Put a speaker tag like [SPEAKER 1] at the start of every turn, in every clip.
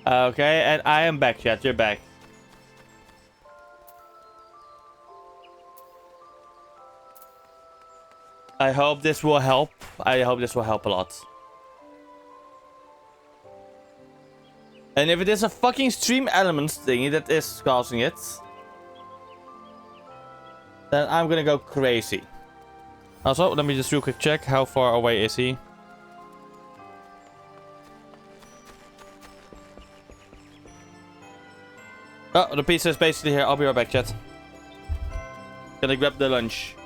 [SPEAKER 1] Okay, and I am back, chat. You're back. I hope this will help. I hope this will help a lot. And if it is a fucking stream elements thingy that is causing it, then I'm gonna go crazy. Also, let me just real quick check. How far away is he? Oh, the pizza is basically here. I'll be right back, chat. Gonna grab the lunch.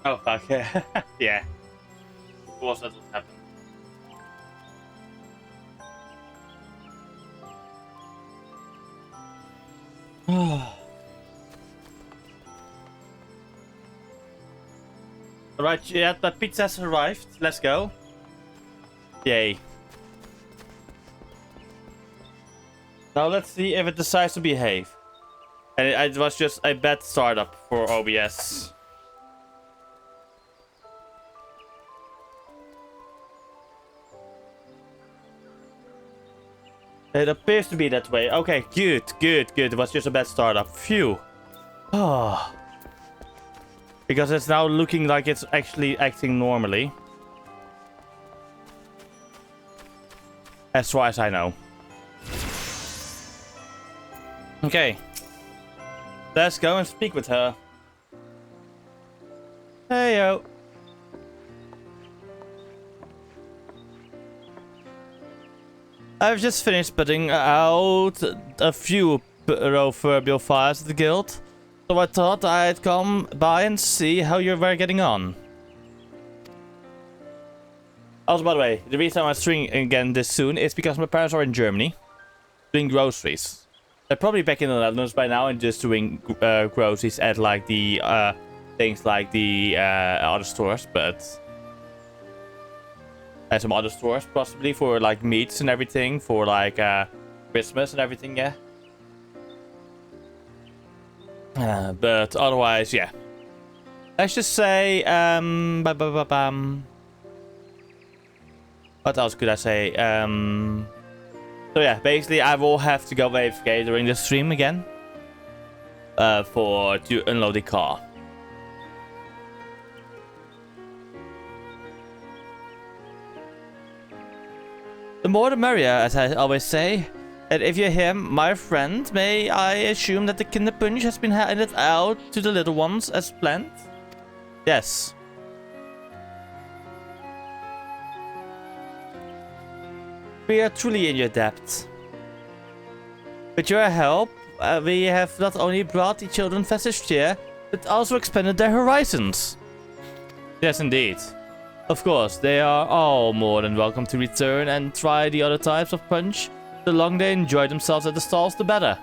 [SPEAKER 1] Oh fuck, yeah. Yeah. Of course that will happen. Alright, yeah, the pizza has arrived. Let's go. Yay. Now let's see if it decides to behave. And it was just a bad startup for OBS. It appears to be that way. Okay, good. It was just a bad startup. Phew. Oh. Because it's now looking like it's actually acting normally. As far as I know. Okay. Let's go and speak with her. Hey yo. I've just finished putting out a few proverbial fires at the guild, so I thought I'd come by and see how you were getting on. Also, by the way, the reason I'm streaming again this soon is because my parents are in Germany, doing groceries. They're probably back in the Netherlands by now and just doing groceries at like the things like the other stores, but. And some other stores, possibly, for like meats and everything, for like Christmas and everything, yeah. But otherwise, yeah. Let's just say, what else could I say? So yeah, basically, I will have to go AFK during the stream again, to unload the car. The more the merrier, as I always say. And if you're here, my friend, may I assume that the Kinder Punch has been handed out to the little ones as planned? Yes. We are truly in your debt. With your help, we have not only brought the children festive cheer, but also expanded their horizons. Yes, indeed. Of course, they are all more than welcome to return and try the other types of punch. The longer they enjoy themselves at the stalls, the better.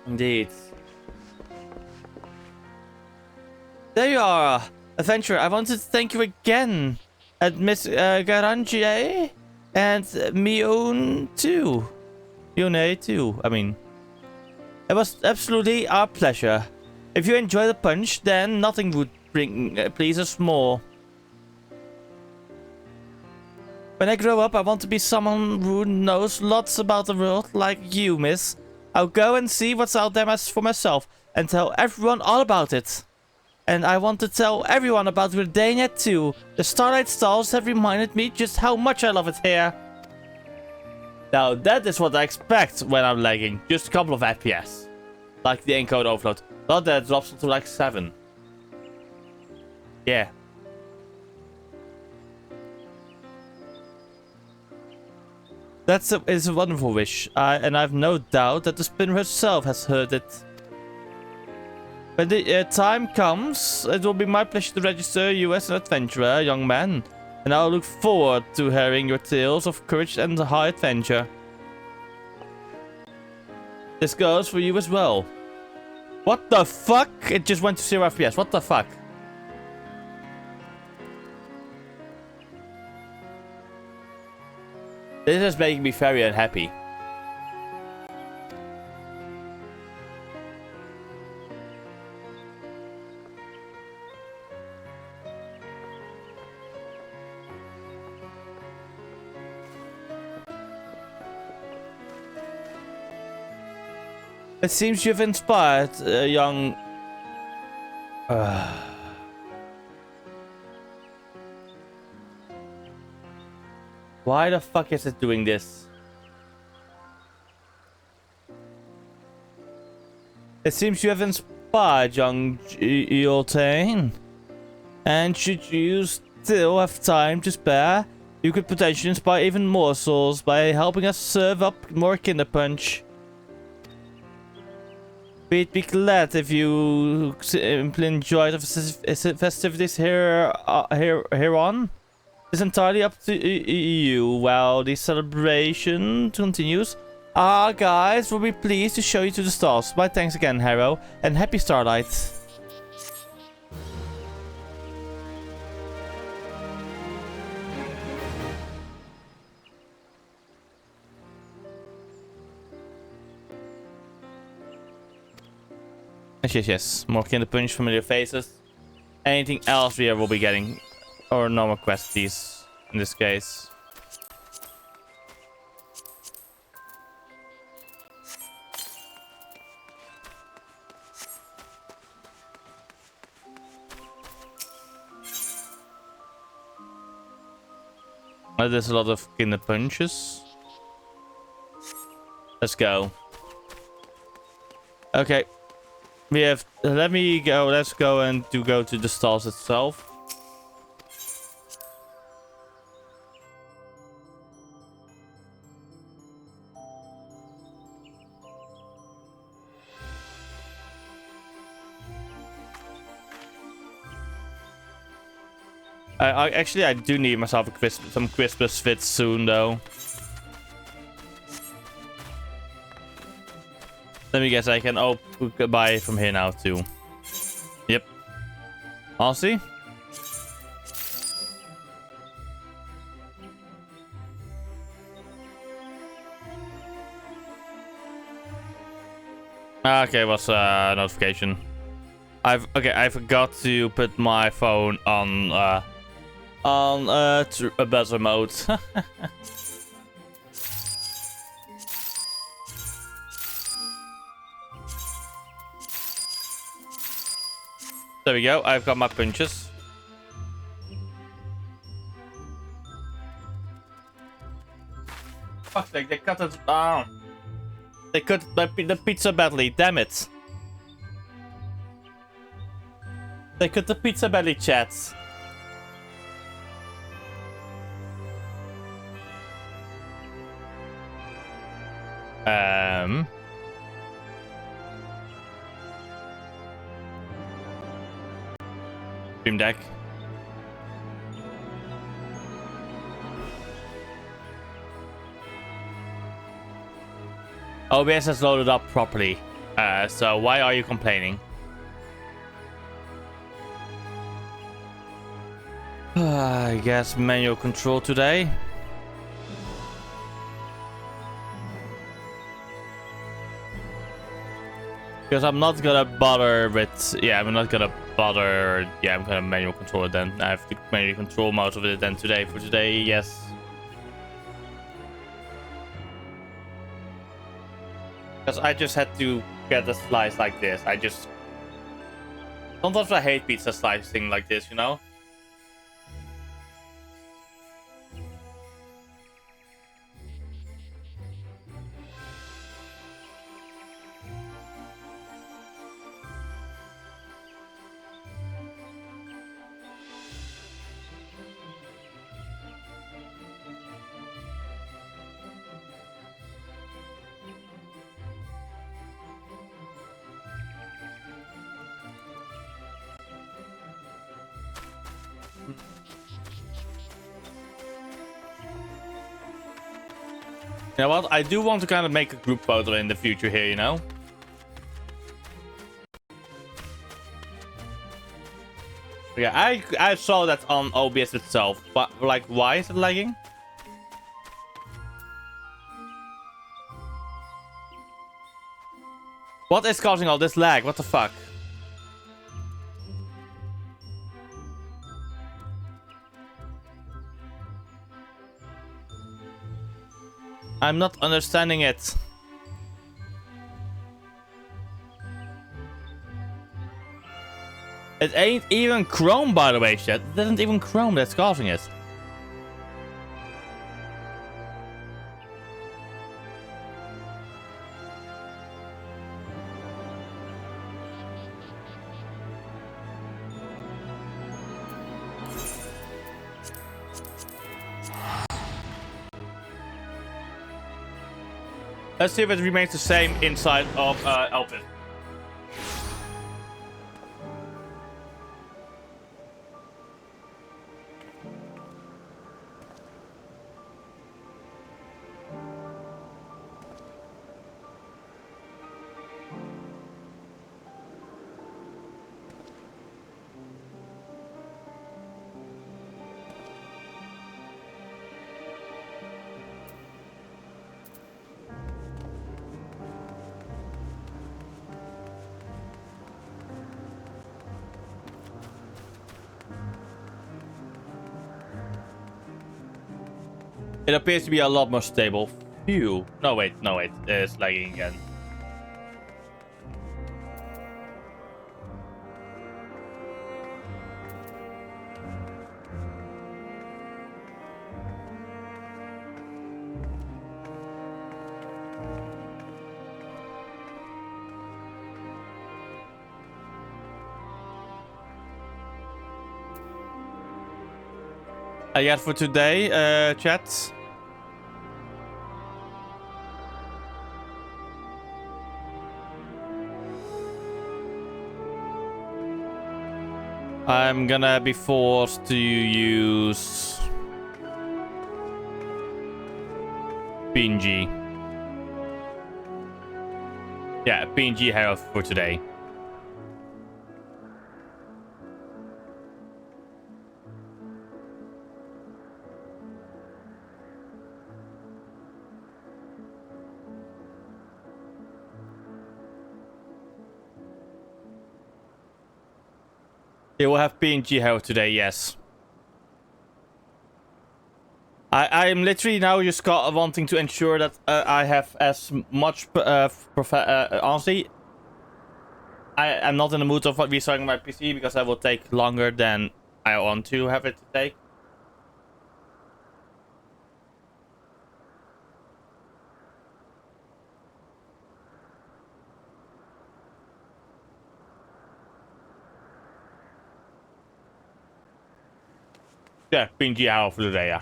[SPEAKER 1] Indeed. There you are, adventurer. I wanted to thank you again, and Miss Garangie, and Mione too. Mione too. I mean, it was absolutely our pleasure. If you enjoy the punch, then nothing would please us more. When I grow up, I want to be someone who knows lots about the world, like you, miss. I'll go and see what's out there for myself, and tell everyone all about it. And I want to tell everyone about Redania too. The Starlight Stalls have reminded me just how much I love it here. Now that is what I expect when I'm lagging. Just a couple of FPS. Like the encode overload. Not that it drops to like 7. Yeah. It's a wonderful wish. And I've no doubt that the spinner herself has heard it. When the time comes, it will be my pleasure to register you as an adventurer, young man. And I'll look forward to hearing your tales of courage and high adventure. This goes for you as well. What the fuck? It just went to 0 FPS. What the fuck? This is making me very unhappy. It seems you've inspired a young... Why the fuck is it doing this? It seems you have inspired young Eultane. And should you still have time to spare, you could potentially inspire even more souls by helping us serve up more Kinder Punch. We'd be glad if you simply enjoy the festivities here on. It's entirely up to you while the celebration continues. Our guys will be pleased to show you to the stars. My thanks again, Harrow, and happy Starlight. Yes. More Kinder Punch, familiar faces. Anything else we will be getting? Or normal questies, in this case. There's a lot of Kinder Punches. Let's go. Okay. We have... Let me go. Let's go and go to the stalls itself. Actually, I do need myself some Christmas fits soon, though. Let me guess, I can buy it from here now, too. Yep. I'll see. Okay, what's notification? I forgot to put my phone on buzzer mode. There we go. I've got my punches. Fuck! They cut it down. They cut the pizza badly. Damn it! They cut the pizza badly, chat. Stream deck. OBS has loaded up properly. So why are you complaining? I guess manual control today. Because I'm not gonna bother with... Yeah, I'm not gonna bother... Yeah, I'm gonna manual control it then. I have to manually control most of it then today. For today, yes. Because I just had to get a slice like this. Sometimes I hate pizza slicing like this, you know? You know what? I do want to kind of make a group photo in the future here, you know? Yeah, I saw that on OBS itself, but like, why is it lagging? What is causing all this lag? What the fuck? I'm not understanding it. It ain't even Chrome, by the way, shit. It isn't even Chrome that's causing it. Let's see if it remains the same inside of Elpis. It appears to be a lot more stable. Phew. No, wait. It's lagging again. Yeah, for today, chat. I'm gonna be forced to use PNG. Yeah, PNG hero for today. They will have PNG hero today, yes. I'm literally now just wanting to ensure that I have as much honestly, I'm not in the mood of restarting my PC because that will take longer than I want to have it to take. Yeah, PNG hero for today, yeah.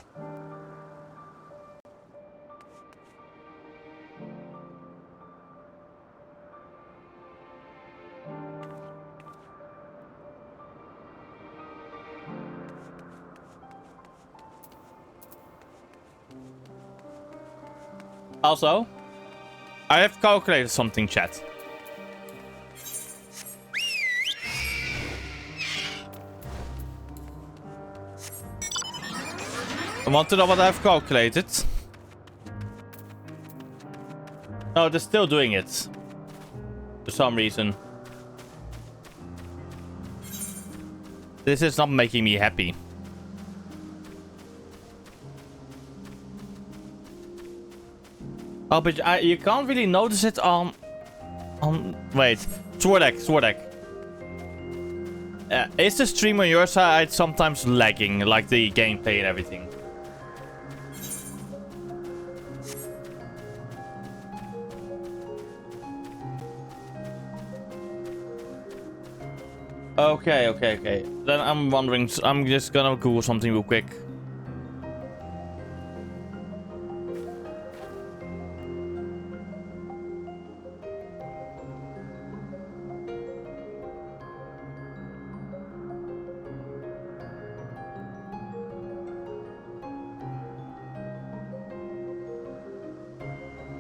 [SPEAKER 1] Also, I have calculated something, chat. I want to know what I've calculated. No, they're still doing it. For some reason. This is not making me happy. Oh, but you can't really notice it on... Wait. Swordek. Is the stream on your side sometimes lagging? Like the gameplay and everything? Okay. Then I'm wondering... I'm just gonna Google something real quick.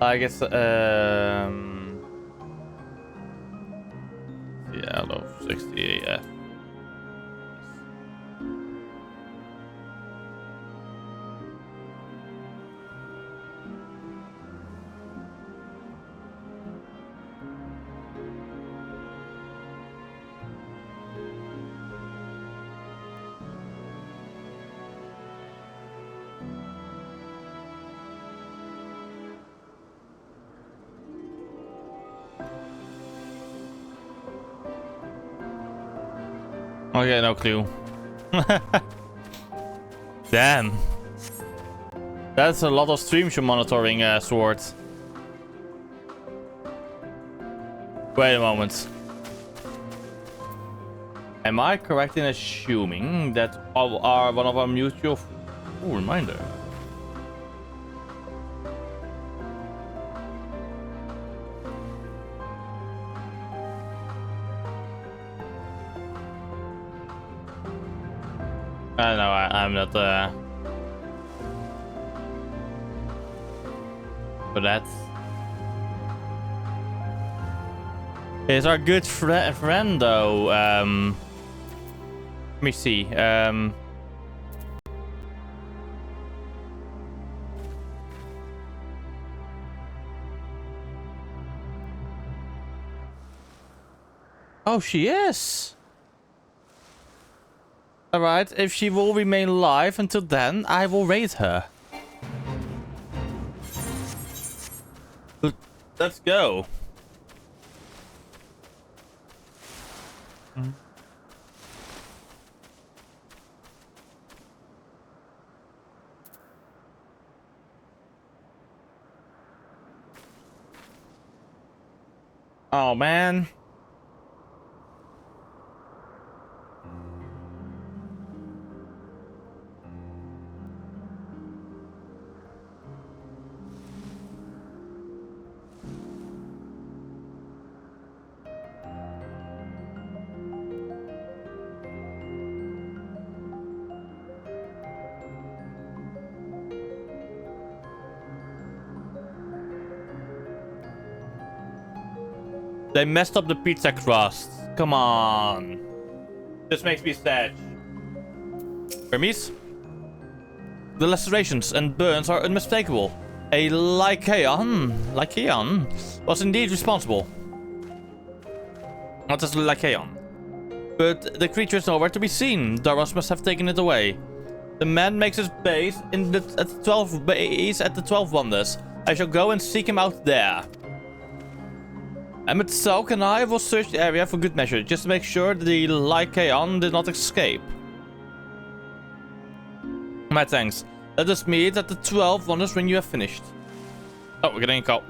[SPEAKER 1] I guess, yeah, low 60, yeah. Okay, no clue. Damn. That's a lot of streams you're monitoring, Sword. Wait a moment. Am I correct in assuming that one of our mutual... Ooh, reminder. No, I'm not, for that. Is our good friend, though, let me see, oh, she is! Alright, if she will remain live until then, I will raid her. Let's go. Oh, man. They messed up the pizza crust. Come on. This makes me sad. Hermes? The lacerations and burns are unmistakable. A Lycaon was indeed responsible. What is Lycaon? But the creature is nowhere to be seen. Daros must have taken it away. The man makes his base at the 12 Wonders. I shall go and seek him out there. Emmett Salk and I will search the area for good measure, just to make sure the Lycaon did not escape. My thanks. Let us meet at the 12 Wonders when you have finished. Oh, we're getting a call.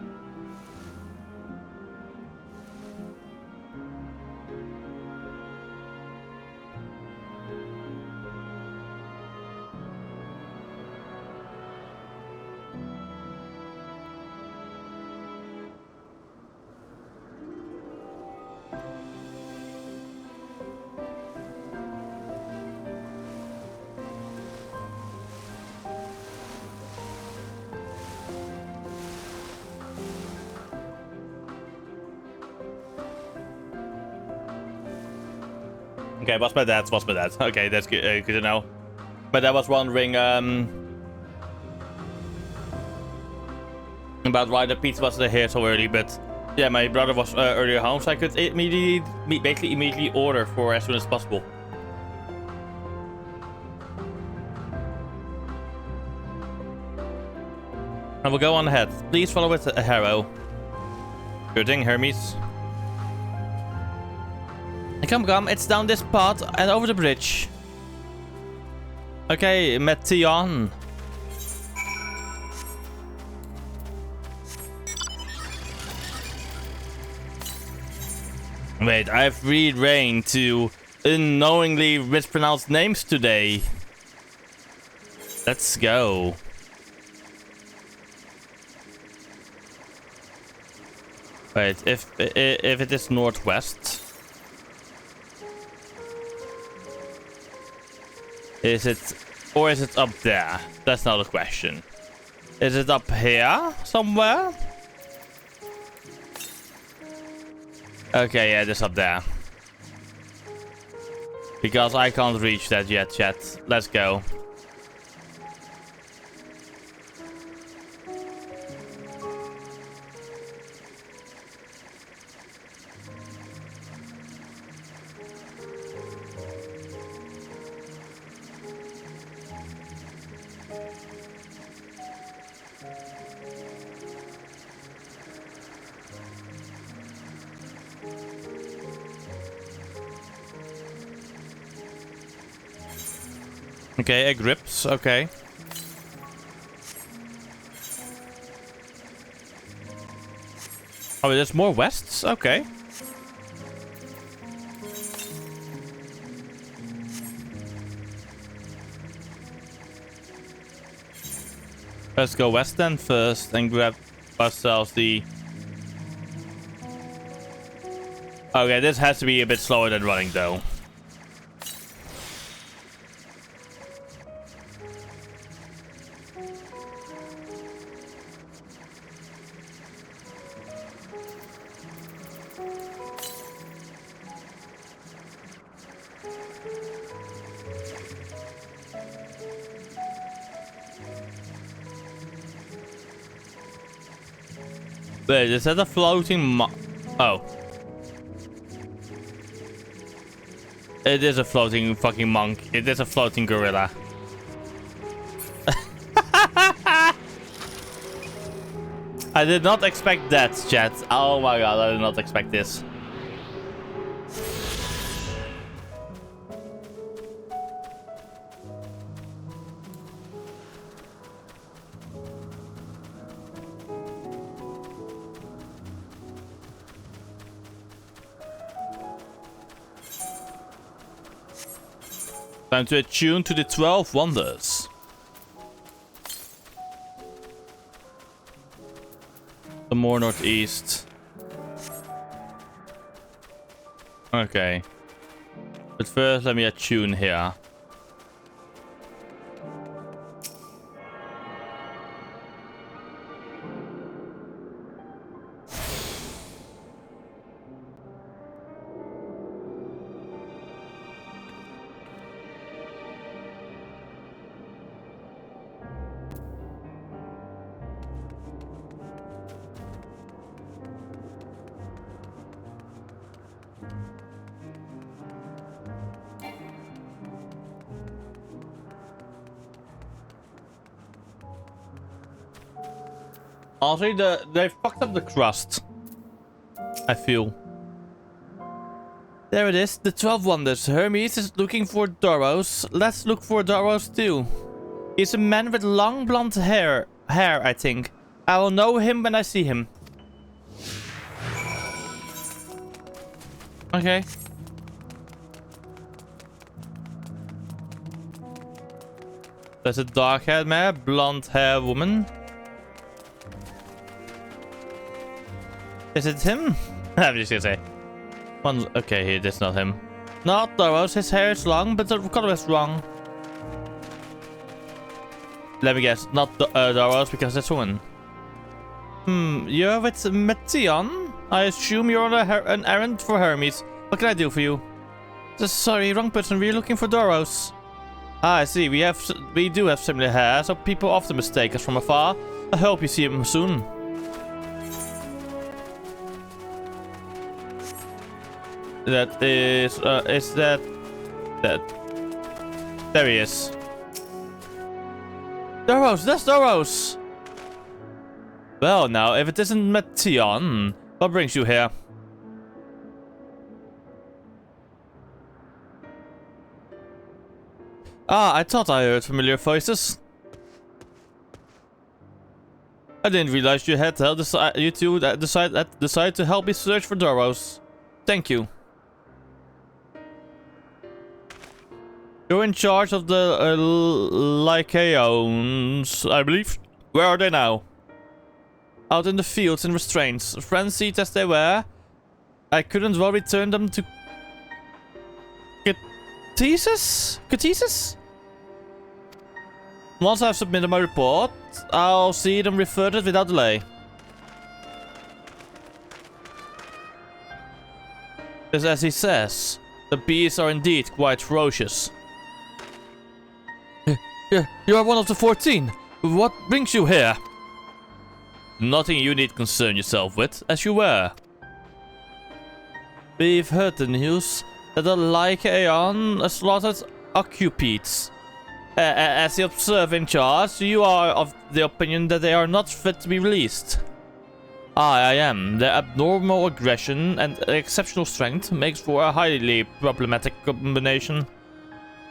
[SPEAKER 1] Okay, what's my dad? What's my dad? Okay, that's good, good to know. But I was wondering about why the pizza wasn't here so early. But yeah, my brother was earlier home, so I could basically immediately order for as soon as possible. And we'll go on ahead. Please follow with a harrow. Good thing, Hermes. Come, it's down this path and over the bridge. Okay, Metion. Wait, I've rearranged to unknowingly mispronounced names today. Let's go. Wait, if it is northwest, is it, or is it up there? That's not a question. Is it up here somewhere? Okay, yeah, it is up there. Because I can't reach that yet, chat. Let's go. Okay, a grips, okay. Oh, there's more wests? Okay. Let's go west then first and grab ourselves the... Okay, this has to be a bit slower than running though. Wait, is that a floating oh. It is a floating fucking monk. It is a floating gorilla. I did not expect that, chat. Oh my god, I did not expect this. Time to attune to the 12 wonders. The more northeast. Okay. But first, let me attune here. Also, they fucked up the crust. I feel. There it is, the 12 wonders. Hermes is looking for Doros. Let's look for Doros too. He's a man with long blonde hair, I think. I will know him when I see him. Okay. There's a dark-haired man, blonde-haired woman. Is it him? I'm just gonna say. Okay, that's not him. Not Doros. His hair is long, but the color is wrong. Let me guess. Not Doros, because that's woman. You're with Metion? I assume you're on an errand for Hermes. What can I do for you? Sorry, wrong person. We're looking for Doros. Ah, I see. We do have similar hair, so people often mistake us from afar. I hope you see him soon. That is that... There he is. Doros, that's Doros! Well now, if it isn't Mettion, what brings you here? Ah, I thought I heard familiar voices. I didn't realize you had you two decided to help me search for Doros. Thank you. You're in charge of the Lycaons, I believe. Where are they now? Out in the fields in restraints. Frenzied as they were, I couldn't well return them to Catesis? Once I've submitted my report, I'll see them reverted without delay. Just as he says, the beasts are indeed quite ferocious. Yeah, you are one of the 14. What brings you here? Nothing you need concern yourself with, as you were. We've heard the news that the Lycaon slaughtered occupieds. As the observer in charge, you are of the opinion that they are not fit to be released. I am. Their abnormal aggression and exceptional strength makes for a highly problematic combination.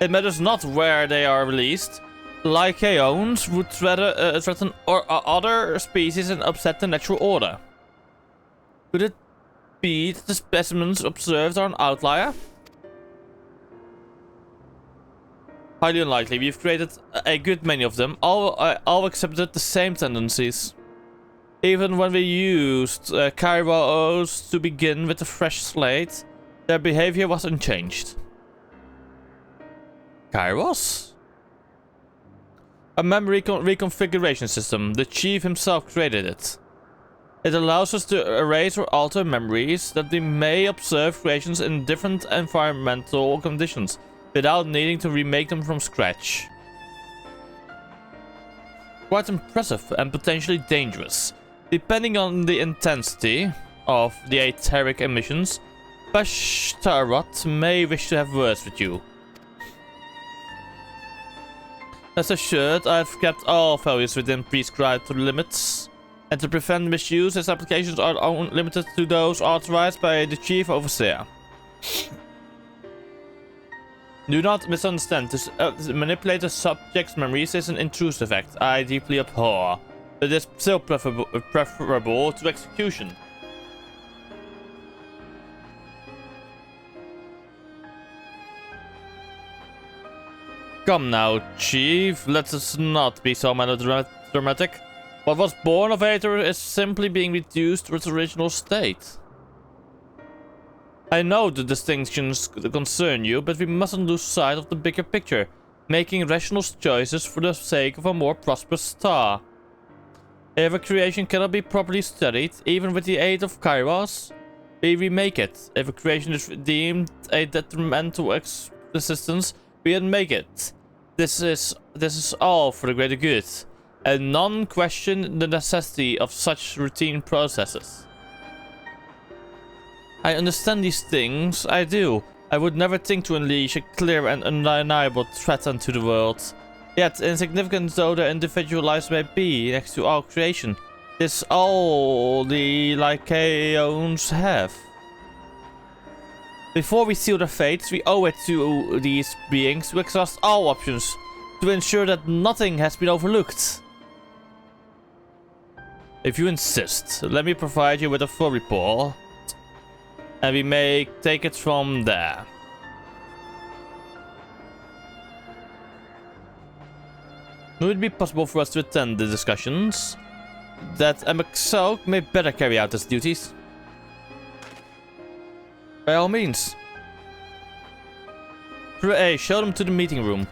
[SPEAKER 1] It matters not where they are released. Lycaons would threaten other species and upset the natural order. Could it be that the specimens observed are an outlier? Highly unlikely. We've created a good many of them. All exhibited the same tendencies. Even when we used Kairos to begin with a fresh slate, their behavior was unchanged. Kairos? A memory reconfiguration system. The chief himself created it. It allows us to erase or alter memories that we may observe creations in different environmental conditions, without needing to remake them from scratch. Quite impressive and potentially dangerous. Depending on the intensity of the etheric emissions, Bashtarot may wish to have words with you. Rest assured, I've kept all values within prescribed limits, and to prevent misuse, its applications are only limited to those authorized by the Chief Overseer. Do not misunderstand, this manipulate the subject's memories is an intrusive act I deeply abhor, but it is still preferable to execution. Come now, Chief, let us not be so melodramatic. What was born of Aether is simply being reduced to its original state. I know the distinctions concern you, but we mustn't lose sight of the bigger picture, making rational choices for the sake of a more prosperous star. If a creation cannot be properly studied, even with the aid of Kairos, we remake it. If a creation is deemed a detrimental existence, we unmake it. This is all for the greater good, and none question the necessity of such routine processes. I understand these things, I do. I would never think to unleash a clear and undeniable threat unto the world. Yet, insignificant though their individual lives may be next to all creation, this is all the Lycaons have. Before we seal their fates, we owe it to these beings to exhaust all options, to ensure that nothing has been overlooked. If you insist, let me provide you with a full report, and we may take it from there. Would it be possible for us to attend the discussions, that MSQ may better carry out its duties? By all means. Through A, show them to the meeting room.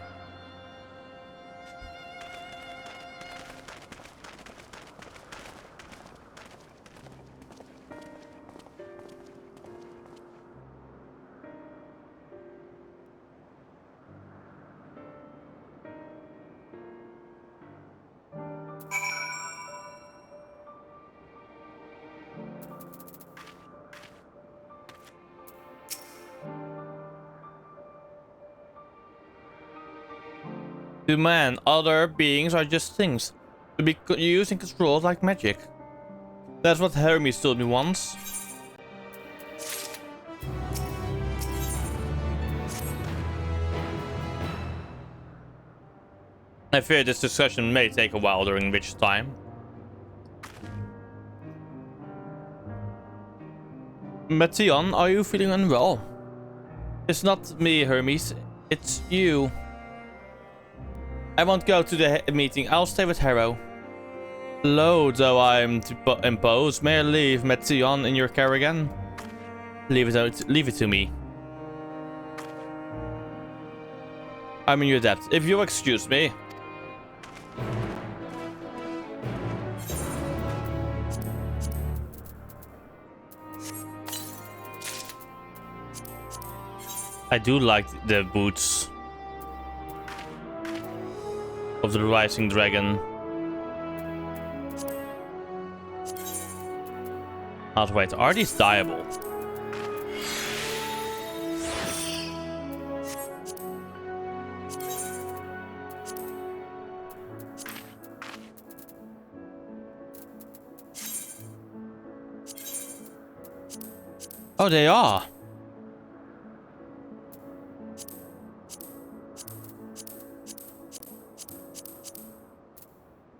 [SPEAKER 1] To man, other beings are just things to be used and controlled like magic. That's what Hermes told me once. I fear this discussion may take a while, during which time Mettion, are you feeling unwell? It's not me, Hermes. It's you. I won't go to the meeting. I'll stay with Harrow. Low though I'm to impose, may I leave Mettion in your care again? Leave it to me. I'm in your debt. If you excuse me. I do like the boots of the rising dragon. Oh, wait, are these dyeable? Oh, they are.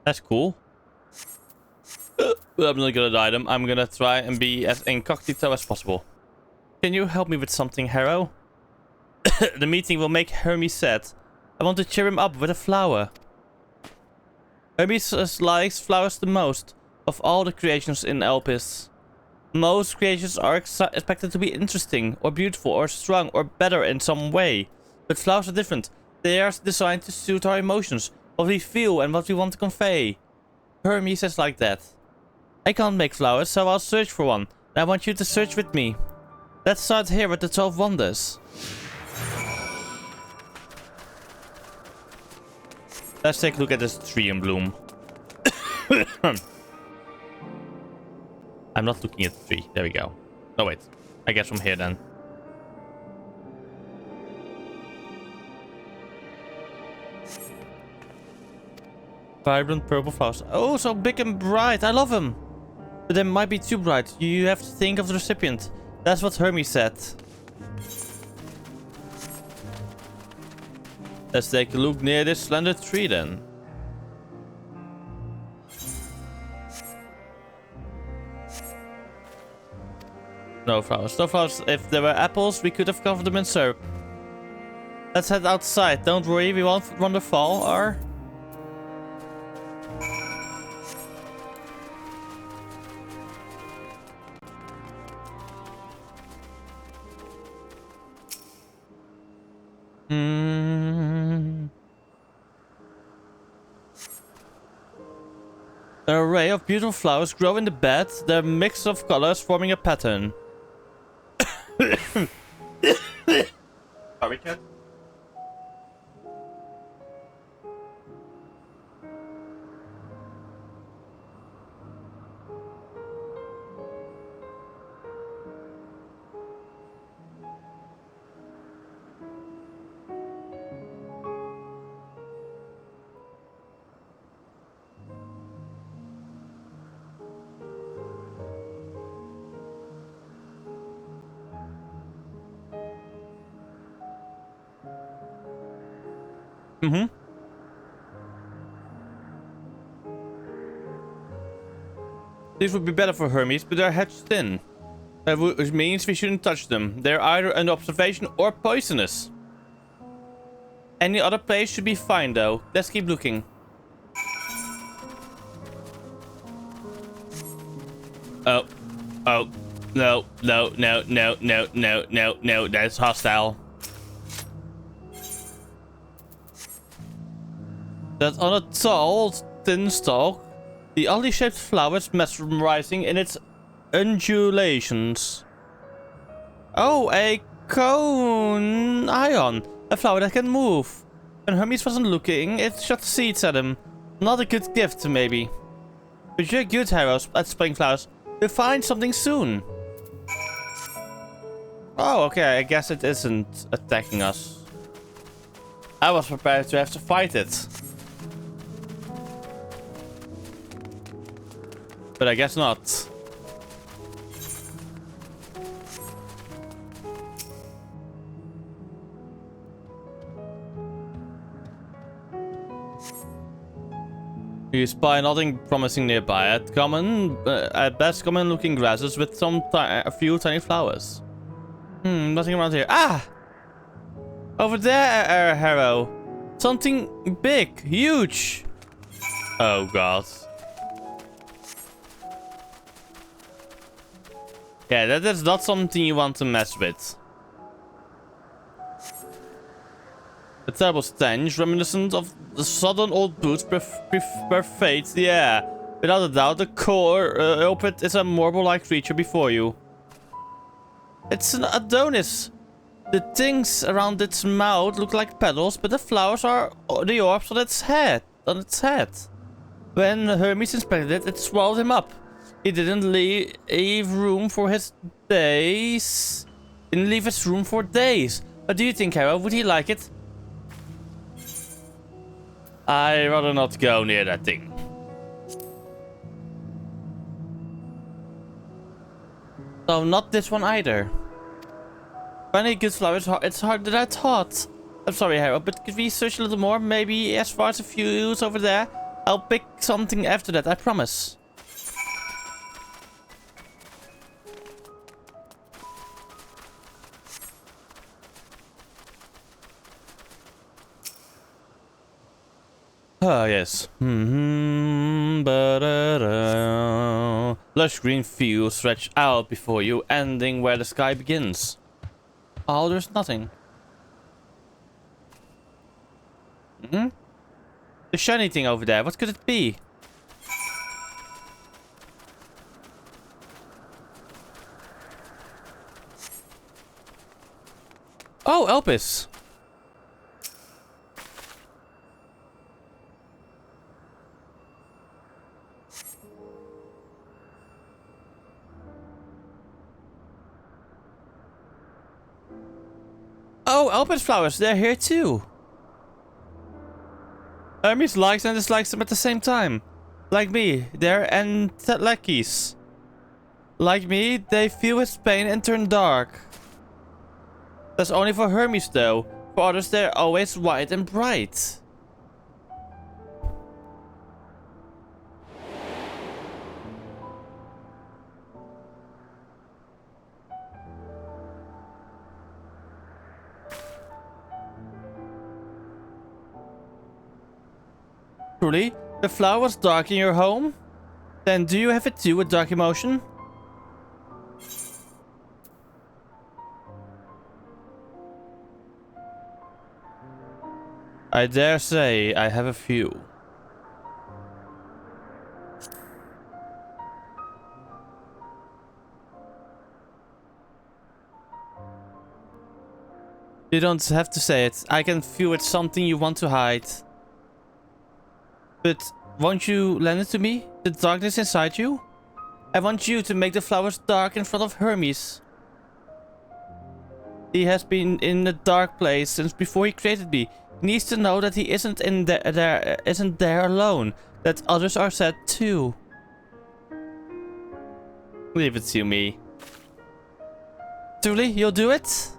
[SPEAKER 1] That's cool. I'm not gonna dye them. I'm gonna try and be as incognito as possible. Can you help me with something, Harrow? The meeting will make Hermes sad. I want to cheer him up with a flower. Hermes likes flowers the most of all the creations in Elpis. Most creations are expected to be interesting, or beautiful, or strong, or better in some way. But flowers are different. They are designed to suit our emotions, what we feel and what we want to convey. Hermes is like that. I can't make flowers, so I'll search for one. And I want you to search with me. Let's start here with the 12 wonders. Let's take a look at this tree in bloom. I'm not looking at the tree. There we go. No, wait. I guess from here then. Vibrant purple flowers. Oh, so big and bright. I love them. But they might be too bright. You have to think of the recipient. That's what Hermes said. Let's take a look near this slender tree then. No flowers. No flowers. If there were apples, we could have covered them in syrup. Let's head outside. Don't worry, we won't run the fall, or... An array of beautiful flowers grow in the bed, their mix of colors forming a pattern. Sorry, cat. These would be better for Hermes, but they're hatched thin. Which means we shouldn't touch them. They're either under observation or poisonous. Any other place should be fine though. Let's keep looking. Oh. Oh. No. No. No. No. No. No. No. No. That's hostile. That's on a tall, thin stalk. The oddly shaped flowers mesmerizing in its undulations. Oh, a cone ion. A flower that can move. When Hermes wasn't looking, it shot seeds at him. Not a good gift, maybe. But you're good, Harrows, at spraying flowers. We'll find something soon. Oh, okay. I guess it isn't attacking us. I was prepared to have to fight it. But I guess not. You spy nothing promising nearby. At best common looking grasses with a few tiny flowers. Nothing around here. Ah! Over there, Harrow. Something big, huge. Oh god. Yeah, that is not something you want to mess with. A terrible stench, reminiscent of the sodden old boots pervades the air. Without a doubt, the core Opet is a marble-like creature before you. It's an Adonis. The things around its mouth look like petals, but the flowers are the orbs on its head. When Hermes inspected it, it swallowed him up. He didn't leave room for his days. Didn't leave his room for days. What do you think, Harrow? Would he like it? I'd rather not go near that thing. So not this one either. Finding good flowers, it's harder than I thought. I'm sorry, Harrow, but could we search a little more? Maybe as far as a few over there? I'll pick something after that, I promise. Ah, yes. Lush green fields stretch out before you, ending where the sky begins. Oh, there's nothing. The shiny thing over there, what could it be? Oh, Elpis. Oh, Elpis flowers, they're here too. Hermes likes and dislikes them at the same time. Like me, they're entelekis. Like me, they feel his pain and turn dark. That's only for Hermes though. For others, they're always white and bright. Truly, the flower was dark in your home? Then do you have it too with dark emotion? I dare say I have a few. You don't have to say it. I can feel it's something you want to hide. But won't you lend it to me? The darkness inside you? I want you to make the flowers dark in front of Hermes. He has been in a dark place since before he created me. He needs to know that he isn't isn't there alone. That others are sad too. Leave it to me. Truly, you'll do it?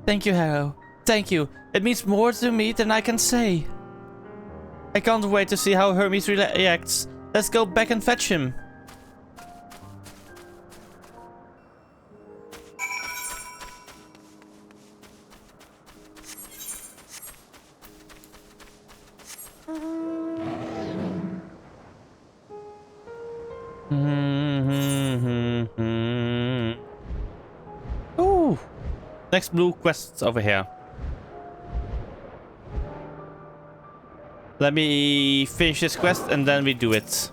[SPEAKER 1] Thank you, Harrow. Thank you. It means more to me than I can say. I can't wait to see how Hermes reacts. Let's go back and fetch him. Ooh. Next blue quest's over here. Let me finish this quest and then we do it.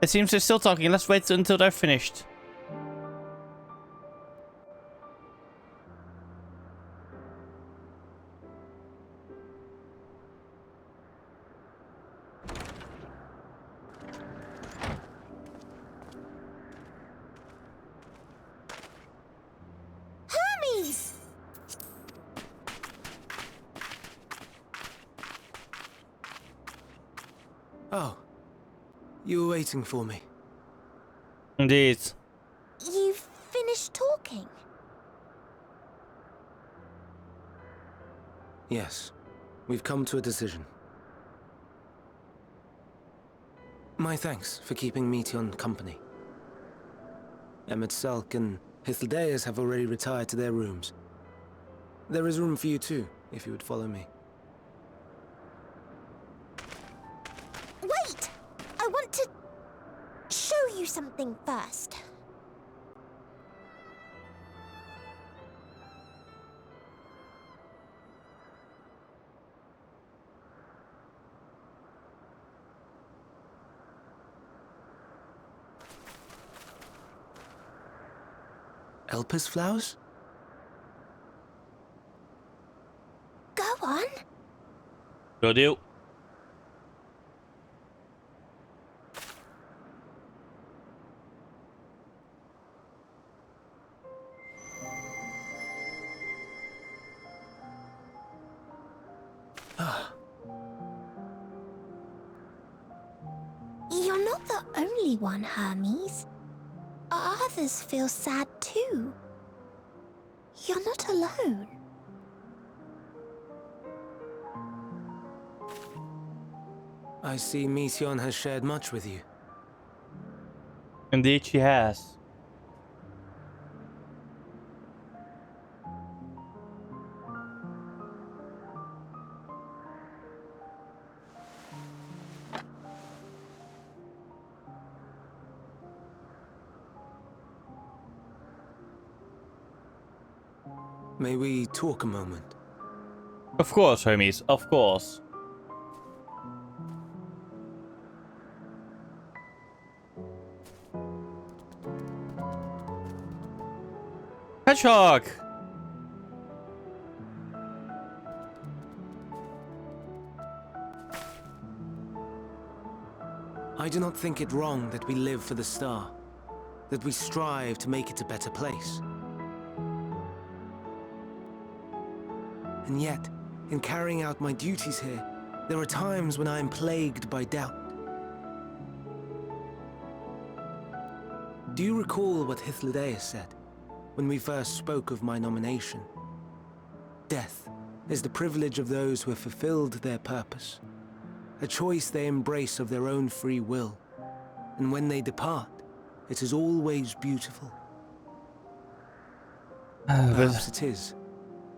[SPEAKER 1] It seems they're still talking. Let's wait until they're finished.
[SPEAKER 2] Oh, you were waiting for me.
[SPEAKER 1] Indeed.
[SPEAKER 3] You've finished talking?
[SPEAKER 2] Yes, we've come to a decision. My thanks for keeping Meteon company. Selk and Hythlodaeus have already retired to their rooms. There is room for you too, if you would follow me.
[SPEAKER 3] Wait! I want to show you something first.
[SPEAKER 2] Elpis flowers?
[SPEAKER 3] Go on.
[SPEAKER 1] Good deal.
[SPEAKER 3] You're not the only one, Hermes. Others feel sad too. You're not alone.
[SPEAKER 2] I see Meteon has shared much with you.
[SPEAKER 1] Indeed, she has.
[SPEAKER 2] May we talk a moment?
[SPEAKER 1] Of course, Hermes. Of course. Hedgehog!
[SPEAKER 2] I do not think it wrong that we live for the star, that we strive to make it a better place. And yet, in carrying out my duties here, there are times when I am plagued by doubt. Do you recall what Hythlodaeus said when we first spoke of my nomination? Death is the privilege of those who have fulfilled their purpose, a choice they embrace of their own free will, and when they depart, it is always beautiful. Perhaps it is.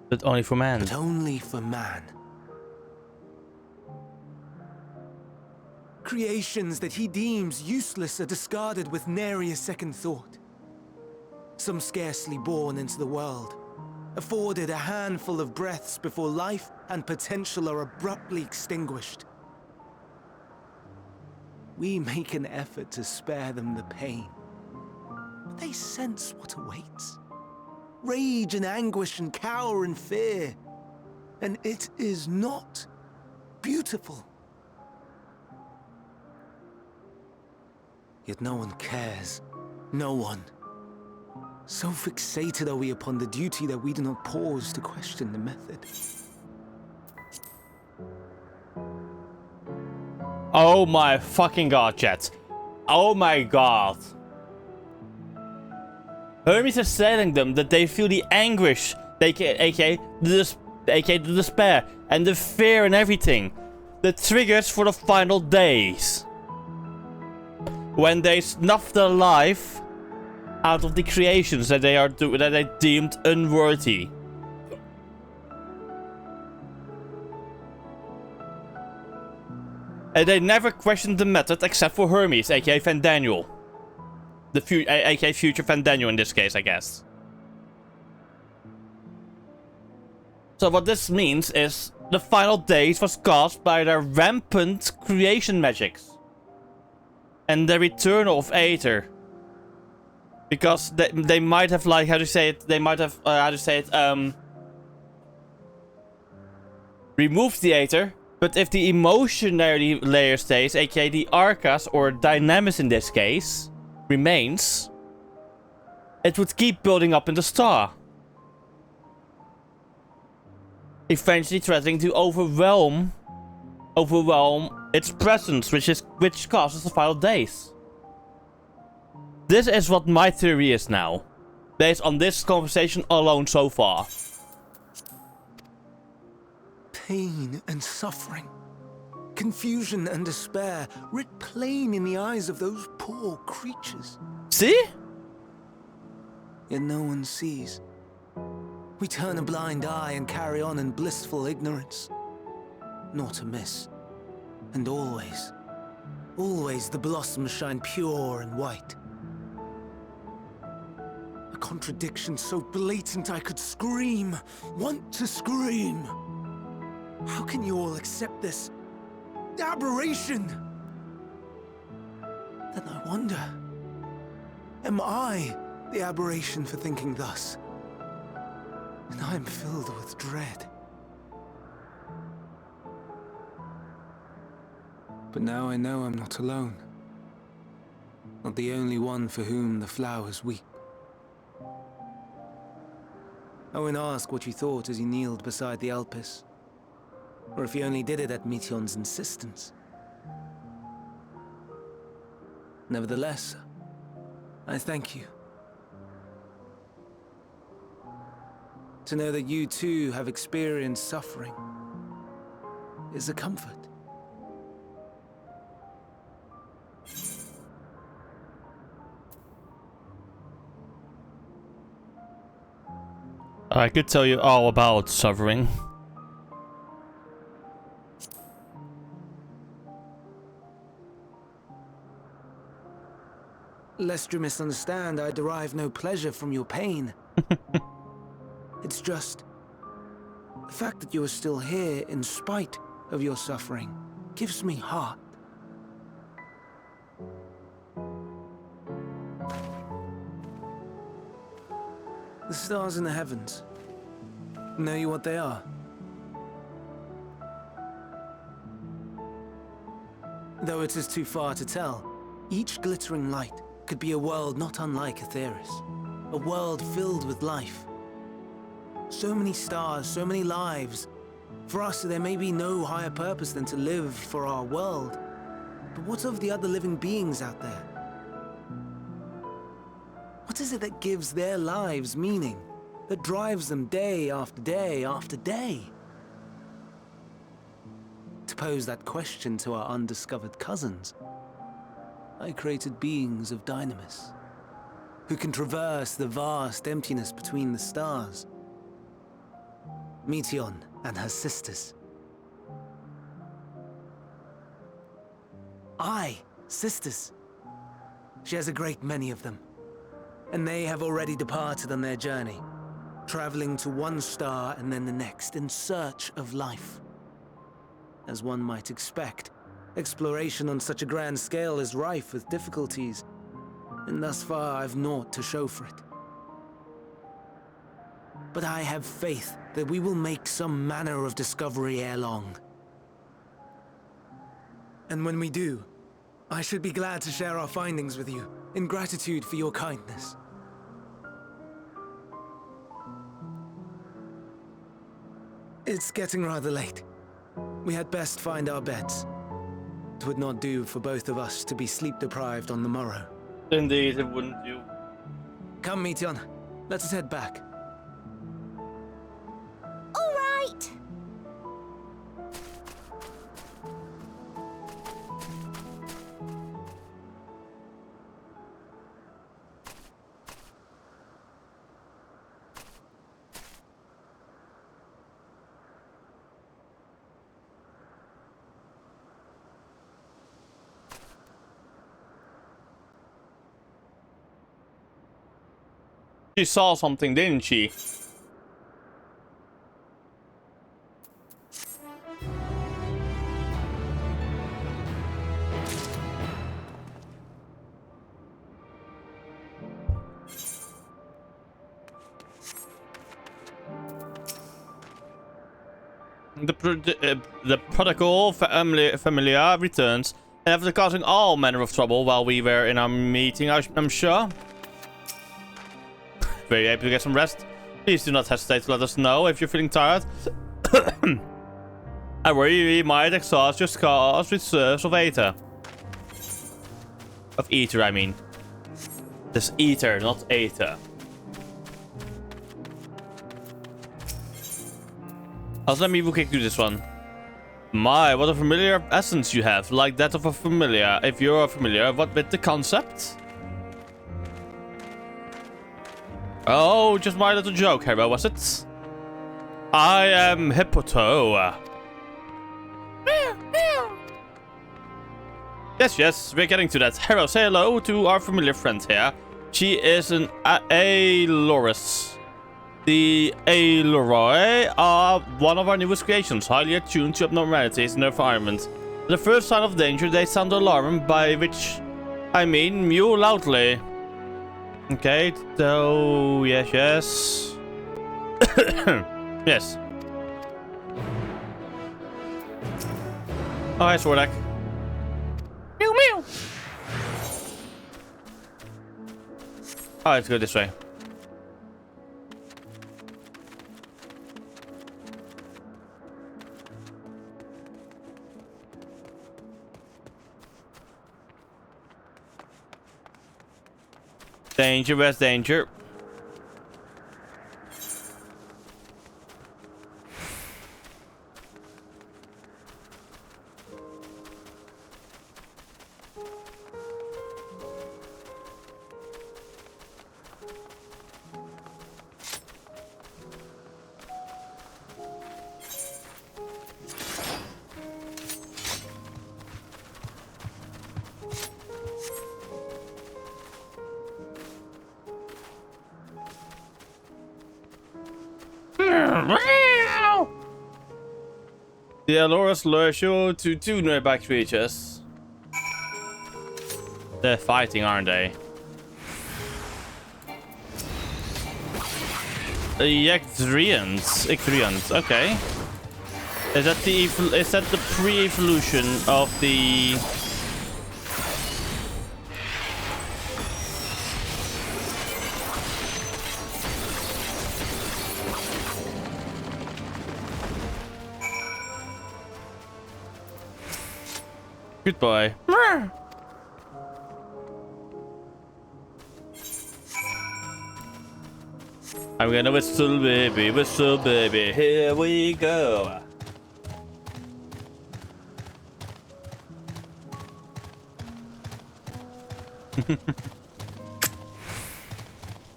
[SPEAKER 1] But only for man.
[SPEAKER 2] But only for man. Creations that he deems useless are discarded with nary a second thought. Some scarcely born into the world, afforded a handful of breaths before life and potential are abruptly extinguished. We make an effort to spare them the pain, but they sense what awaits. Rage and anguish and cower and fear. And it is not beautiful. Yet no one cares. No one. So fixated are we upon the duty that we do not pause to question the method.
[SPEAKER 1] Oh my fucking god, chat. Oh my god. Hermes is telling them that they feel the anguish, aka the despair, and the fear and everything. The triggers for the final days. When they snuff their life out of the creations that they deemed unworthy. And they never questioned the method except for Hermes, aka Van Daniel. aka future Van Daniel in this case, I guess. So what this means is the final days was caused by their rampant creation magics. And the return of Aether. Because they might have, like, removed the Aether. But if the emotionary layer stays, aka the Arcas, or Dynamis in this case, remains, it would keep building up in the star. Eventually threatening to overwhelm Its presence, which causes the final days. This is what my theory is now, based on this conversation alone so far.
[SPEAKER 2] Pain and suffering, confusion and despair, writ plain in the eyes of those poor creatures.
[SPEAKER 1] See?
[SPEAKER 2] Yet no one sees. We turn a blind eye and carry on in blissful ignorance. Nor to miss. And always, always the blossoms shine pure and white. A contradiction so blatant I could scream, want to scream. How can you all accept this aberration? Then I wonder, am I the aberration for thinking thus? And I am filled with dread. But now I know I'm not alone. Not the only one for whom the flowers weep. I won't ask what you thought as you kneeled beside the Alpes, or if you only did it at Meteon's insistence. Nevertheless, I thank you. To know that you too have experienced suffering is a comfort.
[SPEAKER 1] I could tell you all about suffering.
[SPEAKER 2] Lest you misunderstand, I derive no pleasure from your pain. It's just the fact that you are still here in spite of your suffering gives me heart. The stars in the heavens. Know you what they are? Though it is too far to tell, each glittering light could be a world not unlike Aetheris. A world filled with life. So many stars, so many lives. For us, there may be no higher purpose than to live for our world. But what of the other living beings out there? What is it that gives their lives meaning? That drives them day after day after day? To pose that question to our undiscovered cousins, I created beings of dynamis, who can traverse the vast emptiness between the stars. Meteon and her sisters. Aye, sisters. She has a great many of them. And they have already departed on their journey, traveling to one star and then the next in search of life. As one might expect, exploration on such a grand scale is rife with difficulties, and thus far I've naught to show for it. But I have faith that we will make some manner of discovery ere long. And when we do, I should be glad to share our findings with you, in gratitude for your kindness. It's getting rather late. We had best find our beds. It would not do for both of us to be sleep-deprived on the morrow.
[SPEAKER 1] Indeed, it wouldn't do.
[SPEAKER 2] Come, Meteon. Let us head back.
[SPEAKER 3] All right.
[SPEAKER 1] She saw something, didn't she? The prodigal familiar returns, and after causing all manner of trouble while we were in our meeting, I'm sure. Very able to get some rest. Please do not hesitate to let us know if you're feeling tired. I worry we might exhaust your scarce reserves of ether. Of ether, I mean. This ether, not ether. Also, let me quick do this one. My, what a familiar essence you have, like that of a familiar. If you're familiar, what with the concept? Oh, just my little joke, hero, was it? I am Hippoto. Yes, we're getting to that. Hero, say hello to our familiar friend here. She is an Aloris. The Aeloroi are one of our newest creations, highly attuned to abnormalities in their environment. At the first sign of danger, they sound the alarm, by which I mean mew loudly. Okay, so yes. Yes. Oh, hi, Swordek. Mew mew. Oh, let's go this way. Danger, where's danger? The Aloris lures you to two nearby creatures. They're fighting, aren't they? The Icthrians, okay. Is that the pre-evolution of the... Good boy. I'm gonna whistle, baby, here we go.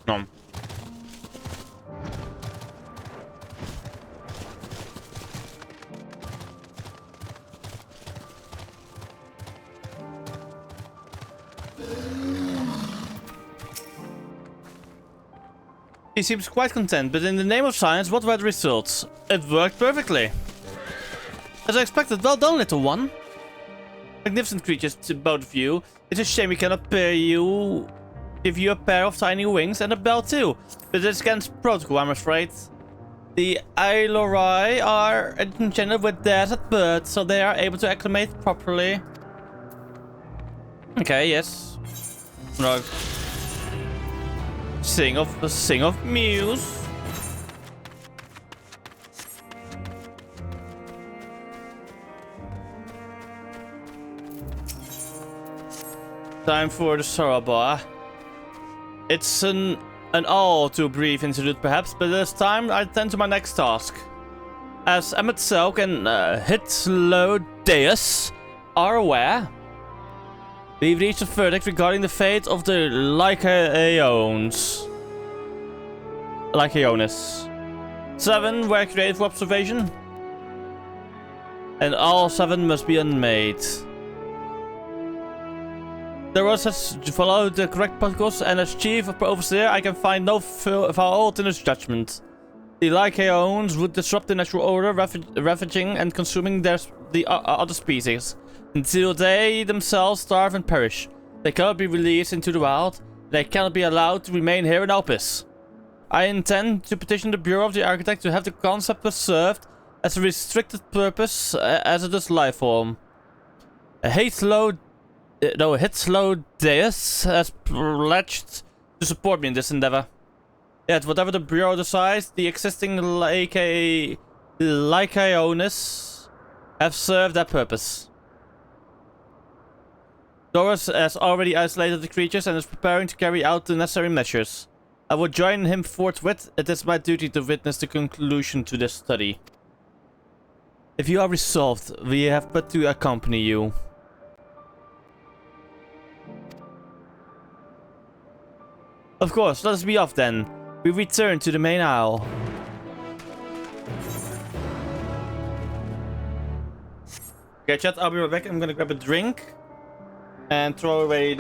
[SPEAKER 1] No. He seems quite content, but in the name of science, what were the results? It worked perfectly. As I expected, well done, little one. Magnificent creatures to both of you. It's a shame we cannot give you a pair of tiny wings and a bell too. But it's against protocol, I'm afraid. The Aeloroi are enchanted with desert birds, so they are able to acclimate properly. Okay, yes. No. Sing of Muse. Time for the Soraba. It's an all too brief interlude perhaps, but this time I attend to my next task. As Emmet Selk and Hitlodeus are aware, we've reached a verdict regarding the fate of the Lycaonis. 7 were created for observation, and all 7 must be unmade. The rest has followed the correct protocols, and as chief of overseer, I can find no fault in his judgment. The Lycaons would disrupt the natural order, ravaging and consuming the other species, until they themselves starve and perish. They cannot be released into the wild. They cannot be allowed to remain here in Alpis. I intend to petition the Bureau of the Architect to have the concept preserved as a restricted purpose as it is life form. Hitlodeus has pledged to support me in this endeavor. Yet, whatever the Bureau decides, the existing Lycaonis have served their purpose. Doris has already isolated the creatures and is preparing to carry out the necessary measures. I will join him forthwith. It is my duty to witness the conclusion to this study. If you are resolved, we have but to accompany you. Of course, let us be off then. We return to the main aisle. Okay, chat, I'll be right back. I'm gonna grab a drink and throw away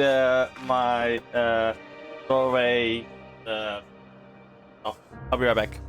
[SPEAKER 1] oh, I'll be right back.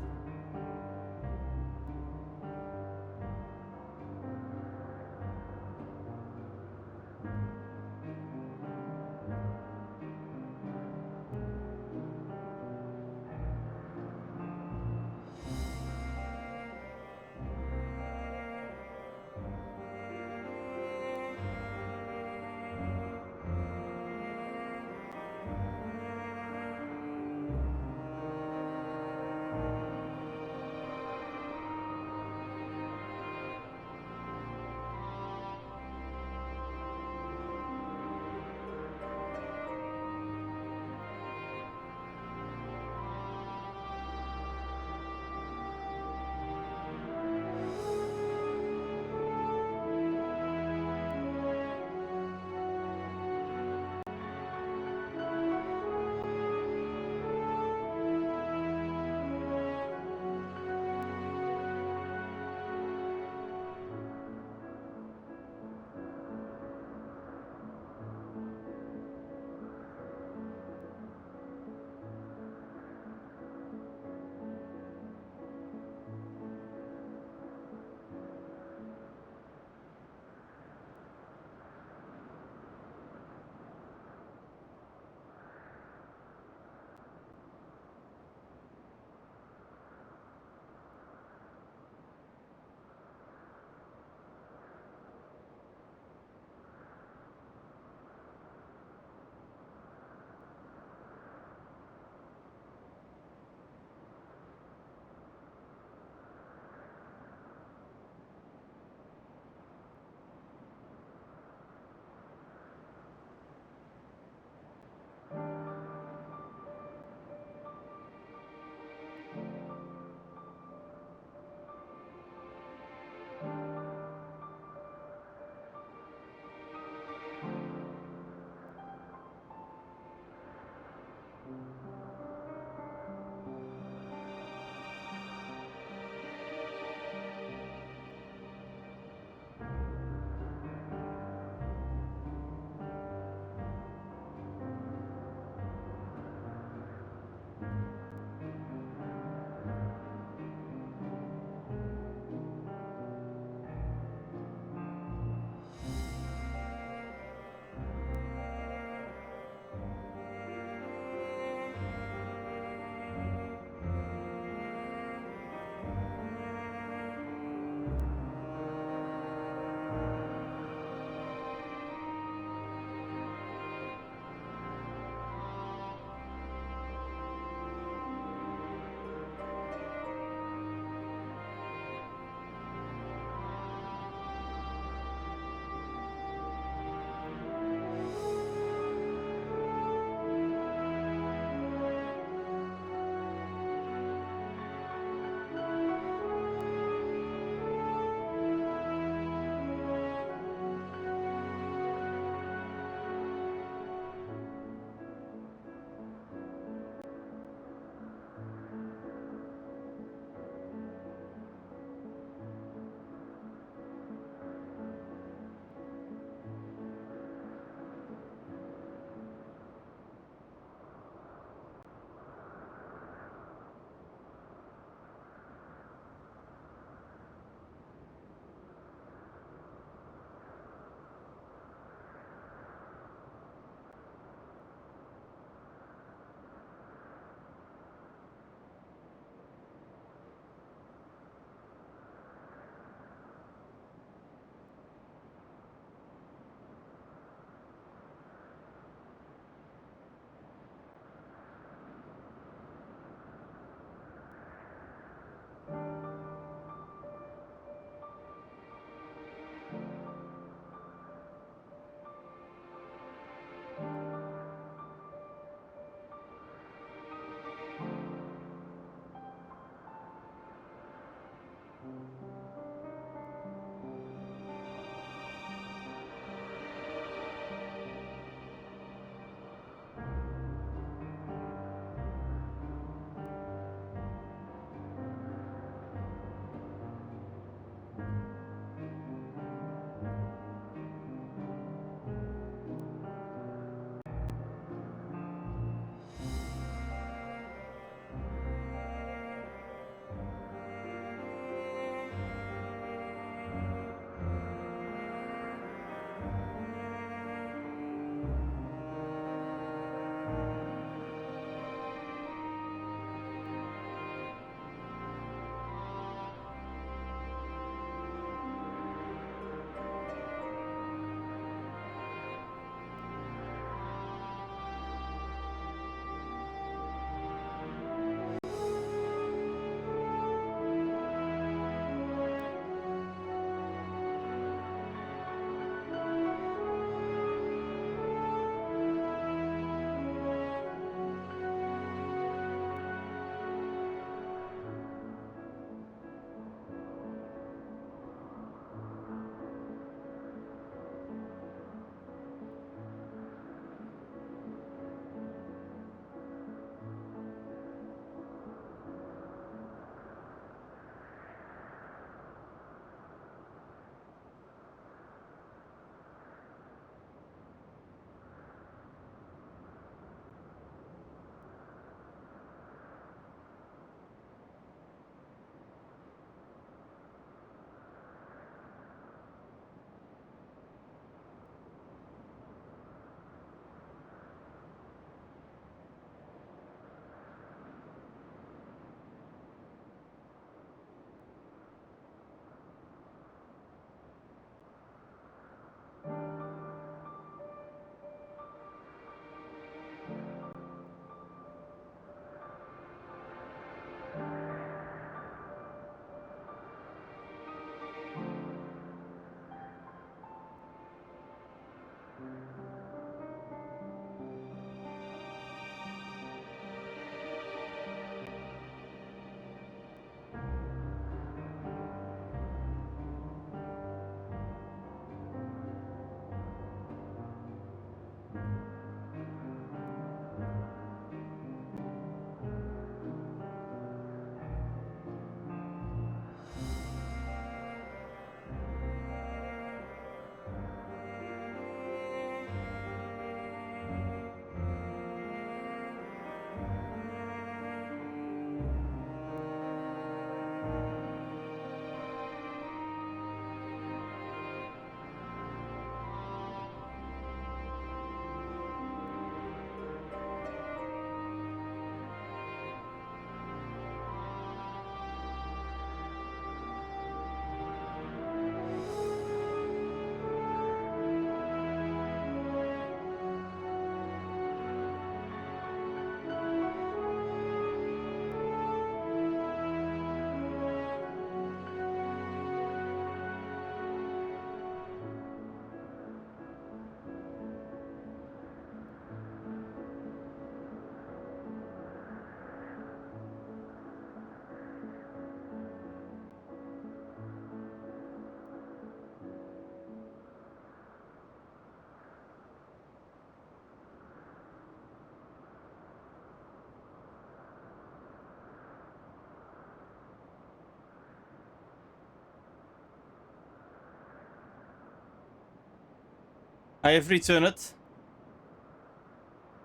[SPEAKER 1] I have returned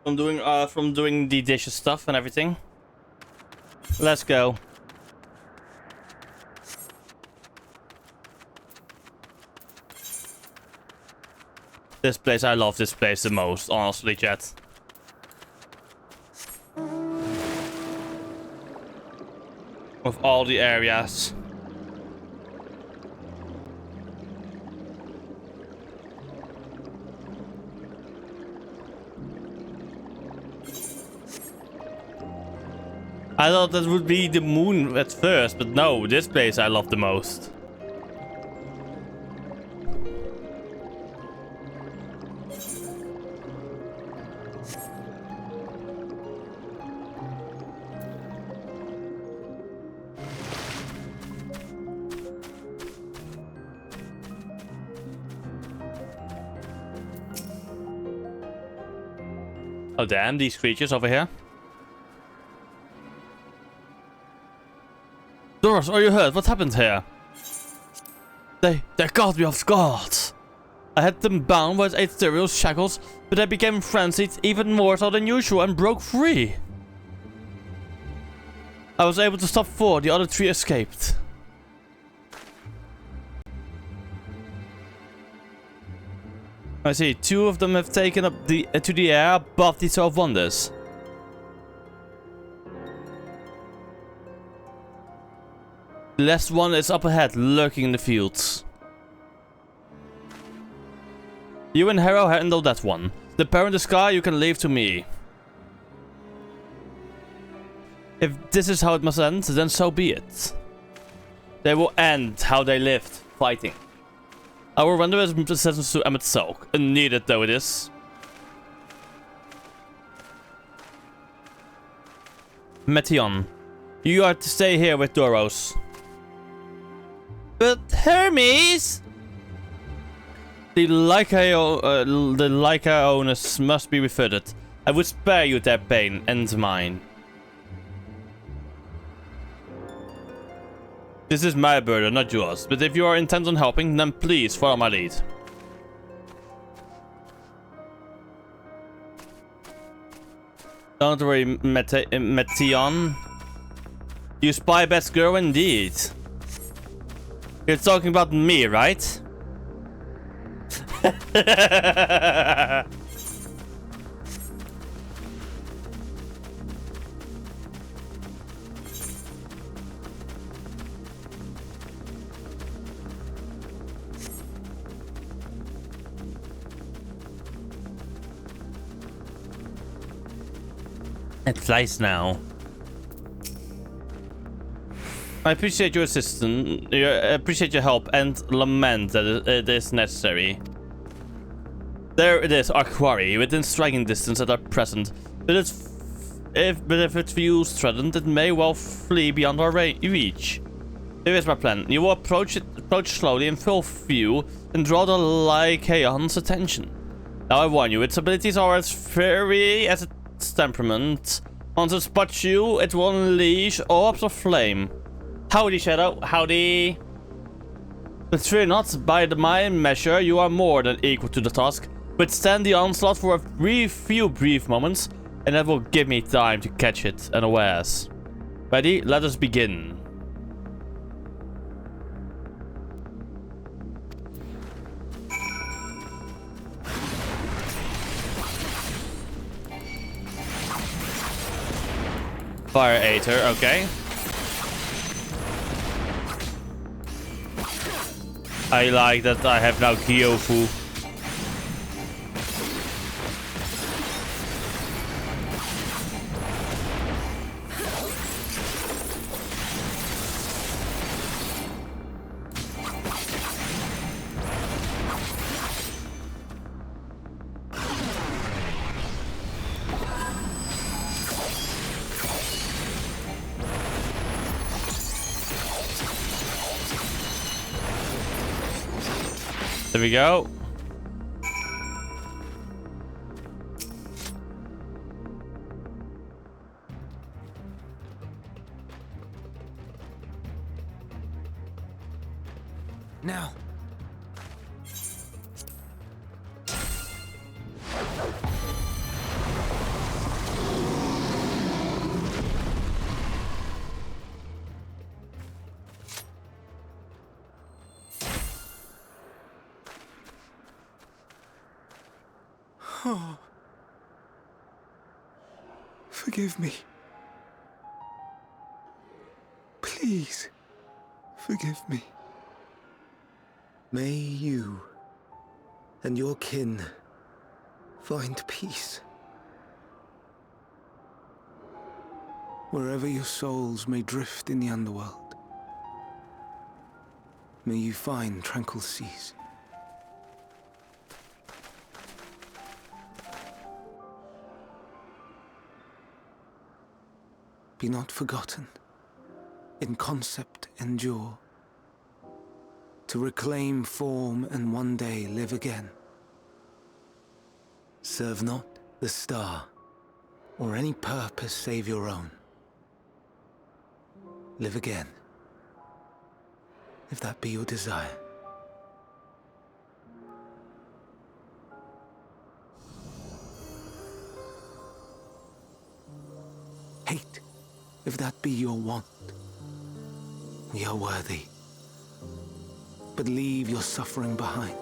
[SPEAKER 1] from doing the dishes stuff and everything. Let's go. This place, I love this place the most, honestly, chat. Of all the areas. I thought that would be the moon at first, but no, this place I love the most. Oh damn, these creatures over here. Doris, are you hurt? What happened here? They caught me off guard. I had them bound with ethereal shackles, but they became frenzied even more so than usual and broke free. I was able to stop 4, the other 3 escaped. I see, 2 of them have taken up to the air above the 12 wonders. The last one is up ahead, lurking in the fields. You and Harrow handle that one. The pair in the sky you can leave to me. If this is how it must end, then so be it. They will end how they lived, fighting. I will render his assistance to Emmett Soak. Unneeded though it is. Metion, you are to stay here with Doros. But Hermes! The Lyca owners must be reverted. I would spare you their pain and mine. This is my burden, not yours. But if you are intent on helping, then please follow my lead. Don't worry, Metion. You spy best girl indeed. You're talking about me, right? It's nice now. I appreciate your assistance. I appreciate your help and lament that it is necessary. There it is, our quarry, within striking distance at our present. But if it feels threatened, it may well flee beyond our reach. Here is my plan. You will approach slowly in full view and draw the Lycaon's attention. Now I warn you, its abilities are as fiery as its temperament. Once it spots you, it will unleash orbs of flame. Howdy, Shadow. Howdy. But fear not, by my measure, you are more than equal to the task. Withstand the onslaught for a few brief moments, and that will give me time to catch it unawares. Ready? Let us begin. Fire Aether, okay. I like that I have now Gyofu. There we go.
[SPEAKER 2] Now. Oh. Forgive me. Please, forgive me. May you and your kin find peace. Wherever your souls may drift in the underworld, may you find tranquil seas. Be not forgotten. In concept endure. To reclaim form and one day live again. Serve not the star, or any purpose save your own. Live again, if that be your desire. Hate, if that be your want. We are worthy. But leave your suffering behind.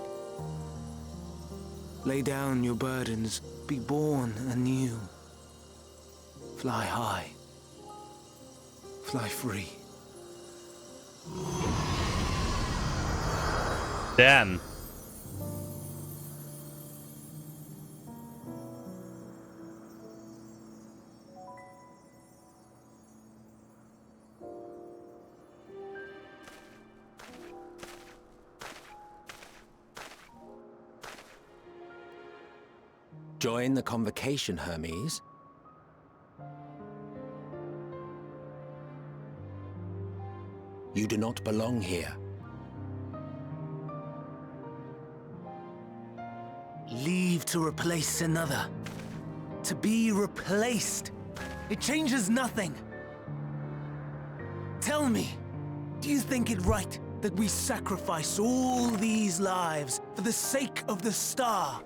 [SPEAKER 2] Lay down your burdens, be born anew. Fly high. Fly free.
[SPEAKER 1] Damn.
[SPEAKER 4] Join the convocation, Hermes. You do not belong here.
[SPEAKER 2] Leave to replace another. To be replaced. It changes nothing. Tell me, do you think it right that we sacrifice all these lives for the sake of the star?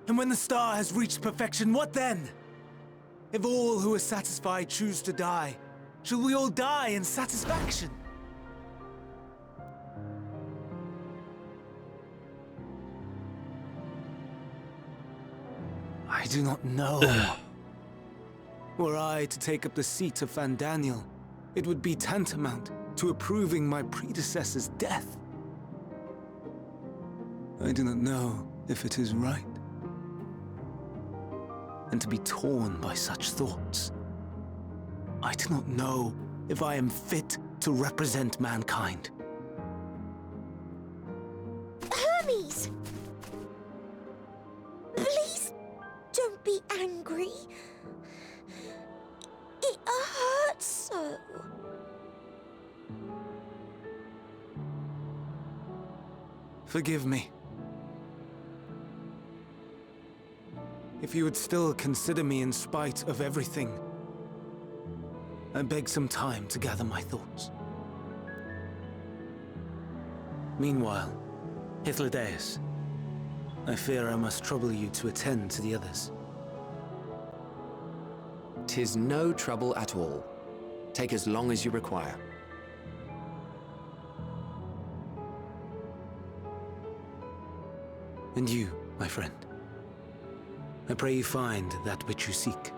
[SPEAKER 2] And when the star has reached perfection, what then? If all who are satisfied choose to die, shall we all die in satisfaction? I do not know. Were I to take up the seat of Fandaniel, it would be tantamount to approving my predecessor's death. I do not know if it is right. And to be torn by such thoughts, I do not know if I am fit to represent mankind.
[SPEAKER 3] Hermes! Please don't be angry. It hurts so.
[SPEAKER 2] Forgive me. If you would still consider me in spite of everything, I beg some time to gather my thoughts. Meanwhile, Hythlodaeus, I fear I must trouble you to attend to the others.
[SPEAKER 4] 'Tis no trouble at all. Take as long as you require.
[SPEAKER 2] And you, my friend, I pray you find that which you seek.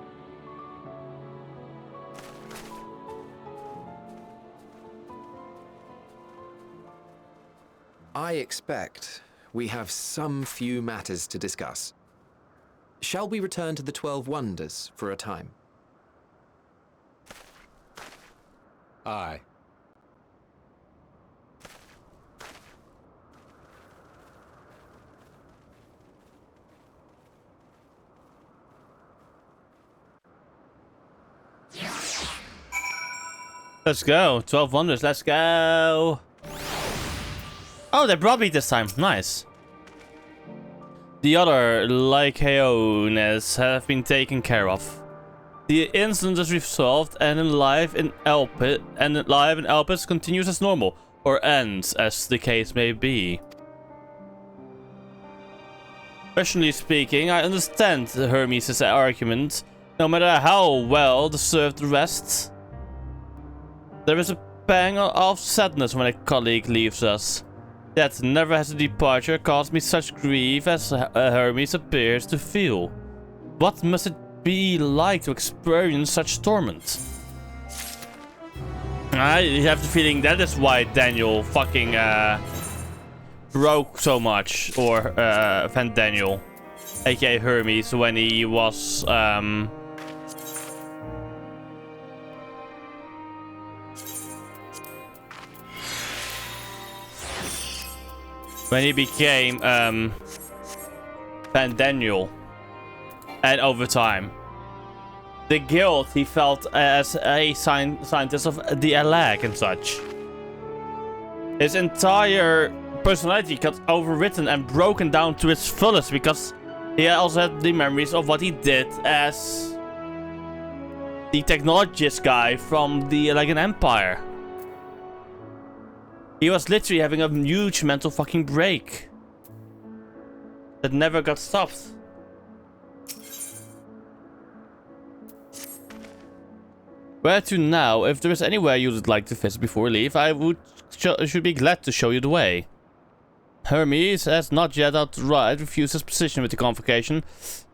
[SPEAKER 4] I expect we have some few matters to discuss. Shall we return to the 12 Wonders for a time?
[SPEAKER 5] Aye.
[SPEAKER 1] Let's go. 12 Wonders. Let's go. Oh, they brought me this time. Nice. The other Lycaones have been taken care of. The incident is resolved and life in Elpis continues as normal. Or ends, as the case may be. Personally speaking, I understand Hermes' argument. No matter how well deserved the rest, there is a pang of sadness when a colleague leaves us. That never has a departure caused me such grief as Hermes appears to feel. What must it be like to experience such torment? I have the feeling that is why Daniel fucking broke so much, or Van Daniel, aka Hermes, when he was when he became Van Daniel. And over time, the guilt he felt as a scientist of the Alag and such. His entire personality got overwritten and broken down to its fullest because he also had the memories of what he did as the technologist guy from the Alagan Empire. He was literally having a huge mental fucking break that never got stopped. Where to now? If there is anywhere you would like to visit before we leave, I should be glad to show you the way. Hermes has not yet outright refused his position with the convocation,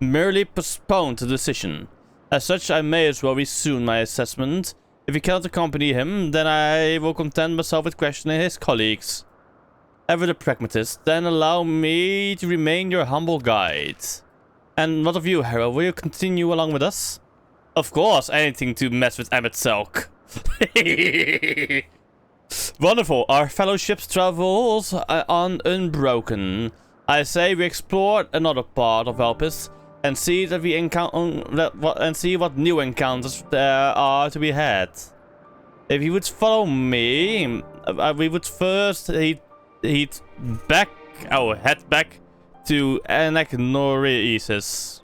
[SPEAKER 1] merely postponed the decision. As such, I may as well resume my assessment. If you cannot accompany him, then I will content myself with questioning his colleagues. Ever the pragmatist, then allow me to remain your humble guide. And what of you, Hera? Will you continue along with us? Of course, anything to mess with Emmett Selk. Wonderful. Our fellowship travels on unbroken. I say we explore another part of Elpis and see that we encounter what new encounters there are to be had. If you would follow me, we would first head back to Anachnorisis.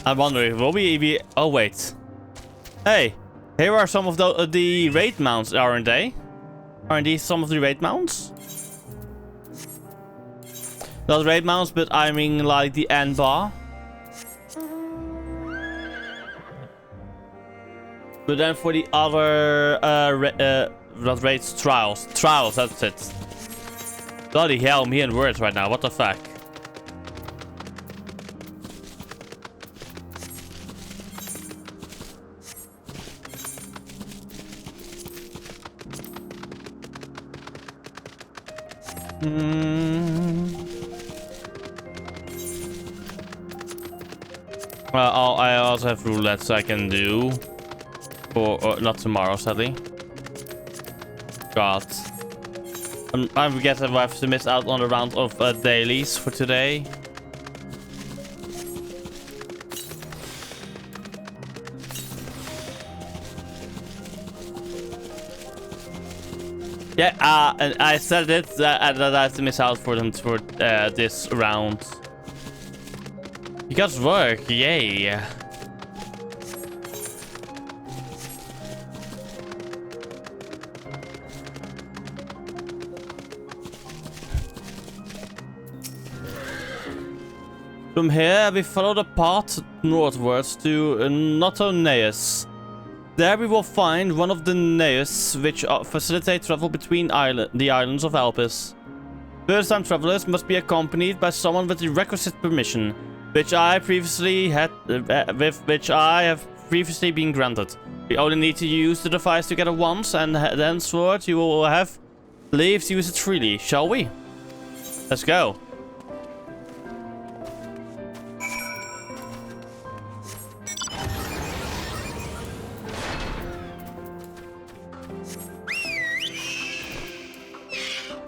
[SPEAKER 1] I'm wondering, will we be... Oh, wait. Hey, here are some of the raid mounts, aren't they? Aren't these some of the raid mounts? Not raid mounts, but I mean like the end bar. But then for the other, not raids, trials. Trials, that's it. Bloody hell, me and words right now, what the fuck? Well, I also have roulettes I can do. For not tomorrow, sadly. God. I guess I will have to miss out on a round of dailies for today. Yeah, and I said it that I have to miss out for them for this round. You got work, yay. From here, we follow the path northwards to Notoneus. There we will find one of the Neus, which facilitate travel between the islands of Elpis. First-time travelers must be accompanied by someone with the requisite permission, which I have previously been granted. We only need to use the device together once, and henceforth you will have leave to use it freely. Shall we? Let's go.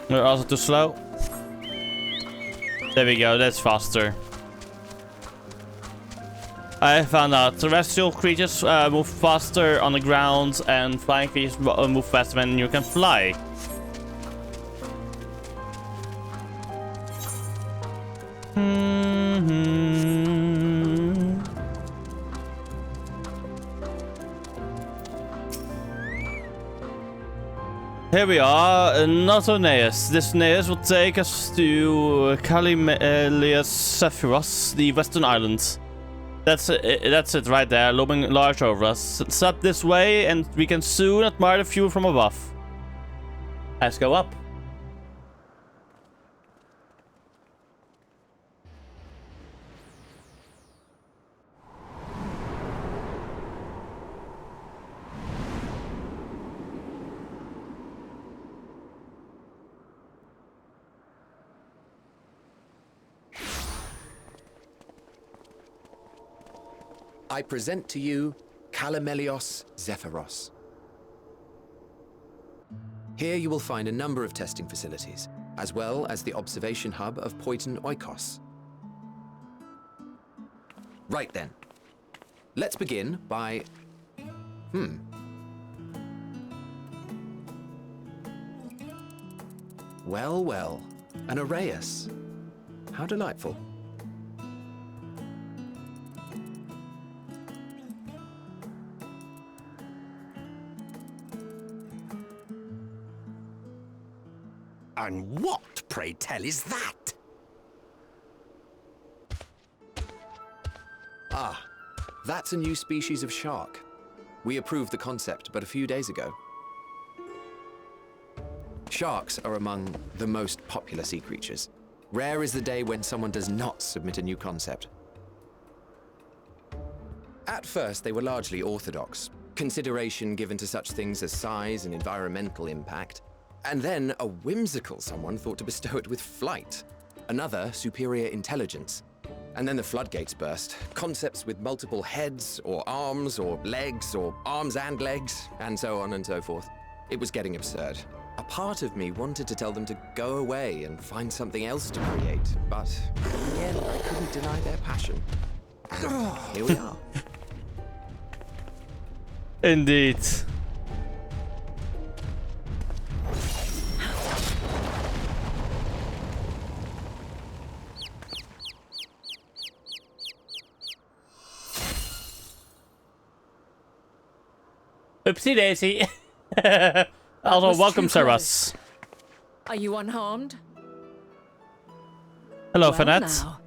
[SPEAKER 1] We're also too slow. There we go, that's faster. I found out terrestrial creatures move faster on the ground, and flying creatures move faster when you can fly. Here we are, another Neus. This Neus will take us to Calimelius Sephiros, the Western Islands. That's it right there, looming large over us. It's up this way, and we can soon admire the view from above. Let's go up.
[SPEAKER 4] I present to you Calimelios Zephyros. Here you will find a number of testing facilities, as well as the observation hub of Poiton Oikos. Right then. Let's begin by... Well, well, an Arrhaeus. How delightful.
[SPEAKER 6] And what, pray tell, is that?
[SPEAKER 4] Ah, that's a new species of shark. We approved the concept but a few days ago. Sharks are among the most popular sea creatures. Rare is the day when someone does not submit a new concept. At first, they were largely orthodox, consideration given to such things as size and environmental impact. And then a whimsical someone thought to bestow it with flight, another superior intelligence. And then the floodgates burst, concepts with multiple heads or arms and legs, and so on and so forth. It was getting absurd. A part of me wanted to tell them to go away and find something else to create, but in the end I couldn't deny their passion. And here we are.
[SPEAKER 1] Indeed. Oopsie daisy. Also, welcome, Saras.
[SPEAKER 7] Are you unharmed?
[SPEAKER 1] Hello,
[SPEAKER 7] Well
[SPEAKER 1] Fanette.
[SPEAKER 7] now,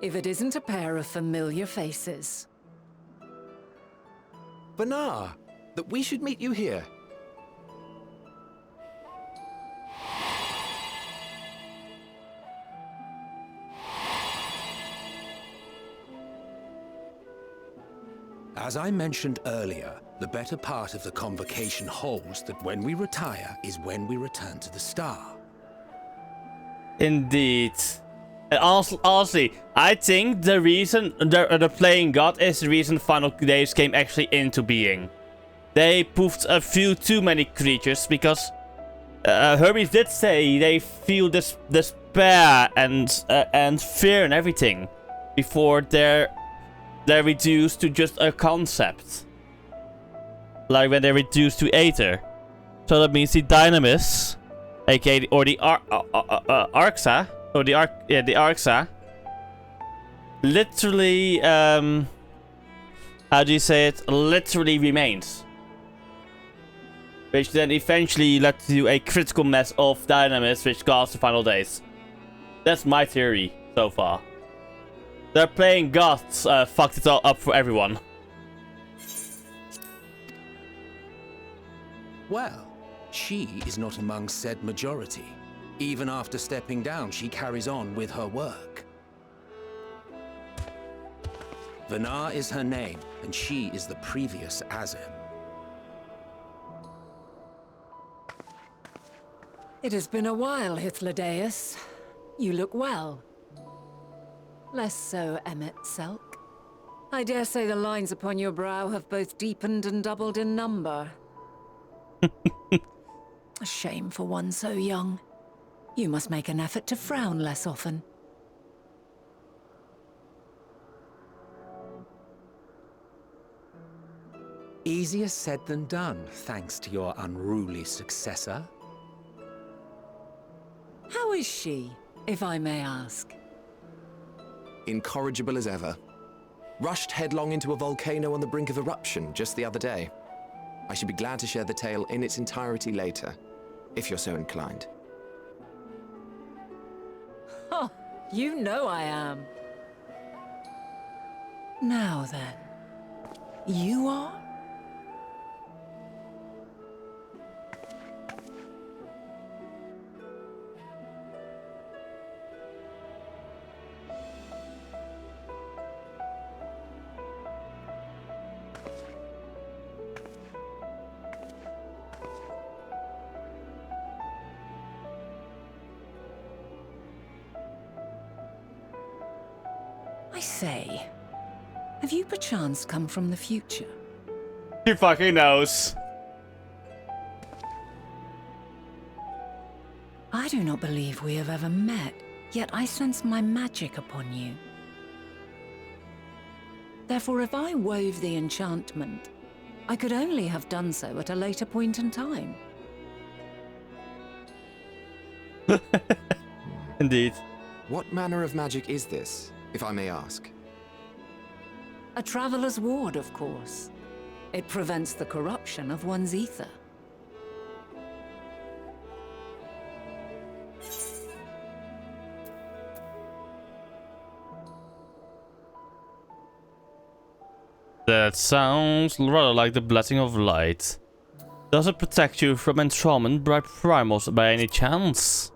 [SPEAKER 7] if it isn't a pair of familiar faces.
[SPEAKER 4] Banar, that we should meet you here.
[SPEAKER 6] As I mentioned earlier, the better part of the convocation holds that when we retire is when we return to the star.
[SPEAKER 1] Indeed. And honestly, I think the reason the playing God is the reason Final Days came actually into being. They poofed a few too many creatures because Hermes did say they feel this despair and fear and everything before they're reduced to just a concept. Like when they're reduced to Aether. So that means the Dynamis, aka or the Arxa, or the Arxa, literally, how do you say it? Literally remains. Which then eventually led to a critical mass of Dynamis, which caused the Final Days. That's my theory so far. They're playing gods, fucked it all up for everyone.
[SPEAKER 6] Well, she is not among said majority. Even after stepping down, she carries on with her work. Vanar is her name, and she is the previous Azem.
[SPEAKER 7] It has been a while, Hythlodaeus. You look well. Less so, Emmet Selk. I dare say the lines upon your brow have both deepened and doubled in number. A shame for one so young. You must make an effort to frown less often.
[SPEAKER 6] Easier said than done, thanks to your unruly successor.
[SPEAKER 7] How is she, if I may ask?
[SPEAKER 4] Incorrigible as ever. Rushed headlong into a volcano on the brink of eruption just the other day. I should be glad to share the tale in its entirety later. if you're so inclined.
[SPEAKER 7] Oh, you know I am. Now then, you are? I say, have you perchance come from the future?
[SPEAKER 1] He fucking knows.
[SPEAKER 7] I do not believe we have ever met, yet I sense my magic upon you. Therefore, if I wove the enchantment, I could only have done so at a later point in time.
[SPEAKER 1] Indeed.
[SPEAKER 4] What manner of magic is this, if I may ask?
[SPEAKER 7] A traveler's ward, of course. It prevents the corruption of one's ether.
[SPEAKER 1] That sounds rather like the blessing of light. Does it protect you from enthrallment by primals by any chance?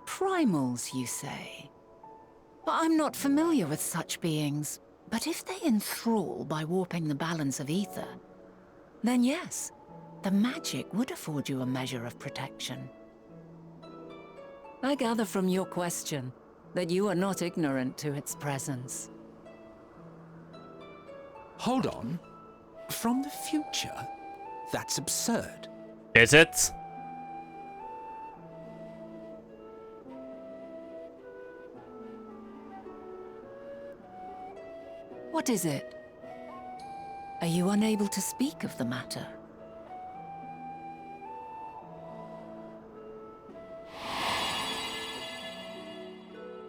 [SPEAKER 7] Primals, you say? But I'm not familiar with such beings. But if they enthrall by warping the balance of ether, then yes, the magic would afford you a measure of protection. I gather from your question that you are not ignorant to its presence.
[SPEAKER 6] Hold on. From the future? That's absurd.
[SPEAKER 1] Is it?
[SPEAKER 7] What is it? Are you unable to speak of the matter?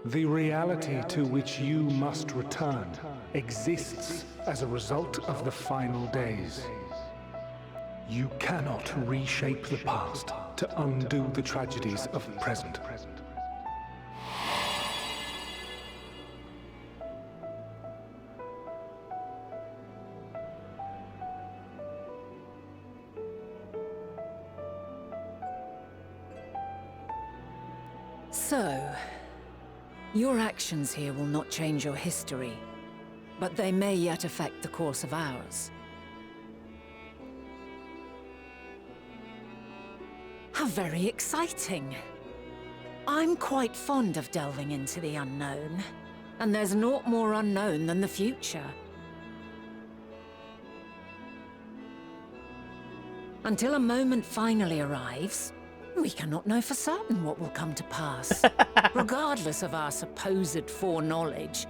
[SPEAKER 8] The reality to which you must return exists as a result of the final days. You cannot reshape the past to undo the tragedies of the present.
[SPEAKER 7] So, your actions here will not change your history, but they may yet affect the course of ours. How very exciting! I'm quite fond of delving into the unknown, and there's naught more unknown than the future. Until a moment finally arrives, we cannot know for certain what will come to pass, regardless of our supposed foreknowledge,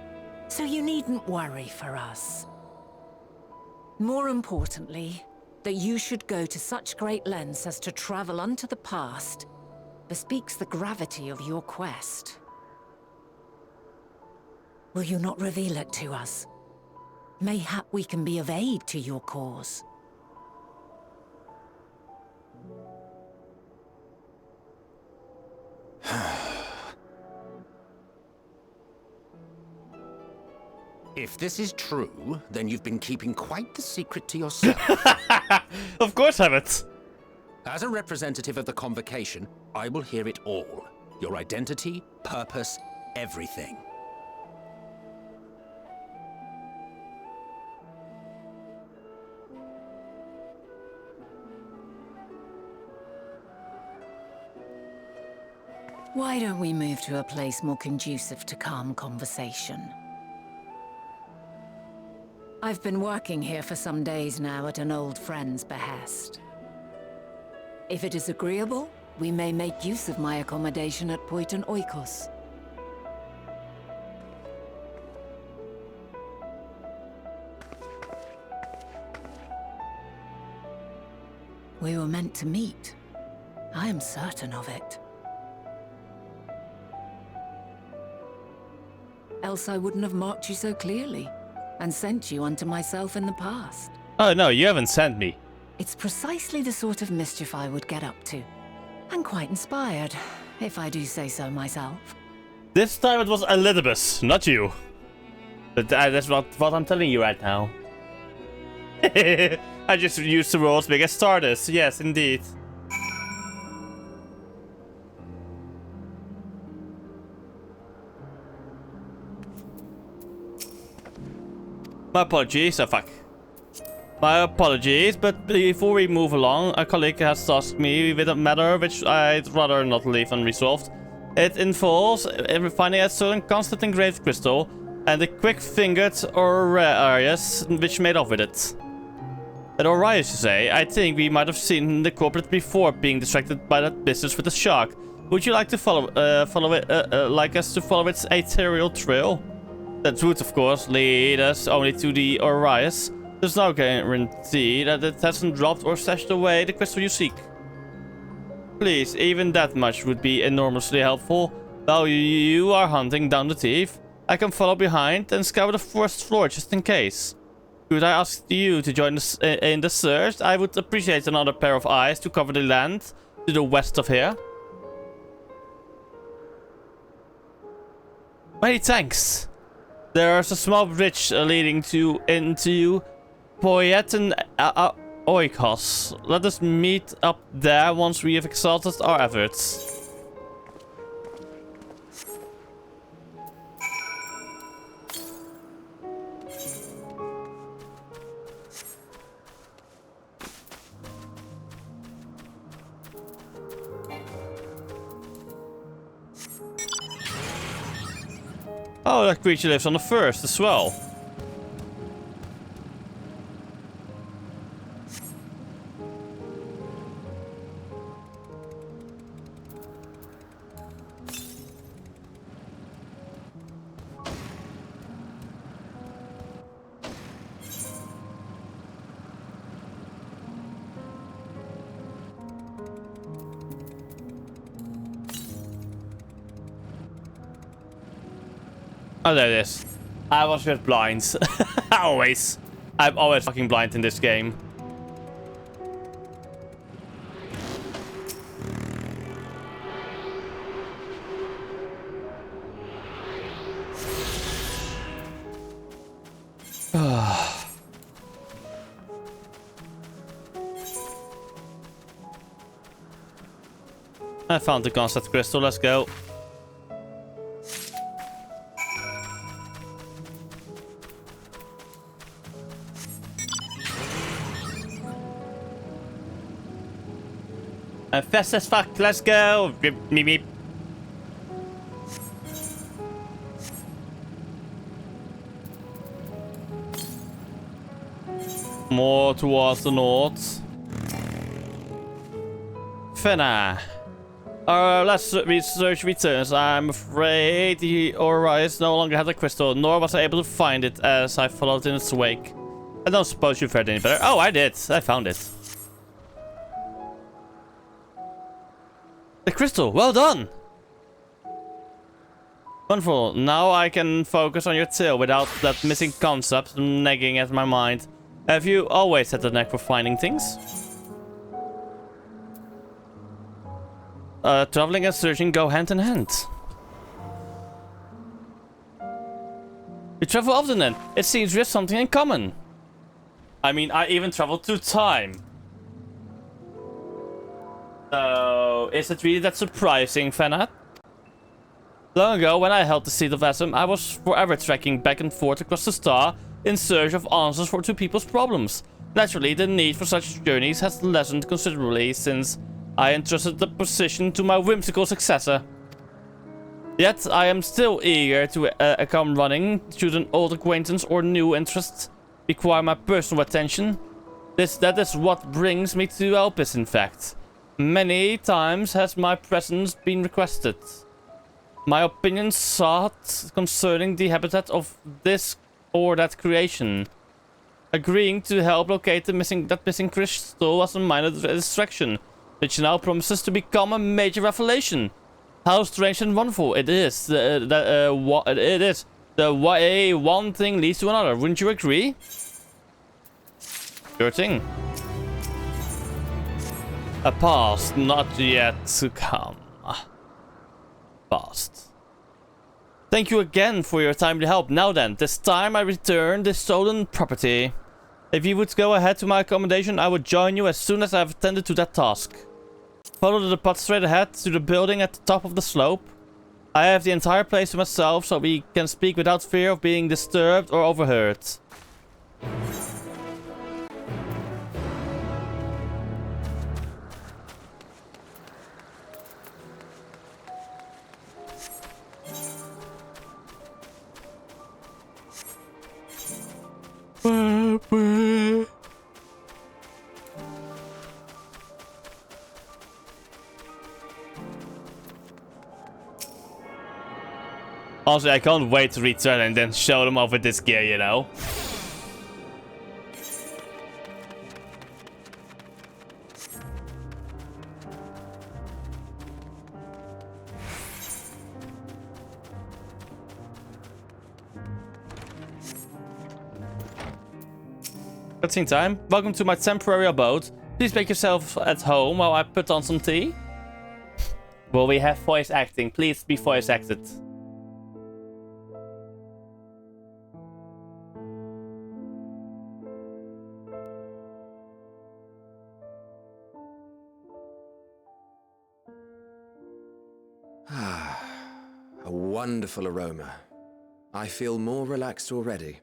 [SPEAKER 7] so you needn't worry for us. More importantly, that you should go to such great lengths as to travel unto the past bespeaks the gravity of your quest. Will you not reveal it to us? Mayhap we can be of aid to your cause.
[SPEAKER 6] If this is true, then you've been keeping quite the secret to yourself.
[SPEAKER 1] Of course, Hammett.
[SPEAKER 6] As a representative of the Convocation, I will hear it all. Your identity, purpose, everything.
[SPEAKER 7] Why don't we move to a place more conducive to calm conversation? I've been working here for some days now at an old friend's behest. If it is agreeable, we may make use of my accommodation at Poiton Oikos. We were meant to meet. I am certain of it. Else I wouldn't have marked you so clearly. and sent you unto myself in the past.
[SPEAKER 1] Oh no, you haven't sent me.
[SPEAKER 7] It's precisely the sort of mischief I would get up to. And quite inspired, if I do say so myself.
[SPEAKER 1] This time it was Elizabeth, not you. But that's what I'm telling you right now. I just used the world's biggest stardust. Yes, indeed. My apologies. Oh, fuck. My apologies, but before we move along, a colleague has tasked me with a matter which I'd rather not leave unresolved. It involves finding a certain constant engraved crystal and the quick-fingered Orias which made off with it. At Orias, you say? I think we might have seen the corporate before being distracted by that business with the shark. Would you like to follow us to follow its ethereal trail? That would, of course, lead us only to the Orias. There's no guarantee that it hasn't dropped or stashed away the crystal you seek. Please, even that much would be enormously helpful. While you are hunting down the thief, I can follow behind and scour the first floor just in case. Could I ask you to join us in the search? I would appreciate another pair of eyes to cover the land to the west of here. Many thanks. There's a small bridge leading into Poietin Oikos. Let us meet up there once we have exhausted our efforts. Oh, that creature lives on the first as well. Oh, there it is. I was with blinds. Always. I'm always fucking blind in this game. I found the concept crystal. Let's go. I'm fast as fuck, let's go! Beep, beep, beep. More towards the north. Fenna. Our last research returns. I'm afraid the Orias no longer had a crystal, nor was I able to find it as I followed in its wake. I don't suppose you've heard any better. Oh, I did. I found it. The crystal, well done! Wonderful, now I can focus on your tail without that missing concept nagging at my mind. Have you always had the knack for finding things? Traveling and searching go hand in hand. You travel often then. It seems we have something in common. I mean, I even traveled through time. So, is it really that surprising, Fanat? Long ago, when I held the seat of Asum, I was forever trekking back and forth across the star in search of answers for two people's problems. Naturally, the need for such journeys has lessened considerably since I entrusted the position to my whimsical successor. Yet, I am still eager to come running should an old acquaintance or new interest require my personal attention. That is what brings me to Elpis, in fact. Many times has my presence been requested. My opinion sought concerning the habitat of this or that creation. Agreeing to help locate that missing crystal was a minor distraction, which now promises to become a major revelation. How strange and wonderful it is it is The way one thing leads to another, wouldn't you agree? Your thing. A past not yet to come. Past. Thank you again for your timely help. Now then, this time I return the stolen property. If you would go ahead to my accommodation, I would join you as soon as I have attended to that task. Follow the path straight ahead to the building at the top of the slope. I have the entire place to myself, so we can speak without fear of being disturbed or overheard. Honestly, I can't wait to return and then show them off with this gear, you know? Cutscene time. Welcome to my temporary abode. Please make yourself at home while I put on some tea. Will we have voice acting? Please be voice acted.
[SPEAKER 4] A wonderful aroma. I feel more relaxed already.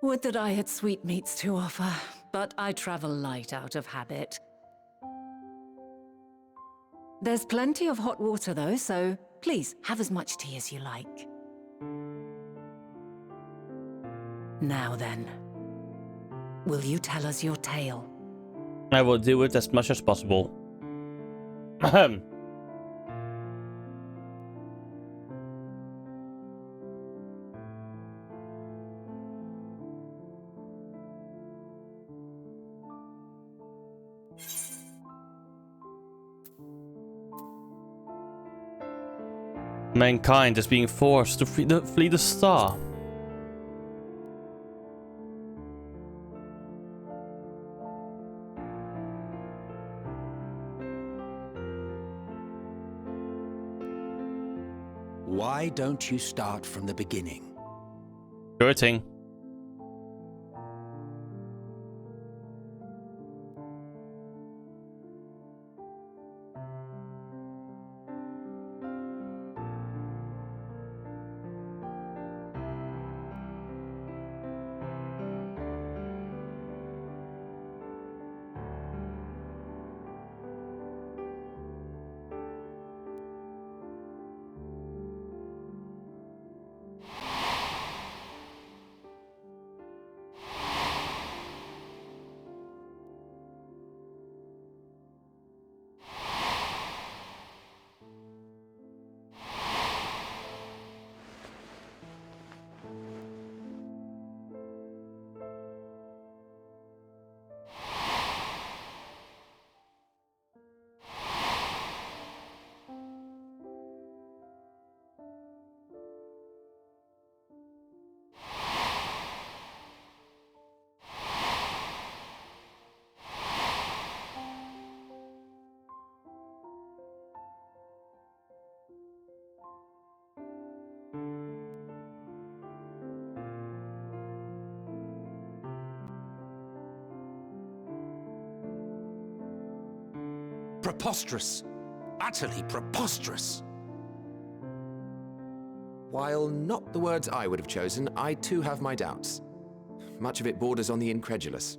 [SPEAKER 7] Would that I had sweetmeats to offer, but I travel light out of habit. There's plenty of hot water though, so please have as much tea as you like. Now then, will you tell us your tale?
[SPEAKER 1] I will do it as much as possible. Ahem. Mankind is being forced to flee the star.
[SPEAKER 6] Why don't you start from the beginning?
[SPEAKER 1] Sure thing.
[SPEAKER 6] Preposterous. Utterly preposterous.
[SPEAKER 4] While not the words I would have chosen, I too have my doubts. Much of it borders on the incredulous.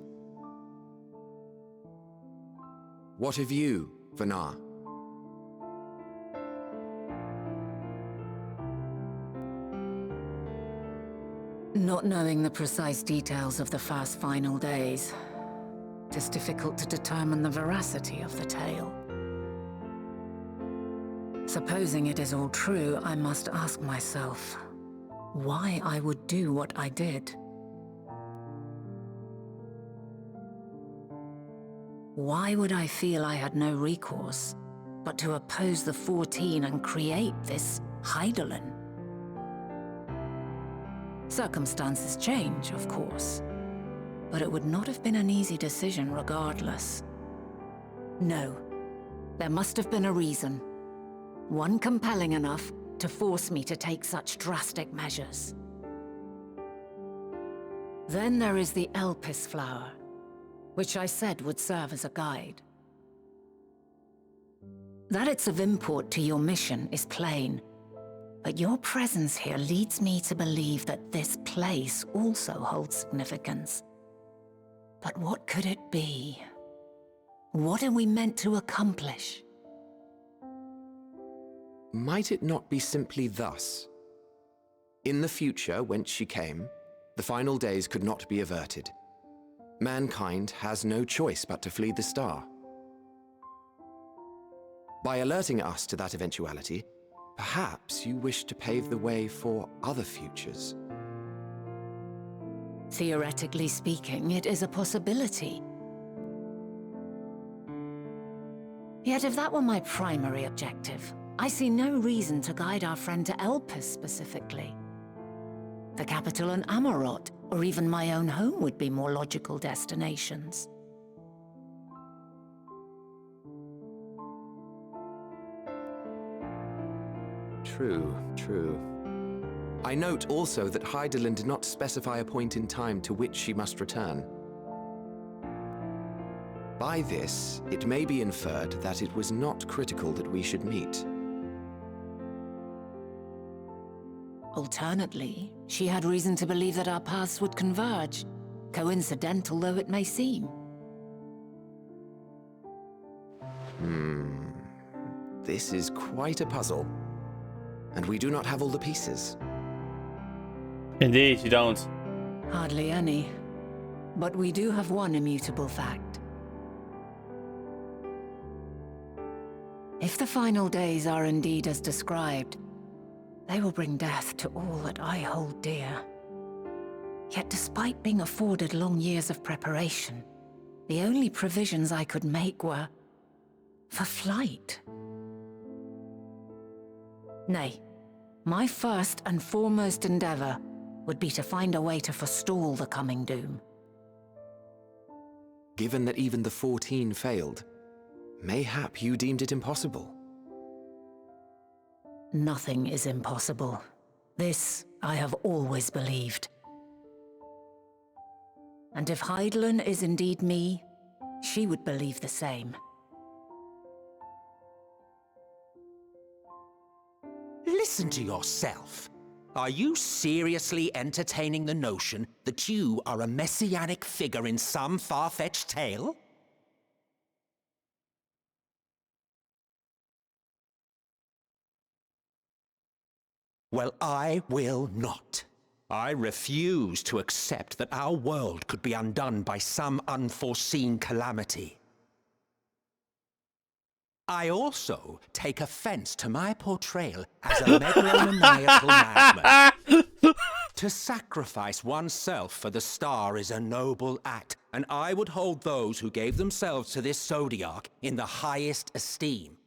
[SPEAKER 4] What of you, Vanar?
[SPEAKER 7] Not knowing the precise details of the first final days, it is difficult to determine the veracity of the tale. Supposing it is all true, I must ask myself why I would do what I did. Why would I feel I had no recourse but to oppose the 14 and create this Heidelin? Circumstances change, of course, but it would not have been an easy decision regardless. No, there must have been a reason. One compelling enough to force me to take such drastic measures. Then there is the Elpis flower, which I said would serve as a guide. That it's of import to your mission is plain, but your presence here leads me to believe that this place also holds significance. But what could it be? What are we meant to accomplish?
[SPEAKER 4] Might it not be simply thus? In the future, whence she came, the final days could not be averted. Mankind has no choice but to flee the star. By alerting us to that eventuality, perhaps you wish to pave the way for other futures.
[SPEAKER 7] Theoretically speaking, it is a possibility. Yet if that were my primary objective, I see no reason to guide our friend to Elpis specifically. The capital and Amarot, or even my own home would be more logical destinations.
[SPEAKER 4] True, true. I note also that Hydaelyn did not specify a point in time to which she must return. By this, it may be inferred that it was not critical that we should meet.
[SPEAKER 7] Alternately, she had reason to believe that our paths would converge, coincidental though it may seem.
[SPEAKER 4] This is quite a puzzle, and we do not have all the pieces.
[SPEAKER 1] Indeed, you don't.
[SPEAKER 7] Hardly any. But we do have one immutable fact. If the final days are indeed as described, they will bring death to all that I hold dear. Yet despite being afforded long years of preparation, the only provisions I could make were for flight. Nay, my first and foremost endeavor would be to find a way to forestall the coming doom.
[SPEAKER 4] Given that even the 14 failed, mayhap you deemed it impossible.
[SPEAKER 7] Nothing is impossible. This I have always believed. And if Hydaelyn is indeed me, she would believe the same.
[SPEAKER 6] Listen to yourself. Are you seriously entertaining the notion that you are a messianic figure in some far-fetched tale? Well, I will not. I refuse to accept that our world could be undone by some unforeseen calamity. I also take offense to my portrayal as a megalomaniacal madman. To sacrifice oneself for the star is a noble act, and I would hold those who gave themselves to this zodiac in the highest esteem.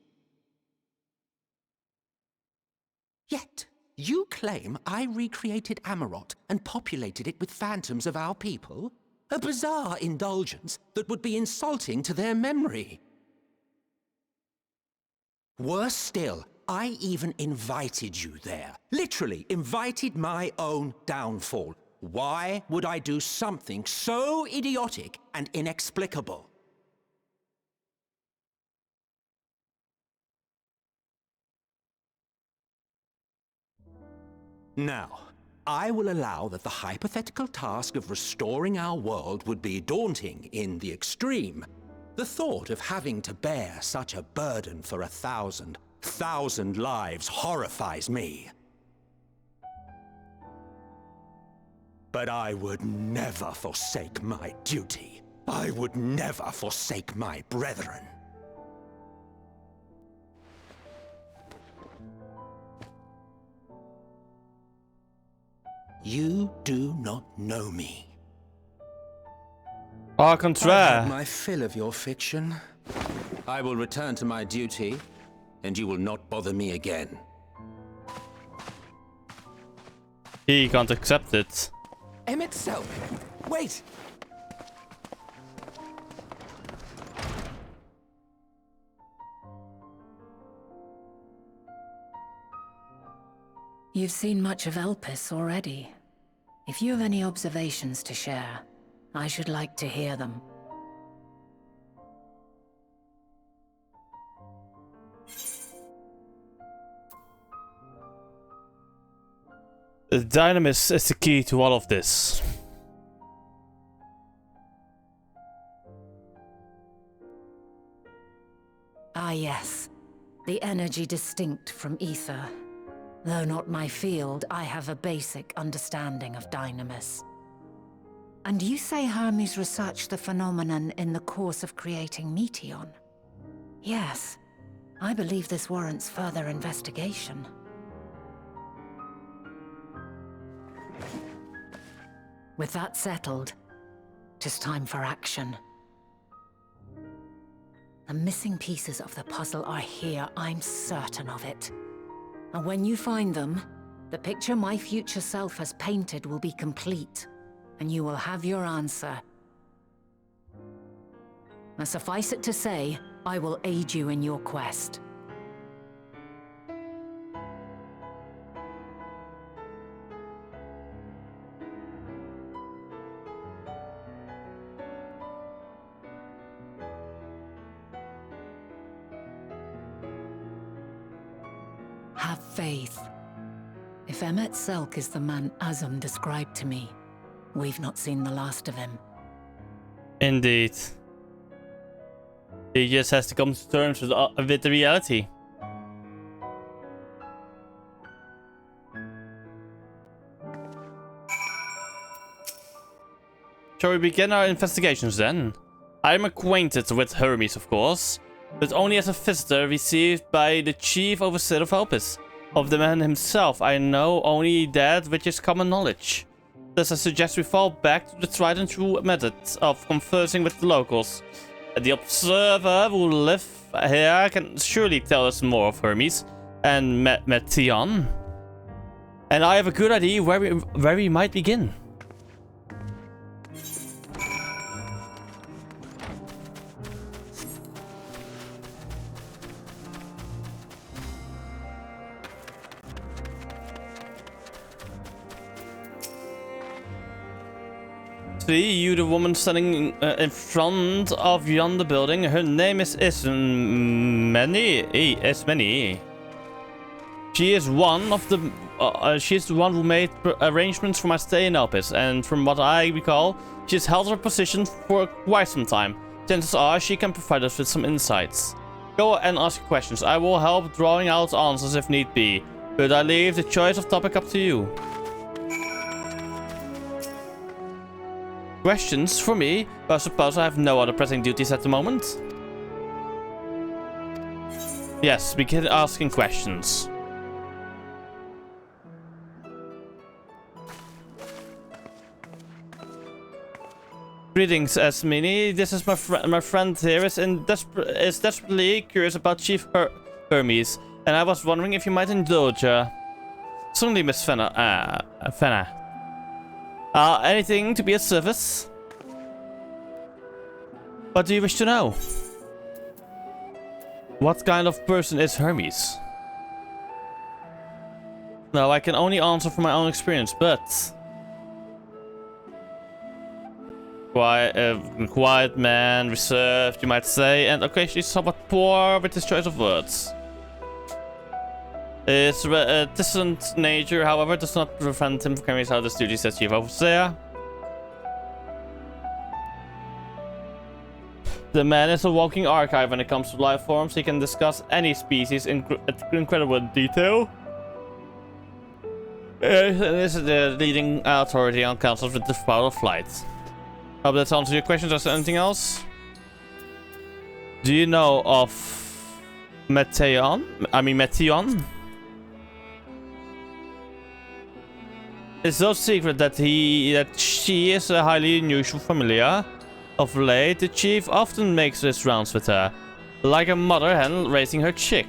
[SPEAKER 6] Yet, you claim I recreated Amarot and populated it with phantoms of our people? A bizarre indulgence that would be insulting to their memory. Worse still, I even invited you there. Literally invited my own downfall. Why would I do something so idiotic and inexplicable? Now, I will allow that the hypothetical task of restoring our world would be daunting in the extreme. The thought of having to bear such a burden for 1,000 lives horrifies me. But I would never forsake my duty. I would never forsake my brethren. You do not know me.
[SPEAKER 1] Au
[SPEAKER 6] I've
[SPEAKER 1] contraire.
[SPEAKER 6] had my fill of your fiction. I will return to my duty, and you will not bother me again.
[SPEAKER 1] He can't accept it.
[SPEAKER 6] Emmett Selk! Wait!
[SPEAKER 7] You've seen much of Elpis already. If you have any observations to share, I should like to hear them.
[SPEAKER 1] The dynamis is the key to all of this.
[SPEAKER 7] Ah yes, the energy distinct from ether. Though not my field, I have a basic understanding of dynamis. And you say Hermes researched the phenomenon in the course of creating Meteon? Yes, I believe this warrants further investigation. With that settled, 'tis time for action. The missing pieces of the puzzle are here, I'm certain of it. And when you find them, the picture my future self has painted will be complete, and you will have your answer. Now suffice it to say, I will aid you in your quest. Have faith. If Emmett Selk is the man Azum described to me, we've not seen the last of him.
[SPEAKER 1] Indeed. He just has to come to terms with the reality. Shall we begin our investigations then? I am acquainted with Hermes, of course, but only as a visitor received by the chief overseer of Elpis. Of the man himself, I know only that which is common knowledge. Thus I suggest we fall back to the tried and true method of conversing with the locals. The observer who live here can surely tell us more of Hermes and Meteon. And I have a good idea where we might begin. See, you the woman standing in front of yonder building. Her name is Ismeni. She is one of the. She's the one who made arrangements for my stay in Elpis, and from what I recall, she's held her position for quite some time. Chances are she can provide us with some insights. Go and ask your questions. I will help drawing out answers if need be, but I leave the choice of topic up to you. Questions for me, but I suppose I have no other pressing duties at the moment. Yes, begin asking questions. Greetings, Esmini. This is my friend here is desperately curious about Chief Hermes, and I was wondering if you might indulge her. Certainly, Miss Fenna. Anything to be of service? What do you wish to know? What kind of person is Hermes? No, I can only answer from my own experience, but... Quiet man, reserved, you might say, and occasionally somewhat poor with his choice of words. His distant nature, however, does not prevent him from carrying out his duties as chief overseer. The man is a walking archive when it comes to life forms. He can discuss any species in incredible detail. This is the leading authority on councils with the power of flight. Hope that answers your questions. Is there anything else? Do you know of Meteon? Meteon? It's no secret that she is a highly unusual familiar. Of late, the chief often makes his rounds with her, like a mother hen raising her chick.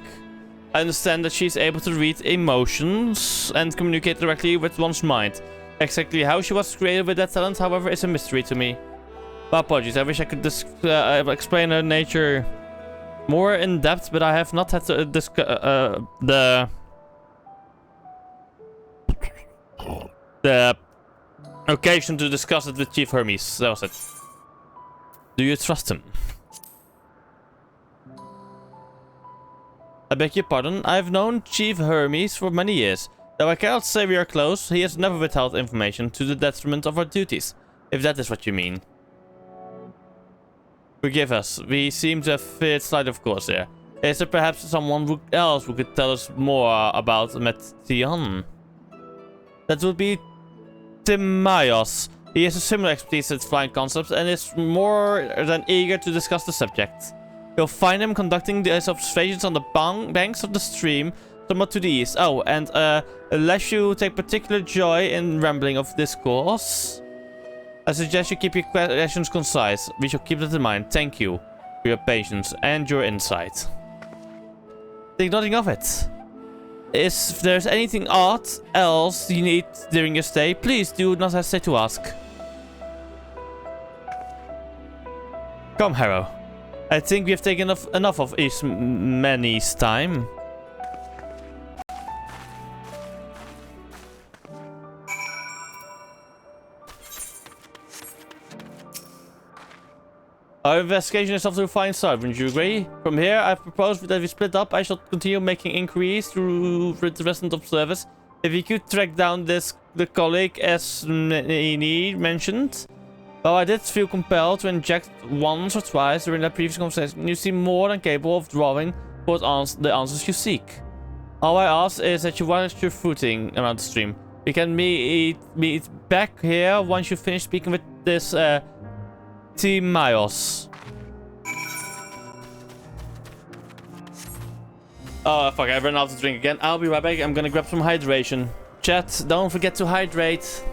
[SPEAKER 1] I understand that she's able to read emotions and communicate directly with one's mind. Exactly how she was created with that talent, however, is a mystery to me. My apologies, I wish I could explain her nature more in depth, but I have not had to the occasion to discuss it with Chief Hermes. That was it. Do you trust him? I beg your pardon. I've known Chief Hermes for many years. Though I cannot say we are close, he has never withheld information to the detriment of our duties, if that is what you mean. Forgive us. We seem to have veered slightly of course here. Is there perhaps someone else who could tell us more about Metion? That would be Timaeus. He has a similar expertise with flying concepts and is more than eager to discuss the subject. You'll find him conducting these observations on the banks of the stream, somewhat to the east. Oh, and unless you take particular joy in rambling of discourse, I suggest you keep your questions concise. We shall keep that in mind. Thank you for your patience and your insight. Think nothing of it. If there's anything else you need during your stay, please do not hesitate to ask. Come, Harrow. I think we have taken enough of Ismeni's time. Our investigation is off to a fine start, wouldn't you agree? From here, I propose that we split up. I shall continue making inquiries through the rest of service. If you could track down the colleague as Nini mentioned. Though I did feel compelled to inject once or twice during that previous conversation, you seem more than capable of drawing forth the answers you seek. All I ask is that you watch your footing around the stream. We can meet back here once you finish speaking with this Timaeus. Oh fuck, I ran out of drink again. I'll be right back. I'm gonna grab some hydration. Chat, don't forget to hydrate.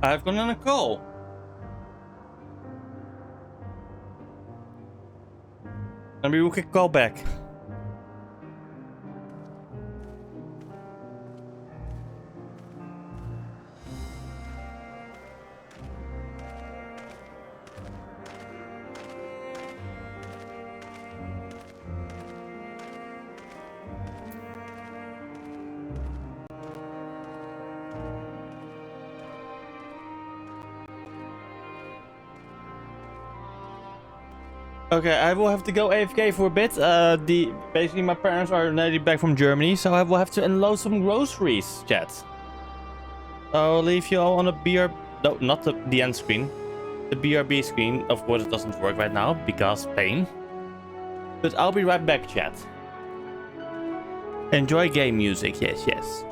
[SPEAKER 1] I've gone on a call. And we will get call back. Okay, I will have to go AFK for a bit. Basically my parents are nearly back from Germany, so I will have to unload some groceries, chat. I'll leave you all on a BR... No, not the end screen. The BRB screen. Of course it doesn't work right now, because pain. But I'll be right back, chat. Enjoy game music, yes, yes.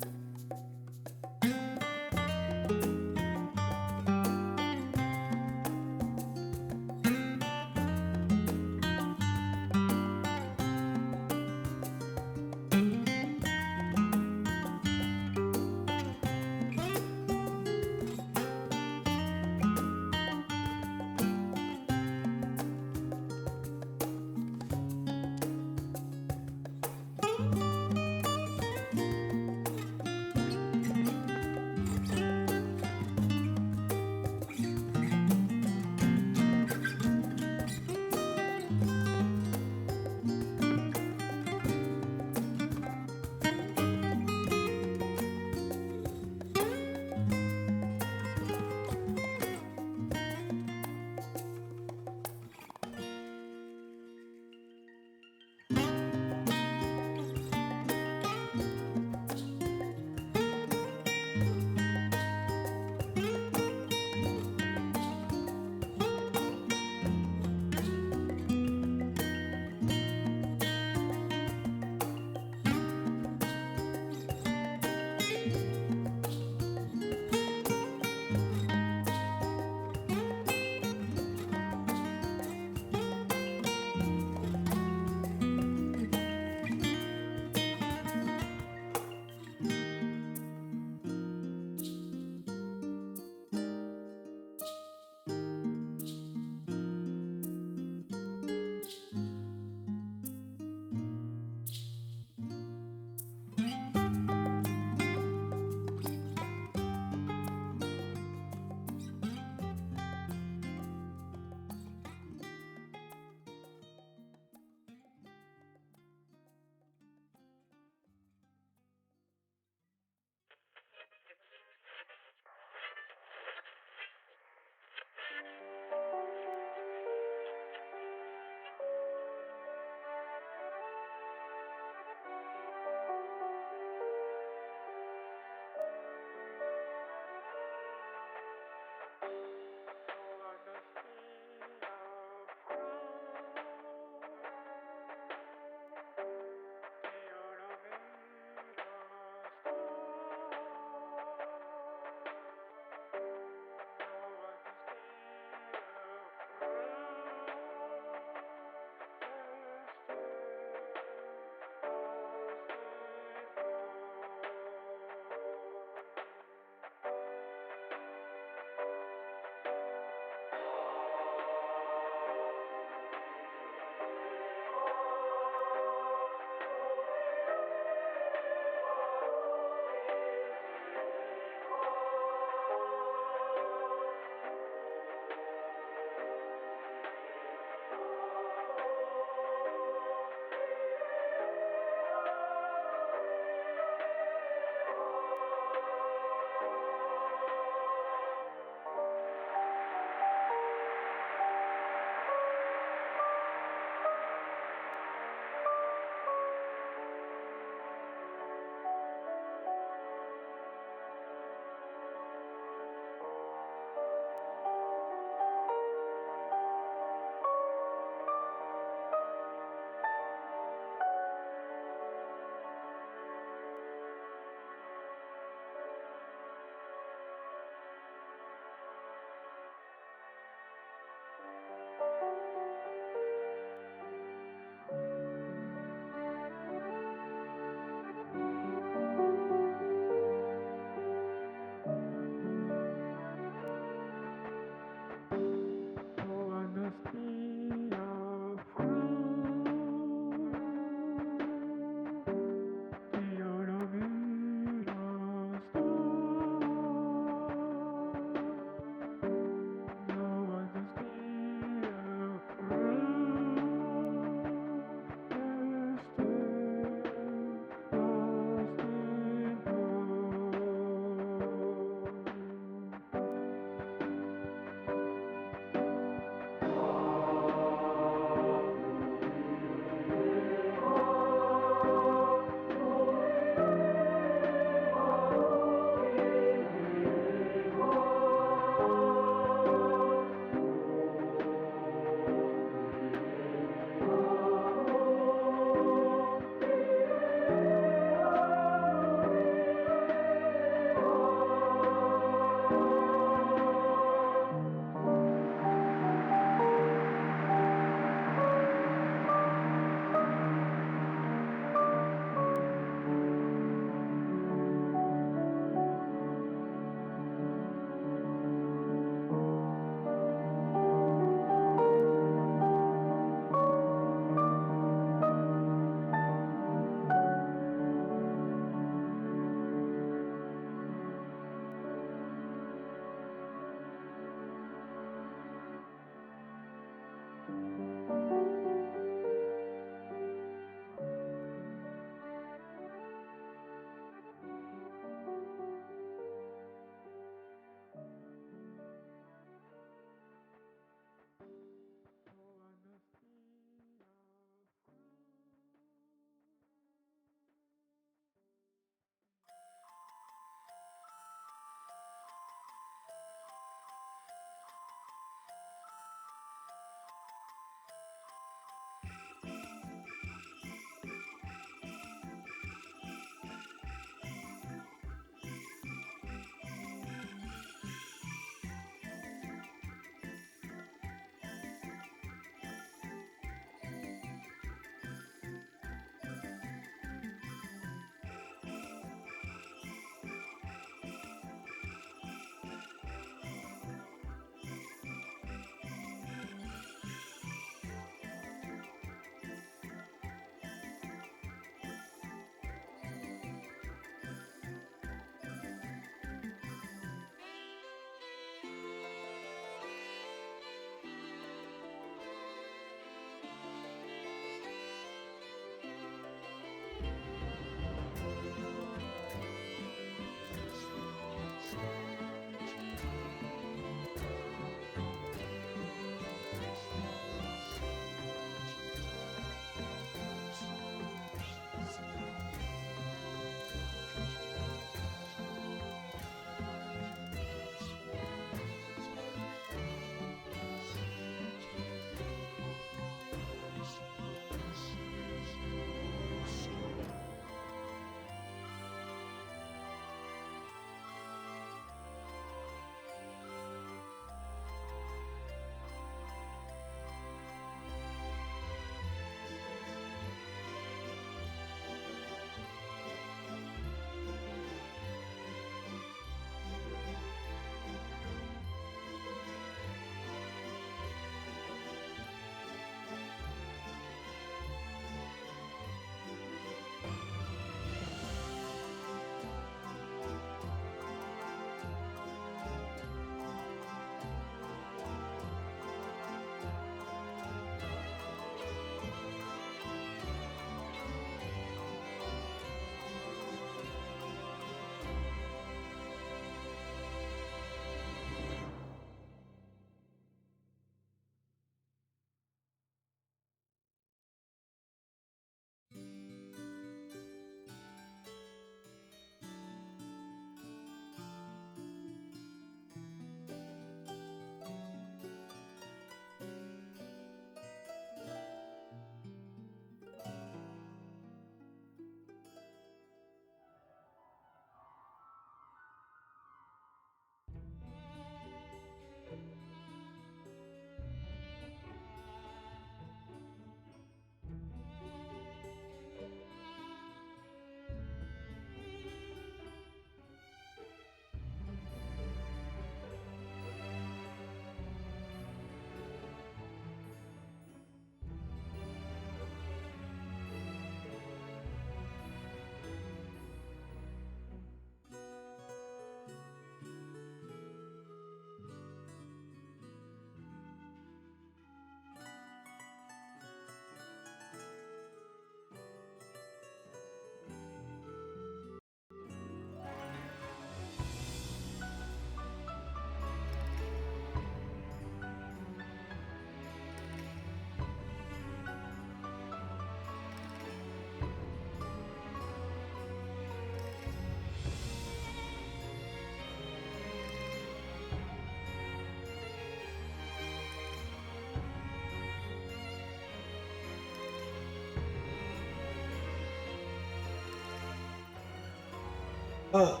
[SPEAKER 1] Oh,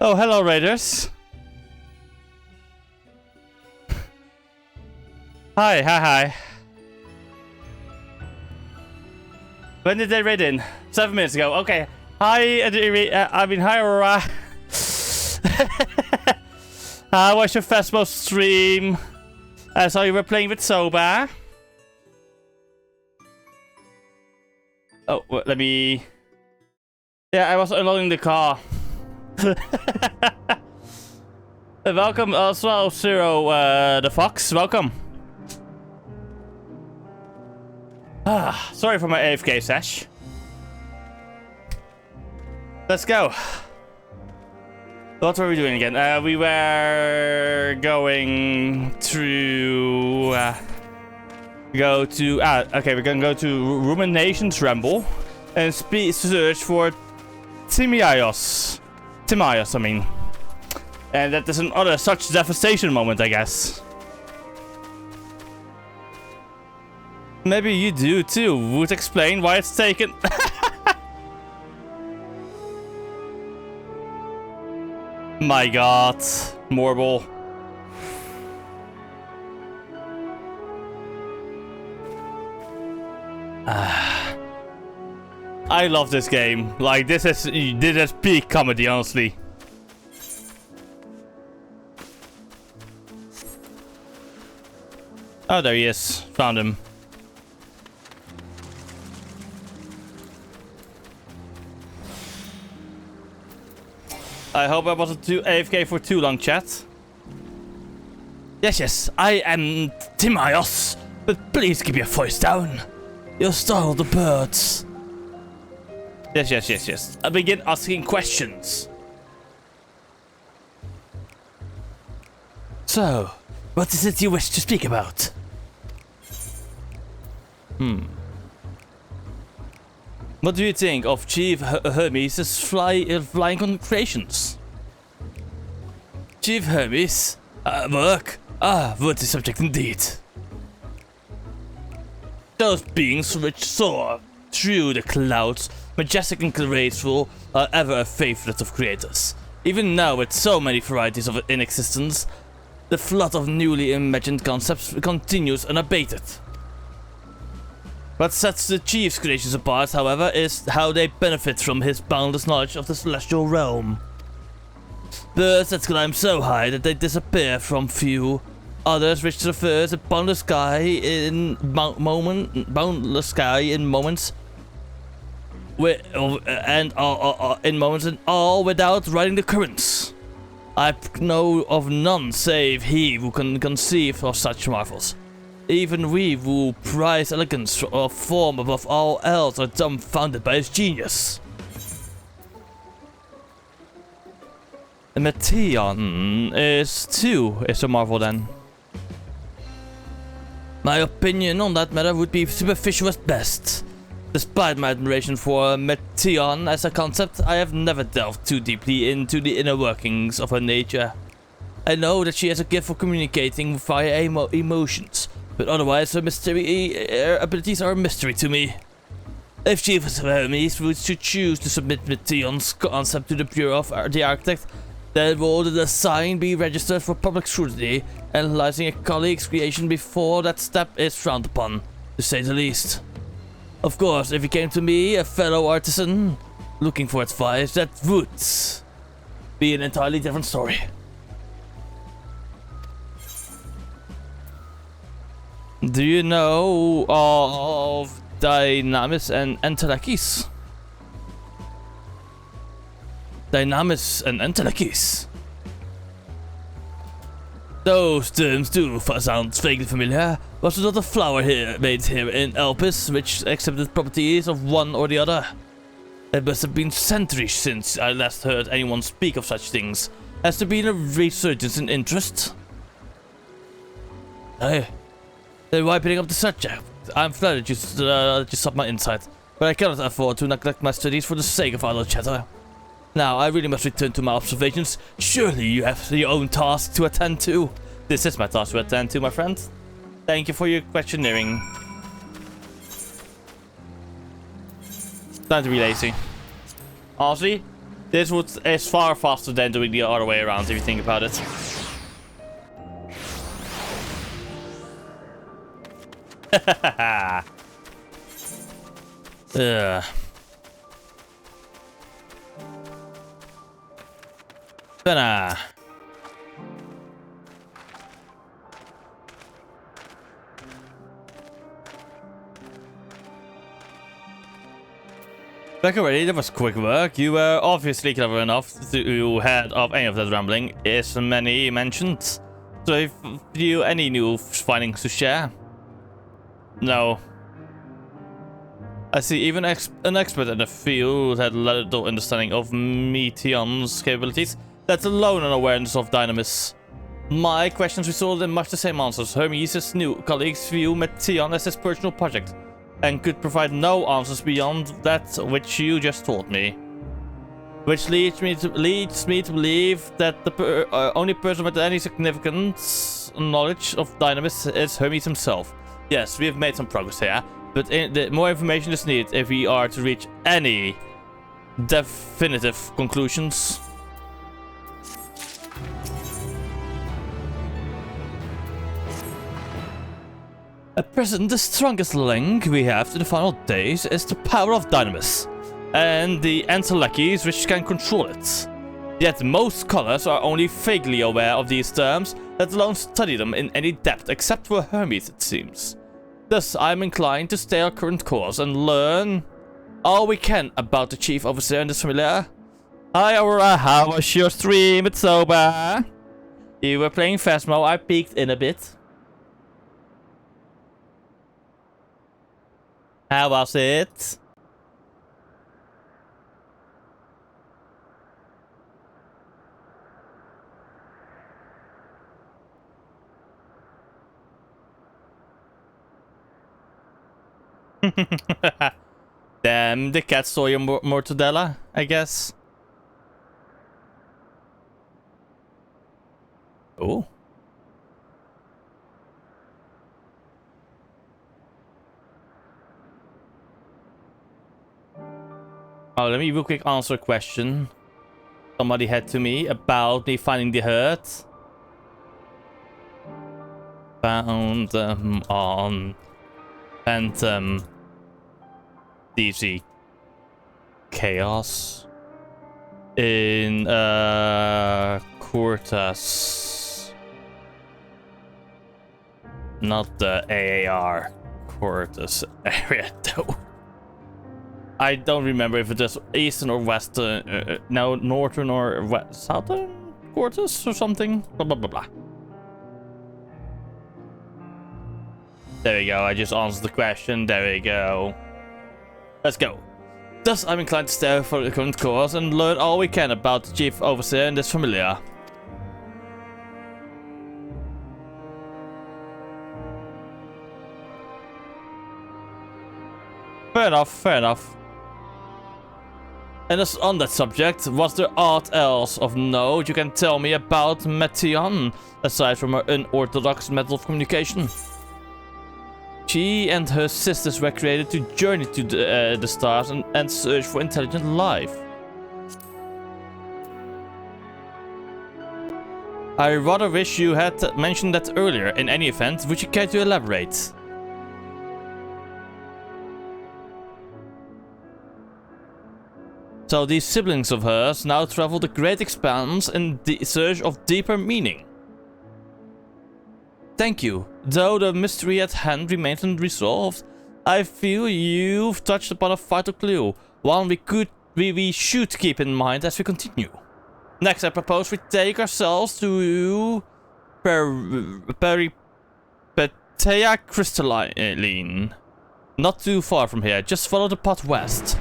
[SPEAKER 1] hello, Raiders. Hi. When did they raid in? 7 minutes ago. Okay. Hi, I mean, hi, Aurora. How was your festival stream? I saw you were playing with Soba. Oh, well, let me... Yeah, I was unloading the car. Welcome as well, Zero, the Fox. Welcome. Sorry for my AFK sesh. Let's go. What were we doing again? We were going to okay, we're gonna go to Ruminations Ramble and search for Timiaios, I mean. And that is another such devastation moment, I guess. Maybe you do too. Would explain why it's taken. My god. Morble. I love this game. Like, this is peak comedy, honestly. Oh, there he is. Found him. I hope I wasn't too AFK for too long, chat. Yes, I am Timiaios, but please keep your voice down. You'll startle the birds. Yes. I begin asking questions. So, what is it you wish to speak about? What do you think of Chief Hermes' flying creations? Chief Hermes? Work? Worthy subject indeed. Those beings which soar through the clouds, majestic and graceful, are ever a favorite of creators. Even now, with so many varieties of in existence, the flood of newly imagined concepts continues unabated. What sets the Chief's creations apart, however, is how they benefit from his boundless knowledge of the celestial realm. Birds that climb so high that they disappear from view. Others which traverse a boundless sky in moments, and all without riding the currents. I know of none save he who can conceive of such marvels. Even we who prize elegance of form above all else are dumbfounded by his genius. The Meteion is a marvel then. My opinion on that matter would be superficial at best. Despite my admiration for Meteion as a concept, I have never delved too deeply into the inner workings of her nature. I know that she has a gift for communicating via emotions, but otherwise her abilities are a mystery to me. If Chief Hermes were to choose to submit Meteion's concept to the Bureau of the Architect, then will the design be registered for public scrutiny, analyzing a colleague's creation before that step is frowned upon, to say the least. Of course, if he came to me, a fellow artisan, looking for advice, that would be an entirely different story. Do you know of Dynamis and Entelekis? Dynamis and Entelekis. Those terms do sound vaguely familiar. Was there not a flower made here in Elpis which exhibited properties of one or the other? It must have been centuries since I last heard anyone speak of such things. Has there been a resurgence in interest? Hey, then why picking up the subject? I'm flattered you sought my insight, but I cannot afford to neglect my studies for the sake of idle chatter. Now, I really must return to my observations. Surely you have your own task to attend to. This is my task to attend to, my friend. Thank you for your questioning. Time to be lazy. Honestly, this is far faster than doing the other way around if you think about it. Ugh. Banana. Back already, that was quick work. You were obviously clever enough to head off any of that rambling, as many mentioned. So if you any new findings to share? No. I see even an expert in the field had little understanding of Meteon's capabilities, let alone an awareness of Dynamis. My questions resulted in much the same answers. Hermes' new colleagues view Meteon as his personal project, and could provide no answers beyond that which you just told me. Which leads me to believe that the only person with any significant knowledge of Dynamis is Hermes himself. Yes, we have made some progress here, but more information is needed if we are to reach any definitive conclusions. At present, the strongest link we have to the final days is the power of Dynamis, and the entelechies which can control it. Yet most scholars are only vaguely aware of these terms, let alone study them in any depth, except for Hermes, it seems. Thus, I am inclined to stay our current course and learn all we can about the chief overseer and this familiar. Hi Aurora, how was your stream? It's over. You were playing Phasmo, I peeked in a bit. How was it? Damn, the cat stole your mortadella, I guess. Oh. Oh, let me real quick answer a question somebody had to me about me finding the hurt. Found them on Phantom DG Chaos in Cortas. Not the AAR Cortas area though. I don't remember if it is eastern or western, no, northern or southern quarters or something. Blah, blah, blah, blah. There we go. I just answered the question. There we go. Let's go. Thus, I'm inclined to stay for the current course and learn all we can about the chief overseer and this familiar. Fair enough, fair enough. And as on that subject, was there aught else of note you can tell me about Meteon, aside from her unorthodox method of communication? She and her sisters were created to journey to the stars and search for intelligent life. I rather wish you had mentioned that earlier. In any event, would you care to elaborate? So these siblings of hers now travel the great expanse in the search of deeper meaning. Thank you. Though the mystery at hand remains unresolved, I feel you've touched upon a vital clue, one we should keep in mind as we continue. Next, I propose we take ourselves to Peripetea Crystalline. Not too far from here, just follow the path west.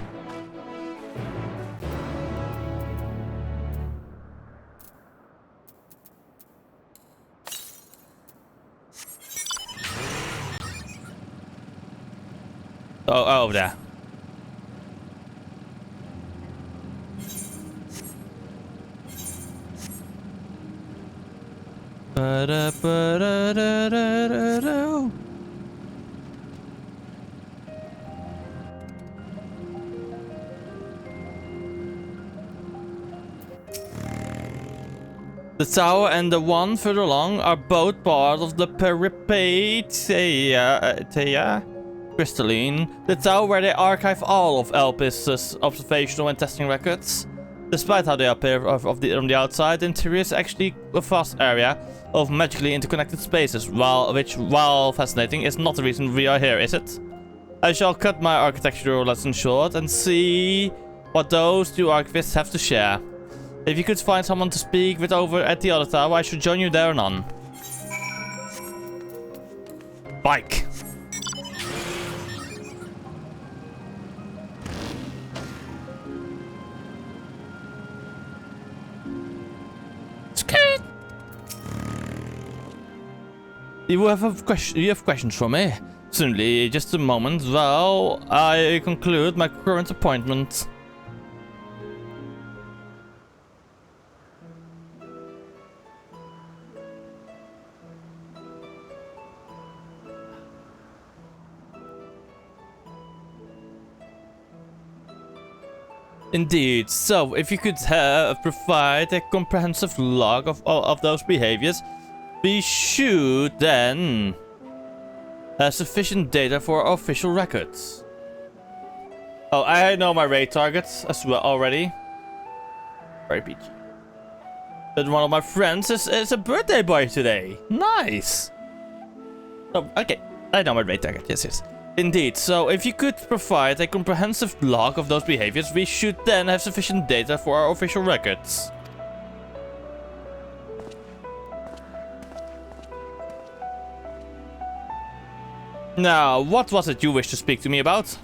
[SPEAKER 1] Oh, over there. The tower and the one further along are both part of the Peripeteia crystalline, the tower where they archive all of Elpis's observational and testing records. Despite how they appear from the outside, the interior is actually a vast area of magically interconnected spaces, while fascinating, is not the reason we are here, is it? I shall cut my architectural lesson short and see what those two archivists have to share. If you could find someone to speak with over at the other tower, I should join you there anon. Bike. Scoot. You have questions for me? Certainly, just a moment. Well, I conclude my current appointment. Indeed. So, if you could provide a comprehensive log of those behaviors, we should then have sufficient data for our official records. Oh, I know my raid targets as well already. Very PG. But one of my friends is a birthday boy today. Nice. Oh, okay. I know my raid target. Yes. Indeed, so if you could provide a comprehensive log of those behaviors, we should then have sufficient data for our official records. Now, what was it you wished to speak to me about?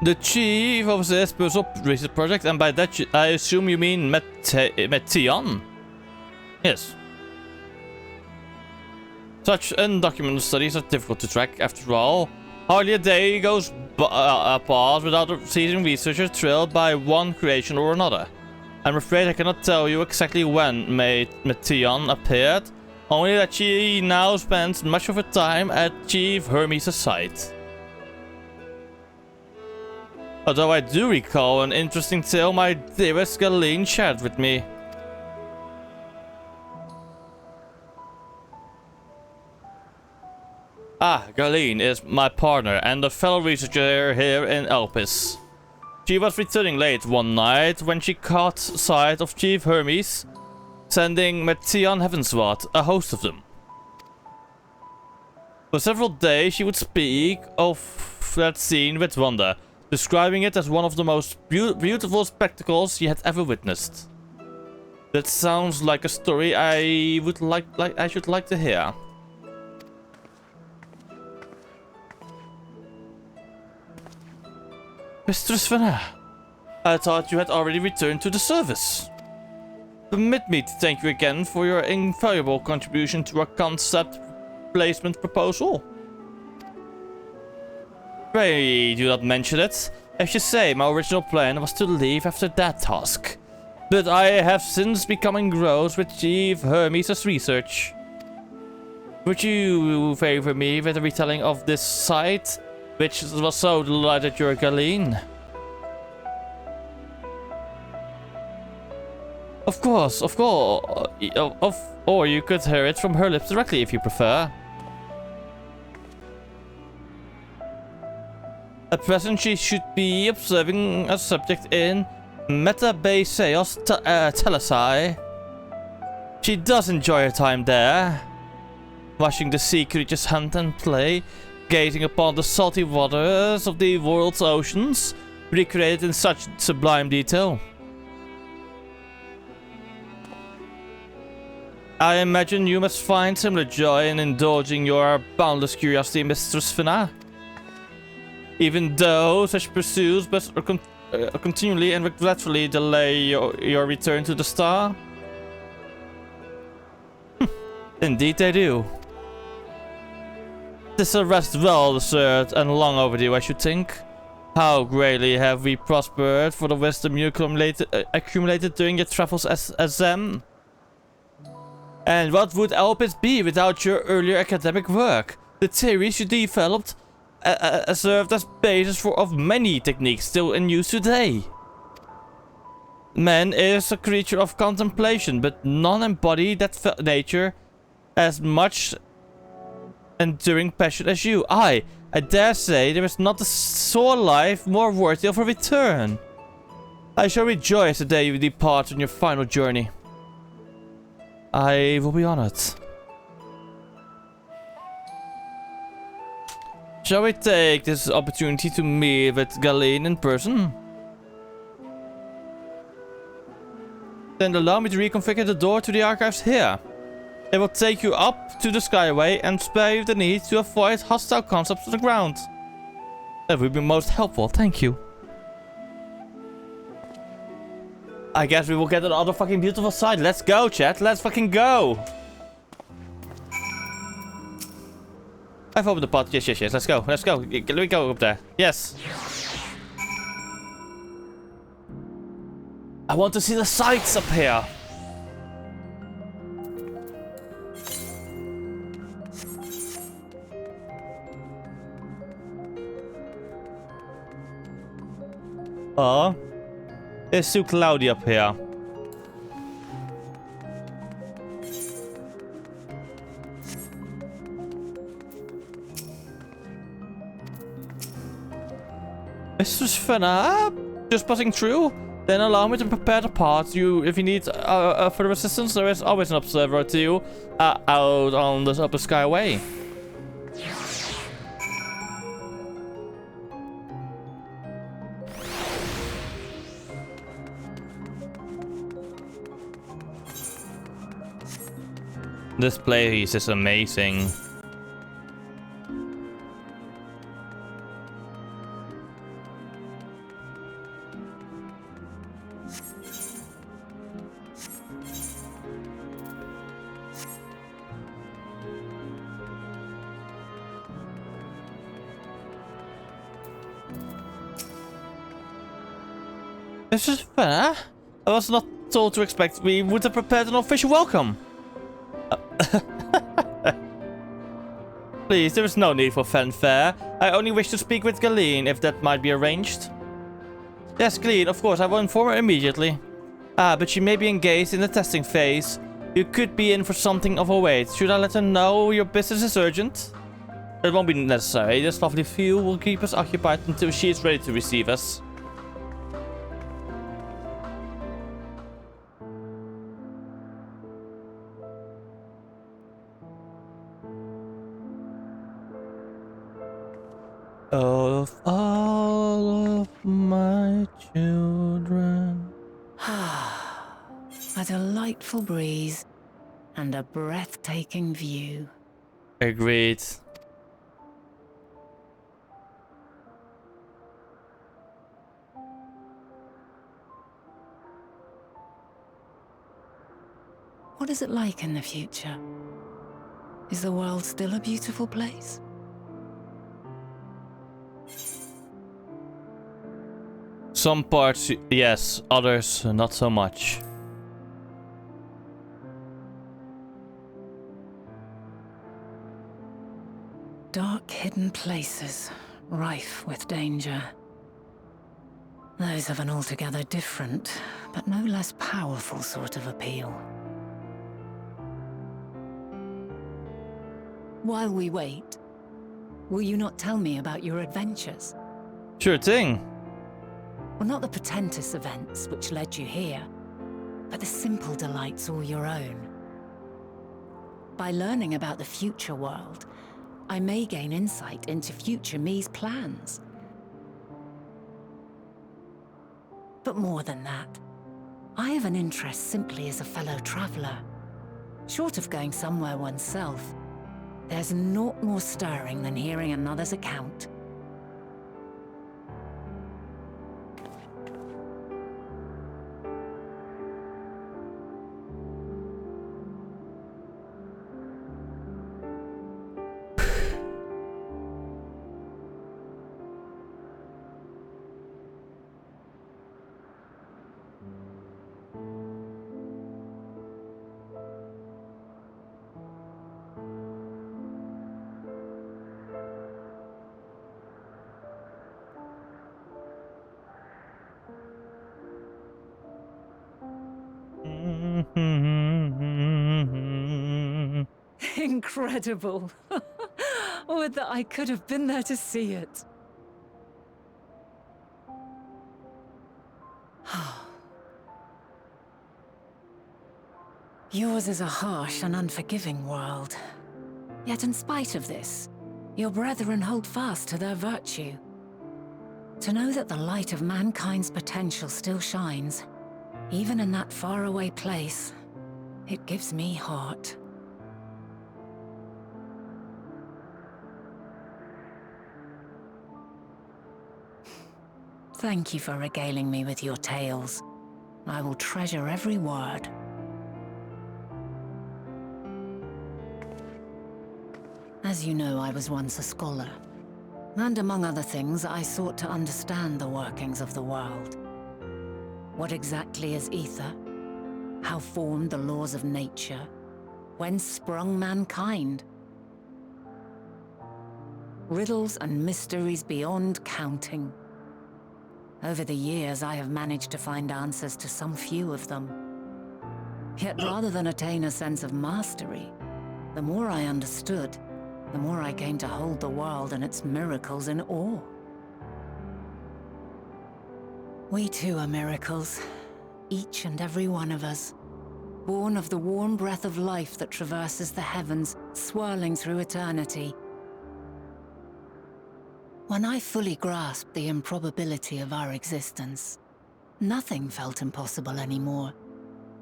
[SPEAKER 1] The chief of this puzzle research project, and by that I assume you mean Mettion? Yes. Such undocumented studies are difficult to track, after all. Hardly a day goes past without a seasoned researcher trailed by one creation or another. I'm afraid I cannot tell you exactly when Mettion appeared, only that she now spends much of her time at Chief Hermes' site. Although I do recall an interesting tale my dearest Galeen shared with me. Galeen is my partner and a fellow researcher here in Elpis. She was returning late one night when she caught sight of Chief Hermes sending Mettion heavensward, a host of them. For several days she would speak of that scene with wonder, describing it as one of the most beautiful spectacles she had ever witnessed. That sounds like a story I should like to hear. Mistress Vanna, I thought you had already returned to the service. Permit me to thank you again for your invaluable contribution to our concept placement proposal. Pray do not mention it. As you say, my original plan was to leave after that task. But I have since become engrossed with Chief Hermes' research. Would you favor me with a retelling of this site, which was so delighted your Galeen? Of course. Or you could hear it from her lips directly if you prefer. At present, she should be observing a subject in Metabaseos Telesai. She does enjoy her time there, watching the sea creatures hunt and play, gazing upon the salty waters of the world's oceans, recreated in such sublime detail. I imagine you must find similar joy in indulging your boundless curiosity, Mistress Finna. Even though such pursuits must continually and regretfully delay your return to the star? Indeed they do. This a rest well deserved and long overdue, I should think. How greatly have we prospered for the wisdom you accumulated during your travels as them? And what would Elpis be without your earlier academic work? The theories you developed served as basis of many techniques still in use today. Man is a creature of contemplation, but none embody that nature as much enduring passion as you. I dare say there is not a soul life more worthy of a return. I shall rejoice the day you depart on your final journey. I will be honored. Shall we take this opportunity to meet with Galeen in person? Then allow me to reconfigure the door to the archives here. It will take you up to the Skyway and spare you the need to avoid hostile concepts on the ground. That would be most helpful, thank you. I guess we will get another fucking beautiful sight. Let's go, chat. Let's fucking go. I've opened the pot. Yes. Let's go. Let me go up there. Yes. I want to see the sights up here. Oh. It's too cloudy up here. This is fun, just passing through. Then allow me to prepare the parts. If you need further assistance, there is always an observer to you out on this upper skyway. This place is amazing. This is fair. I was not told to expect we would have prepared an official welcome. Please, there is no need for fanfare. I only wish to speak with Galeen, if that might be arranged. Yes, Galeen, of course, I will inform her immediately. But she may be engaged in the testing phase. You could be in for something of a wait. Should I let her know your business is urgent? It won't be necessary. This lovely view will keep us occupied until she is ready to receive us. Of all of my children.
[SPEAKER 7] A delightful breeze and a breathtaking view.
[SPEAKER 1] Agreed.
[SPEAKER 7] What is it like in the future? Is the world still a beautiful place?
[SPEAKER 1] Some parts, yes. Others, not so much.
[SPEAKER 7] Dark, hidden places, rife with danger. Those of an altogether different, but no less powerful sort of appeal. While we wait, will you not tell me about your adventures?
[SPEAKER 1] Sure thing.
[SPEAKER 7] Well, not the portentous events which led you here, but the simple delights all your own. By learning about the future world, I may gain insight into future me's plans. But more than that, I have an interest simply as a fellow traveler. Short of going somewhere oneself, there's naught more stirring than hearing another's account. Incredible. Would that I could have been there to see it. Yours is a harsh and unforgiving world. Yet in spite of this, your brethren hold fast to their virtue. To know that the light of mankind's potential still shines, even in that faraway place, it gives me heart. Thank you for regaling me with your tales. I will treasure every word. As you know, I was once a scholar. And among other things, I sought to understand the workings of the world. What exactly is ether? How formed the laws of nature? Whence sprung mankind? Riddles and mysteries beyond counting. Over the years, I have managed to find answers to some few of them. Yet rather than attain a sense of mastery, the more I understood, the more I came to hold the world and its miracles in awe. We too are miracles, each and every one of us, born of the warm breath of life that traverses the heavens, swirling through eternity. When I fully grasped the improbability of our existence, nothing felt impossible anymore.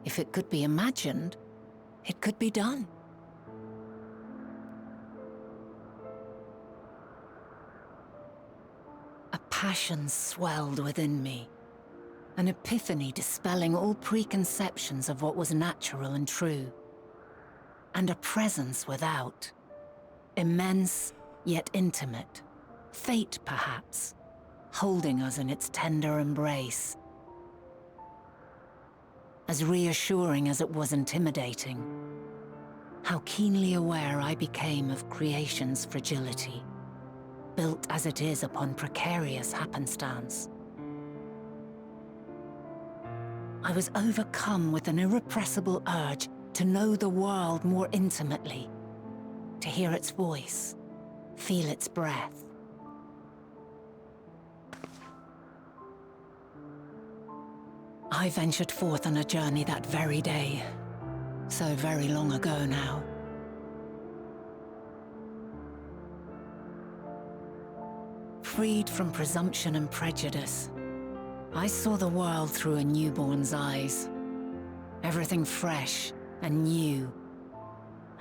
[SPEAKER 7] If it could be imagined, it could be done. A passion swelled within me, an epiphany dispelling all preconceptions of what was natural and true. And a presence without, immense yet intimate. Fate, perhaps, holding us in its tender embrace. As reassuring as it was intimidating, how keenly aware I became of creation's fragility, built as it is upon precarious happenstance. I was overcome with an irrepressible urge to know the world more intimately, to hear its voice, feel its breath. I ventured forth on a journey that very day, so very long ago now. Freed from presumption and prejudice, I saw the world through a newborn's eyes. Everything fresh and new,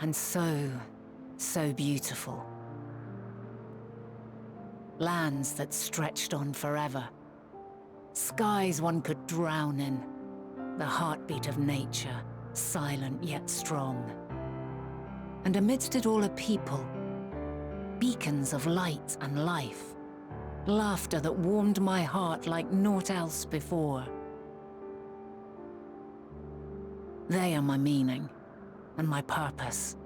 [SPEAKER 7] and so beautiful. Lands that stretched on forever. Skies one could drown in, the heartbeat of nature, silent yet strong. And amidst it all a people, beacons of light and life, laughter that warmed my heart like naught else before. They are my meaning, and my purpose,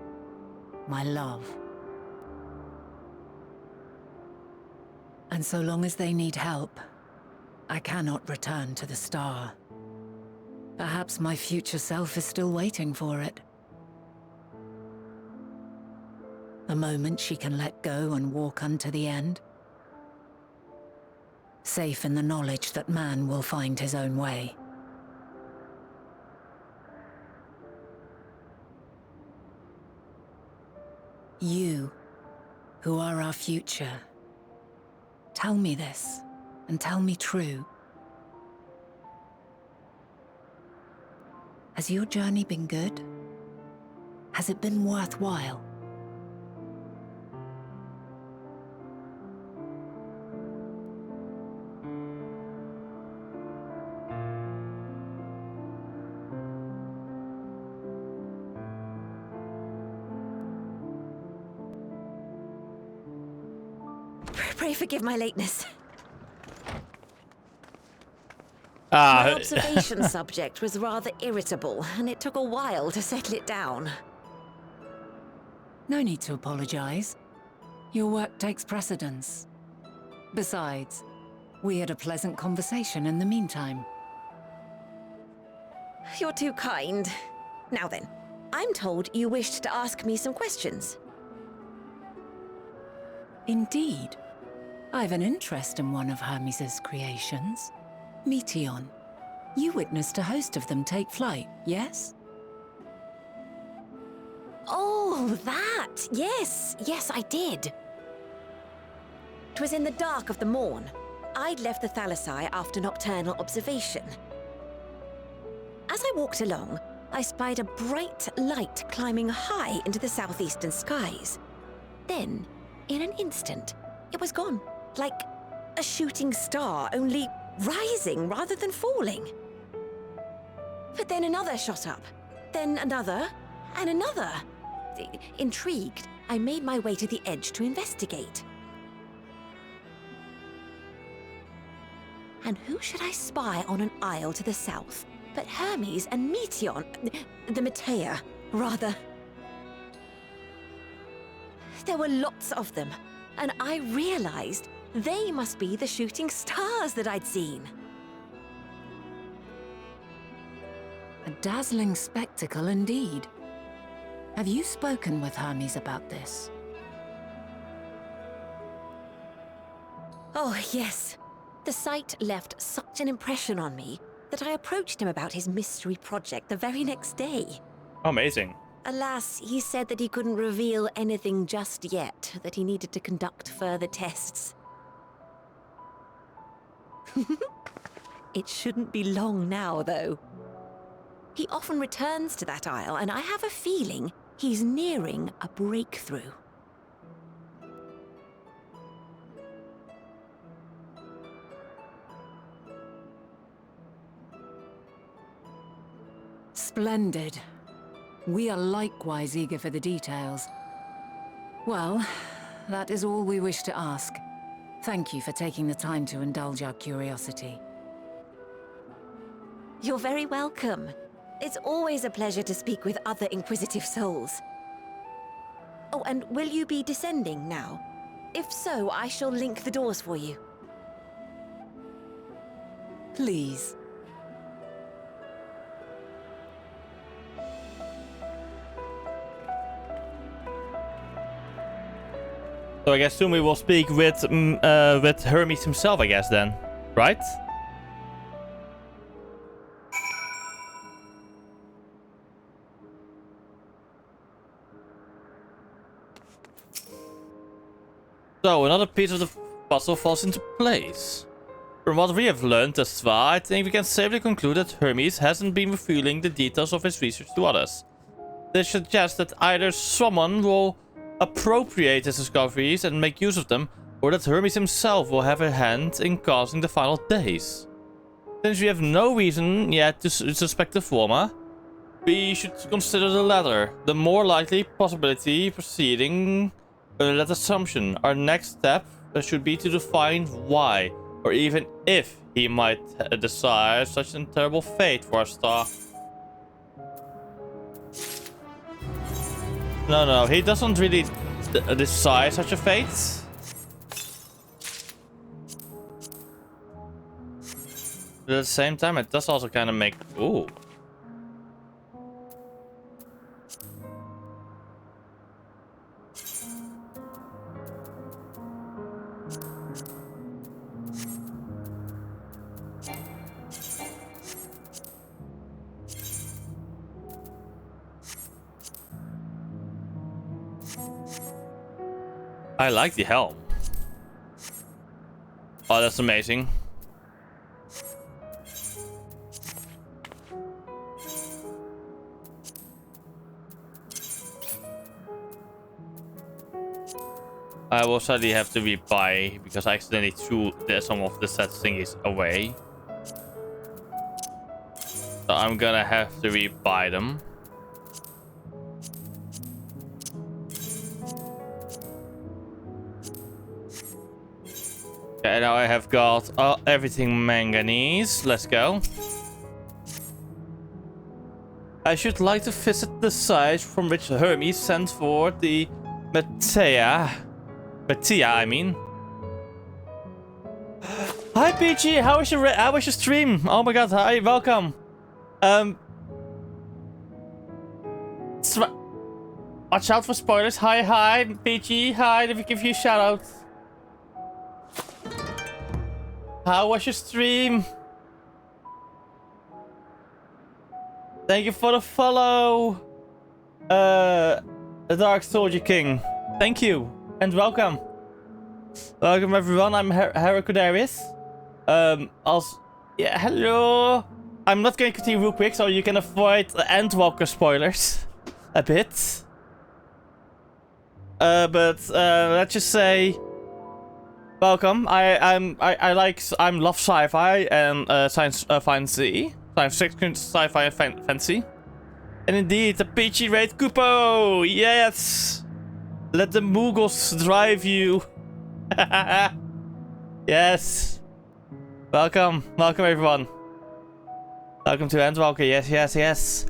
[SPEAKER 7] my love. And so long as they need help, I cannot return to the star. Perhaps my future self is still waiting for it. The moment she can let go and walk unto the end. Safe in the knowledge that man will find his own way. You, who are our future, tell me this. And tell me true. Has your journey been good? Has it been worthwhile?
[SPEAKER 9] Pray forgive my lateness.
[SPEAKER 1] Ah,
[SPEAKER 9] My observation subject was rather irritable, and it took a while to settle it down.
[SPEAKER 7] No need to apologize. Your work takes precedence. Besides, we had a pleasant conversation in the meantime.
[SPEAKER 9] You're too kind. Now then, I'm told you wished to ask me some questions.
[SPEAKER 7] Indeed. I've an interest in one of Hermes' creations. Meteon. You witnessed a host of them take flight, yes?
[SPEAKER 9] Oh, that! Yes, yes, I did. 'Twas in the dark of the morn. I'd left the Thalassai after nocturnal observation. As I walked along, I spied a bright light climbing high into the southeastern skies. Then, in an instant, it was gone, like a shooting star, only rising rather than falling. But then another shot up, then another, and another. Intrigued, I made my way to the edge to investigate. And who should I spy on an isle to the south but Hermes and Meteon, the Metea, rather. There were lots of them, and I realized they must be the shooting stars that I'd seen.
[SPEAKER 7] A dazzling spectacle indeed. Have you spoken with Hermes about this?
[SPEAKER 9] Oh, yes. The sight left such an impression on me that I approached him about his mystery project the very next day.
[SPEAKER 1] Amazing.
[SPEAKER 9] Alas, he said that he couldn't reveal anything just yet, that he needed to conduct further tests. It shouldn't be long now, though. He often returns to that isle, and I have a feeling he's nearing a breakthrough.
[SPEAKER 7] Splendid. We are likewise eager for the details. Well, that is all we wish to ask. Thank you for taking the time to indulge our curiosity.
[SPEAKER 9] You're very welcome. It's always a pleasure to speak with other inquisitive souls. Oh, and will you be descending now? If so, I shall link the doors for you.
[SPEAKER 7] Please.
[SPEAKER 1] So I guess soon we will speak with Hermes himself, I guess then, right? So another piece of the puzzle falls into place. From what we have learned thus far, I think we can safely conclude that Hermes hasn't been revealing the details of his research to others. This suggests that either someone will appropriate his discoveries and make use of them, or that Hermes himself will have a hand in causing the final days. Since we have no reason yet to suspect the former, we should consider the latter, the more likely possibility proceeding that assumption. Our next step should be to define why, or even if he might desire such a terrible fate for our star. No, he doesn't really desire such a fate. But at the same time, it does also kind of make... Ooh. I like the helm. Oh, that's amazing. I will sadly have to rebuy because I accidentally threw some of the set thingies away. So I'm gonna have to rebuy them. Okay, now I have got everything manganese. Let's go. I should like to visit the site from which Hermes sent for the Metea, I mean. Hi PG, how was your stream? Oh my god, hi, welcome. Watch out for spoilers. Hi, PG. Hi, let me give you a shout out. How was your stream? Thank you for the follow. The Dark Soldier King. Thank you and welcome. Welcome everyone. I'm Heracudarius. Also, yeah, hello. I'm not going to continue real quick, so you can avoid the Endwalker spoilers a bit. But let's just say, welcome. I'm love sci-fi and science fantasy, science fiction, sci-fi and fantasy, and indeed the PG raid Kupo. Yes, let the Moogles drive you. Yes. Welcome everyone. Welcome to Endwalker. Yes.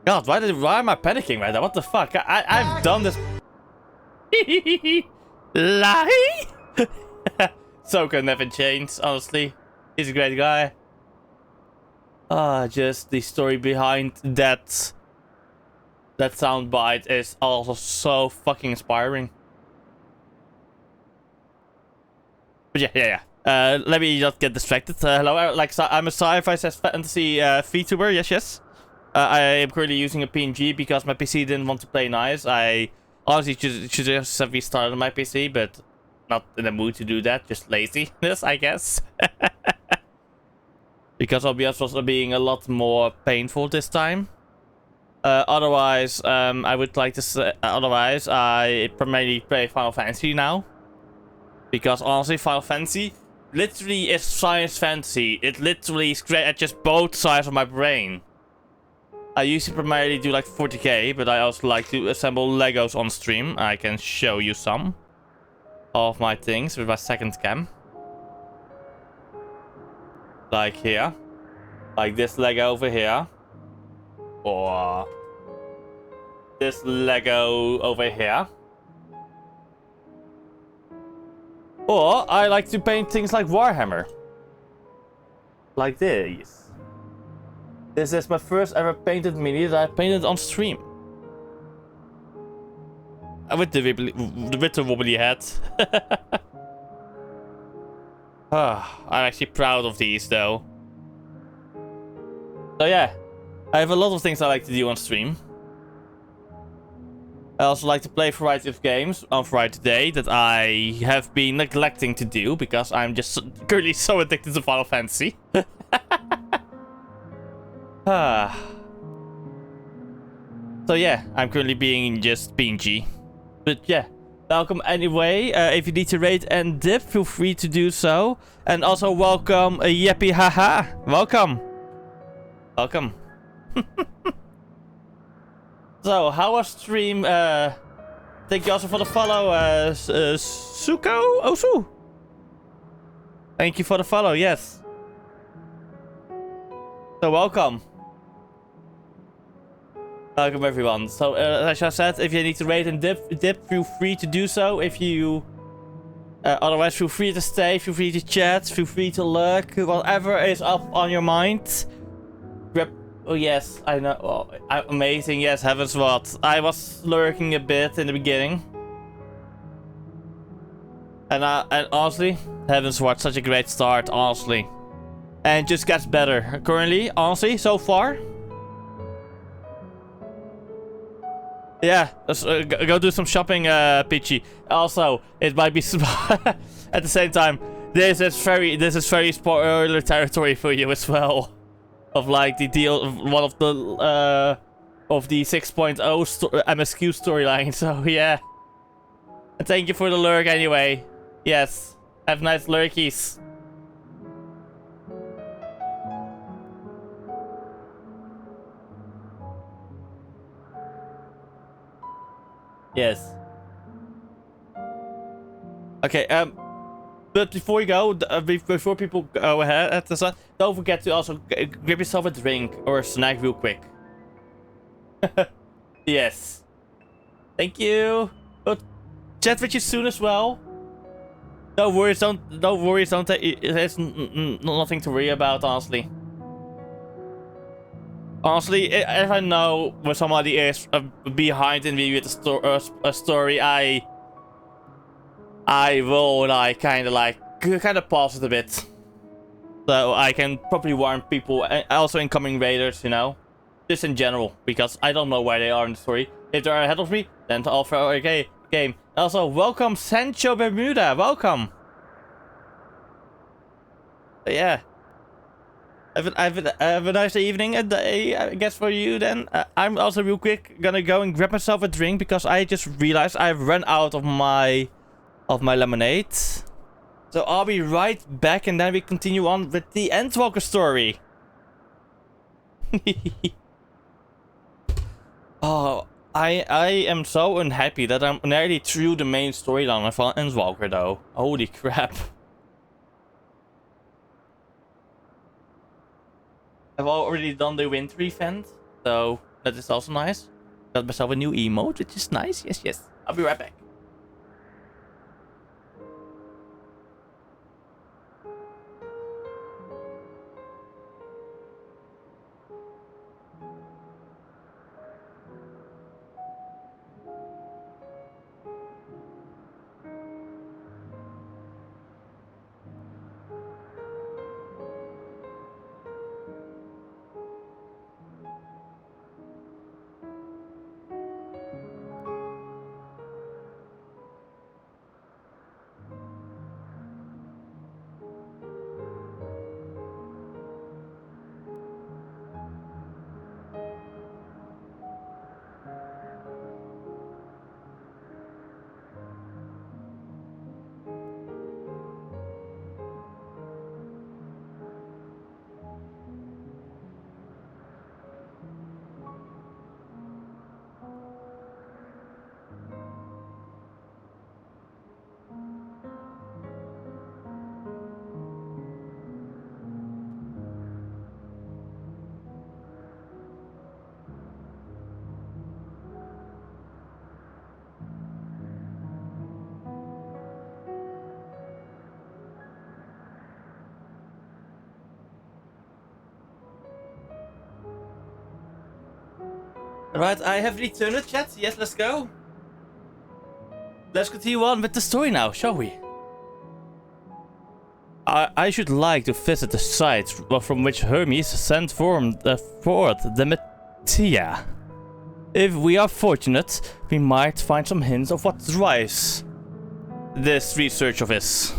[SPEAKER 1] God, why am I panicking right now? What the fuck? I've done this. Lie? Soko never changed, honestly. He's a great guy. Just the story behind that soundbite is also so fucking inspiring. But yeah. Let me not get distracted. Hello, I'm a sci-fi fantasy VTuber. Yes. I am currently using a PNG because my PC didn't want to play nice. I honestly should just have restarted my PC, but not in the mood to do that. Just laziness, I guess. Because OBS was being a lot more painful this time. Otherwise, I would like to say, I primarily play Final Fantasy now. Because honestly, Final Fantasy literally is science fantasy. It literally is great at just both sides of my brain. I used to primarily do like 40k, but I also like to assemble Legos on stream. I can show you some of my things with my second cam. Like here. Like this Lego over here. Or this Lego over here. Or I like to paint things like Warhammer. Like this. This is my first ever painted mini that I painted on stream. With the wobbly head. I'm actually proud of these though. So yeah, I have a lot of things I like to do on stream. I also like to play a variety of games on Friday that I have been neglecting to do because I'm just currently so addicted to Final Fantasy. So yeah, I'm currently being just PNG. But yeah, welcome anyway. If you need to rate and dip, feel free to do so. And also welcome Yeppy Haha. Welcome. So, how was stream? Thank you also for the follow, Suko Osu. Thank you for the follow, yes. So, welcome. Welcome, everyone. So, as I said, if you need to rate and dip, feel free to do so. If you... otherwise, feel free to stay, feel free to chat, feel free to lurk. Whatever is up on your mind. Oh yes, I know. Oh, amazing. Yes, heavens what. I was lurking a bit in the beginning. And honestly, heavens what, such a great start, honestly. And just gets better. Currently, honestly, so far. Yeah, let's go do some shopping, Peachy. Also, it might be at the same time. This is very spoiler territory for you as well. Of like the deal, one of the 6.0 MSQ storyline. So yeah, and thank you for the lurk anyway. Yes, have nice lurkies. Yes. Okay. But before you go, before people go ahead at the start, don't forget to also grab yourself a drink or a snack real quick. Yes. Thank you. But chat with you soon as well. No worries, don't there's nothing to worry about, honestly. Honestly, if I know when somebody is behind in me with a story, I will like kind of pause it a bit, so I can probably warn people, also incoming raiders, you know, just in general, because I don't know where they are in the story. If they're ahead of me, then I'll throw a game. Also, welcome Sancho Bermuda, welcome. Yeah. Have a nice evening and day, I guess, for you then. I'm also real quick gonna go and grab myself a drink because I just realized I've run out of my lemonade. So I'll be right back and then we continue on with the Endwalker story. Oh, I am so unhappy that I'm nearly through the main storyline of Endwalker though. Holy crap. I've already done the winter event, so that is also nice. Got myself a new emote, which is nice. Yes, yes. I'll be right back. Right, I have returned, chat. Yes, let's go. Let's continue on with the story now, shall we? I should like to visit the site from which Hermes sent forth the Metia. If we are fortunate, we might find some hints of what drives this research of his.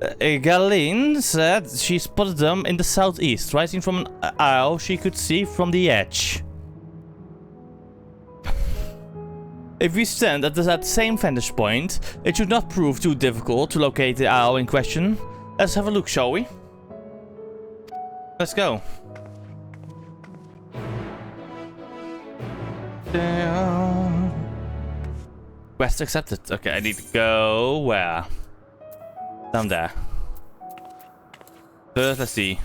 [SPEAKER 1] Galeen said she spotted them in the southeast, rising from an isle she could see from the edge. If we stand at that same vantage point, it should not prove too difficult to locate the isle in question. Let's have a look, shall we? Let's go. Quest accepted. Okay, I need to go where? Down there. First, let's see.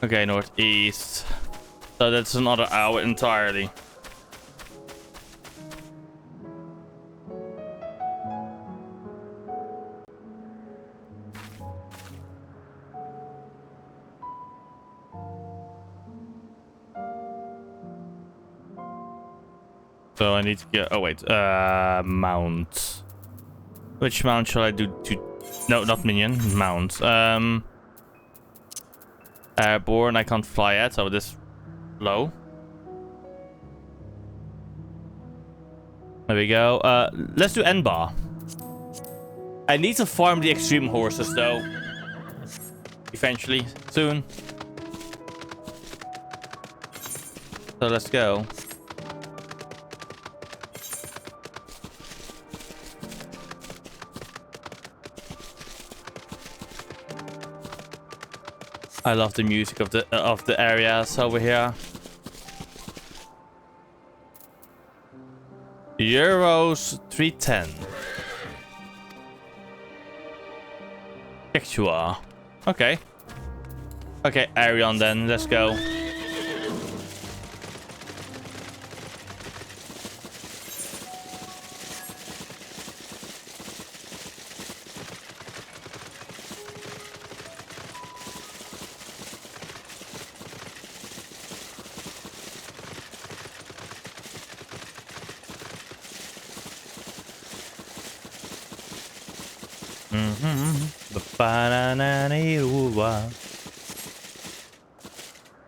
[SPEAKER 1] Okay, northeast. So that's another hour entirely. So I need to get. Oh wait, mount. Which mount shall I do to? No, not minion. Mount. Airborne. I can't fly yet, so this low. There we go. Let's do N-bar. I need to farm the extreme horses though. Eventually, soon. So let's go. I love the music of the areas over here. Euros 310. Actual. Okay. Okay, Arion then. Let's go.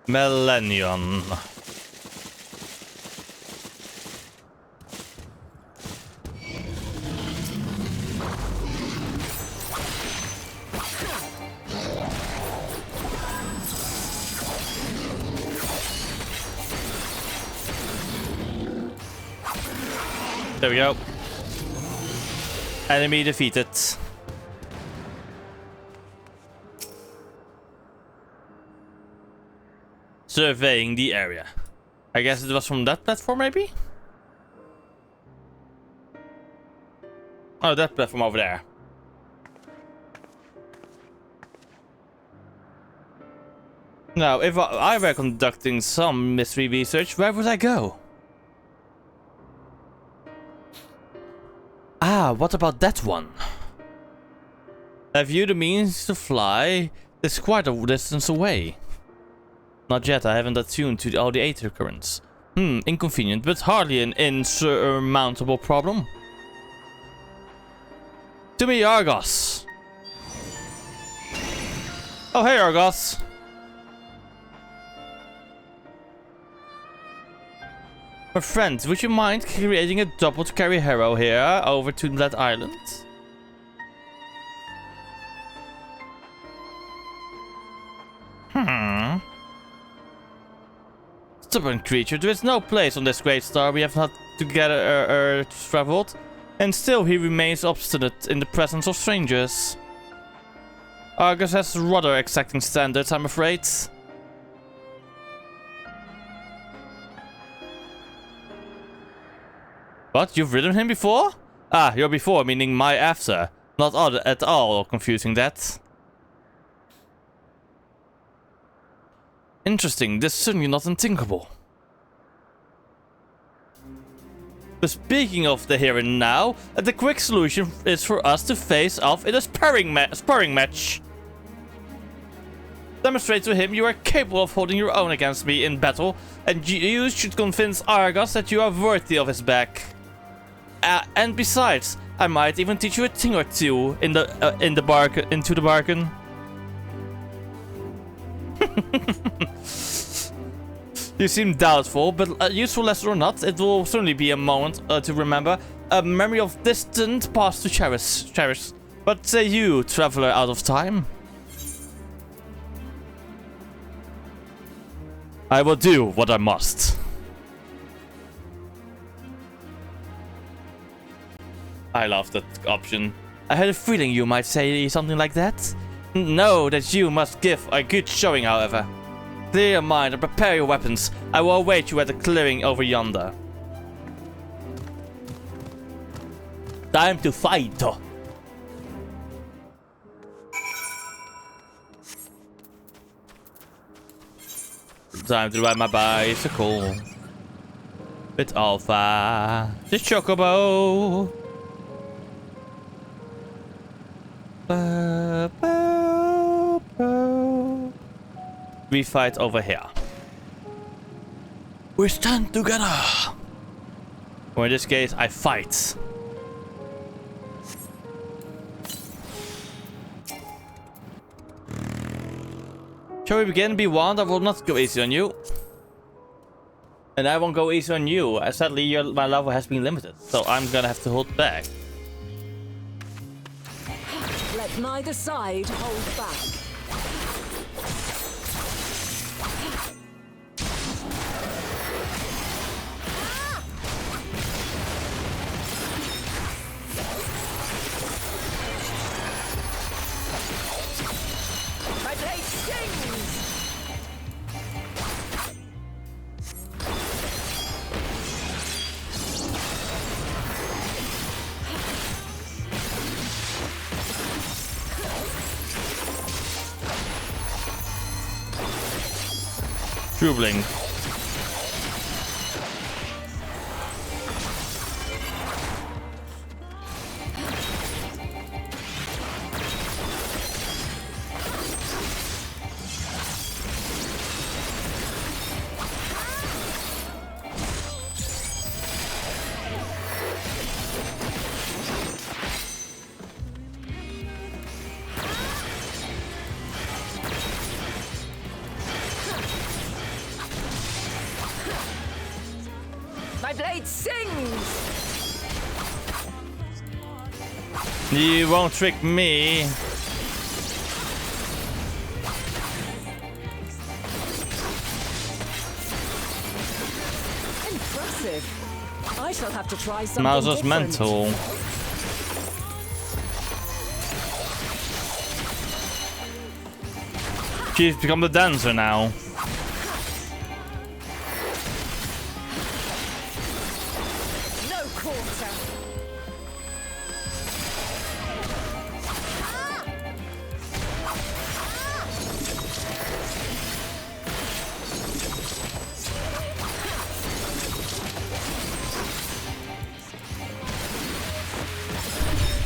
[SPEAKER 1] Millennium. There we go. Enemy defeated. Surveying the area. I guess it was from that platform, maybe? Oh, that platform over there. Now, if I were conducting some mystery research, where would I go? Ah, what about that one? Have you the means to fly? It's quite a distance away. Not yet, I haven't attuned to all the aether currents. Inconvenient, but hardly an insurmountable problem. To me, Argos. Oh, hey, Argos. My friend, would you mind creating a double to carry Harrow here over to that island? Stubborn creature, there is no place on this great star we have not together traveled, and still he remains obstinate in the presence of strangers. Argus has rather exacting standards, I'm afraid. What? You've ridden him before? Ah, your before meaning my after. Not at all confusing that. Interesting, this is certainly not unthinkable. But speaking of the here and now, the quick solution is for us to face off in a sparring match. Demonstrate to him you are capable of holding your own against me in battle, and you should convince Argos that you are worthy of his back. And besides, I might even teach you a thing or two into the bargain. You seem doubtful, but useful lesson or not, it will certainly be a moment to remember. A memory of distant past to cherish. But say you, traveler out of time. I will do what I must. I love that option. I had a feeling you might say something like that. Know that you must give a good showing, however. Clear your mind and prepare your weapons. I will await you at the clearing over yonder. Time to fight. Time to ride my bicycle. With Alpha. The Chocobo. We fight over here. We stand together. Or in this case, I fight. Shall we begin, B1? I will not go easy on you. And I won't go easy on you. Sadly, my level has been limited. So I'm gonna have to hold back.
[SPEAKER 7] Let neither side hold back.
[SPEAKER 9] My blade stings!
[SPEAKER 1] Troubling.
[SPEAKER 9] My blade sings!
[SPEAKER 1] You won't trick me.
[SPEAKER 7] Impressive. I shall have to try something
[SPEAKER 1] Mouse was
[SPEAKER 7] different.
[SPEAKER 1] mental. She's become the dancer now.
[SPEAKER 9] No quarter!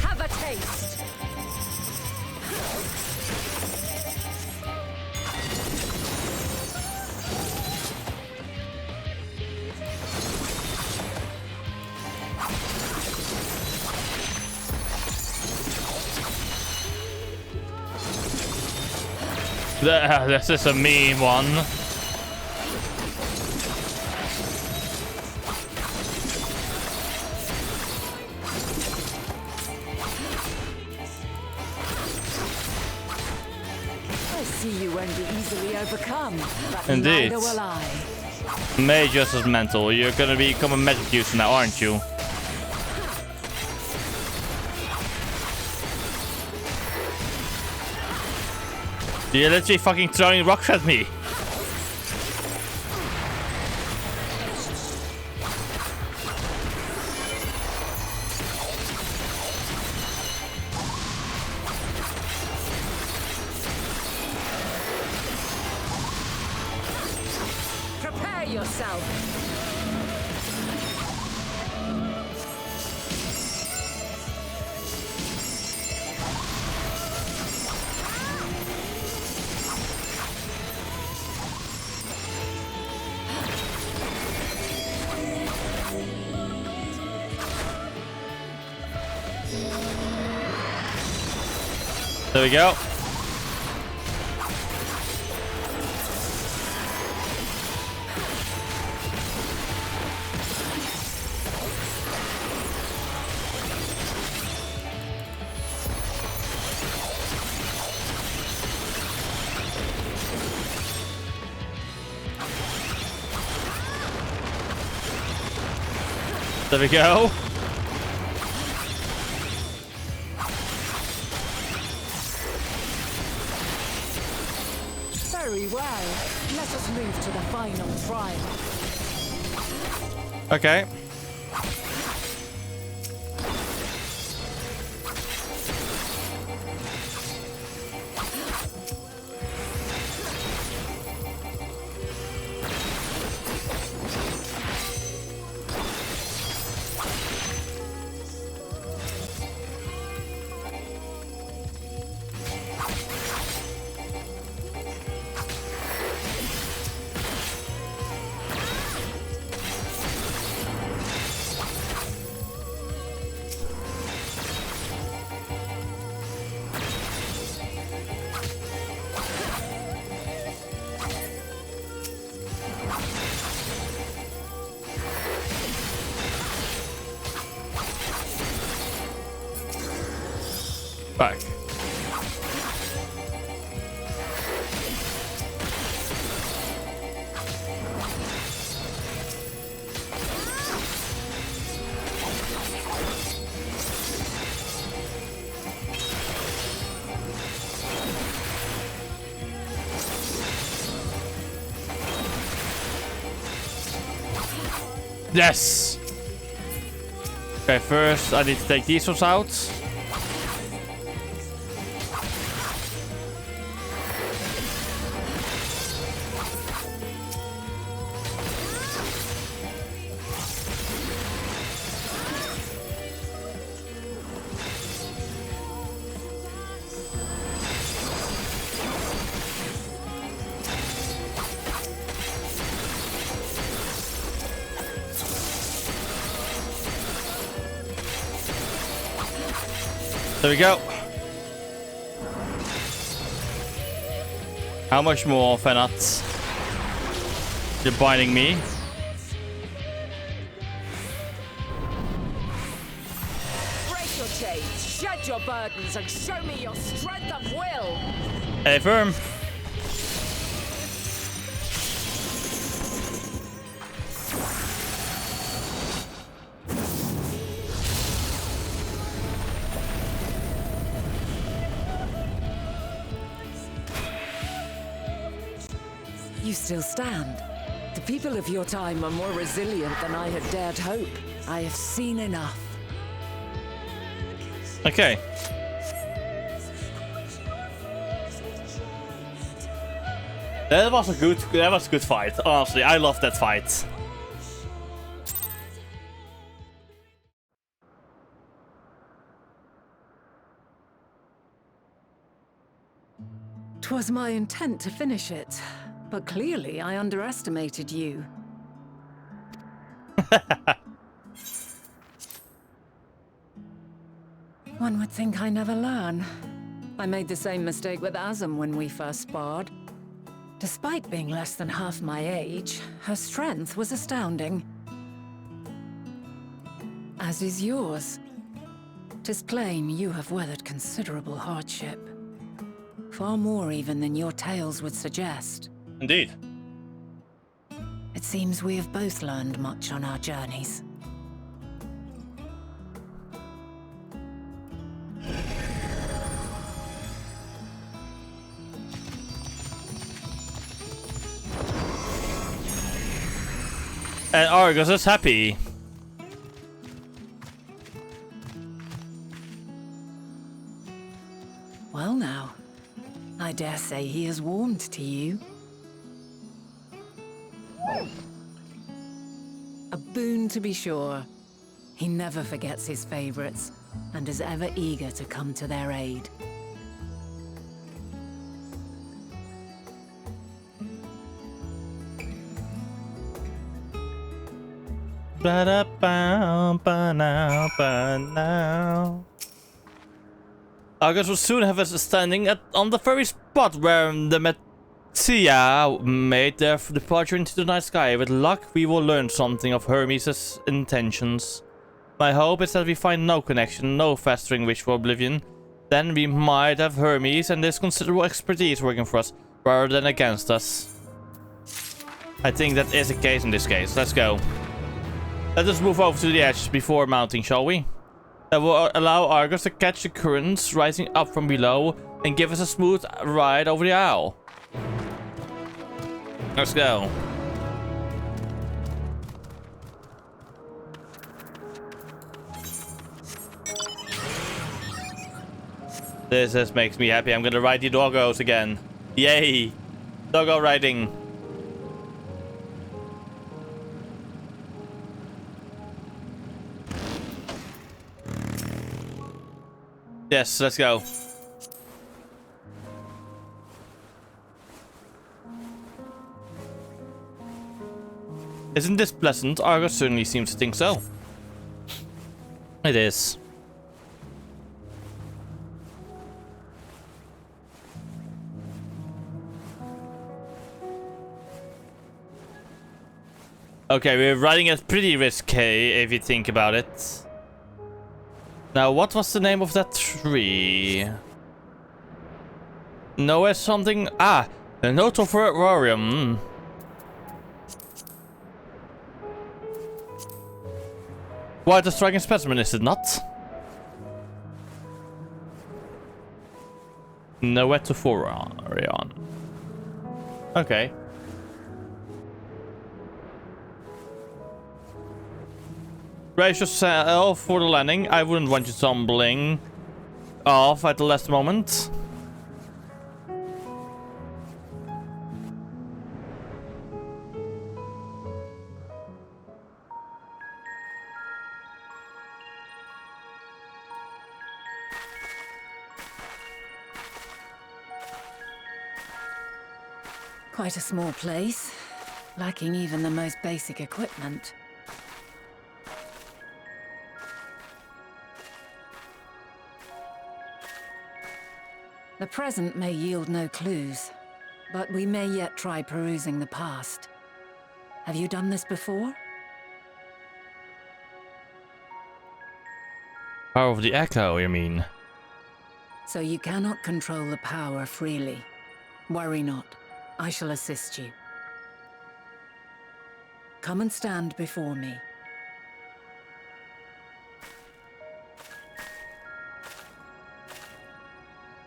[SPEAKER 9] Have a taste!
[SPEAKER 1] This is a mean one.
[SPEAKER 7] I see you won't be easily overcome, but
[SPEAKER 1] Indeed.
[SPEAKER 7] neither will I.
[SPEAKER 1] May just as mental. You're gonna become a magic user now, aren't you? You're literally fucking throwing rocks at me.
[SPEAKER 7] Prepare yourself.
[SPEAKER 1] There we go. There we go.
[SPEAKER 7] Very well. Let us move to the final trial.
[SPEAKER 1] Okay. Back. Yes! Okay, first I need to take these ones out. There we go. How much more, Fenat? You're binding me.
[SPEAKER 7] your burdens and show me your strength of will.
[SPEAKER 1] Hey, firm.
[SPEAKER 7] You still stand. The people of your time are more resilient than I had dared hope. I have seen enough.
[SPEAKER 1] Okay. That was a good fight. Honestly, I love that fight.
[SPEAKER 7] 'Twas my intent to finish it, but clearly I underestimated you. One would think I never learn. I made the same mistake with Azem when we first sparred. Despite being less than half my age, her strength was astounding. As is yours. 'Tis plain you have weathered considerable hardship. Far more even than your tales would suggest.
[SPEAKER 1] Indeed.
[SPEAKER 7] It seems we have both learned much on our journeys.
[SPEAKER 1] And Argus is happy.
[SPEAKER 7] Well now, I dare say he is warmed to you. A boon to be sure. He never forgets his favorites, and is ever eager to come to their aid.
[SPEAKER 1] Argus will soon have us standing on the very spot where the Metzia made their departure into the night sky. With luck, we will learn something of Hermes' intentions. My hope is that we find no connection, no festering wish for oblivion. Then we might have Hermes and his considerable expertise working for us, rather than against us. I think that is the case in this case. Let's go. Let us move over to the edge before mounting, shall we? That will allow Argus to catch the currents rising up from below and give us a smooth ride over the isle. Let's go. This just makes me happy. I'm gonna ride the doggos again. Yay! Doggo riding. Yes, let's go. Isn't this pleasant? Argus certainly seems to think so. It is. Okay, we're riding it pretty risky if you think about it. Now, what was the name of that tree? Nowhere something... Ah! The Notophorarium. Quite a striking specimen, is it not? Notophorarium. Okay. Brace yourself for the landing. I wouldn't want you tumbling off at the last moment.
[SPEAKER 7] Quite a small place, lacking even the most basic equipment. The present may yield no clues, but we may yet try perusing the past. Have you done this before?
[SPEAKER 1] Power of the Echo, you mean?
[SPEAKER 7] So you cannot control the power freely. Worry not. I shall assist you. Come and stand before me.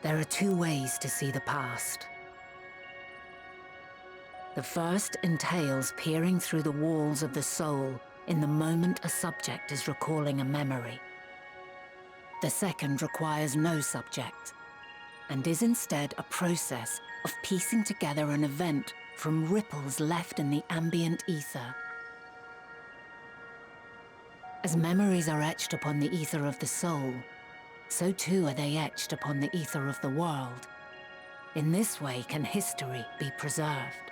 [SPEAKER 7] There are two ways to see the past. The first entails peering through the walls of the soul in the moment a subject is recalling a memory. The second requires no subject, and is instead a process of piecing together an event from ripples left in the ambient ether. As memories are etched upon the ether of the soul, so too are they etched upon the ether of the world. In this way can history be preserved.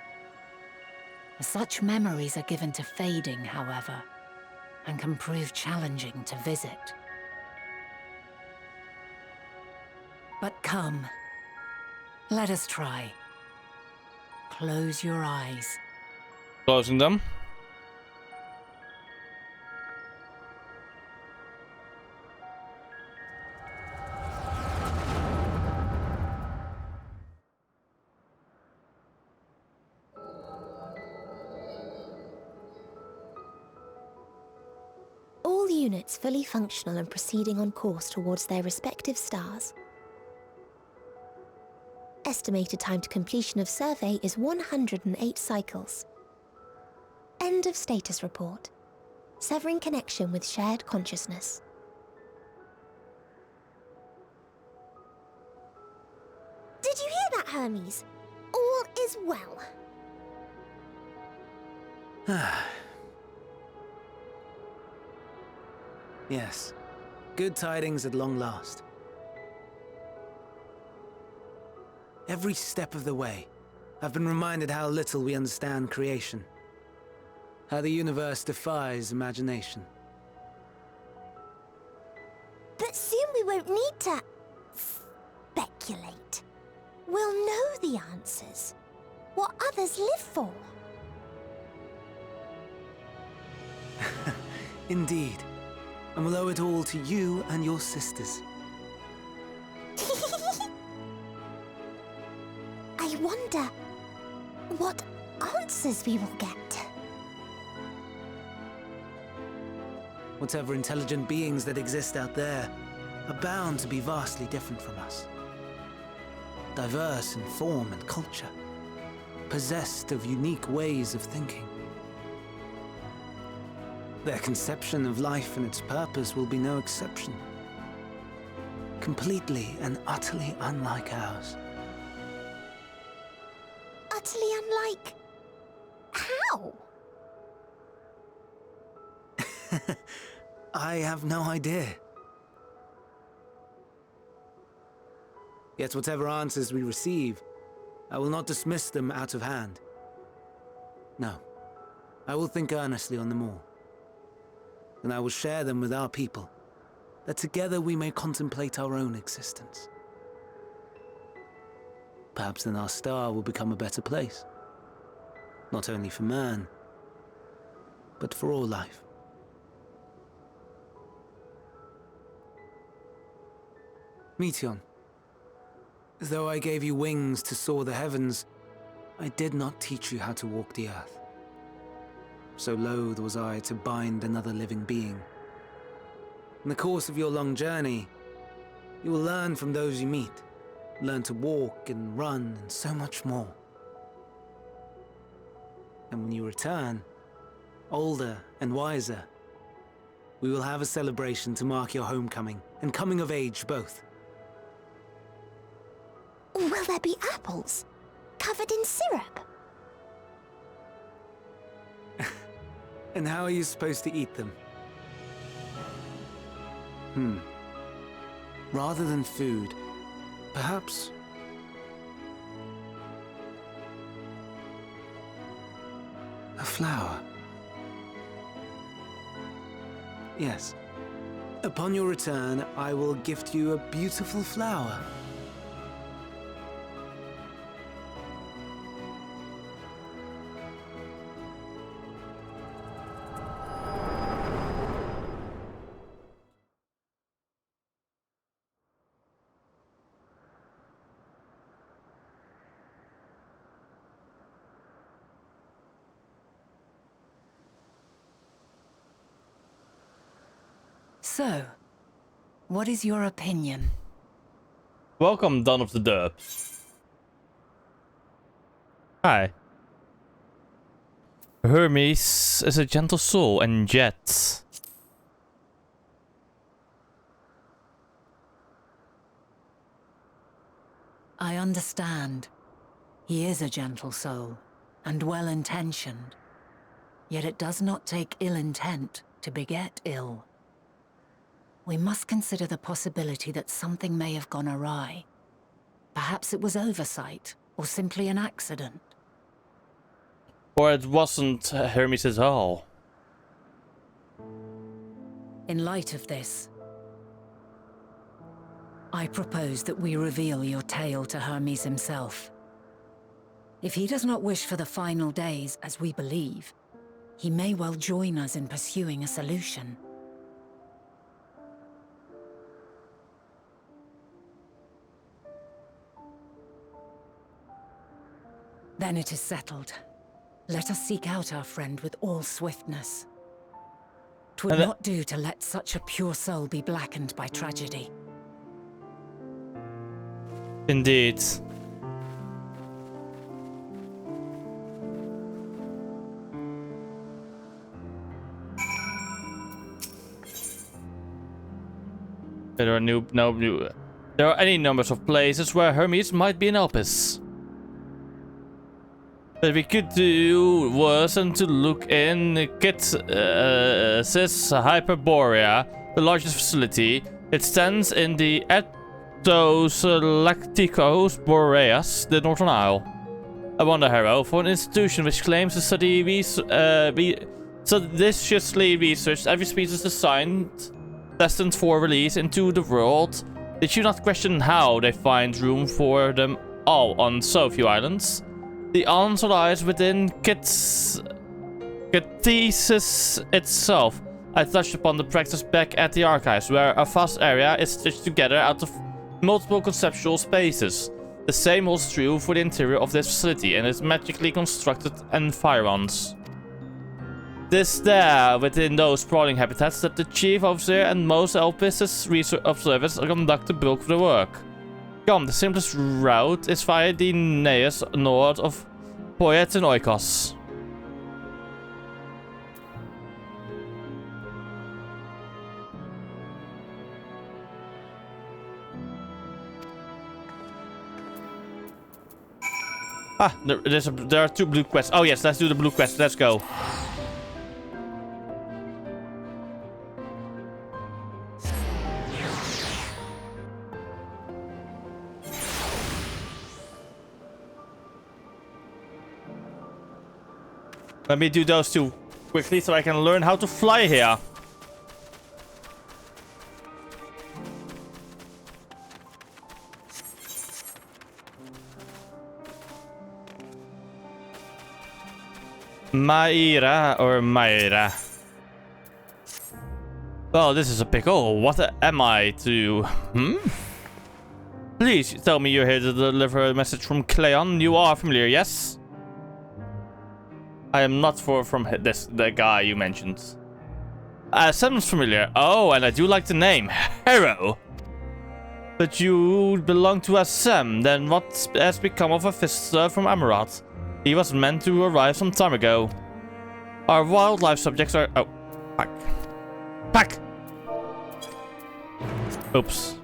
[SPEAKER 7] Such memories are given to fading, however, and can prove challenging to visit. But come, let us try. Close your eyes.
[SPEAKER 1] Closing them.
[SPEAKER 3] All units fully functional and proceeding on course towards their respective stars. Estimated time to completion of survey is 108 cycles. End of status report. Severing connection with shared consciousness. Did you hear that, Hermes? All is well.
[SPEAKER 2] Yes. Good tidings at long last. Every step of the way, I've been reminded how little we understand creation. How the universe defies imagination.
[SPEAKER 3] But soon we won't need to speculate. We'll know the answers. What others live for.
[SPEAKER 2] Indeed. And we'll owe it all to you and your sisters.
[SPEAKER 3] I wonder what answers we will get.
[SPEAKER 2] Whatever intelligent beings that exist out there are bound to be vastly different from us. Diverse in form and culture, possessed of unique ways of thinking. Their conception of life and its purpose will be no exception. Completely and utterly unlike ours.
[SPEAKER 3] Utterly unlike... how?
[SPEAKER 2] I have no idea. Yet whatever answers we receive, I will not dismiss them out of hand. No, I will think earnestly on them all. And I will share them with our people, that together we may contemplate our own existence. Perhaps then our star will become a better place. Not only for man, but for all life. Meteon, though I gave you wings to soar the heavens, I did not teach you how to walk the earth. So loath was I to bind another living being. In the course of your long journey, you will learn from those you meet, learn to walk and run and so much more. And when you return, older and wiser, we will have a celebration to mark your homecoming and coming of age both.
[SPEAKER 3] Will there be apples? Covered in syrup?
[SPEAKER 2] And how are you supposed to eat them? Rather than food, perhaps... a flower. Yes. Upon your return, I will gift you a beautiful flower.
[SPEAKER 7] So, what is your opinion?
[SPEAKER 1] Welcome, Dawn of the Derp. Hi. Hermes is a gentle soul, and yet...
[SPEAKER 7] I understand. He is a gentle soul, and well-intentioned. Yet it does not take ill intent to beget ill. We must consider the possibility that something may have gone awry. Perhaps it was oversight, or simply an accident.
[SPEAKER 1] Or it wasn't Hermes at all.
[SPEAKER 7] In light of this, I propose that we reveal your tale to Hermes himself. If he does not wish for the final days, as we believe, he may well join us in pursuing a solution. Then it is settled. Let us seek out our friend with all swiftness. 'Twould not do to let such a pure soul be blackened by tragedy.
[SPEAKER 1] Indeed. There are any numbers of places where Hermes might be an Elpis. What we could do was to look in Kitsis Hyperborea, the largest facility. It stands in the Lacticos Boreas, the Northern Isle. I wonder, Harrow, for an institution which claims to study judiciously researched every species destined for release into the world, did you not question how they find room for them all on so few islands? The answer lies within Kitsis itself. I touched upon the practice back at the archives, where a vast area is stitched together out of multiple conceptual spaces. The same holds true for the interior of this facility and its magically constructed environs. This there, within those sprawling habitats, that the chief officer and most Elpis' research observers conduct the bulk of the work. Come, the simplest route is via the Neas north of Poet and Oikos. Ah, there are 2 blue quests. Oh yes, let's do the blue quest. Let's go. Let me do those 2 quickly so I can learn how to fly here. Maira or Myra? Well, this is a pickle. What am I to... Please tell me you're here to deliver a message from Cleon. You are familiar, yes? I am not from the guy you mentioned. Sounds familiar. Oh, and I do like the name. Harrow. But you belong to Assam. Then what has become of a visitor from Amarat? He was meant to arrive some time ago. Our wildlife subjects are... Oh. Pack! Oops.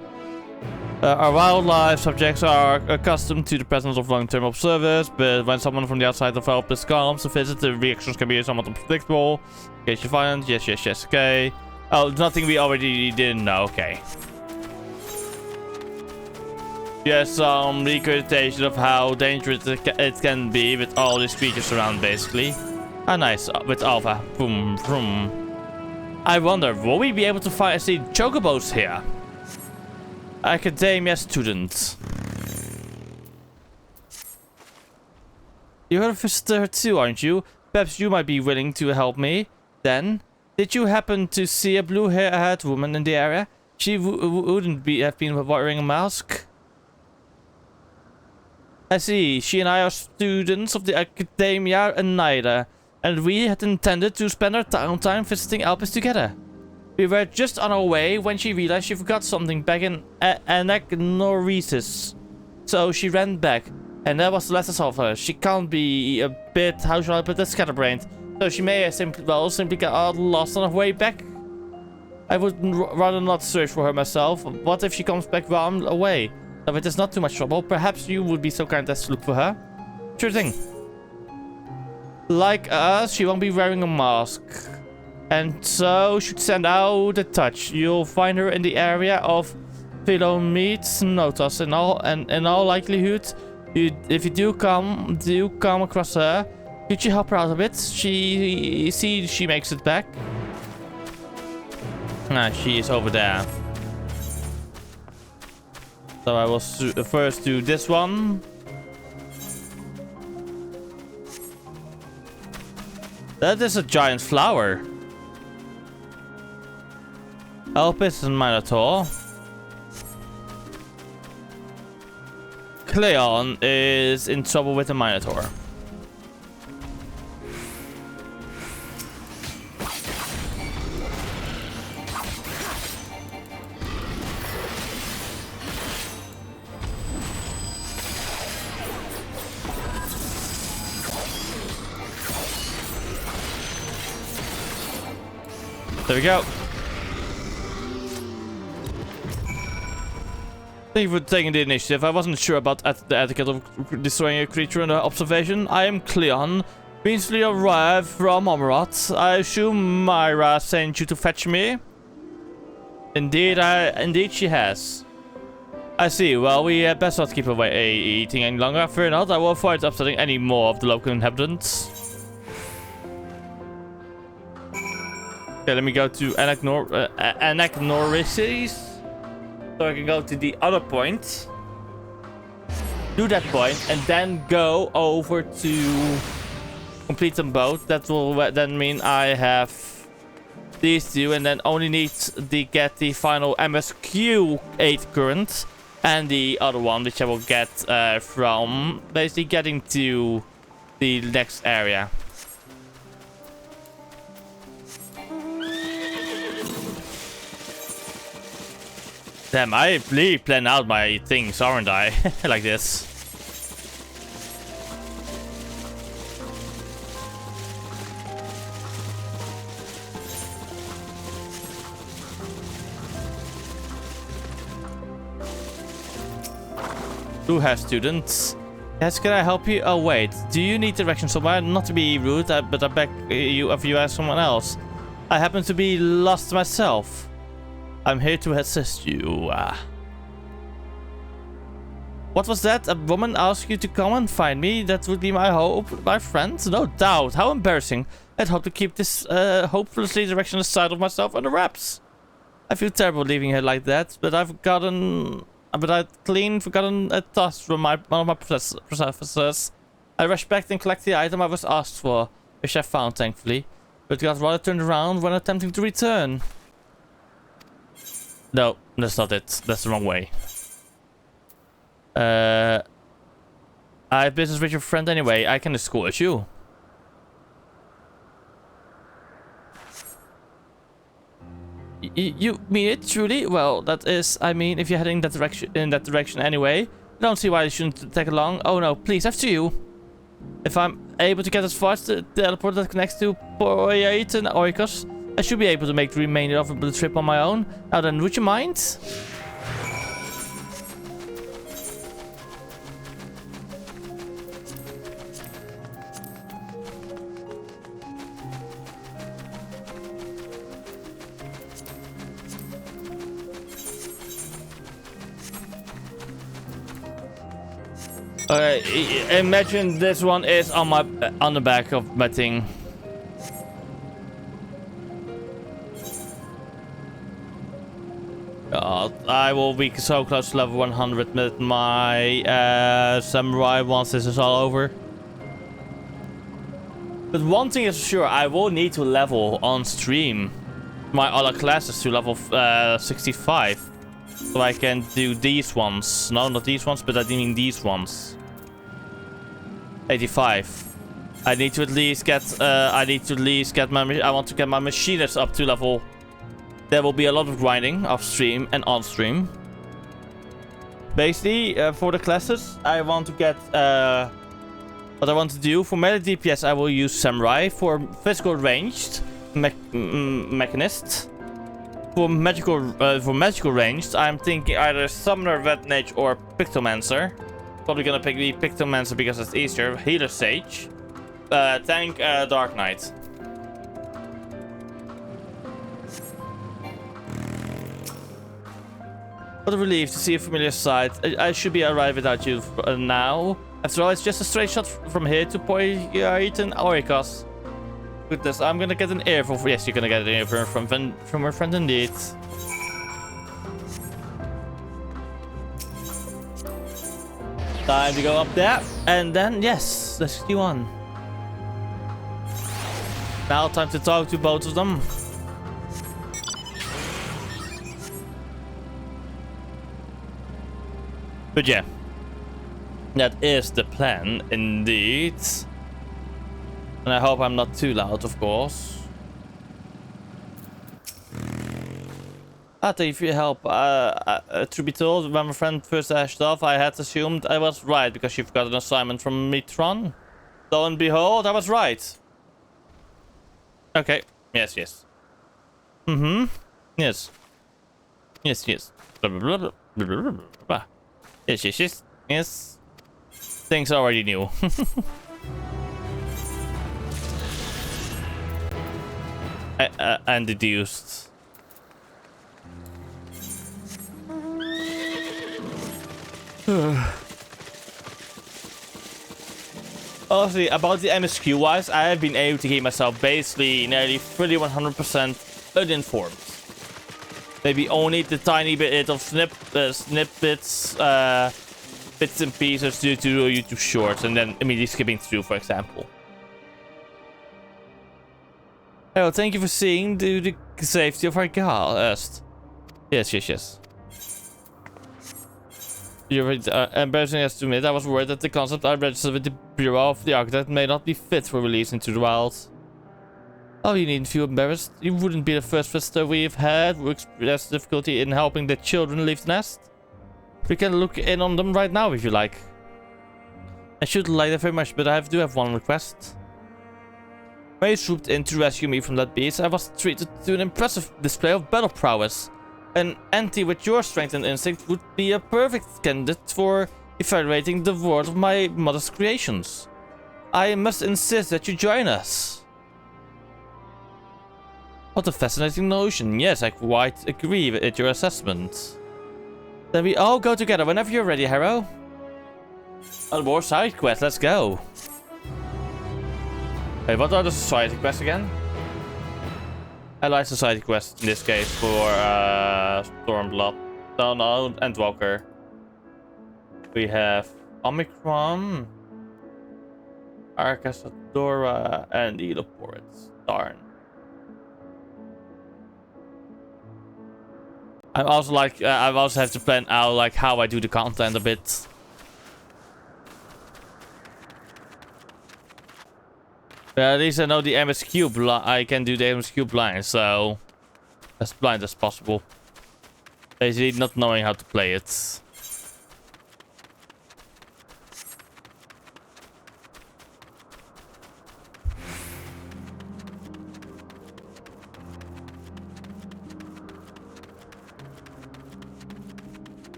[SPEAKER 1] Our wildlife subjects are accustomed to the presence of long-term observers, but when someone from the outside of Elpis comes to visit, the reactions can be somewhat unpredictable. In case you find... Yes, okay. Oh, nothing we already didn't know, okay. Yes, some regurgitation of how dangerous it can be with all these creatures around, basically. Ah, nice. With Alpha. Boom, boom. I wonder, will we be able to see chocobos here? Academia student. You're a visitor too, aren't you? Perhaps you might be willing to help me. Then, did you happen to see a blue-haired woman in the area? She wouldn't have been wearing a mask. I see. She and I are students of the Academia and Naida, and we had intended to spend our time visiting Elpis together. We were just on our way when she realized she forgot something back in Anachnoresis. So she ran back, and that was the last I saw of her. She can't be a bit, how shall I put it, scatterbrained. So she may have simply got lost on her way back. I would rather not search for her myself. What if she comes back round away? If it is not too much trouble, perhaps you would be so kind as to look for her. Sure thing. Like us, she won't be wearing a mask. And so should send out a touch. You'll find her in the area of Philometes Notos in all likelihood. If you do come across her, could you help her out a bit? She makes it back. Ah, she is over there. So I will first do this one. That is a giant flower. Elpis and Minotaur. Cleon is in trouble with the Minotaur. There we go. Thank you for taking the initiative. I wasn't sure about the etiquette of destroying a creature under observation. I am Cleon, recently arrived from Omeroth. I assume Myra sent you to fetch me? Indeed she has. I see. Well, we had best not keep away eating any longer. Fear not, I will avoid upsetting any more of the local inhabitants. Okay, let me go to Anachnoresis. So I can go to the other point. Do that point and then go over to complete them both. That will then mean I have these two and then only need to get the final MSQ 8 current. And the other one, which I will get from basically getting to the next area. Damn, I really plan out my things, aren't I? Like this. Who has students? Yes, can I help you? Oh wait, do you need direction somewhere? Not to be rude, but I beg you if you ask someone else. I happen to be lost myself. I'm here to assist you. What was that? A woman asked you to come and find me? That would be my hope, my friend. No doubt. How embarrassing. I'd hope to keep this hopelessly directionless side of myself under wraps. I feel terrible leaving her like that, but I'd clean forgotten a task from one of my professors. I rushed back and collected the item I was asked for, which I found thankfully, but got rather turned around when attempting to return. No, that's not it. That's the wrong way. I have business with your friend anyway. I can escort you. You mean it truly? Well, that is. I mean, if you're heading in that direction anyway, I don't see why you shouldn't tag along. Oh no, please, after you. If I'm able to get as far as the teleport that connects to Poyait and Oikos, I should be able to make the remainder of the trip on my own. Now then, would you mind? Okay, imagine this one is on the back of my thing. God, I will be so close to level 100 with my samurai once this is all over. But one thing is for sure, I will need to level on stream my other classes to level 65. So I can do these ones. No, not these ones, but I mean these ones. 85. I need to at least get my. I want to get my machinist up to level there will be a lot of grinding off stream and on stream. Basically, for the classes, I want to get what I want to do. For melee DPS, I will use Samurai. For physical ranged, Mechanist. For magical ranged, I'm thinking either Summoner, Red Mage, or Pictomancer. Probably gonna pick the Pictomancer because it's easier. Healer Sage. Tank Dark Knight. What a relief to see a familiar sight. I should be alright without you now. After all, it's just a straight shot from here to Poitin Orikos. Goodness, I'm gonna get an earful. Yes, you're gonna get an earful from her friend indeed. Time to go up there, and then yes, let's do on. Now time to talk to both of them. But yeah, that is the plan indeed. And I hope I'm not too loud, of course. Thank you for your help. To be told, when my friend first dashed off, I had assumed I was right because she forgot an assignment from Mitron. Lo and behold, I was right. Okay. Yes, yes. Mm-hmm. Yes. Yes, yes. Blah, blah, blah, blah, blah, blah, blah. Yes, yes, yes. Yes. Things I already knew. And deduced. Honestly, about the MSQ wise, I have been able to keep myself basically nearly 100% uninformed. Maybe only the tiny bit of snippets, bits and pieces due to YouTube shorts, and then immediately skipping through, for example. Oh, thank you for seeing the safety of our guest. Yes, yes, yes. You're embarrassing us to admit, I was worried that the concept I registered with the Bureau of the Architect may not be fit for release into the wild. Oh, you needn't feel embarrassed. You wouldn't be the first visitor we've had who expressed difficulty in helping the children leave the nest. We can look in on them right now if you like. I should like that very much, but I do have one request. When you swooped in to rescue me from that beast, I was treated to an impressive display of battle prowess. An anti with your strength and instinct would be a perfect candidate for evaluating the world of my mother's creations. I must insist that you join us. What a fascinating notion. Yes, I quite agree with your assessment. Then we all go together whenever you're ready, Harrow. Oh, more side quests, let's go. Hey, what are the society quests again? Allied society quests in this case for Stormblood. No, no, Endwalker. We have Omicron, Arcasadora, and Eloports. Darn. I'm also like, I also have to plan out like how I do the content a bit. At least I know the MSQ I can do the MSQ blind, so as blind as possible. Basically not knowing how to play it.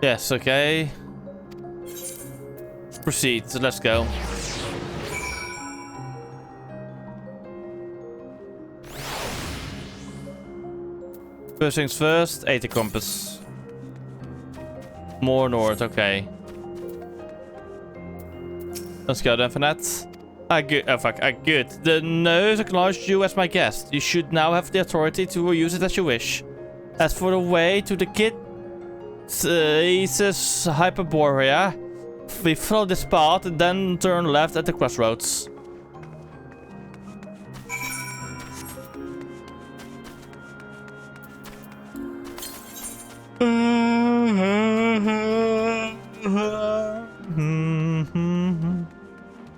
[SPEAKER 1] Yes, okay. Proceed, so let's go. First things first, 80 compass. More north, okay. Let's go then for that. Good. Oh fuck, good. The nose acknowledged you as my guest. You should now have the authority to use it as you wish. As for the way to the kid, Isis Hyperborea. We follow this path and then turn left at the crossroads.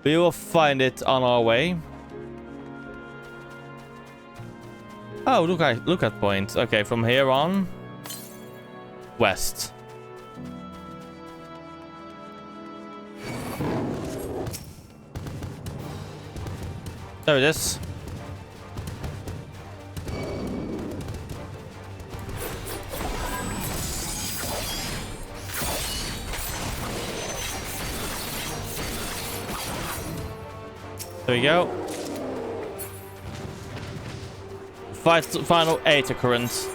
[SPEAKER 1] We will find it on our way. Oh, look at point. Okay, from here on, west. There it is. There we go. Final 8 occurrence.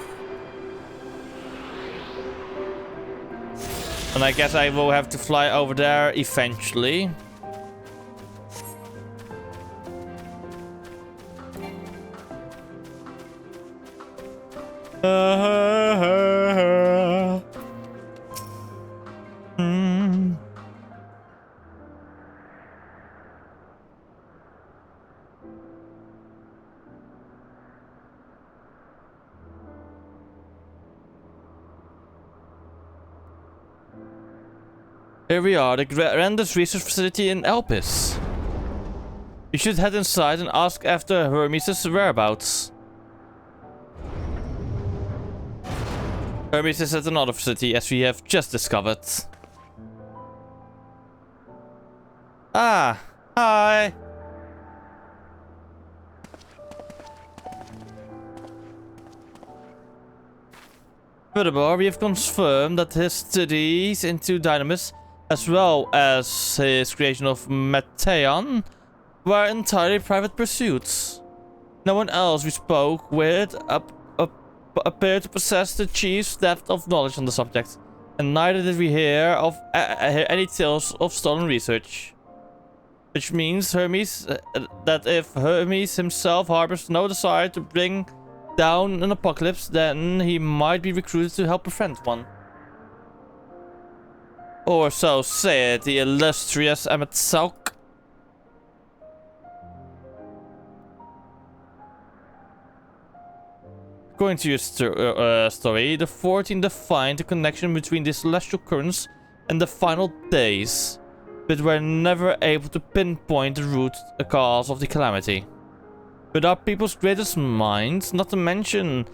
[SPEAKER 1] And I guess I will have to fly over there eventually. Here we are, the Granda's research facility in Elpis. You should head inside and ask after Hermes' whereabouts. Hermes is at another facility, as we have just discovered. Ah, hi. Furthermore, we have confirmed that his studies into Dynamis, as well as his creation of Meteon, were entirely private pursuits. No one else we spoke with appeared to possess the chief's depth of knowledge on the subject, and neither did we hear of any tales of stolen research. Which means that if Hermes himself harbors no desire to bring down an apocalypse, then he might be recruited to help prevent one. Or so said the illustrious MSQ. According to your story, the 14 defined the connection between the celestial currents and the final days, but were never able to pinpoint the root cause of the calamity. With our people's greatest minds, not to mention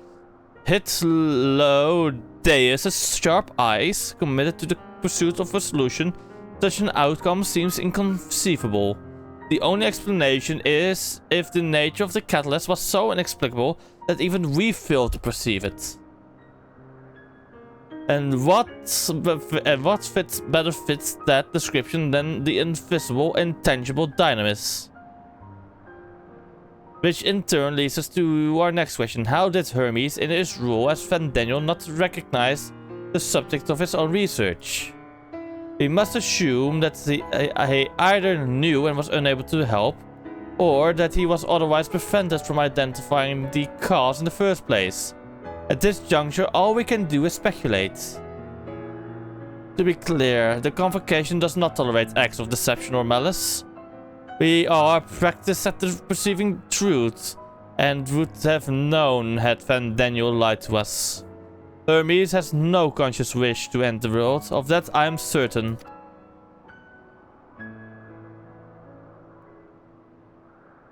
[SPEAKER 1] Deus' sharp eyes, committed to the pursuit of a solution, such an outcome seems inconceivable. The only explanation is if the nature of the catalyst was so inexplicable that even we fail to perceive it. And what better fits that description than the invisible, intangible dynamis? Which in turn leads us to our next question. How did Hermes, in his role as Daniel, not recognize the subject of his own research? We must assume that he either knew and was unable to help, or that he was otherwise prevented from identifying the cause in the first place. At this juncture, all we can do is speculate. To be clear, the Convocation does not tolerate acts of deception or malice. We are practiced at perceiving truth, and would have known had Daniel lied to us. Hermes has no conscious wish to end the world, of that I am certain.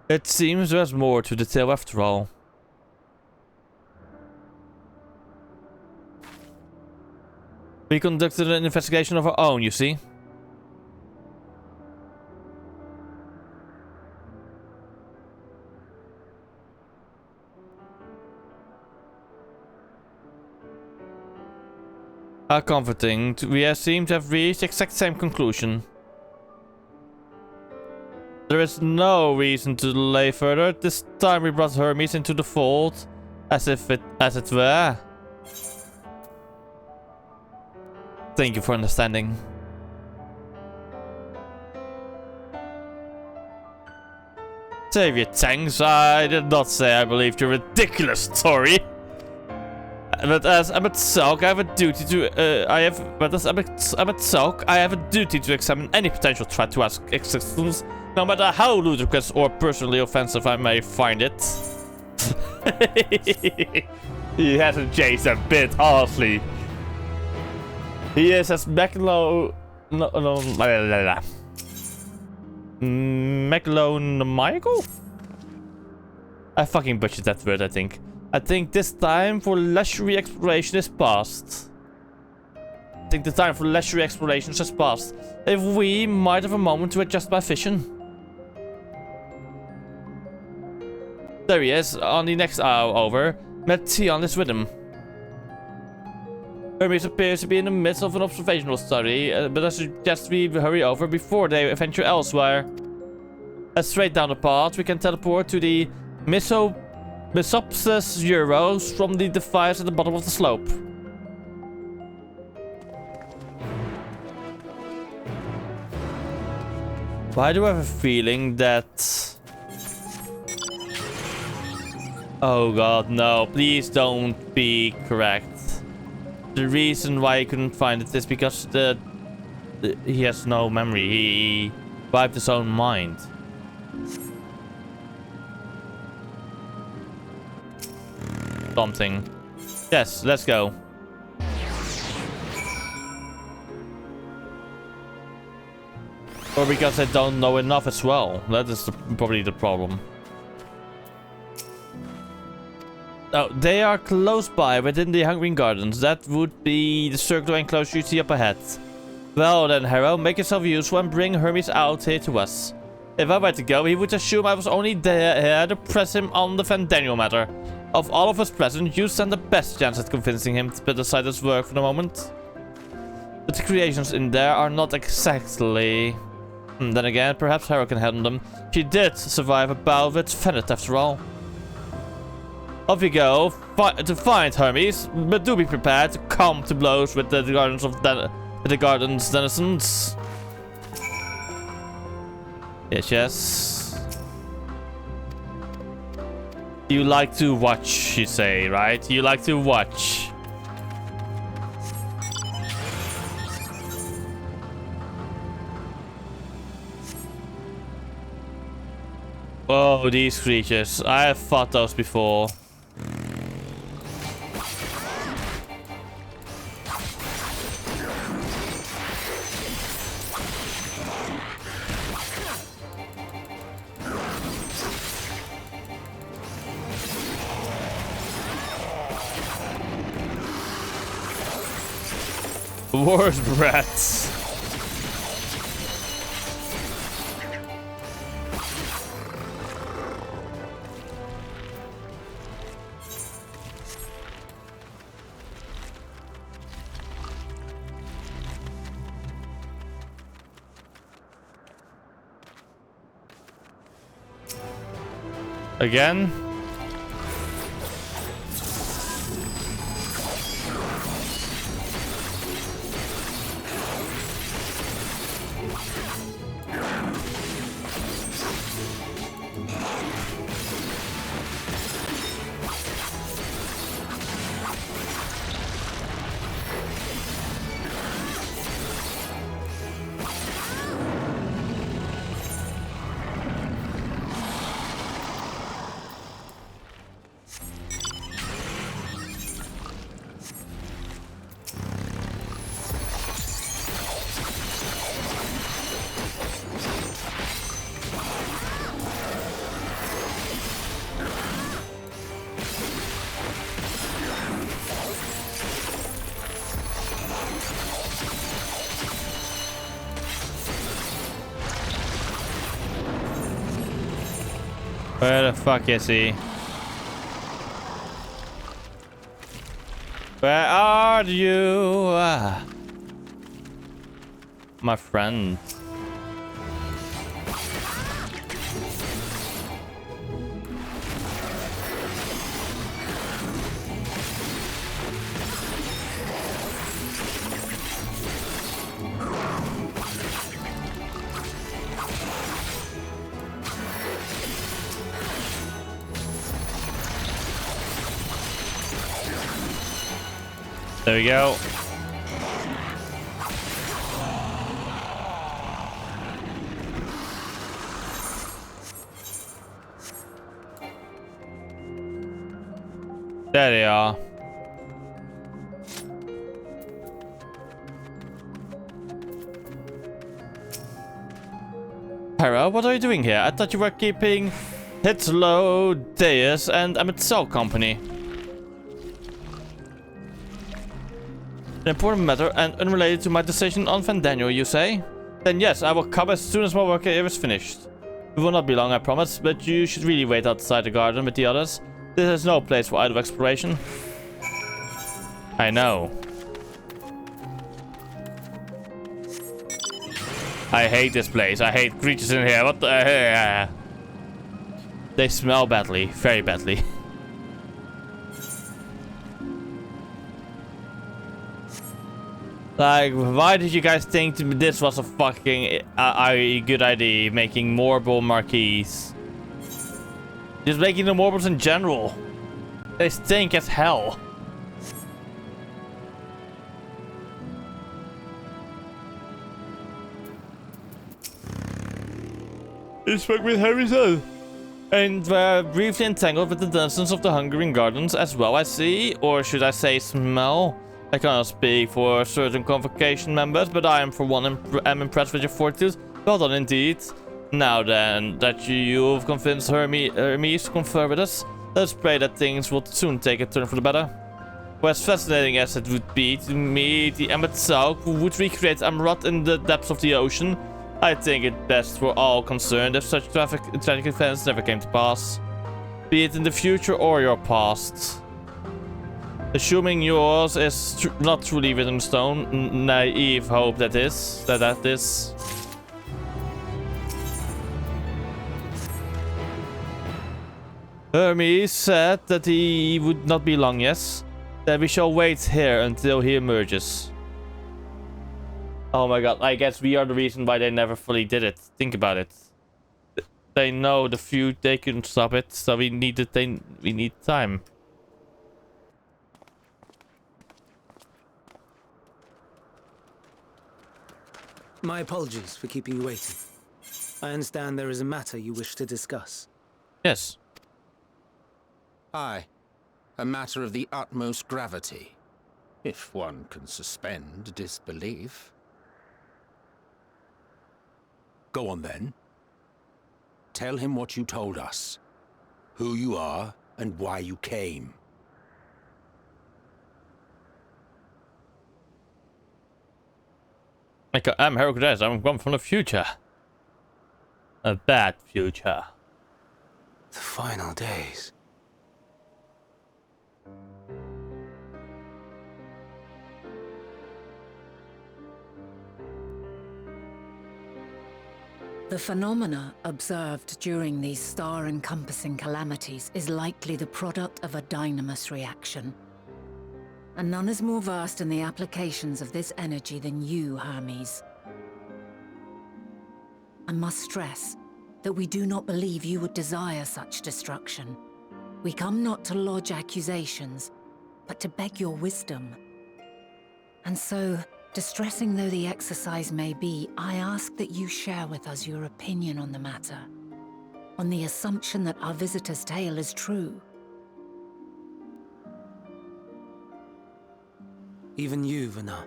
[SPEAKER 1] It seems there's more to the tale after all. We conducted an investigation of our own, you see. How comforting. We seem to have reached the exact same conclusion. There is no reason to delay further. This time we brought Hermes into the fold, as it were. Thank you for understanding. Save your thanks. I did not say I believed your ridiculous story. But as MSQ, I have a duty to I have a duty to examine any potential threat to our existence, no matter how ludicrous or personally offensive I may find it. He hasn't changed a bit, honestly. He is as Maclo... No, Michael? I fucking butchered that word, I think. I think this time for leisurely exploration is past. I think the time for leisurely explorations has passed. If we might have a moment to adjust my vision. There he is, on the next hour over. Mettion is with him. Hermes appears to be in the midst of an observational study, but I suggest we hurry over before they venture elsewhere. As straight down the path, we can teleport to the Mesopsis Euros from the device at the bottom of the slope. Why do I have a feeling that... Oh god, no. Please don't be correct. The reason why he couldn't find it is because he has no memory. He wiped his own mind. Something. Yes, let's go. Or because I don't know enough as well. That is probably the problem. Oh, they are close by, within the Hungry Gardens. That would be the circular enclosure you see up ahead. Well then, Harrow, make yourself useful and bring Hermes out here to us. If I were to go, he would assume I was only here to press him on the Fandaniel matter. Of all of us present, you stand the best chance at convincing him to put aside his work for the moment. But the creations in there are not exactly... Then again, perhaps Harrow can handle them. She did survive a battle with Venet after all. Off you go to find Hermes, but do be prepared to come to blows with the Garden's denizens. Yes, yes. You like to watch, you say, right? You like to watch. Oh, these creatures. I have fought those before. Worst brats. Again? Where the fuck is he? Where are you? My friend. There we go. There they are. Hera, what are you doing here? I thought you were keeping Hitlo, Deus, and MSQ company. An important matter and unrelated to my decision on Vandaniel, you say? Then yes, I will come as soon as my work here is finished. It will not be long, I promise, but you should really wait outside the garden with the others. This is no place for idle exploration. I know. I hate this place. I hate creatures in here. What the... They smell badly. Very badly. Like, why did you guys think this was a fucking good idea? Making marble marquees. Just making the marbles in general. They stink as hell. He spoke with Harry's son. And were briefly entangled with the denizens of the Hungering Gardens as well, I see. Or should I say smell? I cannot speak for certain convocation members, but I am for one am impressed with your fortitude. Well done indeed. Now then, that you've convinced Hermes to confer with us, let's pray that things will soon take a turn for the better. For as fascinating as it would be to meet the MSQ who would recreate Amarat in the depths of the ocean, I think it best for all concerned if such tragic events never came to pass. Be it in the future or your past. Assuming yours is not truly written in stone, naive hope that is. Hermes said that he would not be long, yes? That we shall wait here until he emerges. Oh my god, I guess we are the reason why they never fully did it. Think about it. They know the feud, they couldn't stop it, so we need time.
[SPEAKER 2] My apologies for keeping you waiting. I understand there is a matter you wish to discuss.
[SPEAKER 1] Yes.
[SPEAKER 6] Aye. A matter of the utmost gravity. If one can suspend disbelief. Go on then. Tell him what you told us. Who you are and why you came.
[SPEAKER 1] I'm Hercules. I'm come from the future. A bad future.
[SPEAKER 2] The final days.
[SPEAKER 7] The phenomena observed during these star-encompassing calamities is likely the product of a dynamis reaction. And none is more versed in the applications of this energy than you, Hermes. I must stress that we do not believe you would desire such destruction. We come not to lodge accusations, but to beg your wisdom. And so, distressing though the exercise may be, I ask that you share with us your opinion on the matter, on the assumption that our visitor's tale is true.
[SPEAKER 2] Even you, Vana.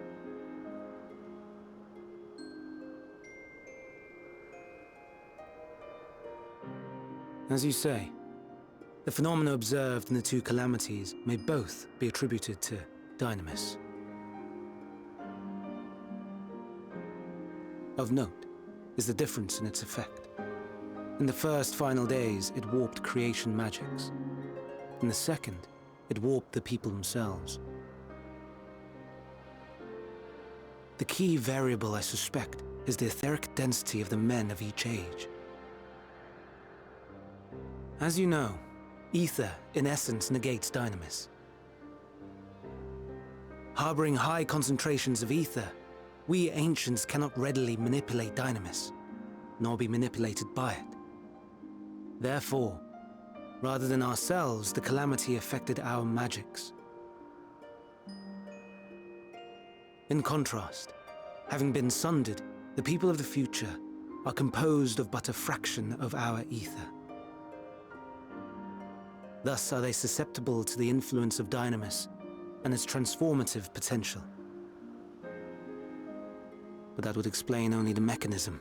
[SPEAKER 2] As you say, the phenomena observed in the two calamities may both be attributed to dynamis. Of note is the difference in its effect. In the first final days, it warped creation magics. In the second, it warped the people themselves. The key variable, I suspect, is the etheric density of the men of each age. As you know, ether, in essence, negates dynamis. Harboring high concentrations of ether, we ancients cannot readily manipulate dynamis, nor be manipulated by it. Therefore, rather than ourselves, the calamity affected our magics. In contrast, having been sundered, the people of the future are composed of but a fraction of our ether. Thus are they susceptible to the influence of dynamis and its transformative potential. But that would explain only the mechanism.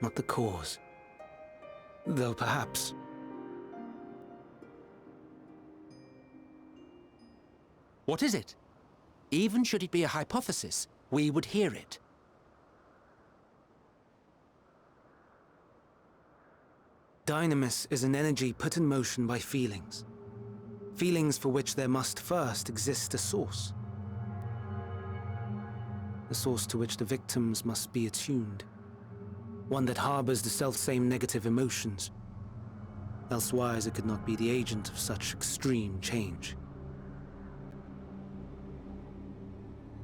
[SPEAKER 2] not the cause. Though perhaps...
[SPEAKER 6] What is it? Even should it be a hypothesis, we would hear it.
[SPEAKER 2] Dynamis is an energy put in motion by feelings. Feelings for which there must first exist a source. A source to which the victims must be attuned. One that harbors the selfsame negative emotions. Elsewise it could not be the agent of such extreme change.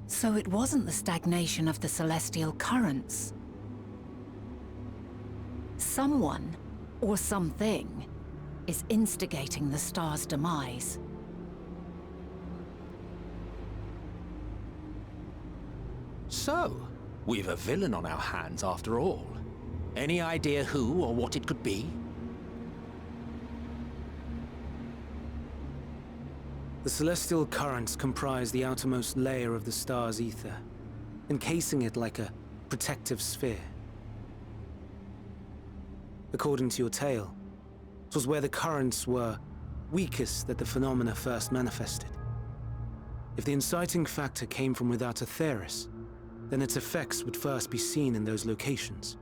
[SPEAKER 7] So it wasn't the stagnation of the celestial currents. Someone, or something, is instigating the star's demise.
[SPEAKER 6] So, we've a villain on our hands after all. Any idea who or what it could be?
[SPEAKER 2] The celestial currents comprise the outermost layer of the star's ether, encasing it like a protective sphere. According to your tale, it was where the currents were weakest that the phenomena first manifested. If the inciting factor came from without Aetheris, then its effects would first be seen in those locations.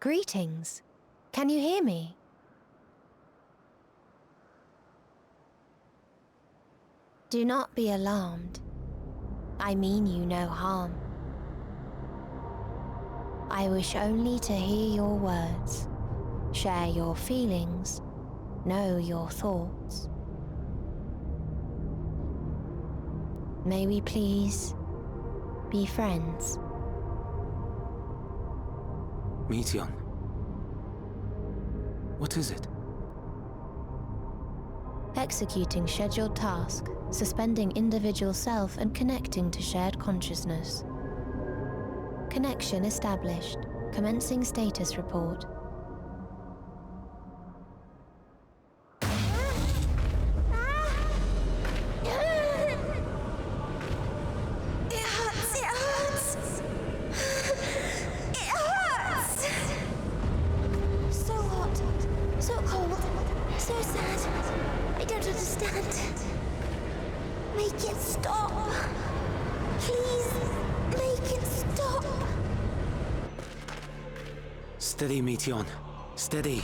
[SPEAKER 3] Greetings. Can you hear me? Do not be alarmed. I mean you no harm. I wish only to hear your words, share your feelings, know your thoughts. May we please be friends?
[SPEAKER 2] Meteion. What is it?
[SPEAKER 3] Executing scheduled task, suspending individual self and connecting to shared consciousness. Connection established. Commencing status report.
[SPEAKER 2] Steady, Meteion. Steady.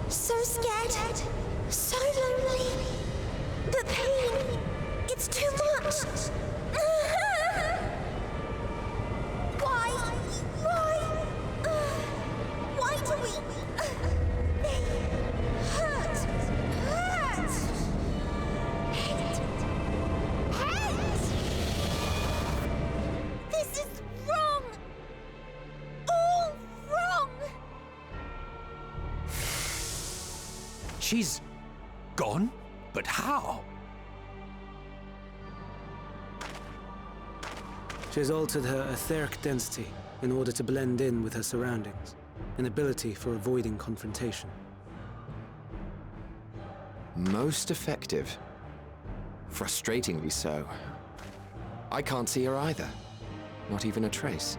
[SPEAKER 3] So scared. So lonely. The pain. It's too much. Why? Why do we... They hurt. Hate. This is wrong. All wrong.
[SPEAKER 6] She's gone? But how?
[SPEAKER 2] She has altered her etheric density in order to blend in with her surroundings, an ability for avoiding confrontation.
[SPEAKER 4] Most effective. Frustratingly so. I can't see her either. Not even a trace.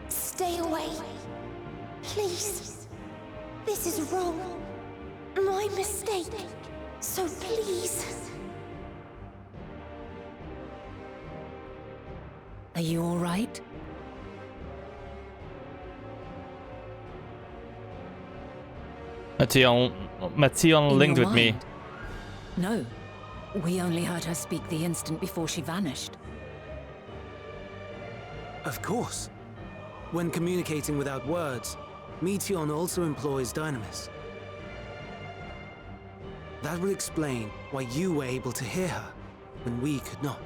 [SPEAKER 3] Stay away. Please. This is wrong. My mistake. So please.
[SPEAKER 7] Are you all right?
[SPEAKER 1] Meteion
[SPEAKER 7] In
[SPEAKER 1] linked
[SPEAKER 7] your
[SPEAKER 1] with me.
[SPEAKER 7] mind? No. We only heard her speak the instant before she vanished.
[SPEAKER 2] Of course. When communicating without words, Meteion also employs Dynamis. That would explain why you were able to hear her, when we could not.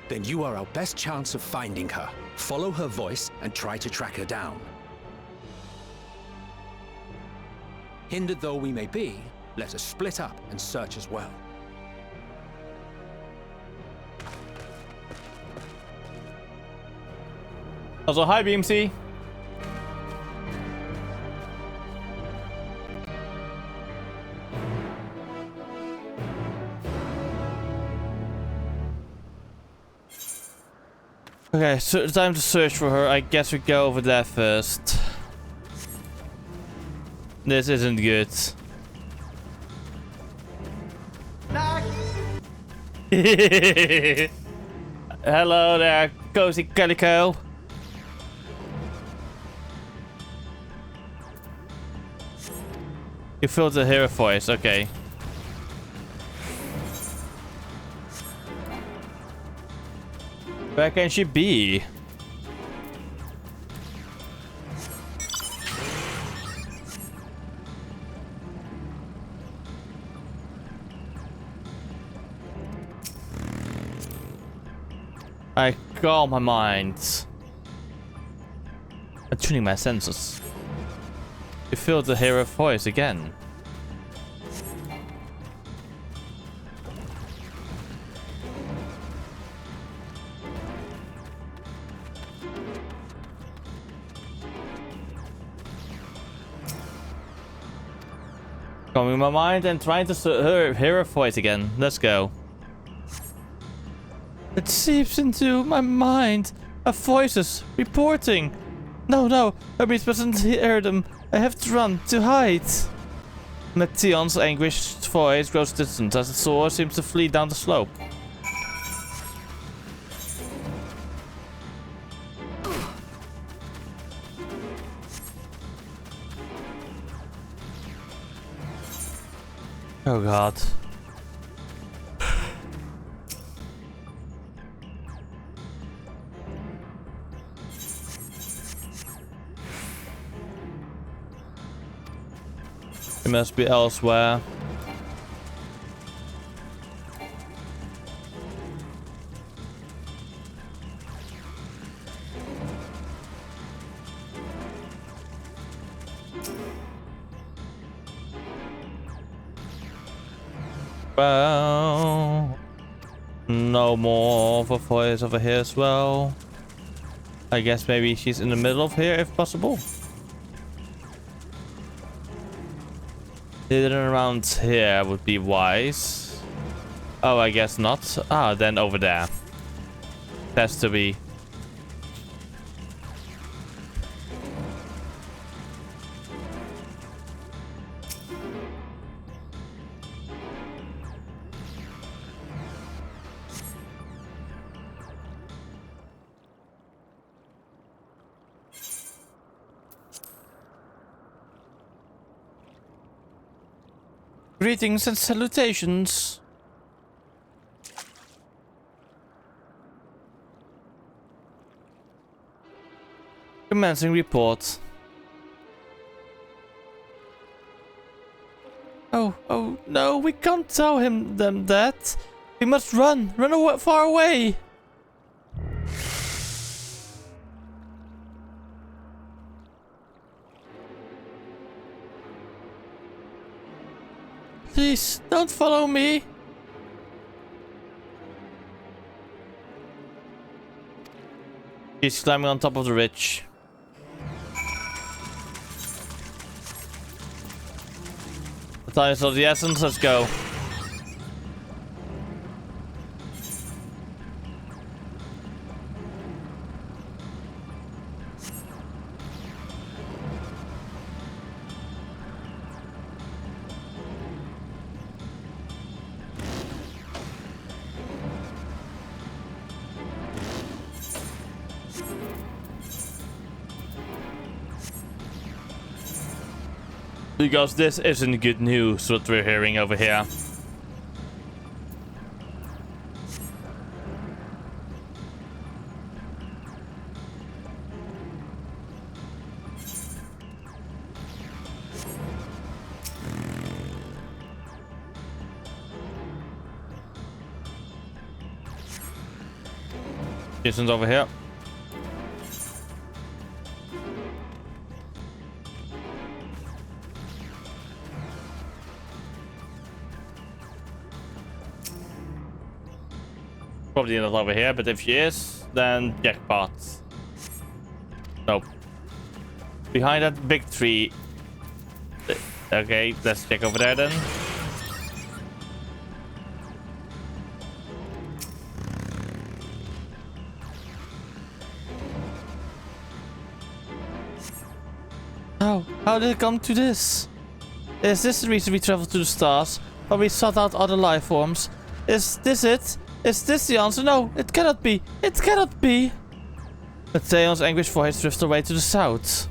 [SPEAKER 6] Then you are our best chance of finding her. Follow her voice and try to track her down. Hindered though we may be, let us split up and search as well.
[SPEAKER 1] Also, hi BMC. Okay, so time to search for her. I guess we go over there first. This isn't good. Hello there, Cozy Calico. You filled the hero voice, okay. Where can she be? I calm my mind. Attuning my senses. You feel the hero voice again. Calming my mind and trying to hear her voice again. Let's go. It seeps into my mind. A voices reporting. No, Hermes doesn't hear them. I have to run to hide. Metion's anguished voice grows distant as the sword seems to flee down the slope. Oh god. It must be elsewhere. Well, no more of a voice over here as well. I guess maybe she's in the middle of here if possible. Hidden around here would be wise. Oh, I guess not. Ah, then over there. Has to be. Greetings and salutations. Commencing report. Oh no, we can't tell them that. We must run far away. Please, don't follow me. He's climbing on top of the ridge. The time is of the essence, let's go. Because this isn't good news what we're hearing over here. Jason's over here. Probably not over here, but if she is, then jackpot. Nope. Behind that big tree. Okay, let's check over there then. How did it come to this? Is this the reason we traveled to the stars? Or we sought out other life forms? Is this it? Is this the answer? No, it cannot be. It cannot be. But Theon's anguished voice drifts away to the south.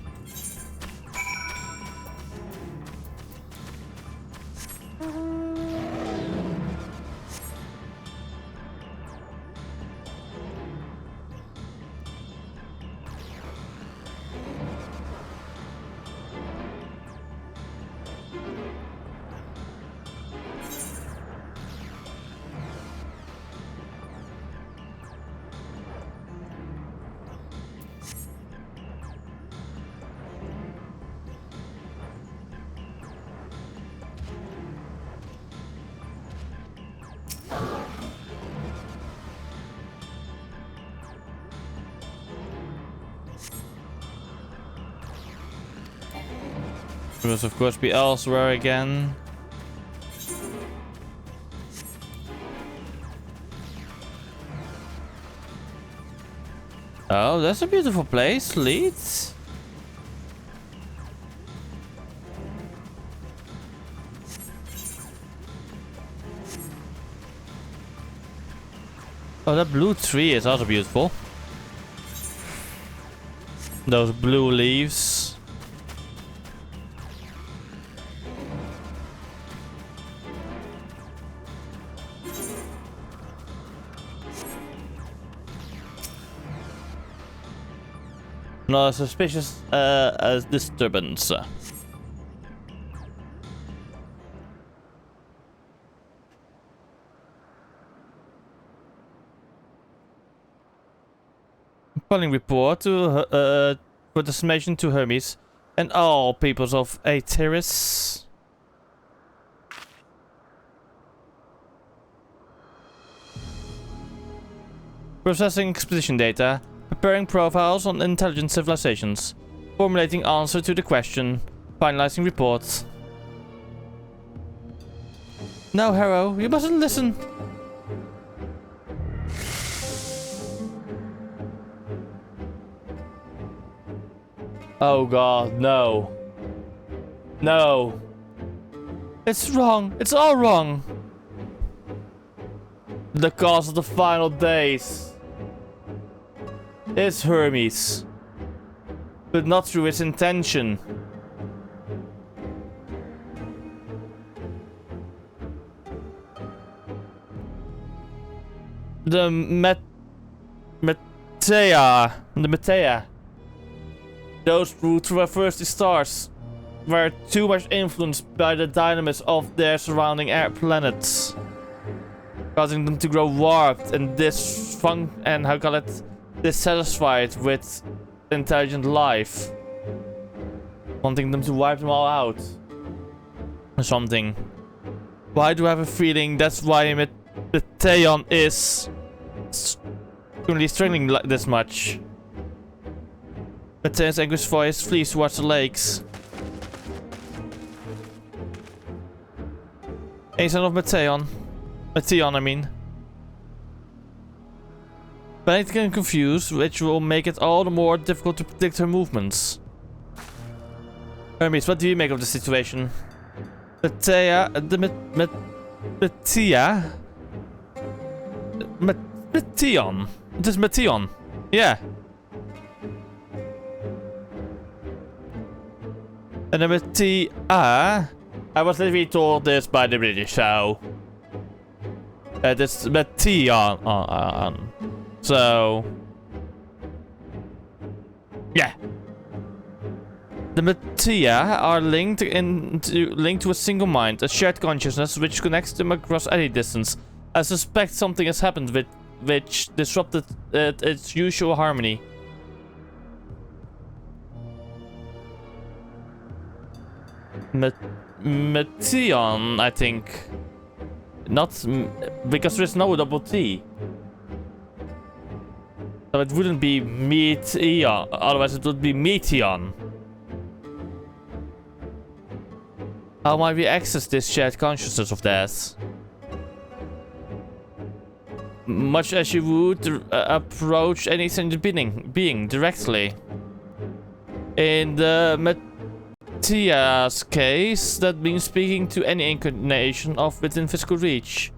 [SPEAKER 1] We must of course be elsewhere again. Oh, that's a beautiful place, Leeds. Oh, that blue tree is also beautiful. Those blue leaves. Not a suspicious disturbance. Calling report to for decimation to Hermes and all peoples of Aetheris. Processing expedition data. Preparing profiles on intelligent civilizations. Formulating answer to the question. Finalizing reports. No, Harrow, you mustn't listen. Oh god, no. No. It's wrong. It's all wrong. The cause of the final days is Hermes, but not through his intention. The Metea, those who traversed the stars, were too much influenced by the dynamism of their surrounding planets, causing them to grow warped and dissatisfied with intelligent life, wanting them to wipe them all out or something. Why do I have a feeling that's why Meteon is currently struggling like this much? Meteon's anguished voice flees towards the lakes. A son of Meteon, I mean. Panicked and confused, which will make it all the more difficult to predict her movements. Hermes, what do you make of the situation? Metea... Meteon. It is Meteon. Yeah. And the Metea... I was literally told this by the British, so... It's Meteon. So... Yeah. The Metea are linked to a single mind, a shared consciousness which connects them across any distance. I suspect something has happened which disrupted its usual harmony. Meteon, I think. Not... because there's no double T. So it wouldn't be Meteon, otherwise it would be Meteon. How might we access this shared consciousness of theirs? Much as you would approach any sentient being directly. In the Tia's case, that means speaking to any incarnation of within physical reach.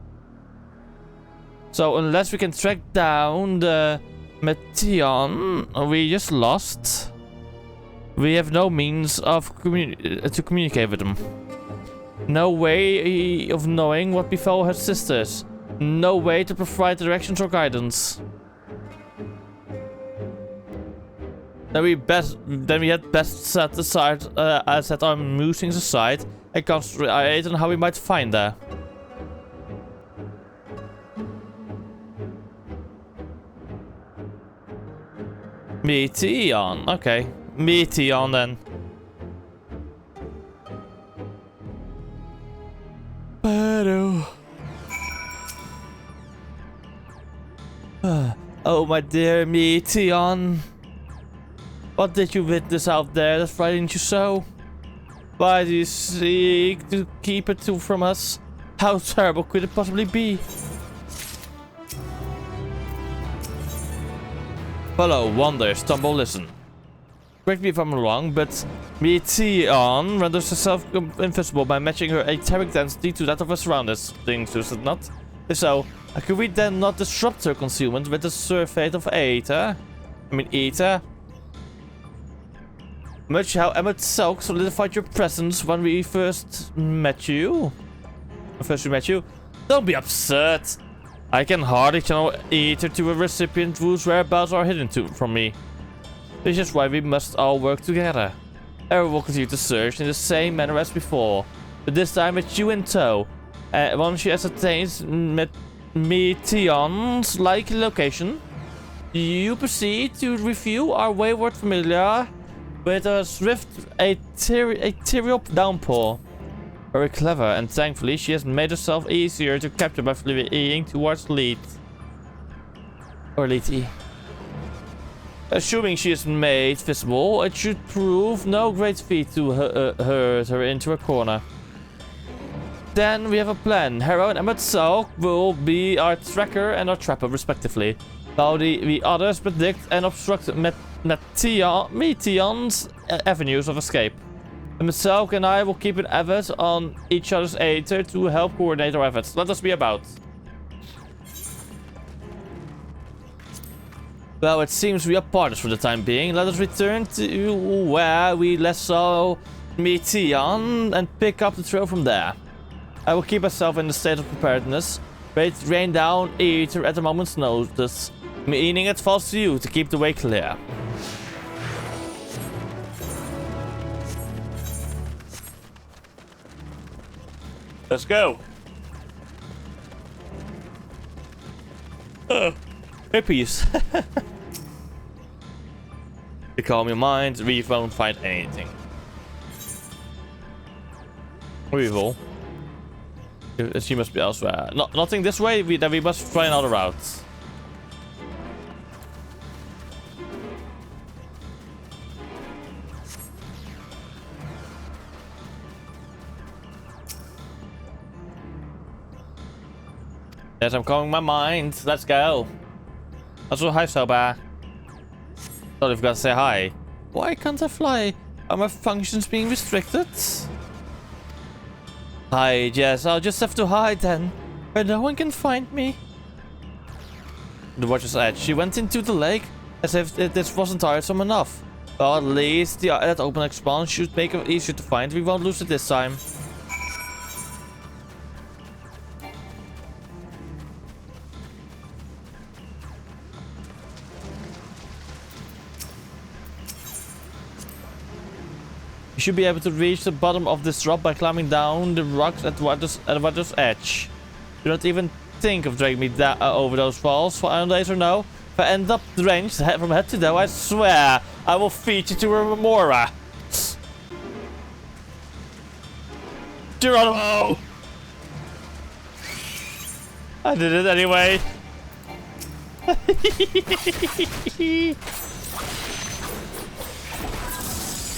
[SPEAKER 1] So unless we can track down the Meteon we just lost, we have no means of to communicate with them. No way of knowing what befell her sisters. No way to provide directions or guidance. Then we had best set aside, set our musings aside and concentrate on how we might find her. Meteon, okay. Meteon then. Oh my dear Meteon. What did you witness out there that frightened you so? Why do you seek to keep it from us? How terrible could it possibly be? Follow, wander, stumble, listen. Correct me if I'm wrong, but Meteon renders herself invisible by matching her etheric density to that of her surroundings. Things, does it not? If so, could we then not disrupt her concealment with the surfeit of Ether? Much how MSQ solidified your presence when we first met you. Don't be absurd. I can hardly channel Ether to a recipient whose whereabouts are hidden from me. This is why we must all work together. Error will continue to search in the same manner as before, but this time with you in tow. Once she ascertains Meteon's likely location, you proceed to review our wayward familiar with a swift ethereal downpour. Very clever, and thankfully she has made herself easier to capture by fleeing towards Lead. Or Lead. Assuming she is made visible, it should prove no great feat to herd her into a corner. Then we have a plan. Hero and MSQ will be our tracker and our trapper respectively, while the others predict and obstruct Meteon's avenues of escape. MSQ and I will keep an effort on each other's Aether to help coordinate our efforts. Let us be about. Well, it seems we are partners for the time being. Let us return to where we last saw Meteon and pick up the trail from there. I will keep myself in a state of preparedness, ready to rain down Ether at a moment's notice, meaning it falls to you to keep the way clear. Let's go. Hippies. To calm your mind, we won't find anything. We will. She must be elsewhere. Nothing this way, then we must try another route. Yes, I'm calming my mind. Let's go. Also, hi, Soba. Thought you've got to say hi. Why can't I fly? Are my functions being restricted? Hide, yes, I'll just have to hide then, where no one can find me. The Watcher's Edge. She went into the lake as if this wasn't tiresome enough. Well, at least that open expanse should make it easier to find. We won't lose it this time. You should be able to reach the bottom of this drop by climbing down the rocks at the water's edge. Do not even think of dragging me over those falls, for days or no. If I end up drenched from head to toe, I swear I will feed you to a remora. Geronimo! I did it anyway.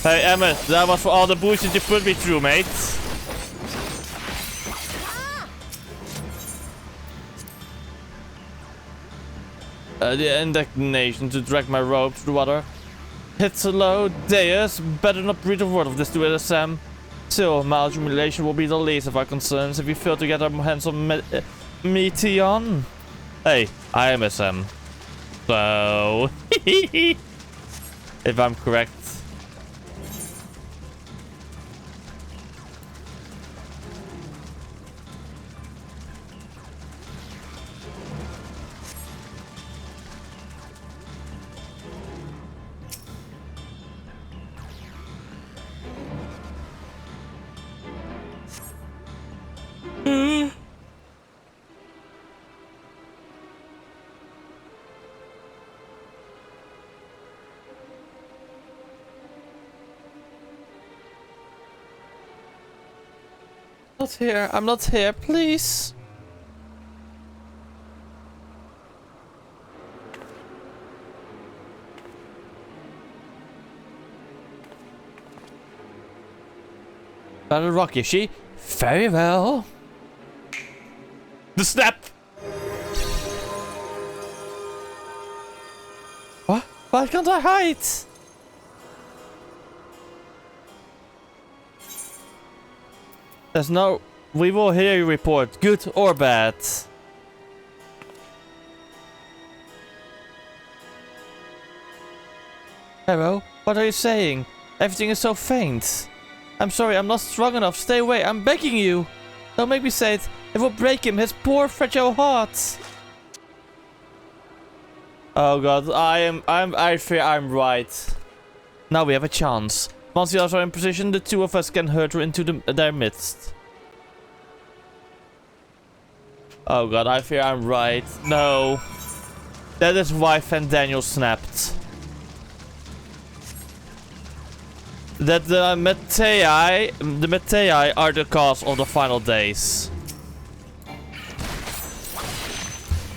[SPEAKER 1] Hey Emmett, that was for all the bullshit you put me through, mate. The indignation to drag my rope through the water. Hits a low, Deus. Better not breathe a word of this to LSM. Still, mild humiliation will be the least of our concerns if we fail to get our hands on Meteon. Hey, I am SM. So, if I'm correct. Not here. I'm not here, please. Battle rock, is she? Very well. The snap! What? Why can't I hide? There's no... We will hear you report, good or bad. Hello? What are you saying? Everything is so faint. I'm sorry, I'm not strong enough. Stay away, I'm begging you. Don't make me say it. It will break him, his poor fragile heart. Oh god, I fear I'm right. Now we have a chance. Once the others are in position, the two of us can hurt her into their midst. Oh god, I fear I'm right. No. That is why Daniel snapped. That the Metei are the cause of the final days.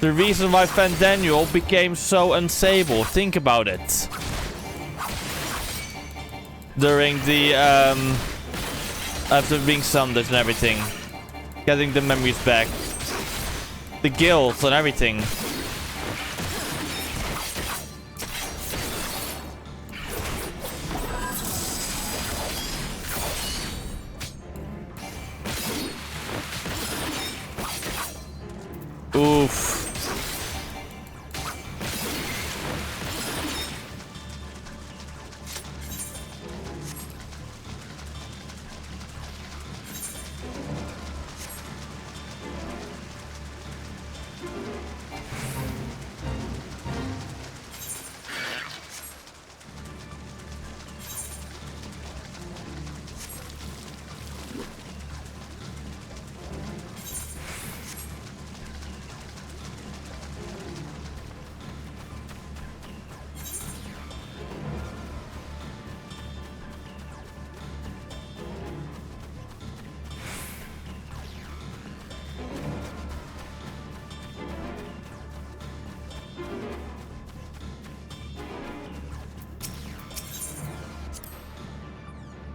[SPEAKER 1] The reason why Daniel became so unstable. Think about it. During the after being summoned and everything, getting the memories back, the guild and everything. Oof.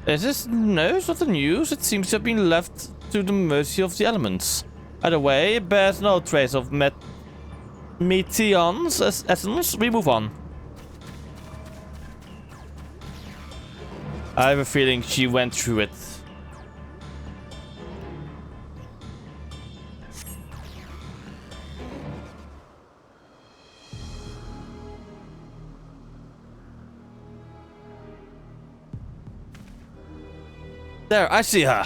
[SPEAKER 1] Is this news of the news? It seems to have been left to the mercy of the elements. Either way, it bears no trace of Meteon's essence. We move on. I have a feeling she went through it. There, I see her.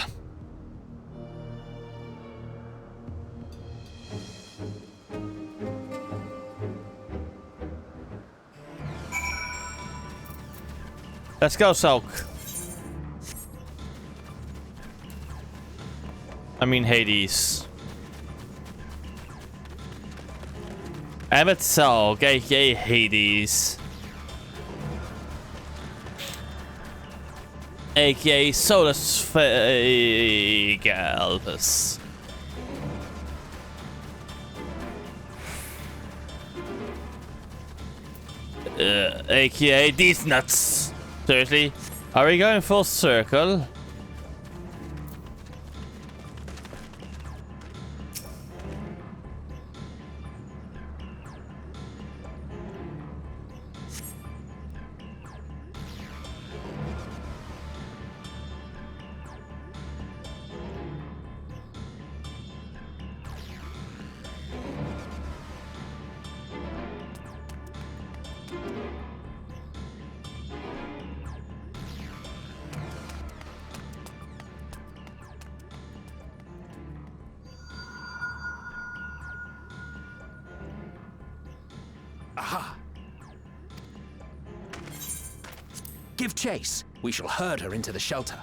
[SPEAKER 1] Let's go, Sulk. I mean Hades. Emmett Sulk, aka Hades. AKA Solus Galvus. AKA these nuts. Seriously? Are we going full circle?
[SPEAKER 6] Give chase. We shall herd her into the shelter.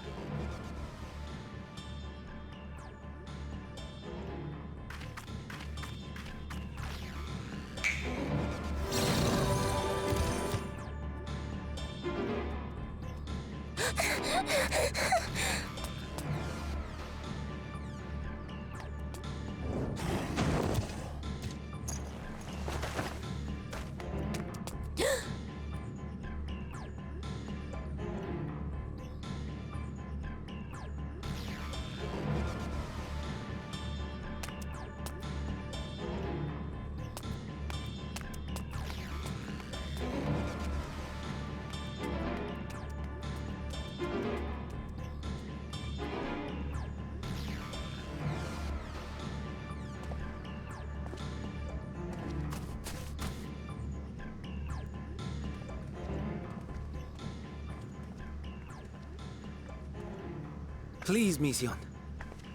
[SPEAKER 2] Please, Mission.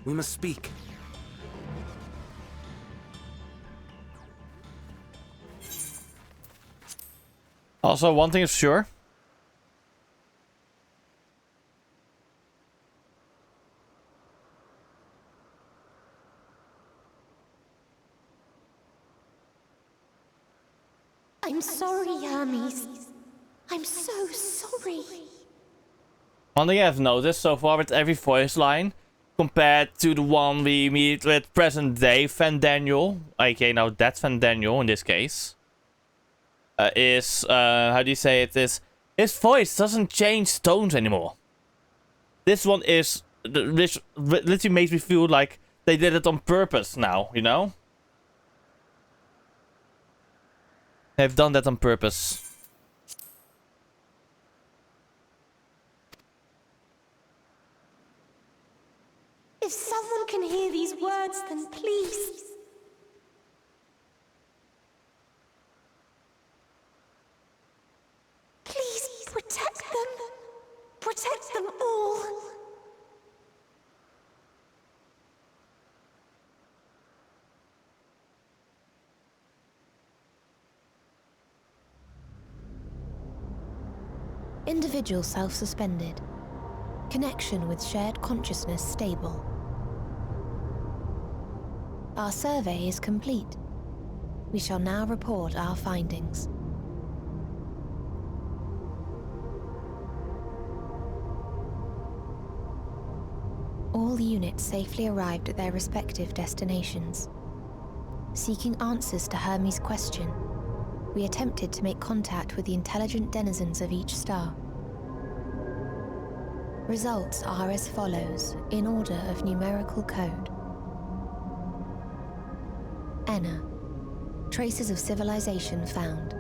[SPEAKER 2] We must speak.
[SPEAKER 1] Also, one thing is sure.
[SPEAKER 3] I'm sorry, Hermes. I'm so sorry.
[SPEAKER 1] One thing I've noticed so far with every voice line, compared to the one we meet with present day Van Daniel, aka now that's Van Daniel in this case, is, how do you say it, is his voice doesn't change tones anymore. This one is, which literally makes me feel like they did it on purpose now, you know? They've done that on purpose.
[SPEAKER 3] If someone can hear these words, then please. Please protect them. Protect them all. Individual self-suspended. Connection with shared consciousness stable. Our survey is complete. We shall now report our findings. All units safely arrived at their respective destinations. Seeking answers to Hermes' question, we attempted to make contact with the intelligent denizens of each star. Results are as follows, in order of numerical code. Enna. Traces of civilization found.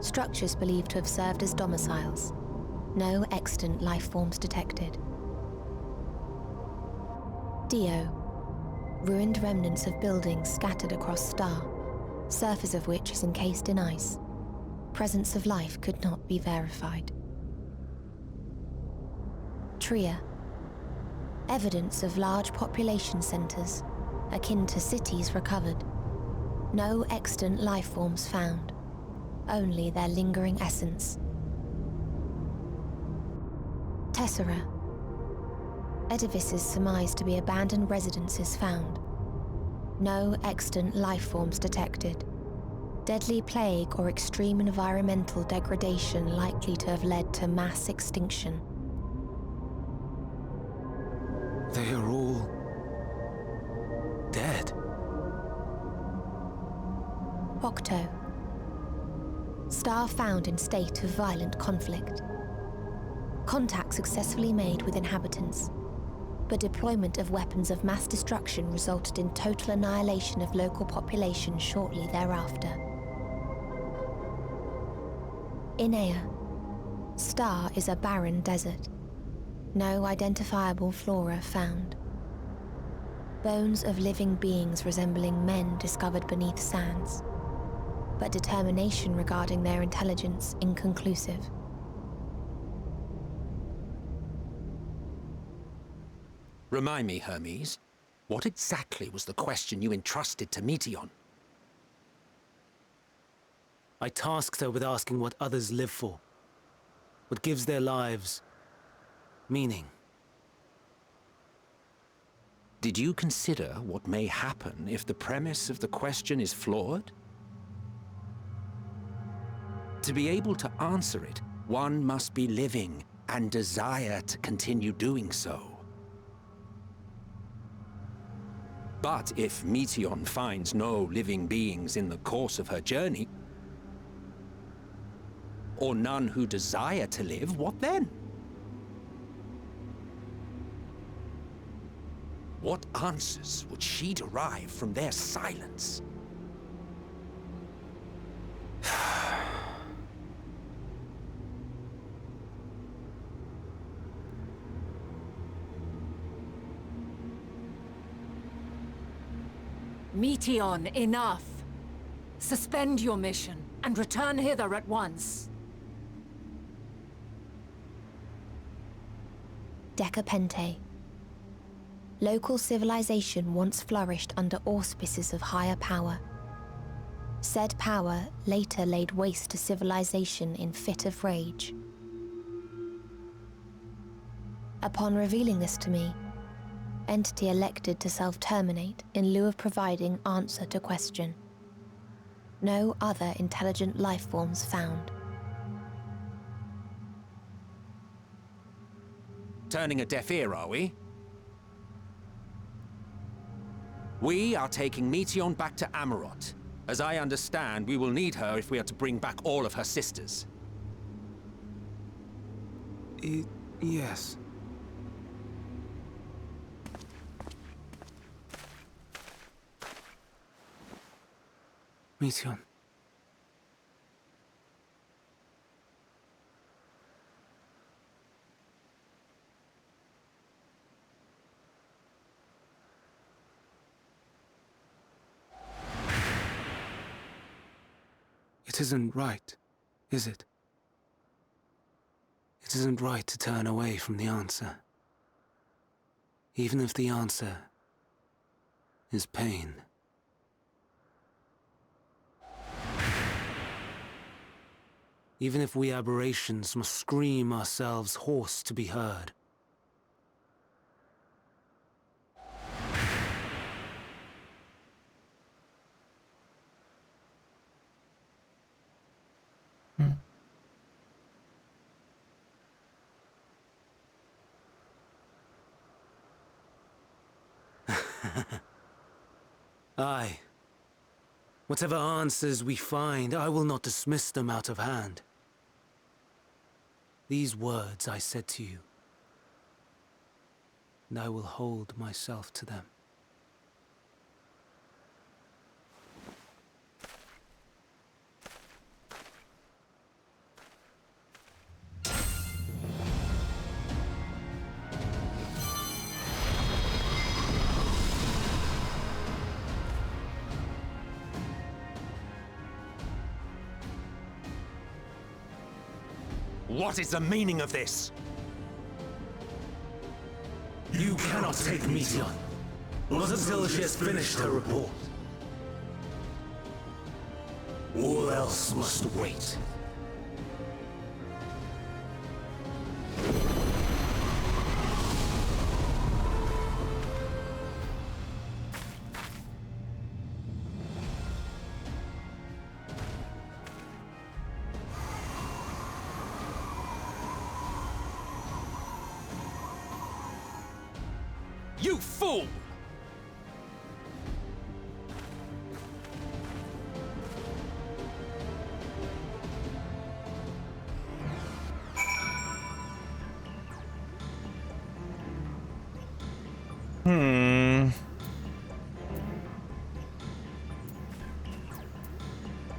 [SPEAKER 3] Structures believed to have served as domiciles. No extant life forms detected. Dio. Ruined remnants of buildings scattered across star, surface of which is encased in ice. Presence of life could not be verified. Tria. Evidence of large population centers, akin to cities recovered. No extant life forms found, only their lingering essence. Tessera. Edifices surmised to be abandoned residences found. No extant life forms detected. Deadly plague or extreme environmental degradation likely to have led to mass extinction.
[SPEAKER 2] They are all dead.
[SPEAKER 3] Octo. Star found in state of violent conflict. Contact successfully made with inhabitants, but deployment of weapons of mass destruction resulted in total annihilation of local population shortly thereafter. Inea. Star is a barren desert. No identifiable flora found. Bones of living beings resembling men discovered beneath sands, but determination regarding their intelligence inconclusive.
[SPEAKER 6] Remind me, Hermes, what exactly was the question you entrusted to Meteion?
[SPEAKER 2] I tasked her with asking what others live for. what gives their lives meaning.
[SPEAKER 6] Did you consider what may happen if the premise of the question is flawed? To be able to answer it, one must be living and desire to continue doing so. But if Meteion finds no living beings in the course of her journey, or none who desire to live, what then? What answers would she derive from their silence?
[SPEAKER 7] Meteion, enough! Suspend your mission and return hither at once.
[SPEAKER 3] Decapente. Local civilization once flourished under auspices of higher power. Said power later laid waste to civilization in fit of rage. Upon revealing this to me, entity elected to self-terminate in lieu of providing answer to question. No other intelligent life forms found.
[SPEAKER 6] Turning a deaf ear, are we? We are taking Meteion back to Amarot. As I understand, we will need her if we are to bring back all of her sisters.
[SPEAKER 2] Yes. Meteion. It isn't right, is it? It isn't right to turn away from the answer. Even if the answer is pain. Even if we aberrations must scream ourselves hoarse to be heard. Aye. Whatever answers we find, I will not dismiss them out of hand. These words I said to you, and I will hold myself to them.
[SPEAKER 6] What is the meaning of this?
[SPEAKER 2] You cannot take Meteion. Not until she has finished her report. All else must wait.
[SPEAKER 6] You fool!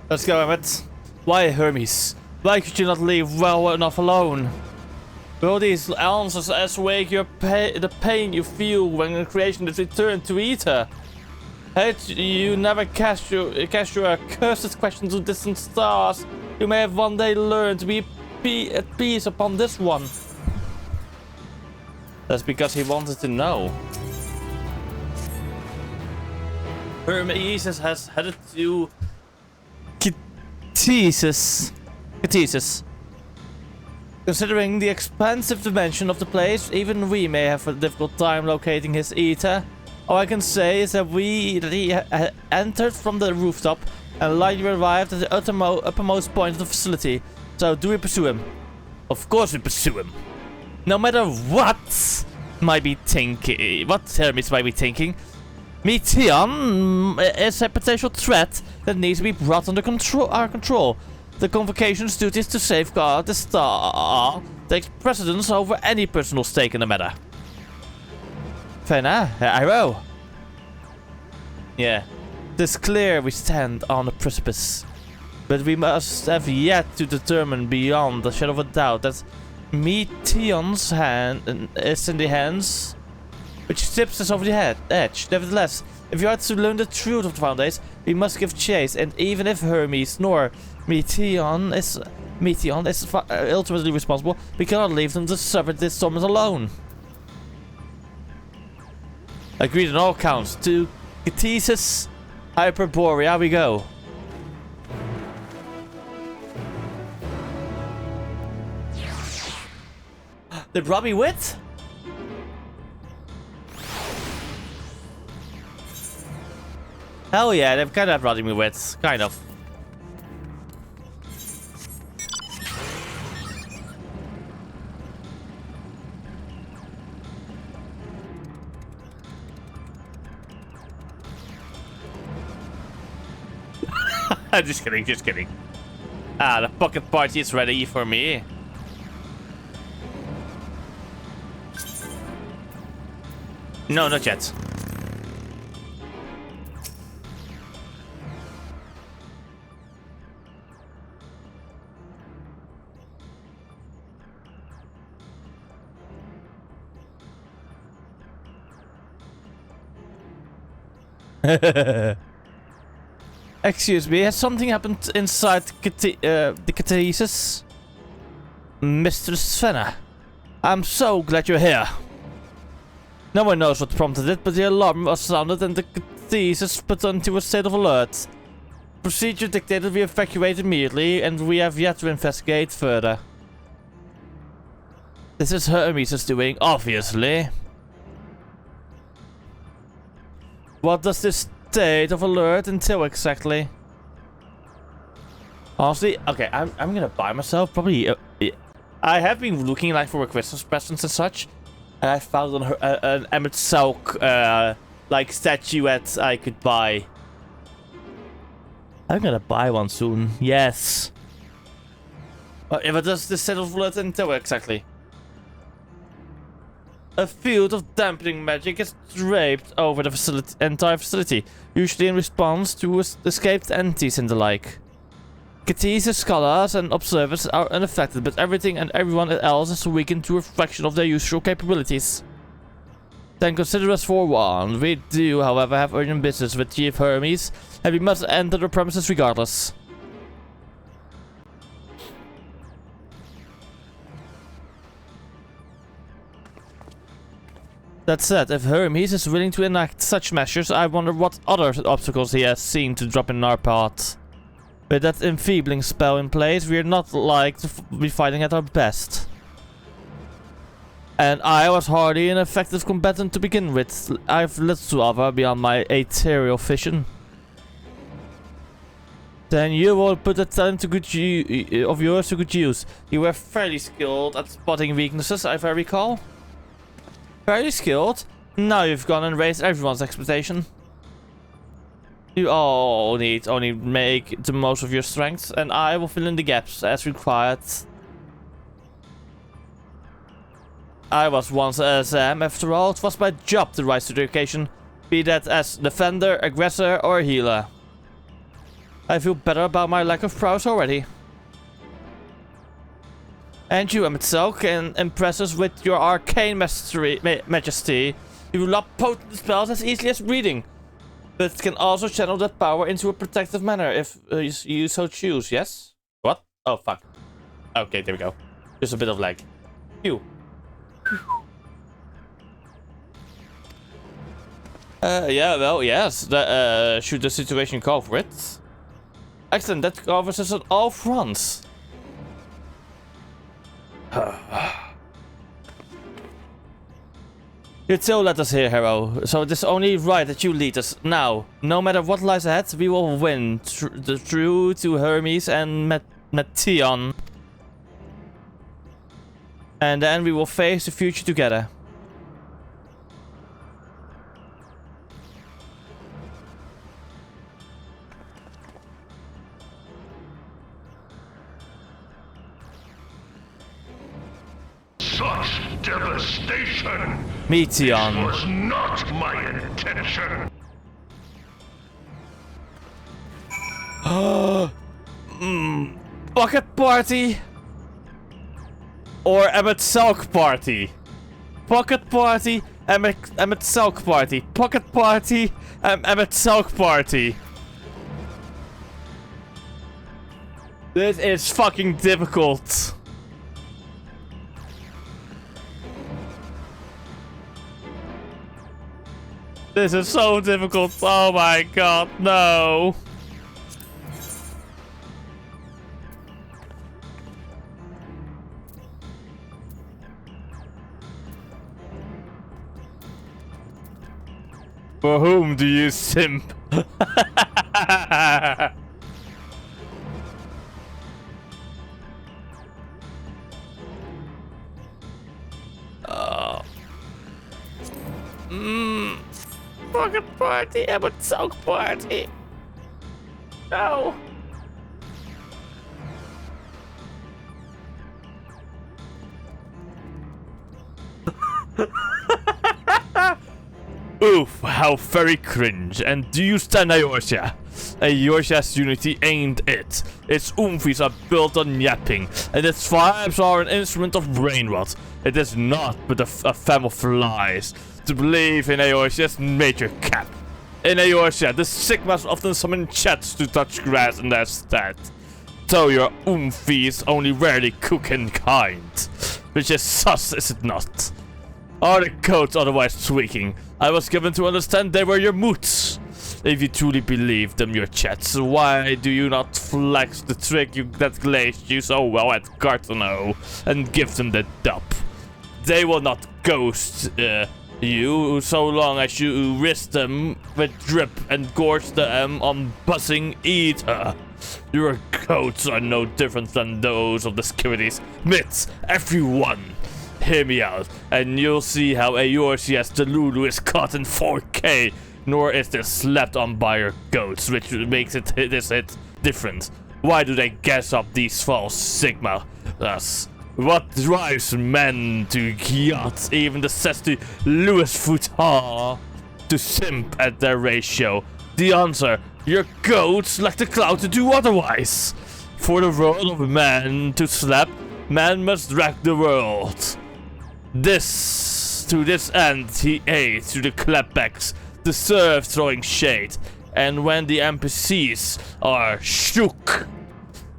[SPEAKER 1] Let's go, Emmett. Why, Hermes? Why could you not leave well enough alone? Will these answers assuage your the pain you feel when the creation is returned to Ether? Had you never cast your accursed questions to distant stars, you may have one day learned to be at peace upon this one. That's because he wanted to know. Hermes has headed to Catesis. Considering the expansive dimension of the place, even we may have a difficult time locating his eater. All I can say is that he entered from the rooftop and likely arrived at the uppermost point of the facility. So do we pursue him? Of course we pursue him. No matter what might be thinking, what Hermes might be thinking, Meteon is a potential threat that needs to be brought under our control. The Convocation's duty is to safeguard the star takes precedence over any personal stake in the matter. Fair enough, I will. Yeah. It is clear we stand on a precipice. But we must have yet to determine beyond the shadow of a doubt that Meteon's hand is in the hands which tips us over the edge. Nevertheless, if you are to learn the truth of the Foundations, we must give chase, and even if Hermes nor Meteon is ultimately responsible, we cannot leave them to suffer this torment alone. Agreed on all counts. To Catesis Hyperborea we go. They brought me wit? Hell yeah, they've kind of brought me wit. Kind of. Just kidding, just kidding. Ah, the pocket party is ready for me. No, not yet. Excuse me, has something happened inside the Catesis? Mr. Svenna, I'm so glad you're here. No one knows what prompted it, but the alarm was sounded and the Catesis put into a state of alert. Procedure dictated we evacuate immediately, and we have yet to investigate further. This is Hermes' doing, obviously. What does this state of alert entail exactly? Honestly, okay, I'm gonna buy myself probably. I have been looking like for Christmas presents and such, and I found on her an MSQ like statuette I could buy. I'm gonna buy one soon. Yes. But does this set of alert entail exactly? A field of dampening magic is draped over the entire facility, usually in response to escaped entities and the like. Catesis scholars and observers are unaffected, but everything and everyone else is weakened to a fraction of their usual capabilities. Then consider us forewarned. We do, however, have urgent business with Chief Hermes, and we must enter the premises regardless. That said, if Hermes is willing to enact such measures, I wonder what other obstacles he has seen to drop in our path. With that enfeebling spell in place, we are not like to be fighting at our best. And I was hardly an effective combatant to begin with. I have little to offer beyond my ethereal vision. Then you will put that talent of yours to good use. You were fairly skilled at spotting weaknesses, if I recall. Very skilled. Now you've gone and raised everyone's expectation. You all need only make the most of your strengths, and I will fill in the gaps as required. I was once a SM, after all. It was my job to rise to the occasion, be that as defender, aggressor, or healer. I feel better about my lack of prowess already. And you, MSQ, can impress us with your arcane majesty. You will not potent spells as easily as breathing, but can also channel that power into a protective manner if you so choose, yes? What? Oh, fuck. Okay, there we go. Just a bit of lag. Phew. Yeah, well, yes. Should the situation call for it. Excellent, that covers us on all fronts. You still let us here, hero, so it is only right that you lead us now. No matter what lies ahead, we will win through to Hermes and Meteion. And then we will face the future together.
[SPEAKER 10] Such devastation!
[SPEAKER 1] Meteion.
[SPEAKER 10] Was not my intention!
[SPEAKER 1] Pocket Party? Or Emmet Salk Party? Pocket Party, Emmet Salk Party. Pocket Party, Emmet Salk Party. This is fucking difficult. This is so difficult. Oh my god, no. For whom do you simp? Pocket Party, Emmet Salk Party. No. Oof, how very cringe. And do you stand Eorzea? Eorzea's unity ain't it. Its oomfies are built on yapping, and its vibes are an instrument of brain rot. It is not but a fam of lies. To believe in Eorzea's nature cap. In Eorzea, the Sigmas often summon chats to touch grass in their stead. So your oomfies only rarely cook in kind. Which is sus, is it not? Are the codes otherwise tweaking? I was given to understand they were your moods. If you truly believe them, your chats, why do you not flex the trick that glazed you so well at Cartono and give them the dub? They will not ghost you so long as you risk them with drip and gorge them on buzzing ether. Your codes are no different than those of the securities myths. Everyone, hear me out, and you'll see how Eorzea's Delulu is caught in 4K, nor is this slapped on by your goats, which makes this hit different. Why do they gas up these false Sigma? Thus, what drives men to yacht, even the zesty Louis Vuitton, to simp at their ratio? The answer, your goats lack the clout to do otherwise. For the world of man to slap, man must wreck the world. To this end, he ate to the clapbacks, deserve throwing shade, and when the NPCs are shook,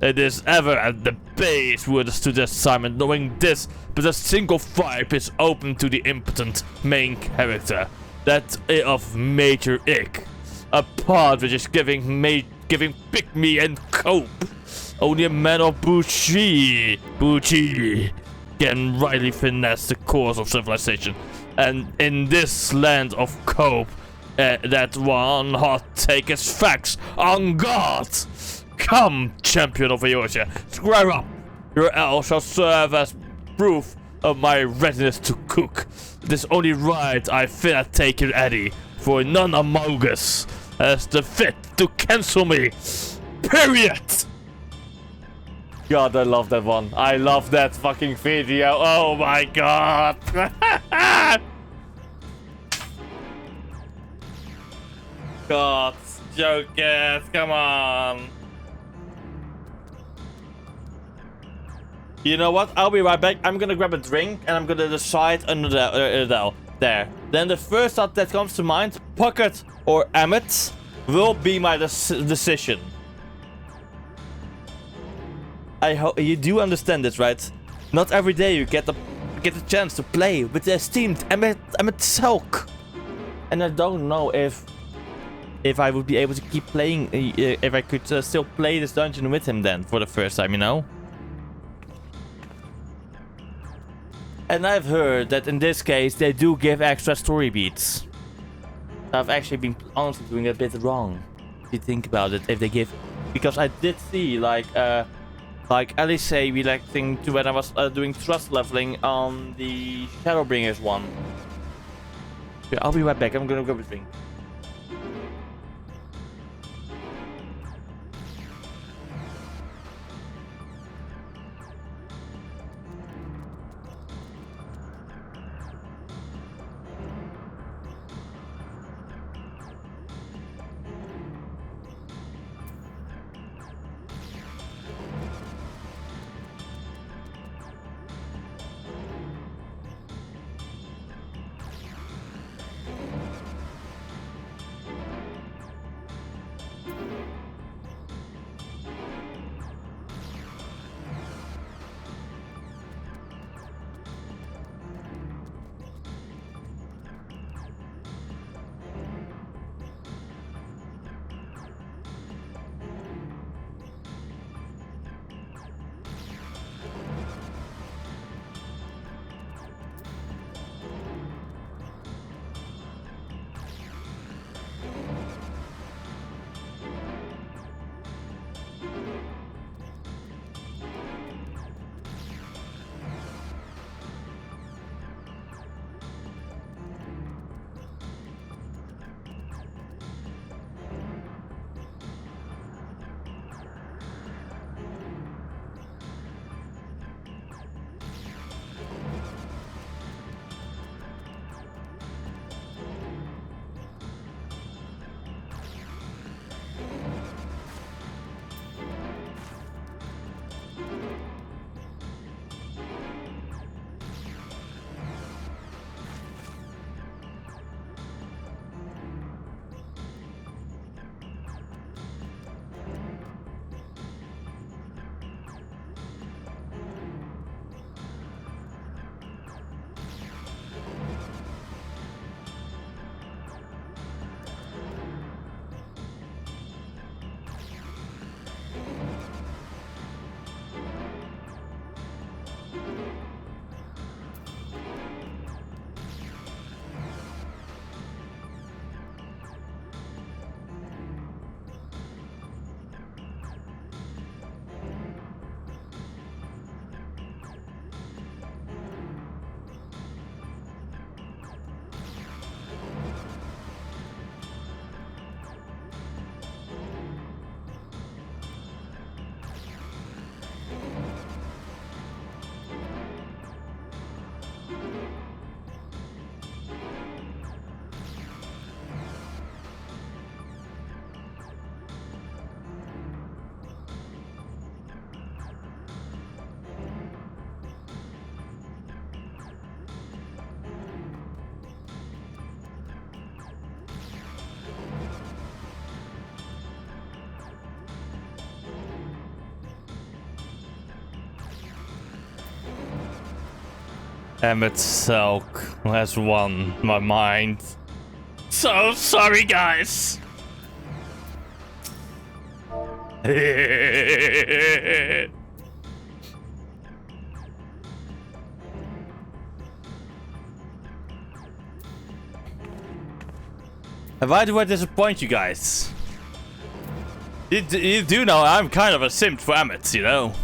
[SPEAKER 1] it is ever at the base words to the assignment, knowing this, but a single vibe is open to the impotent main character, that of Major Ick, a part which is giving pick me and cope. Only a man of Bucci can rightly finesse the course of civilization, and in this land of cope, that one hot take is facts on God. Come, champion of Eorzea, square up. Your L shall serve as proof of my readiness to cook. It is only right I finna take your Eddie, for none among us has the fit to cancel me. Period. God, I love that one. I love that fucking video. Oh my god. God, joke it. Come on. You know what? I'll be right back. I'm gonna grab a drink and I'm gonna decide under there. Then the first thought that comes to mind, Pocket or Emmet, will be my decision. I hope you do understand this, right? Not every day you get the chance to play with the esteemed Emmet Salk. And I don't know if I would be able to keep playing, if I could still play this dungeon with him then for the first time, you know? And I've heard that in this case they do give extra story beats. I've actually been honestly doing a bit wrong. If you think about it, if they give, because I did see like Alice say reacting to when I was doing trust leveling on the Shadowbringers one. Okay, I'll be right back. I'm gonna grab a drink. Emmett Selk has won my mind. So sorry, guys. Why do I disappoint you guys? You do know I'm kind of a simp for Emmett, you know?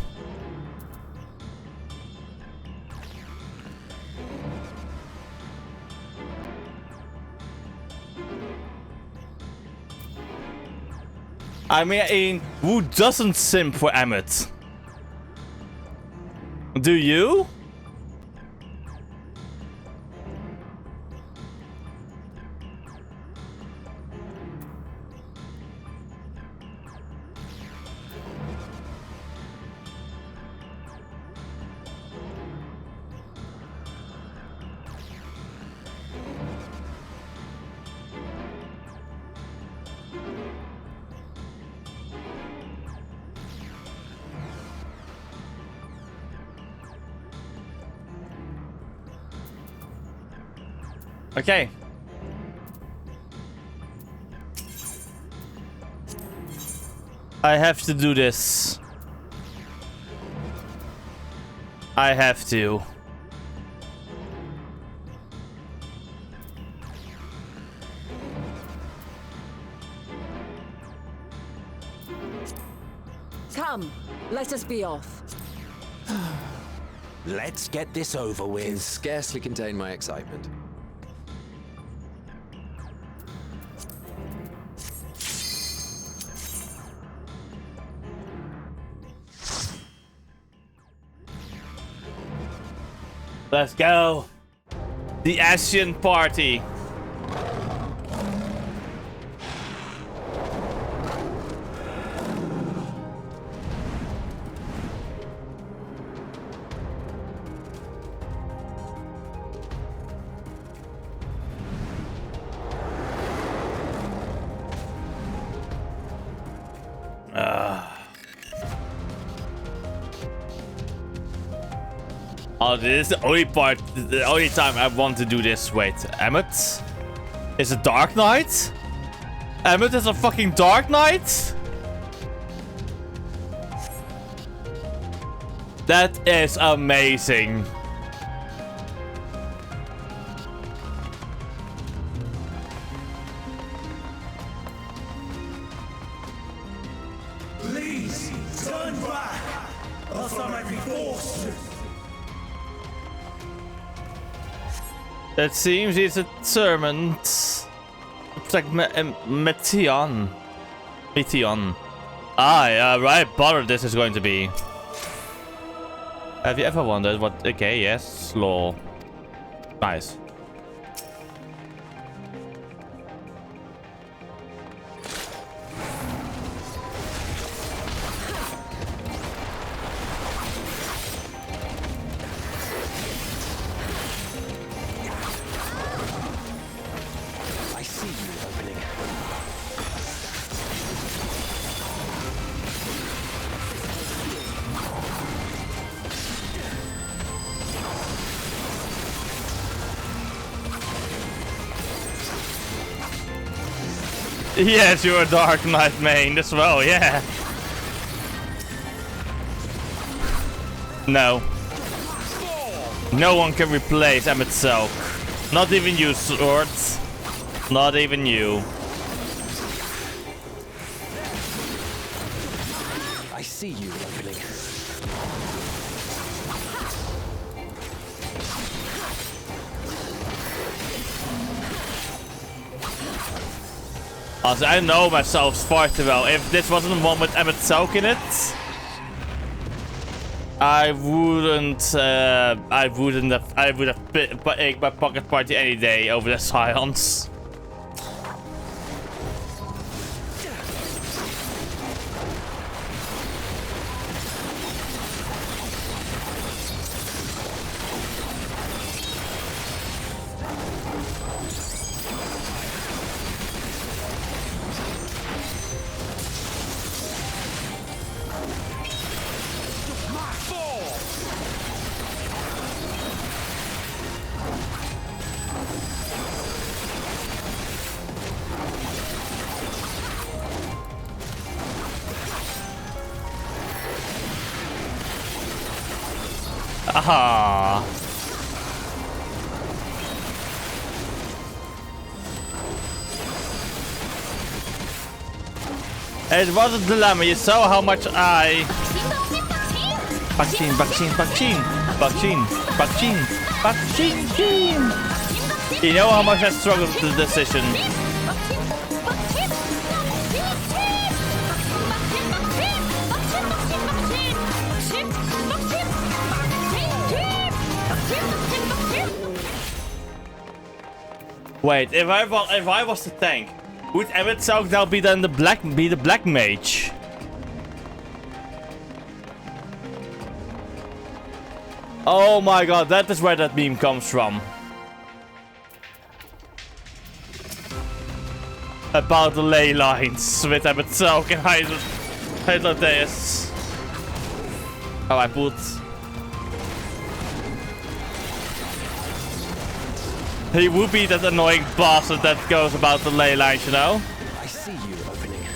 [SPEAKER 1] I mean, who doesn't simp for Emmett? Do you? Okay. I have to do this. I have to.
[SPEAKER 7] Let us be off.
[SPEAKER 6] Let's get this over with.
[SPEAKER 4] Can scarcely contain my excitement.
[SPEAKER 1] Let's go. The Asian party. Oh, this is the only part, the only time I want to do this. Wait, Emmet? Is it Dark Knight? Emmet is a fucking Dark Knight? That is amazing.
[SPEAKER 11] Please, turn back, else I might be forced to.
[SPEAKER 1] It seems he's determined to protect Metion. Right, bother this is going to be. Have you ever wondered what? Okay, yes, lol. Nice. Yes, you're a Dark Knight main as well, yeah. No. No one can replace Emmet Selk. Not even you, Swords. Not even you.
[SPEAKER 6] I see you opening.
[SPEAKER 1] Also, I know myself far too well. If this wasn't the one with Emmet Selk in it, I would have picked my pocket party any day over the Scions. Aha. It was a dilemma. You saw how much I... Bakchin, bakchin, bakchin, bakchin, bakchin, bakchin. You know how much I struggled with the decision. Wait, if I was the tank, would Emmet Selk now be then the black mage? Oh my god, that is where that meme comes from. About the ley lines with Emmet Selk and Hydradeus. Oh, I put... He would be that annoying bastard that goes about the ley lines, you know?
[SPEAKER 6] I see you opening.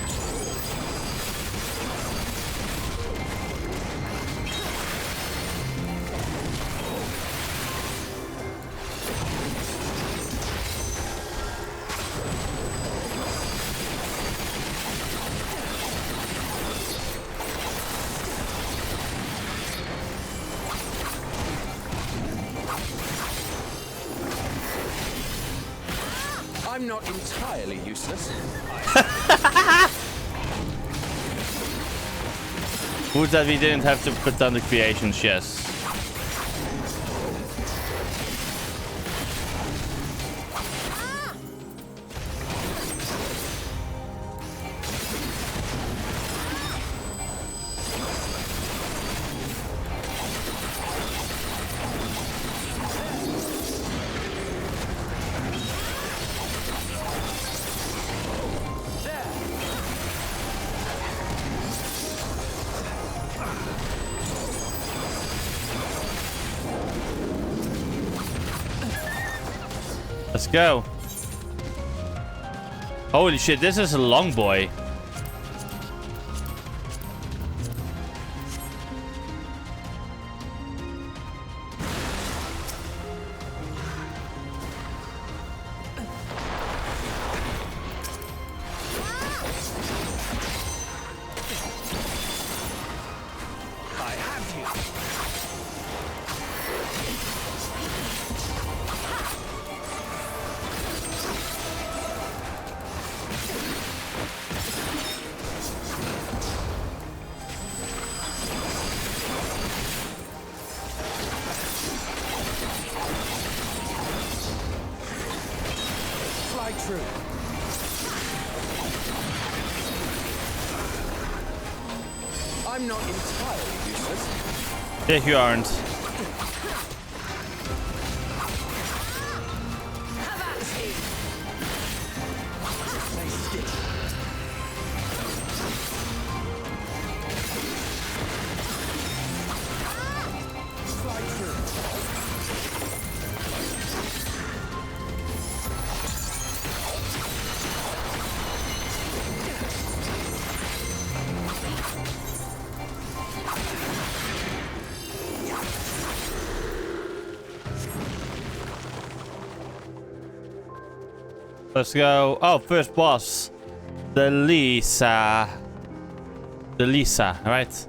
[SPEAKER 4] I'm not entirely useless.
[SPEAKER 1] Good that we didn't have to put down the creations, yes. Let's go. Holy shit, this is a long boy.
[SPEAKER 4] I'm not entirely useless.
[SPEAKER 1] Yeah, you aren't. Let's go. Oh, first boss. The Lisa, right?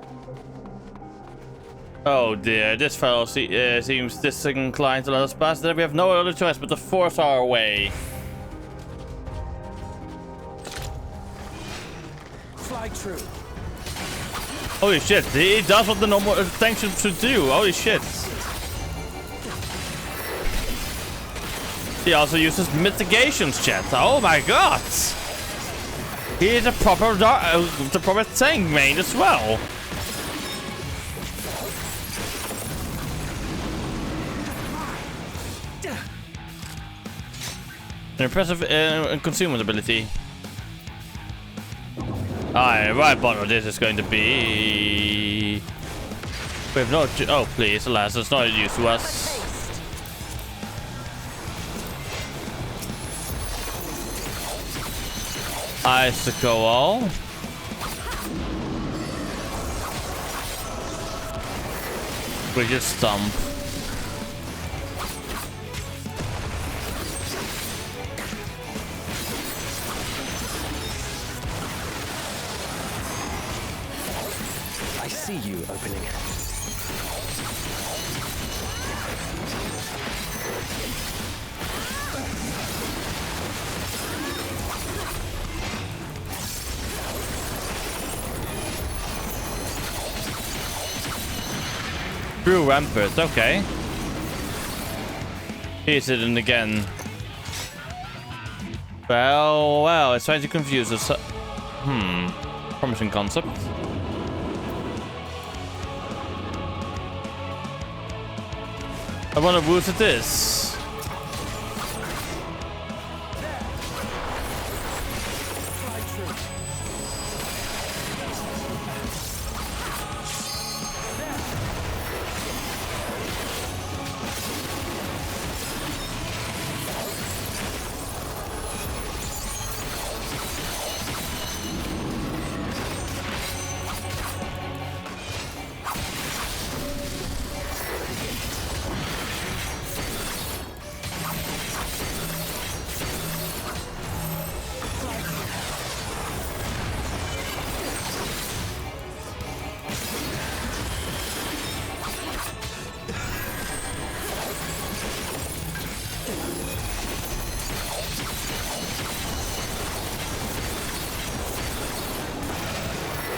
[SPEAKER 1] Oh dear, this fellow seems disinclined to let us pass. Then we have no other choice but to force our way.
[SPEAKER 6] Fly true.
[SPEAKER 1] Holy shit, he does what the normal tank should do. Holy shit. He also uses mitigations, chat. Oh my god! He is a proper tank main as well. An impressive consumer ability. Right, bottom this is going to be. We have no. Oh please, alas, it's not used to us. Icicle. We just stomp.
[SPEAKER 4] I see you opening.
[SPEAKER 1] True Rampart, okay. Here's it in again. Well, it's trying to confuse us. Promising concept. I wonder whose it is.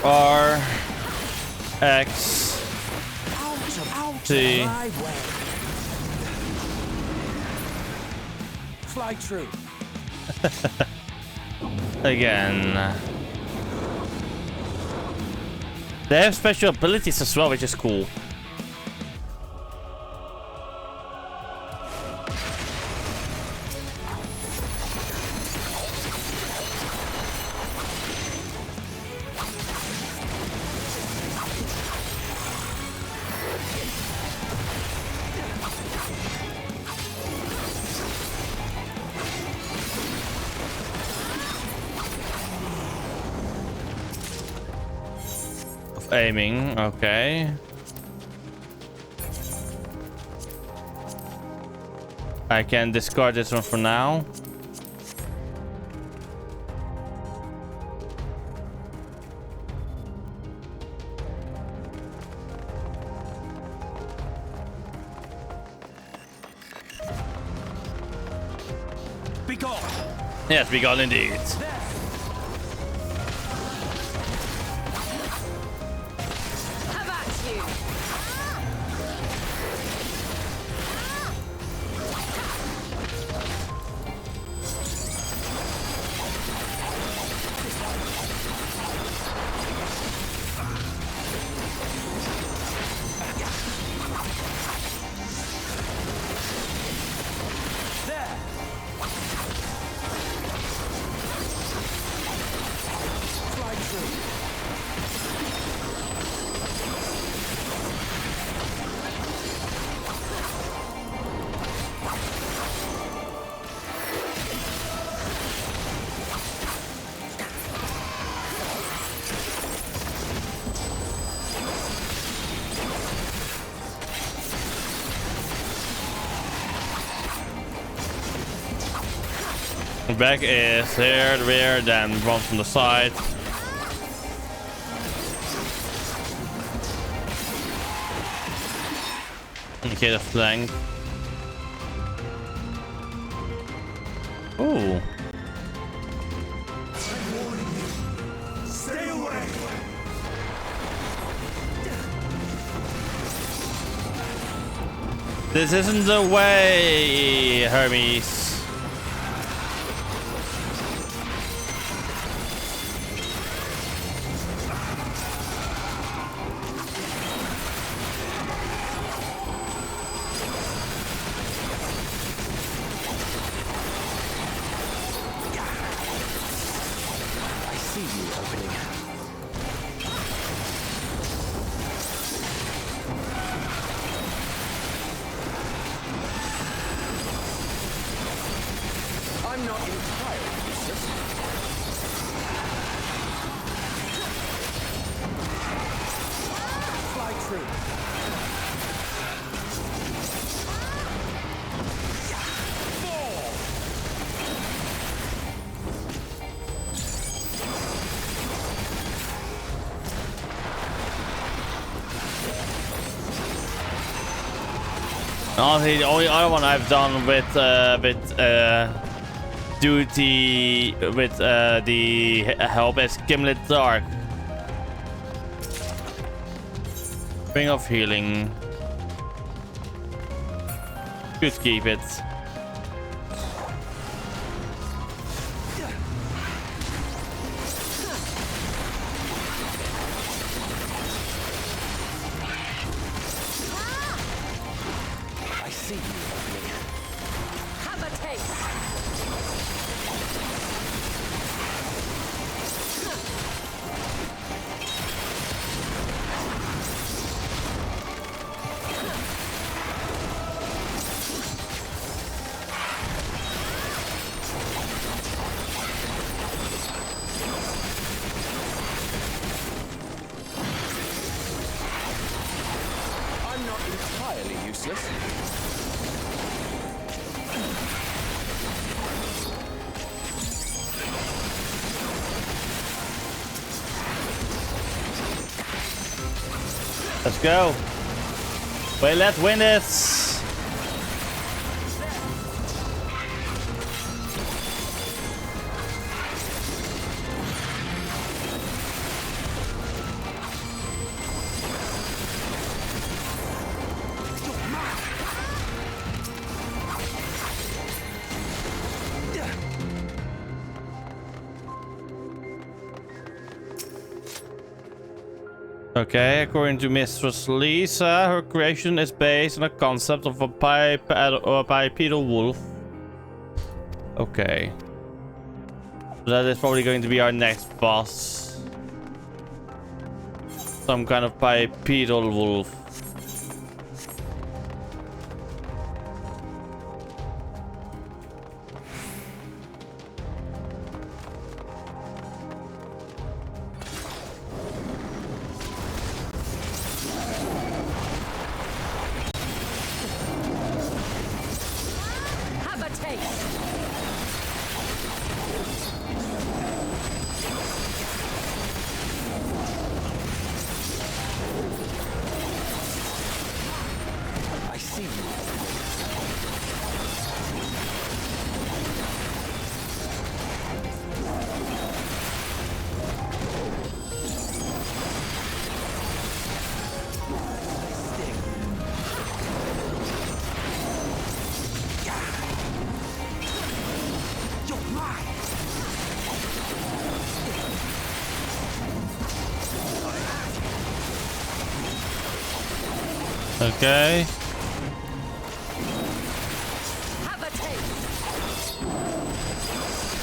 [SPEAKER 1] R X T.
[SPEAKER 6] Fly true.
[SPEAKER 1] Again. They have special abilities as well, which is cool. Aiming, okay. I can discard this one for now.
[SPEAKER 11] Be gone.
[SPEAKER 1] Yes, we got indeed. Back is here, the rear, then one from the side. Okay, the flank. Ooh.
[SPEAKER 11] Stay away.
[SPEAKER 1] This isn't the way, Hermes.
[SPEAKER 4] I'm not entirely useless. Fly true.
[SPEAKER 1] Honestly, the only other one I've done with duty with the help is Gimlet Dark. Ring of Healing. Could keep it.
[SPEAKER 4] I see you opening.
[SPEAKER 9] Have a taste.
[SPEAKER 4] I'm not entirely useless.
[SPEAKER 1] Let's go. Wait, let's win this. Okay, according to Mistress Lisa, her creation is based on a concept of a bipedal wolf. Okay. So that is probably going to be our next boss. Some kind of bipedal wolf.
[SPEAKER 7] Have a taste.
[SPEAKER 6] I see you.
[SPEAKER 1] Okay.
[SPEAKER 7] Have a taste.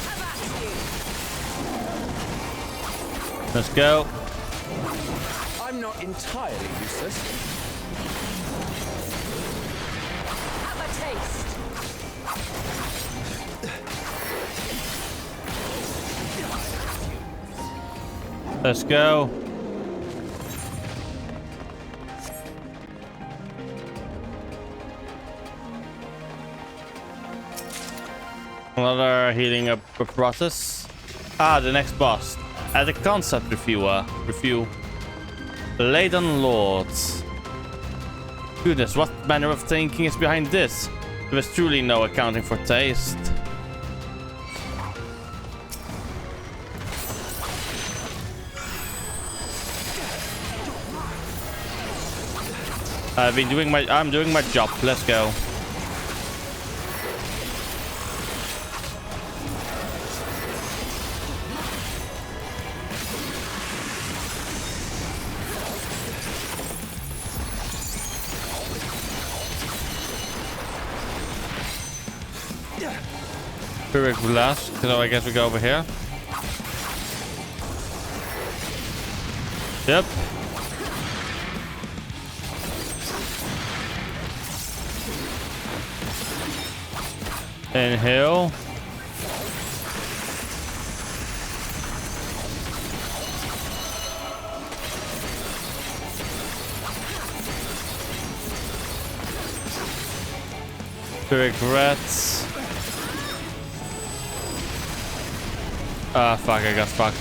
[SPEAKER 7] Have at you.
[SPEAKER 1] Let's go.
[SPEAKER 6] I'm not entirely useless.
[SPEAKER 7] Have a taste.
[SPEAKER 1] Let's go. Another healing up process. Ah, the next boss. At the concept review. Laden Lords. Goodness, what manner of thinking is behind this? There is truly no accounting for taste. I'm doing my job. Let's go. Spirit Blast, so I guess we go over here. Yep. Inhale. Regrets. Ah, fuck, I got fucked.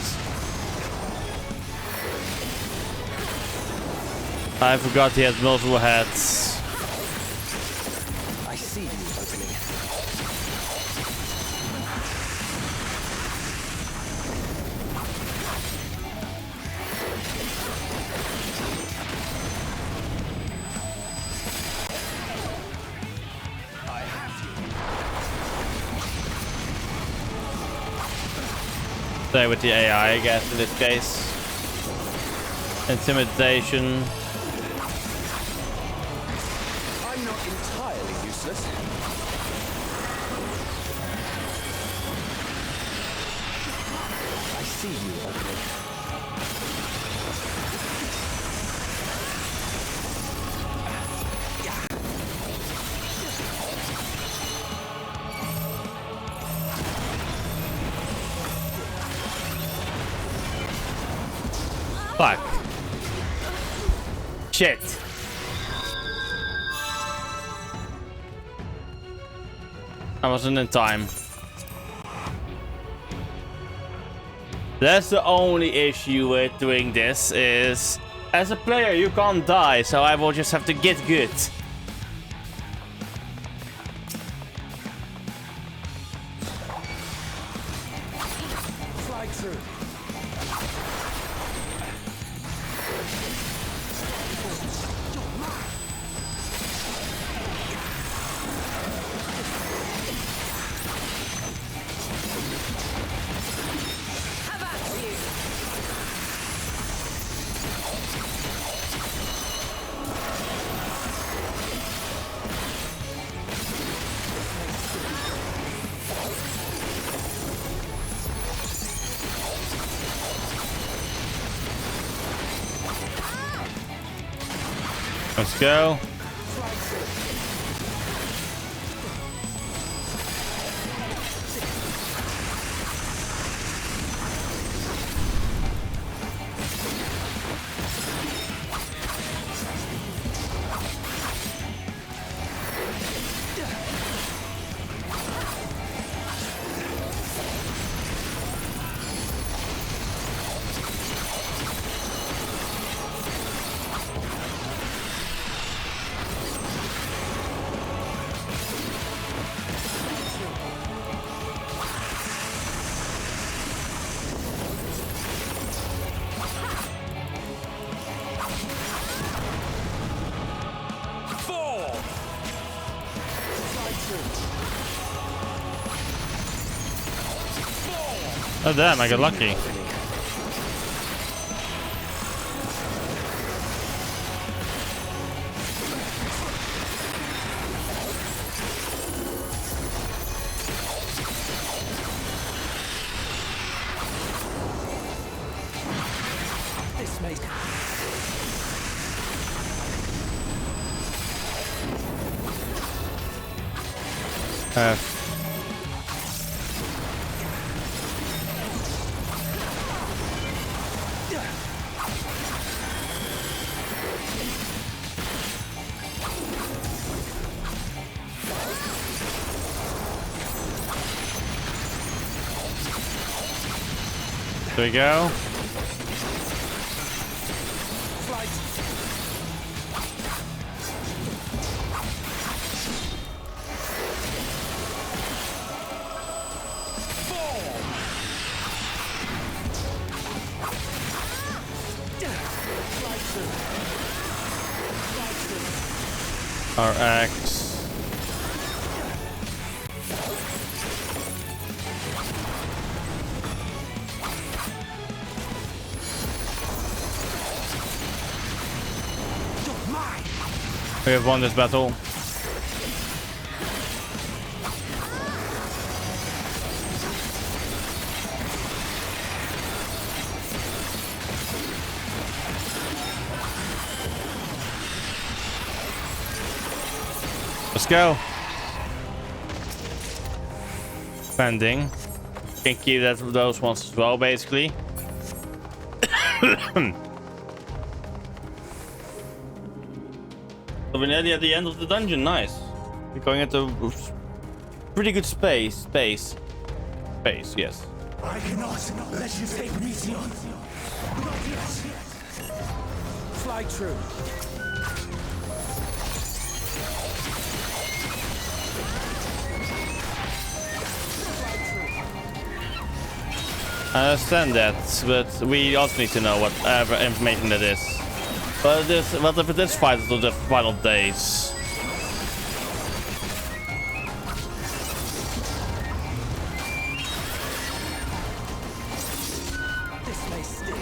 [SPEAKER 1] I forgot he had multiple heads.
[SPEAKER 6] I see you opening. I have you.
[SPEAKER 1] Stay with the AI, I guess, in this case. Intimidation.
[SPEAKER 6] I'm not entirely useless. I see you opening.
[SPEAKER 1] Fuck. Shit. I wasn't in time. That's the only issue with doing this is, as a player you can't die, so I will just have to get good.
[SPEAKER 6] Slide through.
[SPEAKER 7] Have at you.
[SPEAKER 1] Let's go. Oh damn, I got lucky.
[SPEAKER 6] This may...
[SPEAKER 1] There we go. Our axe. We have won this battle. Let's go. Pending. Can keep those ones as well, basically. So we're nearly at the end of the dungeon. Nice. We're going into pretty good space, yes.
[SPEAKER 11] I cannot let you take me, Sion. Not yet.
[SPEAKER 6] Fly true.
[SPEAKER 1] I understand that, but we also need to know whatever information that is. But what if it is fight until the final days?
[SPEAKER 6] This may stick.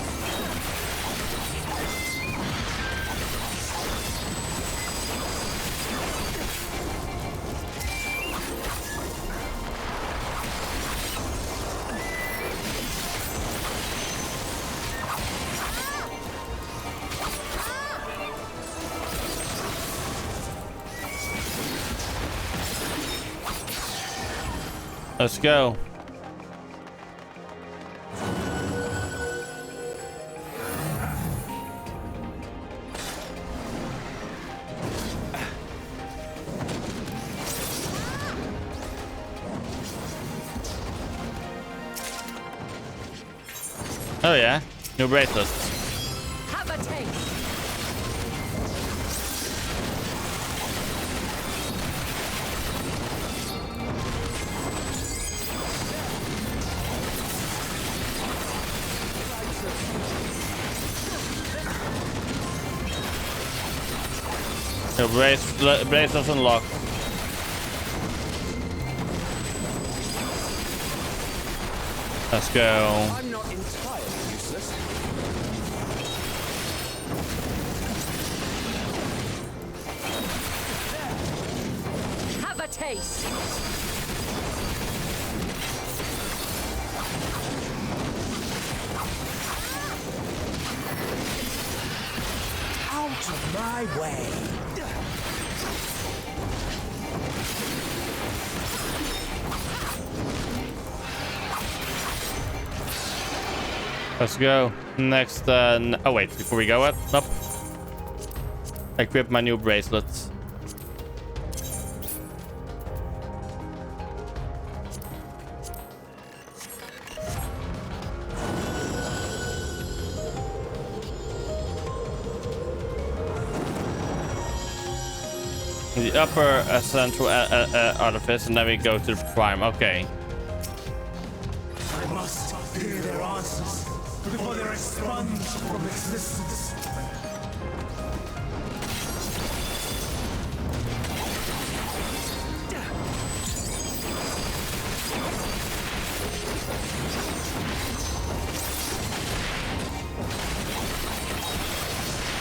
[SPEAKER 1] Let's go. Oh yeah, new bracelets.
[SPEAKER 7] Have a taste.
[SPEAKER 1] New bracelets unlocked. Let's go.
[SPEAKER 6] I'm not entirely useless.
[SPEAKER 7] Have a taste.
[SPEAKER 6] Out of my way.
[SPEAKER 1] Let's go. Next, oh wait, before we go up, equip my new bracelets. The upper central artifice, and then we go to the prime. Okay.
[SPEAKER 11] I must hear their answers before they're expunged from existence.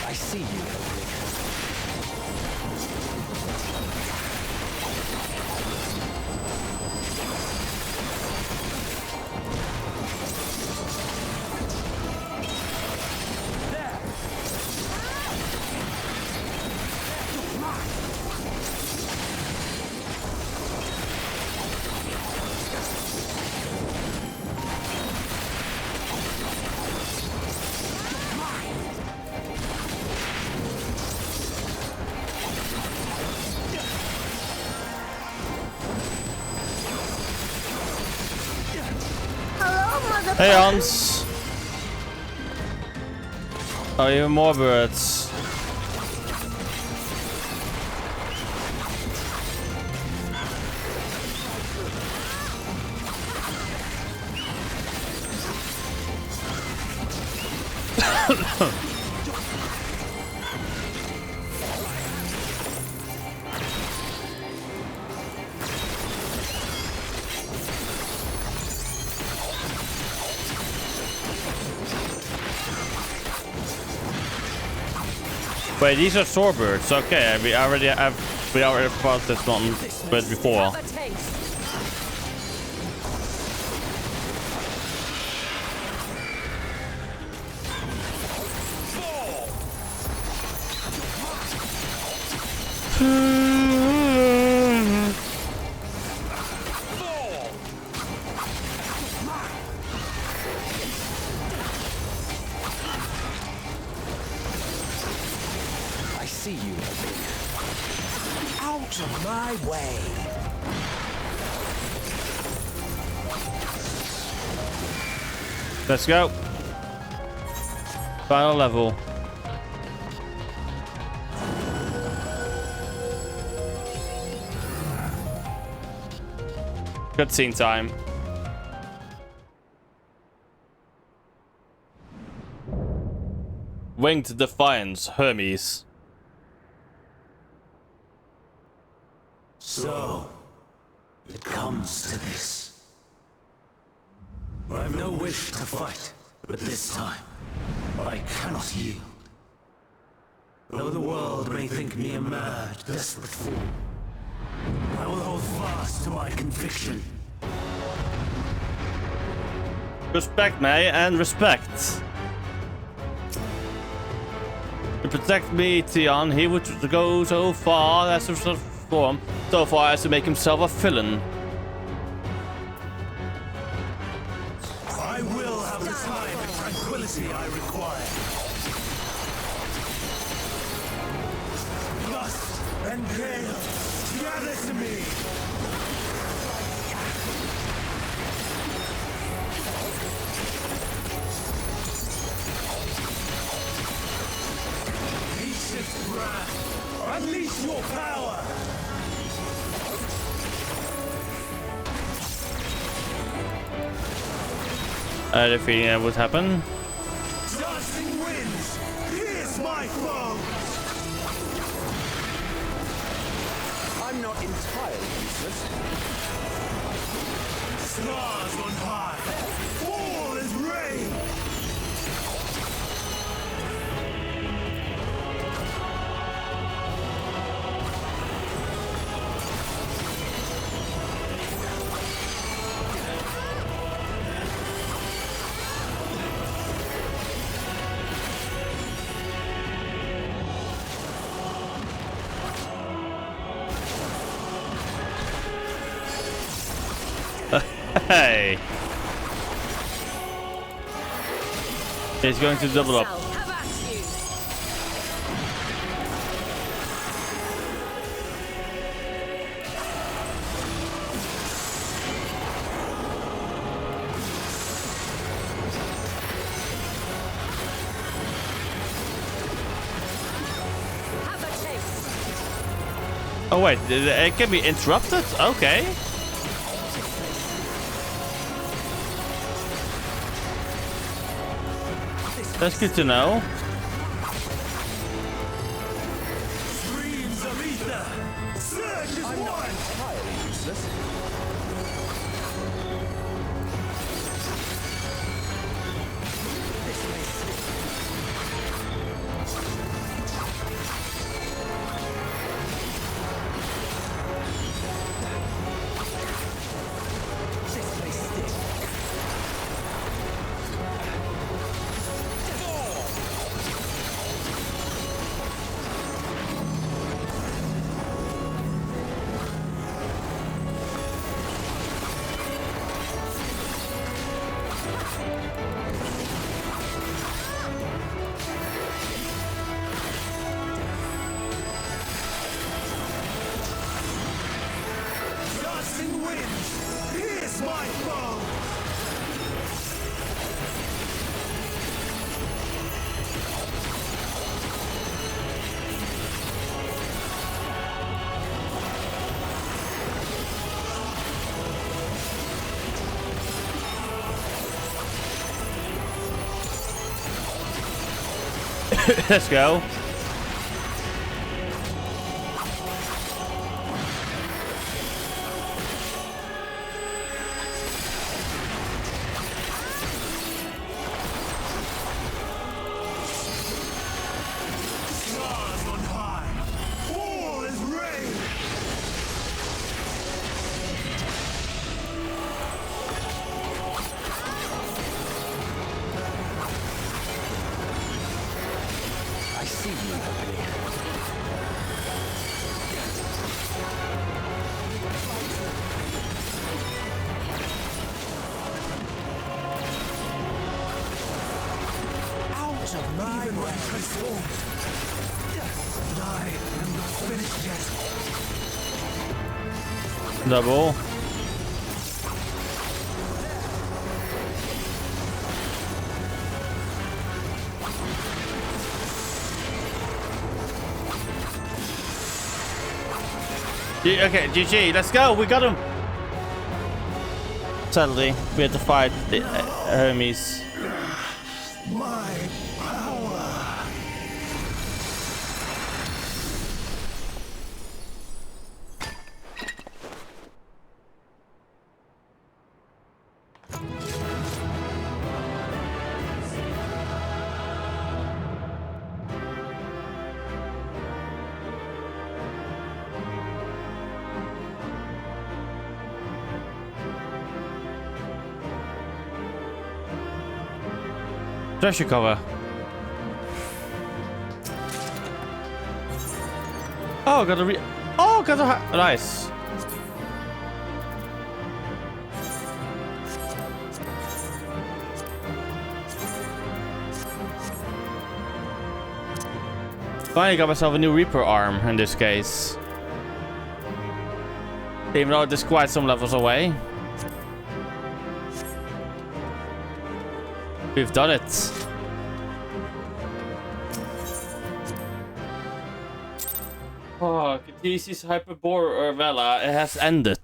[SPEAKER 6] I see you.
[SPEAKER 1] Hey Hans! Oh, even more birds. Wait, these are shorebirds. Okay, we already fought this one but before.
[SPEAKER 6] I see you. Out of my way.
[SPEAKER 1] Let's go. Final level. Cutscene time. Winged Defiance, Hermes.
[SPEAKER 11] So, it comes to this. I have no wish to fight, but this time, I cannot yield. Though the world may think me a mad, desperate fool, I will hold fast to my conviction.
[SPEAKER 1] Respect me and respect. To protect me, Tion, he would go so far as to transform, so far as to make himself a villain.
[SPEAKER 11] I will have the time and tranquility I require. Lust and chaos, gather to me. Ancient wrath, unleash your power.
[SPEAKER 1] I had a feeling that would happen.
[SPEAKER 11] Dancing winds, here's my foe.
[SPEAKER 6] I'm not entirely useless.
[SPEAKER 11] Stars on high, fall as rain.
[SPEAKER 1] Hey. He's going to double up.
[SPEAKER 9] Have at you. Have a taste.
[SPEAKER 1] Oh wait, it can be interrupted? Okay. That's good to know.
[SPEAKER 11] Streams of ether! Surge is one!
[SPEAKER 4] Entirely useless.
[SPEAKER 11] Dust and winds! Here's my foe!
[SPEAKER 1] Let's go.
[SPEAKER 11] Stars on high! All is rain!
[SPEAKER 4] I see you, Company.
[SPEAKER 11] Out of my way! Transformed! But I am not finished yet.
[SPEAKER 1] Double. Okay, GG, let's go, we got him! Sadly, we had to fight the Hermes.
[SPEAKER 11] My power!
[SPEAKER 1] Treasure cover. Oh, got a got a nice. Finally got myself a new Reaper arm in this case. Even though it is quite some levels away. We've done it. Oh, Khaleesi's Hyperborea has ended.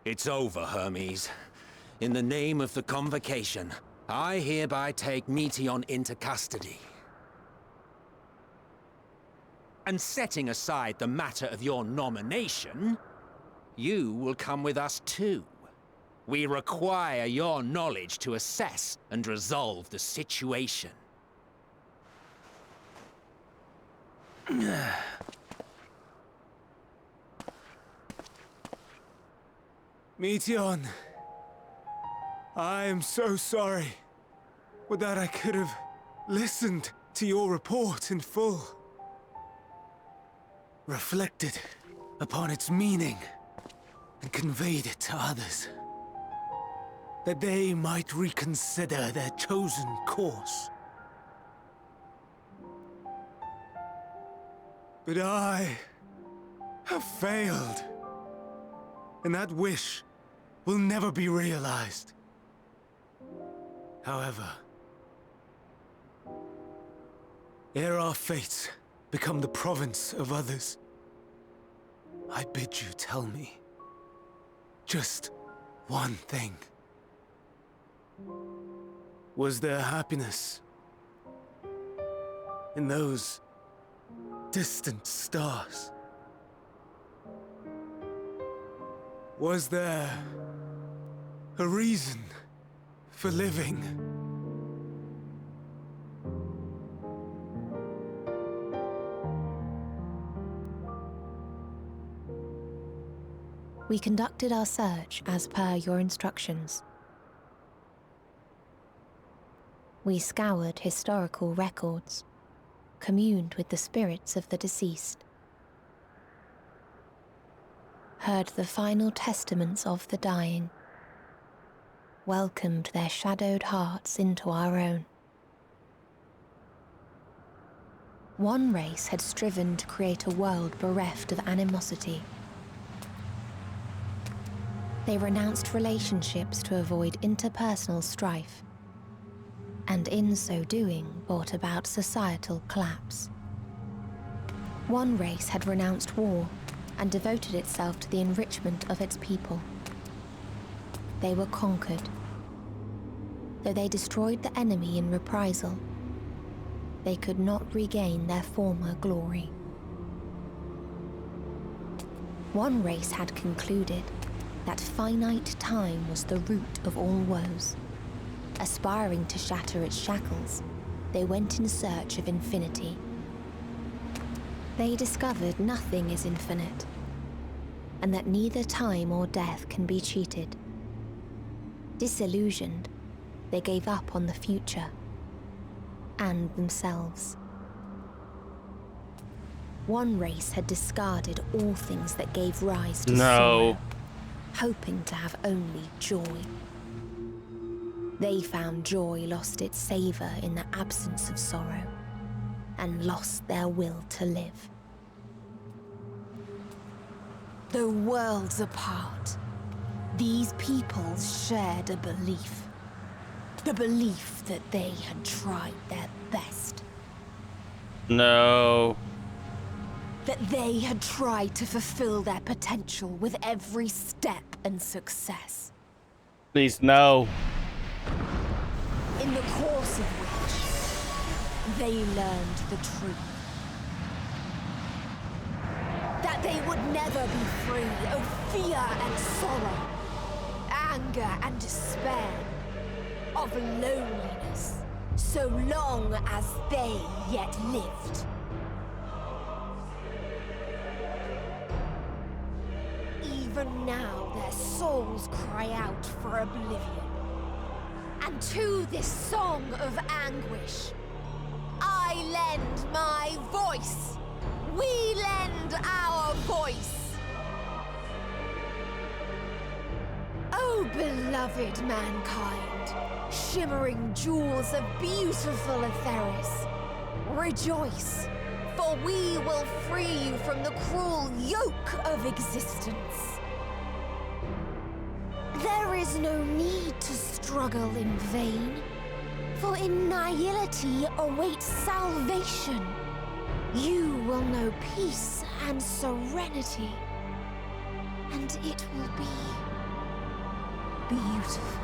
[SPEAKER 6] It's over, Hermes. In the name of the Convocation, I hereby take Meteon into custody. And setting aside the matter of your nomination, you will come with us too. We require your knowledge to assess and resolve the situation.
[SPEAKER 2] Meteon, I am so sorry. With that, I could have listened to your report in full, reflected upon its meaning, and conveyed it to others, that they might reconsider their chosen course. But I have failed, and that wish will never be realized. However, ere our fates become the province of others, I bid you tell me just one thing. Was there happiness in those distant stars? Was there a reason for living?
[SPEAKER 3] We conducted our search as per your instructions. We scoured historical records, communed with the spirits of the deceased, heard the final testaments of the dying, welcomed their shadowed hearts into our own. One race had striven to create a world bereft of animosity. They renounced relationships to avoid interpersonal strife, and in so doing brought about societal collapse. One race had renounced war and devoted itself to the enrichment of its people. They were conquered. Though they destroyed the enemy in reprisal, they could not regain their former glory. One race had concluded that finite time was the root of all woes. Aspiring to shatter its shackles, they went in search of infinity. They discovered nothing is infinite, and that neither time or death can be cheated. Disillusioned, they gave up on the future and themselves. One race had discarded all things that gave rise to sorrow, hoping to have only joy. They found joy lost its savor in the absence of sorrow, and lost their will to live. Though worlds apart, these peoples shared a belief. The belief that they had tried their best.
[SPEAKER 1] No.
[SPEAKER 3] That they had tried to fulfill their potential with every step and success.
[SPEAKER 1] Please, no.
[SPEAKER 3] In the course of which, they learned the truth. That they would never be free of fear and sorrow, anger and despair, of loneliness, so long as they yet lived. Even now their souls cry out for oblivion. And to this song of anguish, I lend my voice. We lend our voice. Oh, beloved mankind, shimmering jewels of beautiful Etheris, rejoice, for we will free you from the cruel yoke of existence. There is no need to struggle in vain, for in nihility awaits salvation. You will know peace and serenity, and it will be beautiful.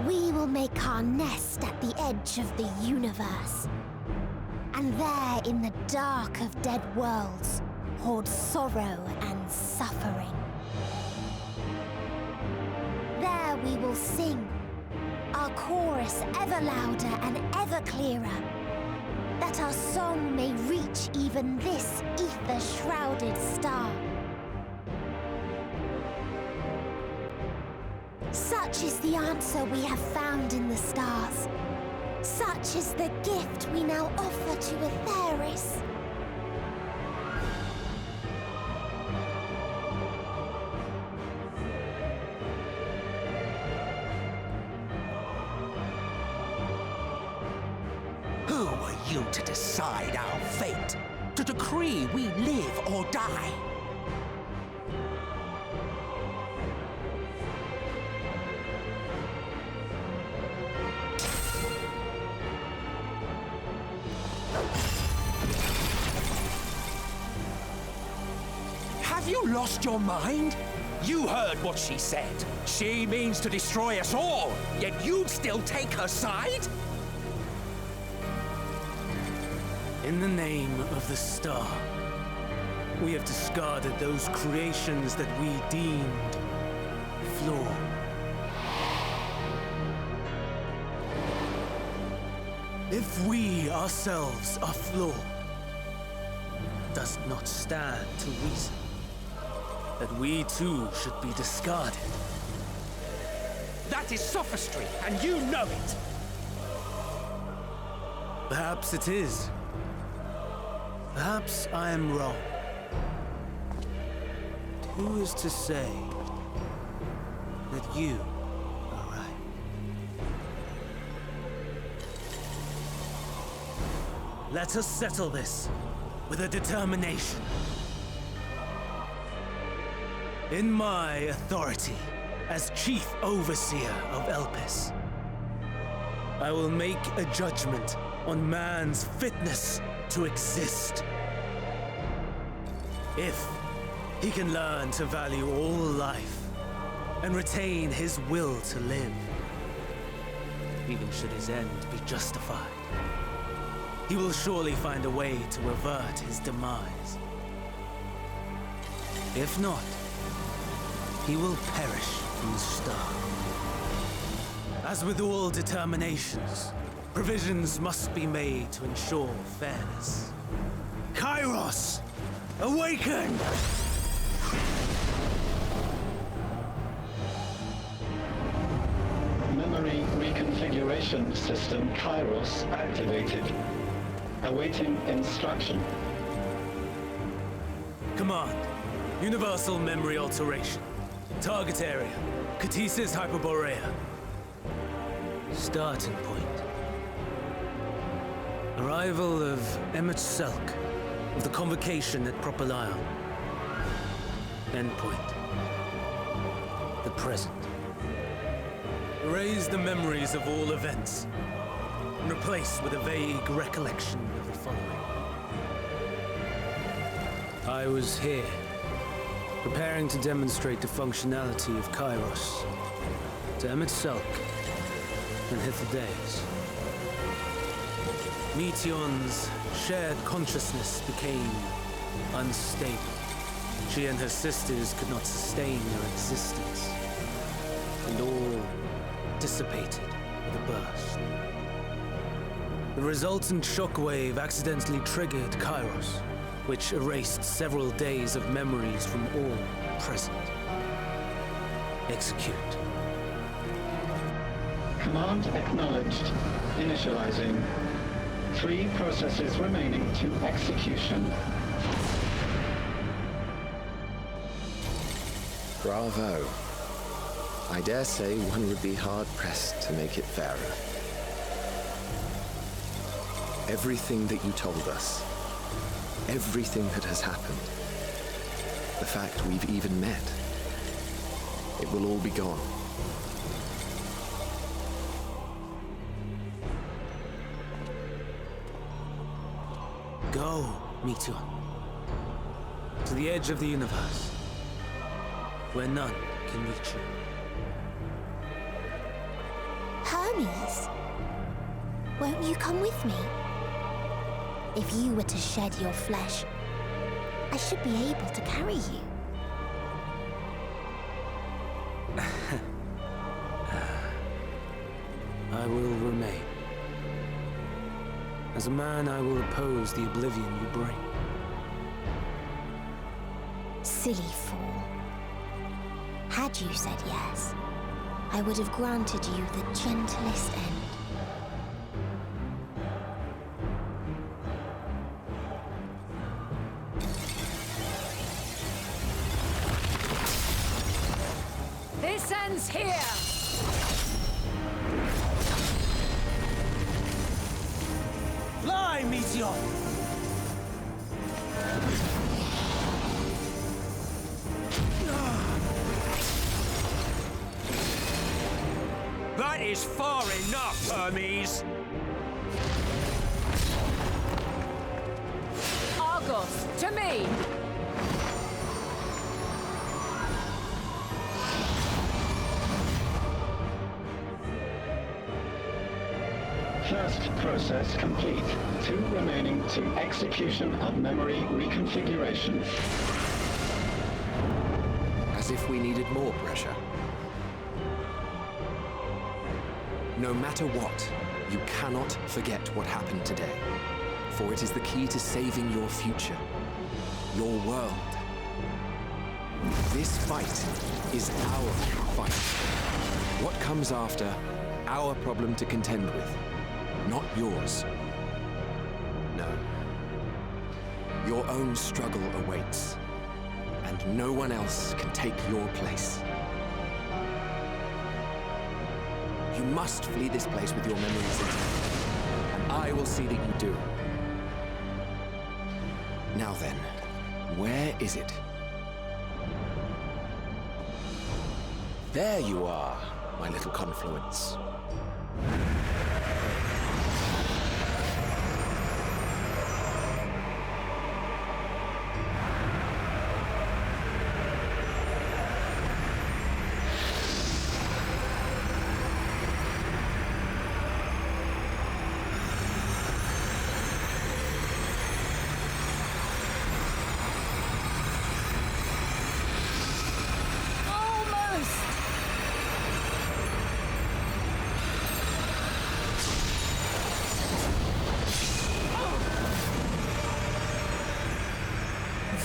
[SPEAKER 3] We will make our nest at the edge of the universe, and there in the dark of dead worlds hoard sorrow and suffering. There we will sing, our chorus ever louder and ever clearer, that our song may reach even this ether-shrouded star. Such is the answer we have found in the stars. Such is the gift we now offer to Atheris.
[SPEAKER 6] Who are you to decide our fate? To decree we live or die? Have you lost your mind? You heard what she said. She means to destroy us all, yet you'd still take her side?
[SPEAKER 2] In the name of the star, we have discarded those creations that we deemed flawed. If we ourselves are flawed, does it not stand to reason that we too should be discarded?
[SPEAKER 6] That is sophistry, and you know it!
[SPEAKER 2] Perhaps it is. Perhaps I am wrong. Who is to say that you are right? Let us settle this with a determination. In my authority as Chief Overseer of Elpis, I will make a judgment on man's fitness to exist. If he can learn to value all life and retain his will to live, even should his end be justified, he will surely find a way to avert his demise. If not, he will perish from the start. As with all determinations, provisions must be made to ensure fairness. Kairos! Awaken!
[SPEAKER 12] Memory reconfiguration system Kairos activated. Awaiting instruction.
[SPEAKER 2] Command. Universal memory alteration. Target area. Catesis Hyperborea. Starting point. Arrival of Emmet Selk of the Convocation at Propylion. Endpoint. The present. Erase the memories of all events and replace with a vague recollection of the following. I was here, preparing to demonstrate the functionality of Kairos to Emmet Selk and Hythlodaeus. Meteon's shared consciousness became unstable. She and her sisters could not sustain their existence, and all dissipated with a burst. The resultant shockwave accidentally triggered Kairos, which erased several days of memories from all present. Execute.
[SPEAKER 12] Command acknowledged. Initializing. 3 processes remaining to execution.
[SPEAKER 4] Bravo. I dare say one would be hard-pressed to make it fairer. Everything that you told us, everything that has happened, the fact we've even met, it will all be gone.
[SPEAKER 2] Go, Meteon. To the edge of the universe, where none can reach you.
[SPEAKER 3] Hermes, won't you come with me? If you were to shed your flesh, I should be able to carry you.
[SPEAKER 2] I will remain. As a man, I will oppose the oblivion you bring.
[SPEAKER 3] Silly fool. Had you said yes, I would have granted you the gentlest end.
[SPEAKER 7] This ends here!
[SPEAKER 11] Fly, Meteor!
[SPEAKER 6] That is far enough, Hermes!
[SPEAKER 7] Argos, to me!
[SPEAKER 12] First process complete. 2 remaining to execution of memory reconfiguration.
[SPEAKER 4] As if we needed more pressure. No matter what, you cannot forget what happened today. For it is the key to saving your future. Your world. This fight is our fight. What comes after, our problem to contend with. Not yours. No. Your own struggle awaits. And no one else can take your place. You must flee this place with your memories intact. And I will see that you do. Now then, where is it? There you are, my little confluence.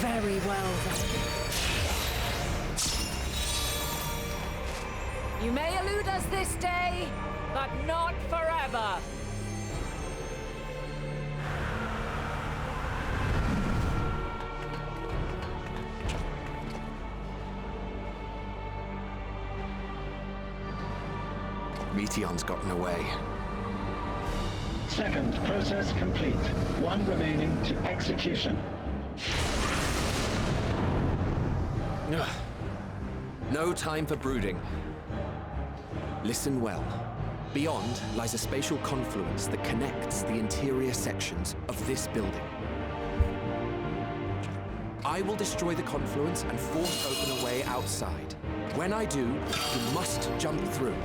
[SPEAKER 7] Very well, then. You may elude us this day, but not forever.
[SPEAKER 4] Meteon's gotten away.
[SPEAKER 12] Second process complete. 1 remaining to execution.
[SPEAKER 4] No time for brooding. Listen well. Beyond lies a spatial confluence that connects the interior sections of this building. I will destroy the confluence and force open a way outside. When I do, you must jump through.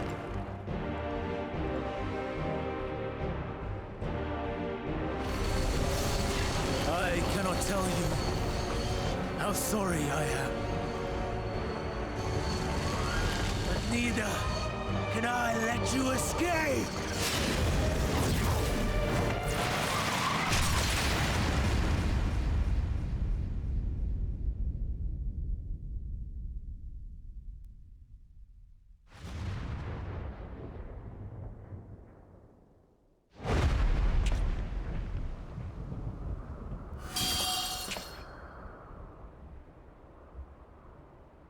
[SPEAKER 11] I cannot tell you how sorry I am. But neither can I let you escape!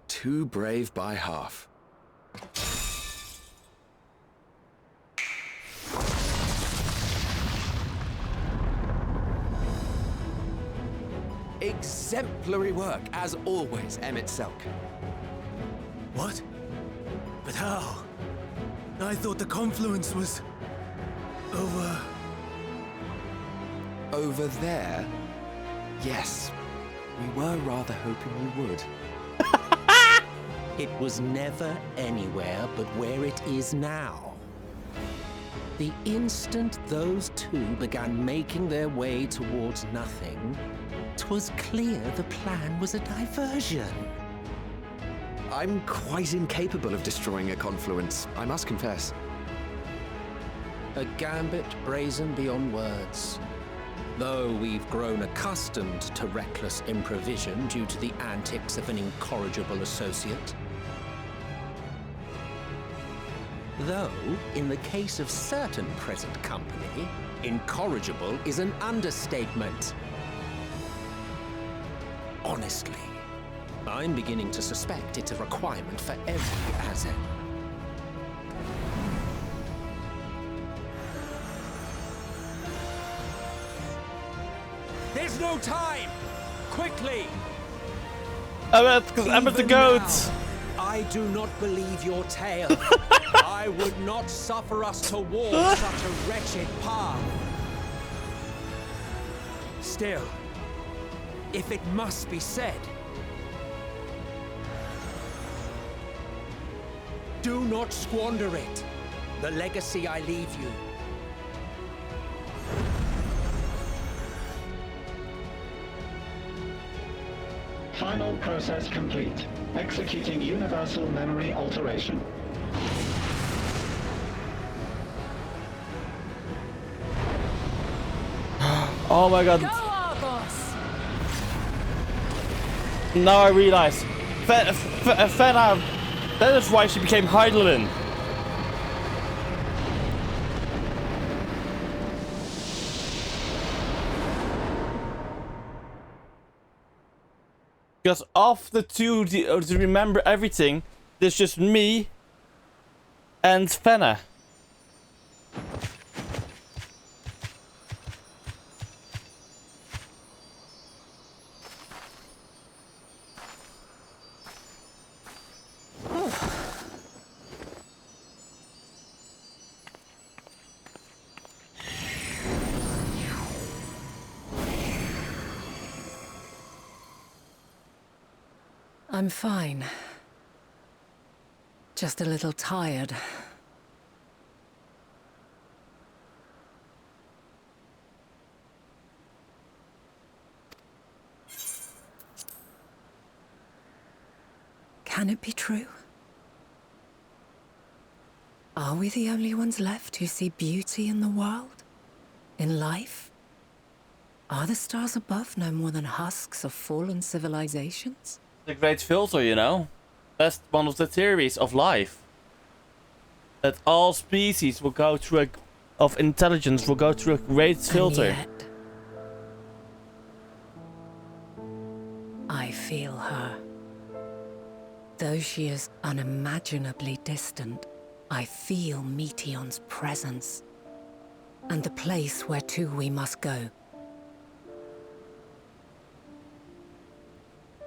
[SPEAKER 4] Too brave by half. Exemplary work, as always, Emmett Selk.
[SPEAKER 11] What? But how? I thought the confluence was... over...
[SPEAKER 4] Over there? Yes. We were rather hoping you would.
[SPEAKER 6] It was never anywhere but where it is now. The instant those two began making their way towards nothing, 'twas clear the plan was a diversion.
[SPEAKER 4] I'm quite incapable of destroying a confluence, I must confess.
[SPEAKER 6] A gambit brazen beyond words. Though we've grown accustomed to reckless improvision due to the antics of an incorrigible associate. Though, in the case of certain present company, incorrigible is an understatement. Honestly, I'm beginning to suspect it's a requirement for every Azen. There's no time! Quickly!
[SPEAKER 1] I'm at the goat!
[SPEAKER 6] Now, I do not believe your tale. I would not suffer us to walk such a wretched path. Still, if it must be said, do not squander it. The legacy I leave you.
[SPEAKER 12] Final process complete. Executing universal memory alteration.
[SPEAKER 1] Oh my god.
[SPEAKER 7] Go, Argos!
[SPEAKER 1] Now I realize. Fenna, that is why she became Heidelin. Because of the two to remember everything, there's just me and Fenna.
[SPEAKER 7] I'm fine. Just a little tired. Can it be true? Are we the only ones left who see beauty in the world? In life? Are the stars above no more than husks of fallen civilizations?
[SPEAKER 1] The great filter, you know. That's one of the theories of life. That all species will go through of intelligence will go through a great filter.
[SPEAKER 7] And yet, I feel her. Though she is unimaginably distant, I feel Meteion's presence. And the place where to we must go.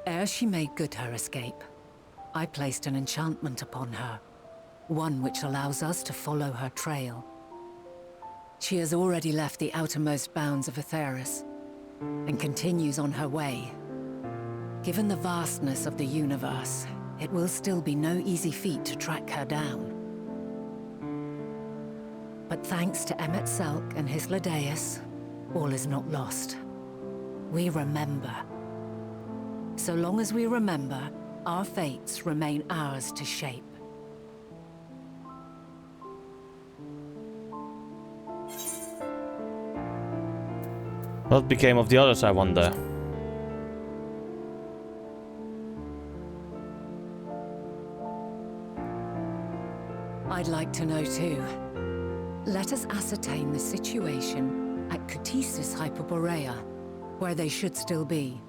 [SPEAKER 7] Ere she made good her escape, I placed an enchantment upon her, one which allows us to follow her trail. She has already left the outermost bounds of Aetheris, and continues on her way. Given the vastness of the universe, it will still be no easy feat to track her down. But thanks to Emet-Selch and his Ladeus, all is not lost. We remember. So long as we remember, our fates remain ours to shape.
[SPEAKER 1] What became of the others, I wonder?
[SPEAKER 7] I'd like to know too. Let us ascertain the situation at Kutisis Hyperborea, where they should still be.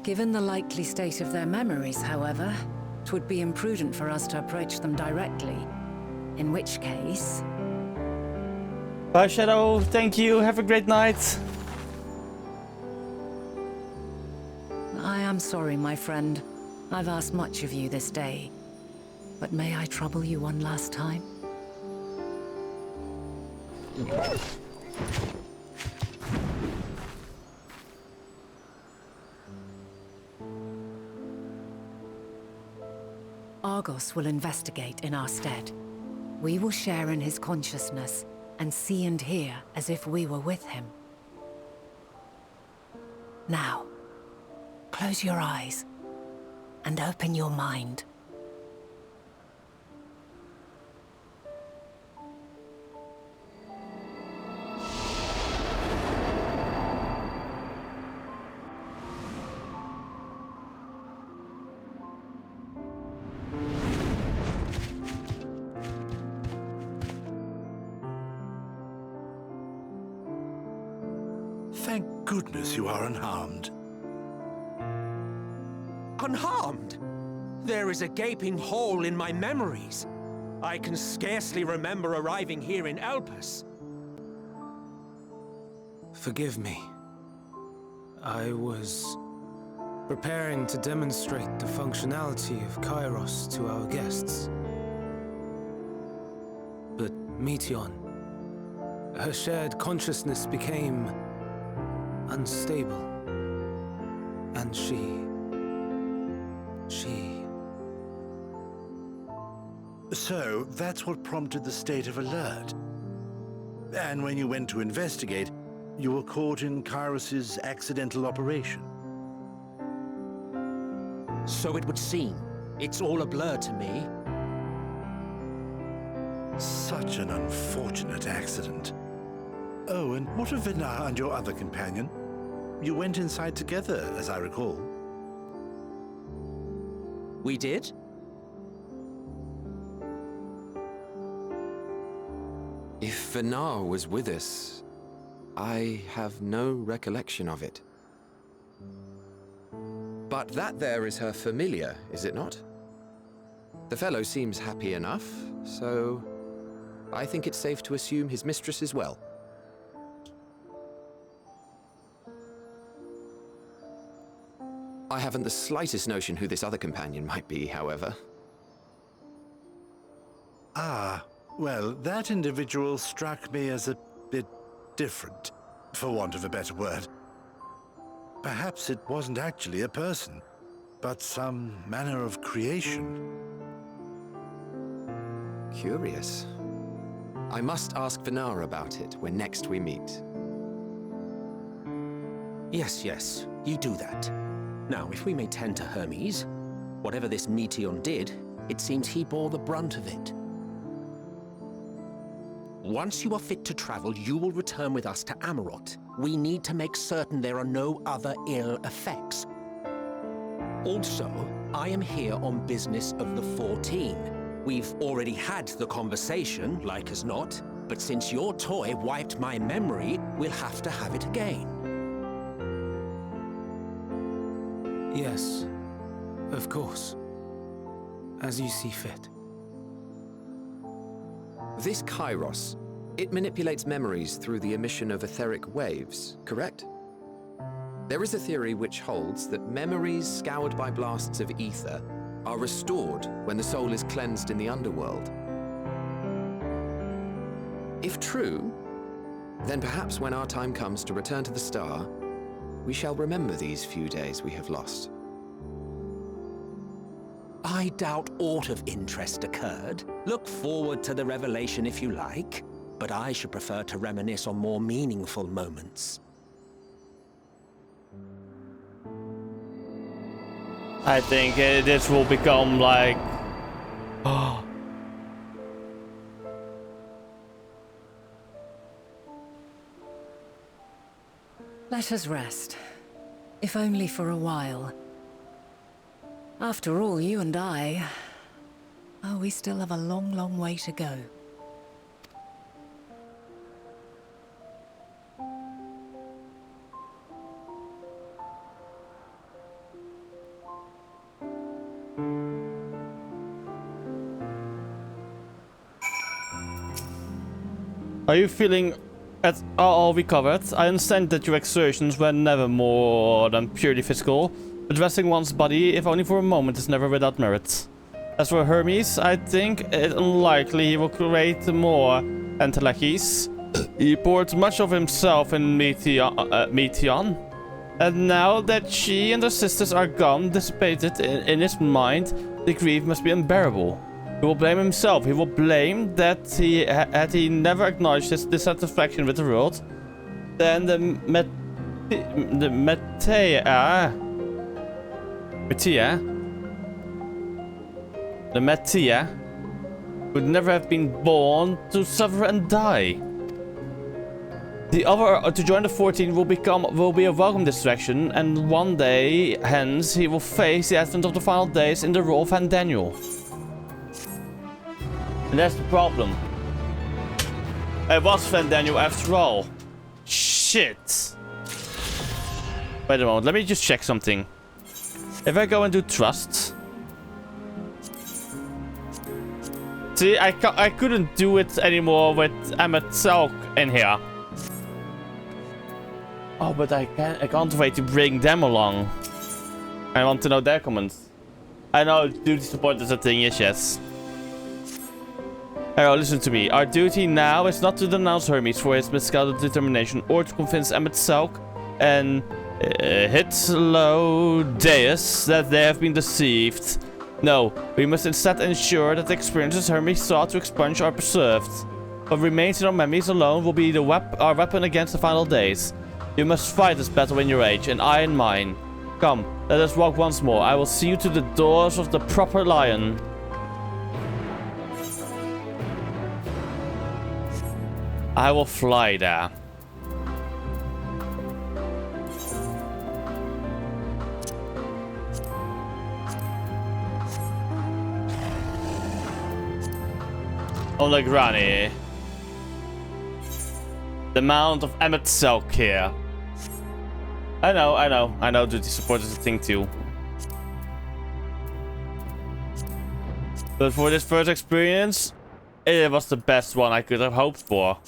[SPEAKER 7] Given the likely state of their memories, however, it would be imprudent for us to approach them directly. In which case...
[SPEAKER 1] Bye, Shadow. Thank you. Have a great night.
[SPEAKER 7] I am sorry, my friend. I've asked much of you this day. But may I trouble you one last time? Argos will investigate in our stead. We will share in his consciousness and see and hear as if we were with him. Now, close your eyes and open your mind.
[SPEAKER 13] goodness you are unharmed.
[SPEAKER 6] Unharmed? There is a gaping hole in my memories. I can scarcely remember arriving here in Elpis.
[SPEAKER 2] Forgive me. I was preparing to demonstrate the functionality of Kairos to our guests. But Meteon, her shared consciousness became unstable. And she...
[SPEAKER 13] So, that's what prompted the state of alert. And when you went to investigate, you were caught in Kairos's accidental operation.
[SPEAKER 6] So it would seem. It's all a blur to me.
[SPEAKER 13] Such an unfortunate accident. Oh, and what of Vinar and your other companion? You went inside together, as I recall.
[SPEAKER 6] We did?
[SPEAKER 4] If Vinar was with us, I have no recollection of it. But that there is her familiar, is it not? The fellow seems happy enough, so I think it's safe to assume his mistress is well. I haven't the slightest notion who this other companion might be, however.
[SPEAKER 13] Ah, well, that individual struck me as a bit different, for want of a better word. Perhaps it wasn't actually a person, but some manner of creation.
[SPEAKER 4] Curious. I must ask Vinar about it when next we meet.
[SPEAKER 6] Yes, you do that. Now, if we may tend to Hermes, whatever this Meteon did, it seems he bore the brunt of it. Once you are fit to travel, you will return with us to Amarot. We need to make certain there are no other ill effects. Also, I am here on business of the 14. We've already had the conversation, like as not, but since your toy wiped my memory, we'll have to have it again.
[SPEAKER 2] Yes, of course. As you see fit.
[SPEAKER 4] This Kairos, it manipulates memories through the emission of etheric waves, correct? There is a theory which holds that memories scoured by blasts of ether are restored when the soul is cleansed in the underworld. If true, then perhaps when our time comes to return to the star, we shall remember these few days we have lost.
[SPEAKER 6] I doubt aught of interest occurred. Look forward to the revelation if you like, but I should prefer to reminisce on more meaningful moments.
[SPEAKER 1] I think this will become like...
[SPEAKER 7] Let us rest. If only for a while. After all, you and I... Oh, we still have a long, long way to go.
[SPEAKER 1] Are you feeling at all recovered? I understand that your exertions were never more than purely physical, but resting one's body, if only for a moment, is never without merit. As for Hermes, I think it unlikely he will create more entelechies. He poured much of himself in Meteon, and now that she and her sisters are gone, dissipated in his mind, the grief must be unbearable. He will blame himself. He will blame that had he never acknowledged his dissatisfaction with the world, then the Metia would never have been born to suffer and die. The other to join the 14 will be a welcome distraction, and one day hence he will face the advent of the final days in the role of Van Daniel. And that's the problem. It was Van Daniel after all. Shit. Wait a moment, let me just check something. If I go and do trust... See, I couldn't do it anymore with MSQ in here. Oh, but I can't wait to bring them along. I want to know their comments. I know duty support is a thing, yes. Hello, listen to me. Our duty now is not to denounce Hermes for his misguided determination or to convince MSQ and Deus that they have been deceived. No, we must instead ensure that the experiences Hermes sought to expunge are preserved. What remains in our memories alone will be our weapon against the final days. You must fight this battle in your age, and I in mine. Come, let us walk once more. I will see you to the doors of the proper lion. I will fly there. On the granny. The Mount of MSQ here. I know duty support is a thing too. But for this first experience, it was the best one I could have hoped for.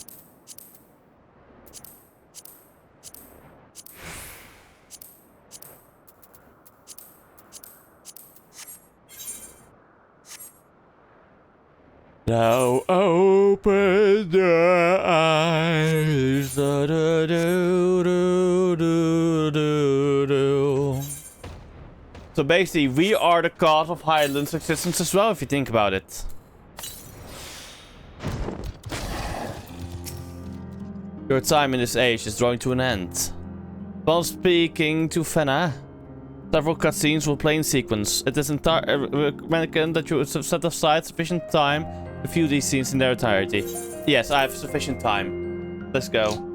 [SPEAKER 1] Now open your eyes. Da, da, do, do, do, do, do. So basically, we are the cause of Highland's existence as well, if you think about it. Your time in this age is drawing to an end. While speaking to Fenna, several cutscenes will play in sequence. It is recommended that you set aside sufficient time to view these scenes in their entirety. Yes, I have sufficient time. Let's go.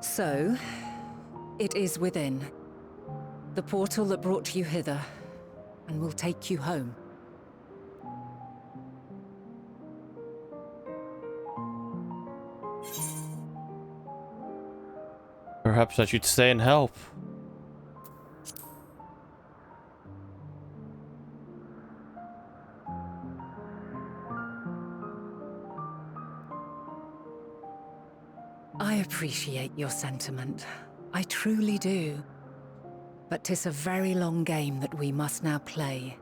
[SPEAKER 7] So, it is within. The portal that brought you hither, and will take you home.
[SPEAKER 1] Perhaps I should stay and help.
[SPEAKER 7] I appreciate your sentiment. I truly do. But 'tis a very long game that we must now play.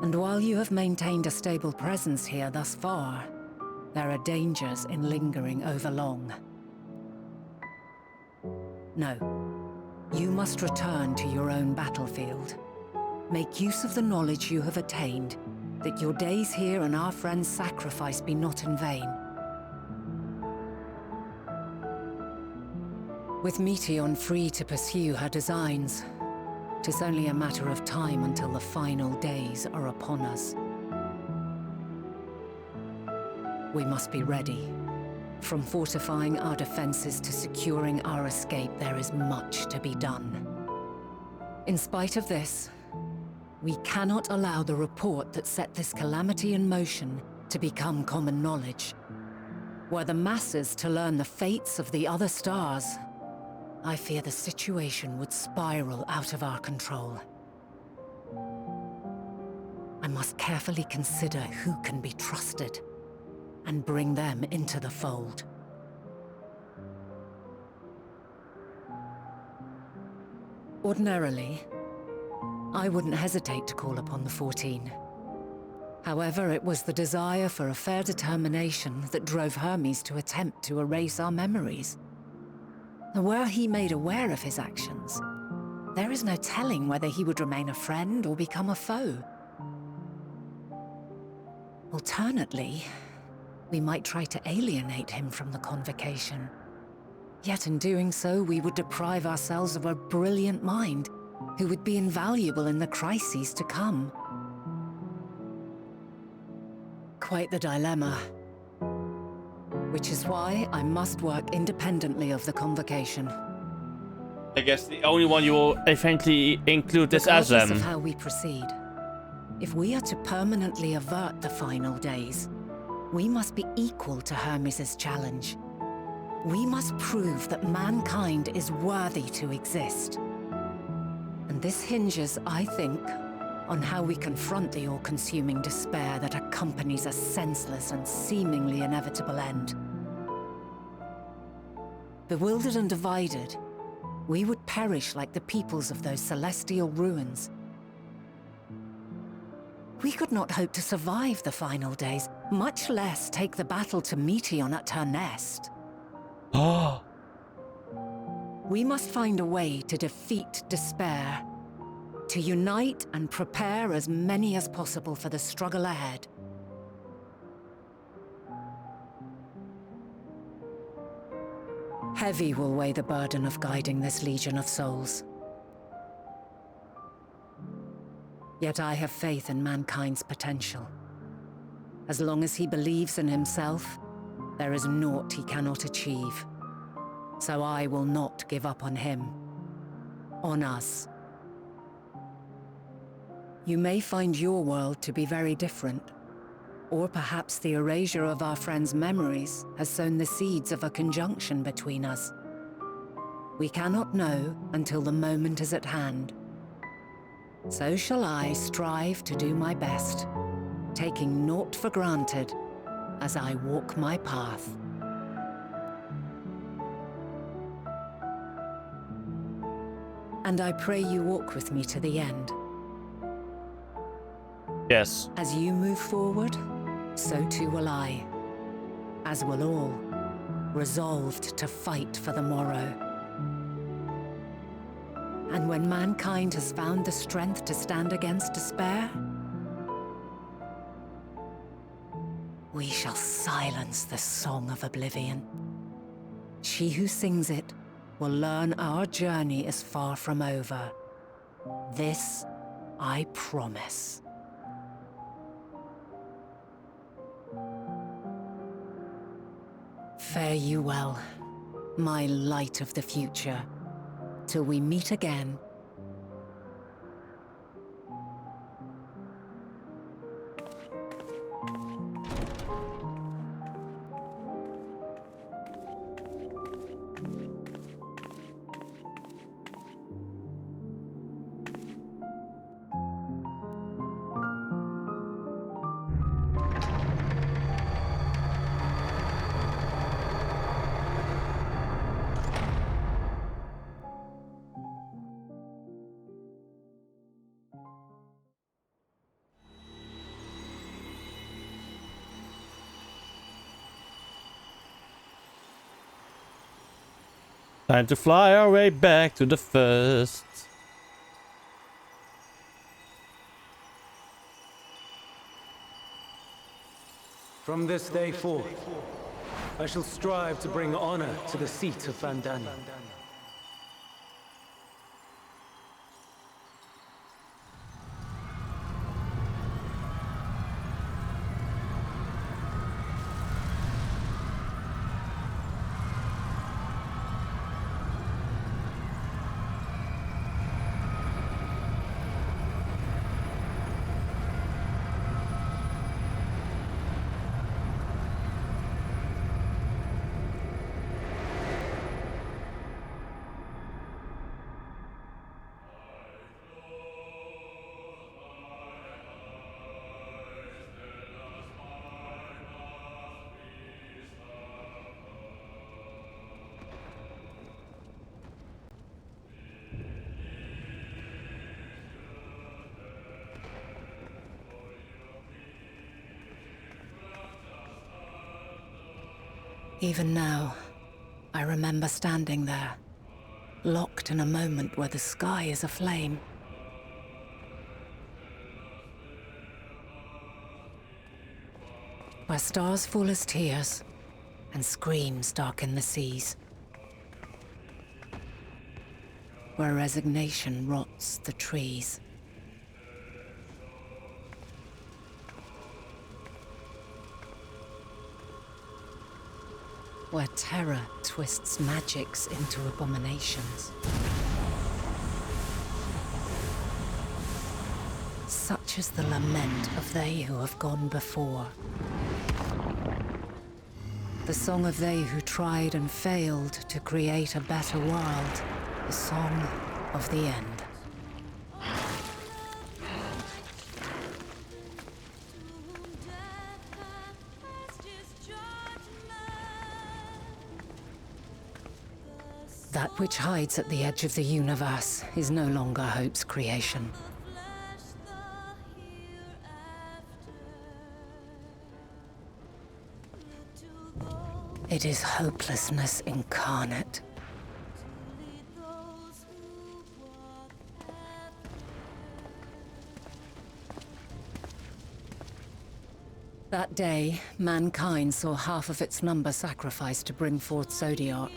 [SPEAKER 7] And while you have maintained a stable presence here thus far, there are dangers in lingering over long. No. You must return to your own battlefield. Make use of the knowledge you have attained, that your days here and our friends' sacrifice be not in vain. With Meteion free to pursue her designs, 'tis only a matter of time until the final days are upon us. We must be ready. From fortifying our defenses to securing our escape, there is much to be done. In spite of this, we cannot allow the report that set this calamity in motion to become common knowledge. Were the masses to learn the fates of the other stars, I fear the situation would spiral out of our control. I must carefully consider who can be trusted and bring them into the fold. Ordinarily, I wouldn't hesitate to call upon the 14. However, it was the desire for a fair determination that drove Hermes to attempt to erase our memories. And were he made aware of his actions, there is no telling whether he would remain a friend or become a foe. Alternately, we might try to alienate him from the convocation. Yet in doing so, we would deprive ourselves of a brilliant mind who would be invaluable in the crises to come. Quite the dilemma. Which is why I must work independently of the convocation.
[SPEAKER 1] I guess the only one you will eventually include is Azem.
[SPEAKER 7] Regardless of how we proceed, If we are to permanently avert the final days, we must be equal to Hermes' challenge. We must prove that mankind is worthy to exist. And this hinges, I think, on how we confront the all-consuming despair that accompanies a senseless and seemingly inevitable end. Bewildered and divided, we would perish like the peoples of those celestial ruins. We could not hope to survive the final days, much less take the battle to Meteon at her nest. We must find a way to defeat despair, to unite and prepare as many as possible for the struggle ahead. Heavy will weigh the burden of guiding this legion of souls. Yet I have faith in mankind's potential. As long as he believes in himself, there is naught he cannot achieve. So I will not give up on him, on us. You may find your world to be very different, or perhaps the erasure of our friends' memories has sown the seeds of a conjunction between us. We cannot know until the moment is at hand. So shall I strive to do my best, taking naught for granted as I walk my path. And I pray you walk with me to the end.
[SPEAKER 1] Yes.
[SPEAKER 7] As you move forward, so too will I, as will all, resolved to fight for the morrow. And when mankind has found the strength to stand against despair, we shall silence the song of oblivion. She who sings it will learn our journey is far from over. This I promise. Fare you well, my light of the future, till we meet again.
[SPEAKER 1] Time to fly our way back to the first.
[SPEAKER 2] From this day forth, I shall strive to bring honor to the seat of Vandani.
[SPEAKER 7] Even now, I remember standing there, locked in a moment where the sky is aflame. Where stars fall as tears, and screams darken the seas. Where resignation rots the trees. Where terror twists magics into abominations. Such is the lament of they who have gone before. The song of they who tried and failed to create a better world. The song of the end. That which hides at the edge of the universe is no longer hope's creation. It is hopelessness incarnate. That day, mankind saw half of its number sacrificed to bring forth Zodiark.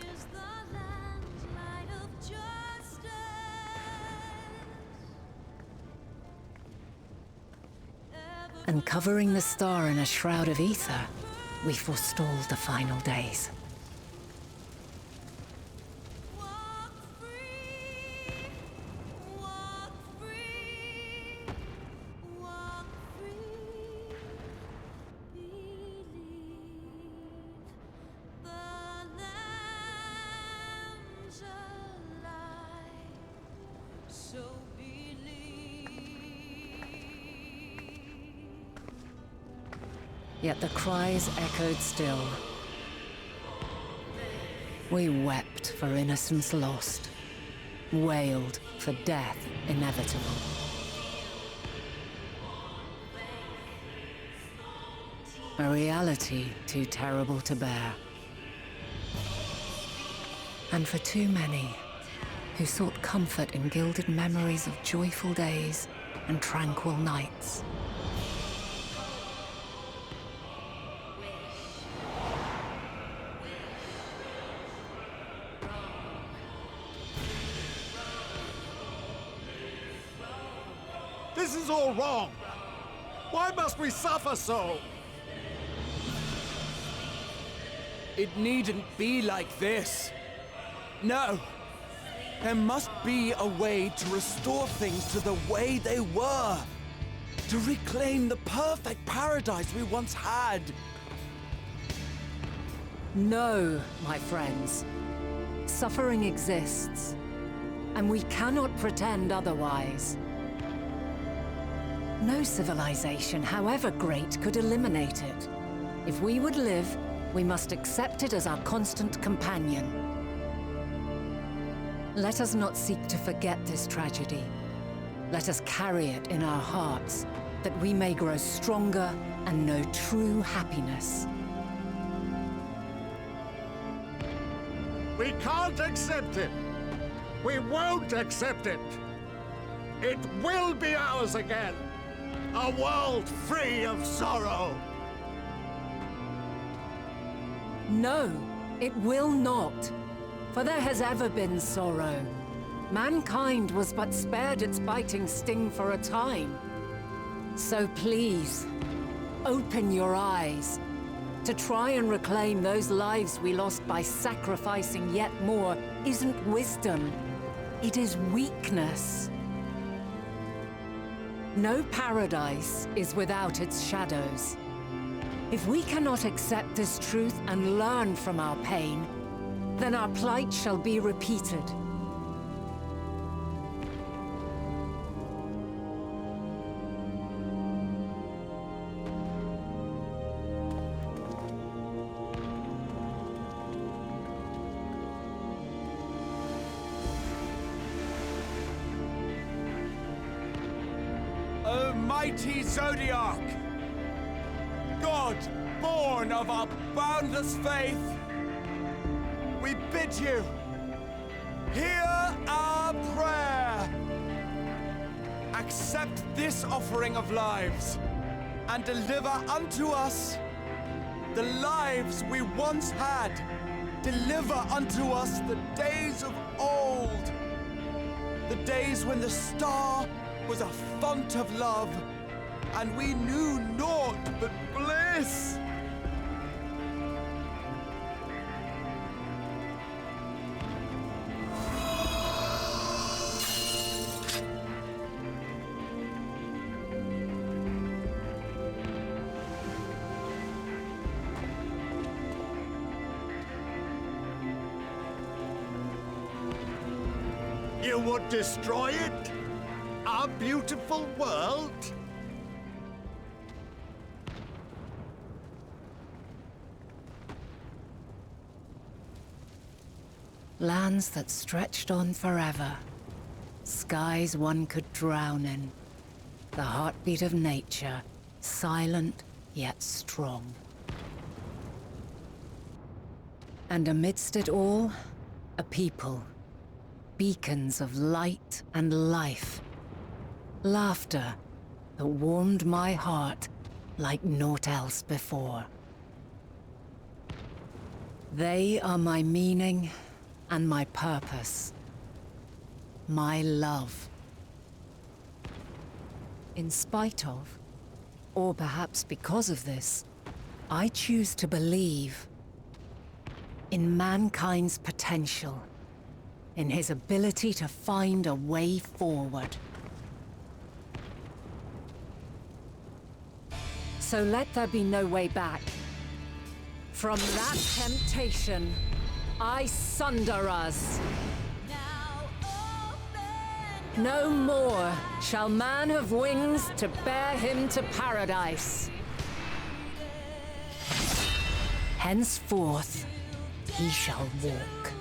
[SPEAKER 7] And covering the star in a shroud of ether, we forestalled the final days. Yet the cries echoed still. We wept for innocence lost, wailed for death inevitable. A reality too terrible to bear. And for too many who sought comfort in gilded memories of joyful days and tranquil nights.
[SPEAKER 14] This is all wrong! Why must we suffer so?
[SPEAKER 15] It needn't be like this. No. There must be a way to restore things to the way they were. To reclaim the perfect paradise we once had.
[SPEAKER 7] No, my friends. Suffering exists, and we cannot pretend otherwise. No civilization, however great, could eliminate it. If we would live, we must accept it as our constant companion. Let us not seek to forget this tragedy. Let us carry it in our hearts, that we may grow stronger and know true happiness.
[SPEAKER 14] We can't accept it! We won't accept it! It will be ours again! A world free of sorrow!
[SPEAKER 7] No, it will not. For there has ever been sorrow. Mankind was but spared its biting sting for a time. So please, open your eyes. To try and reclaim those lives we lost by sacrificing yet more isn't wisdom. It is weakness. No paradise is without its shadows. If we cannot accept this truth and learn from our pain, then our plight shall be repeated.
[SPEAKER 15] O mighty Zodiark! God, born of our boundless faith, we bid you, hear our prayer. Accept this offering of lives, and deliver unto us the lives we once had. Deliver unto us the days of old, the days when the star was a font of love, and we knew naught but bliss.
[SPEAKER 14] You would destroy it? Our beautiful world?
[SPEAKER 7] Lands that stretched on forever. Skies one could drown in. The heartbeat of nature, silent yet strong. And amidst it all, a people. Beacons of light and life. Laughter that warmed my heart like naught else before. They are my meaning and my purpose. My love. In spite of, or perhaps because of this, I choose to believe in mankind's potential, in his ability to find a way forward. So let there be no way back. From that temptation, I sunder us. No more shall man have wings to bear him to paradise. Henceforth, he shall walk.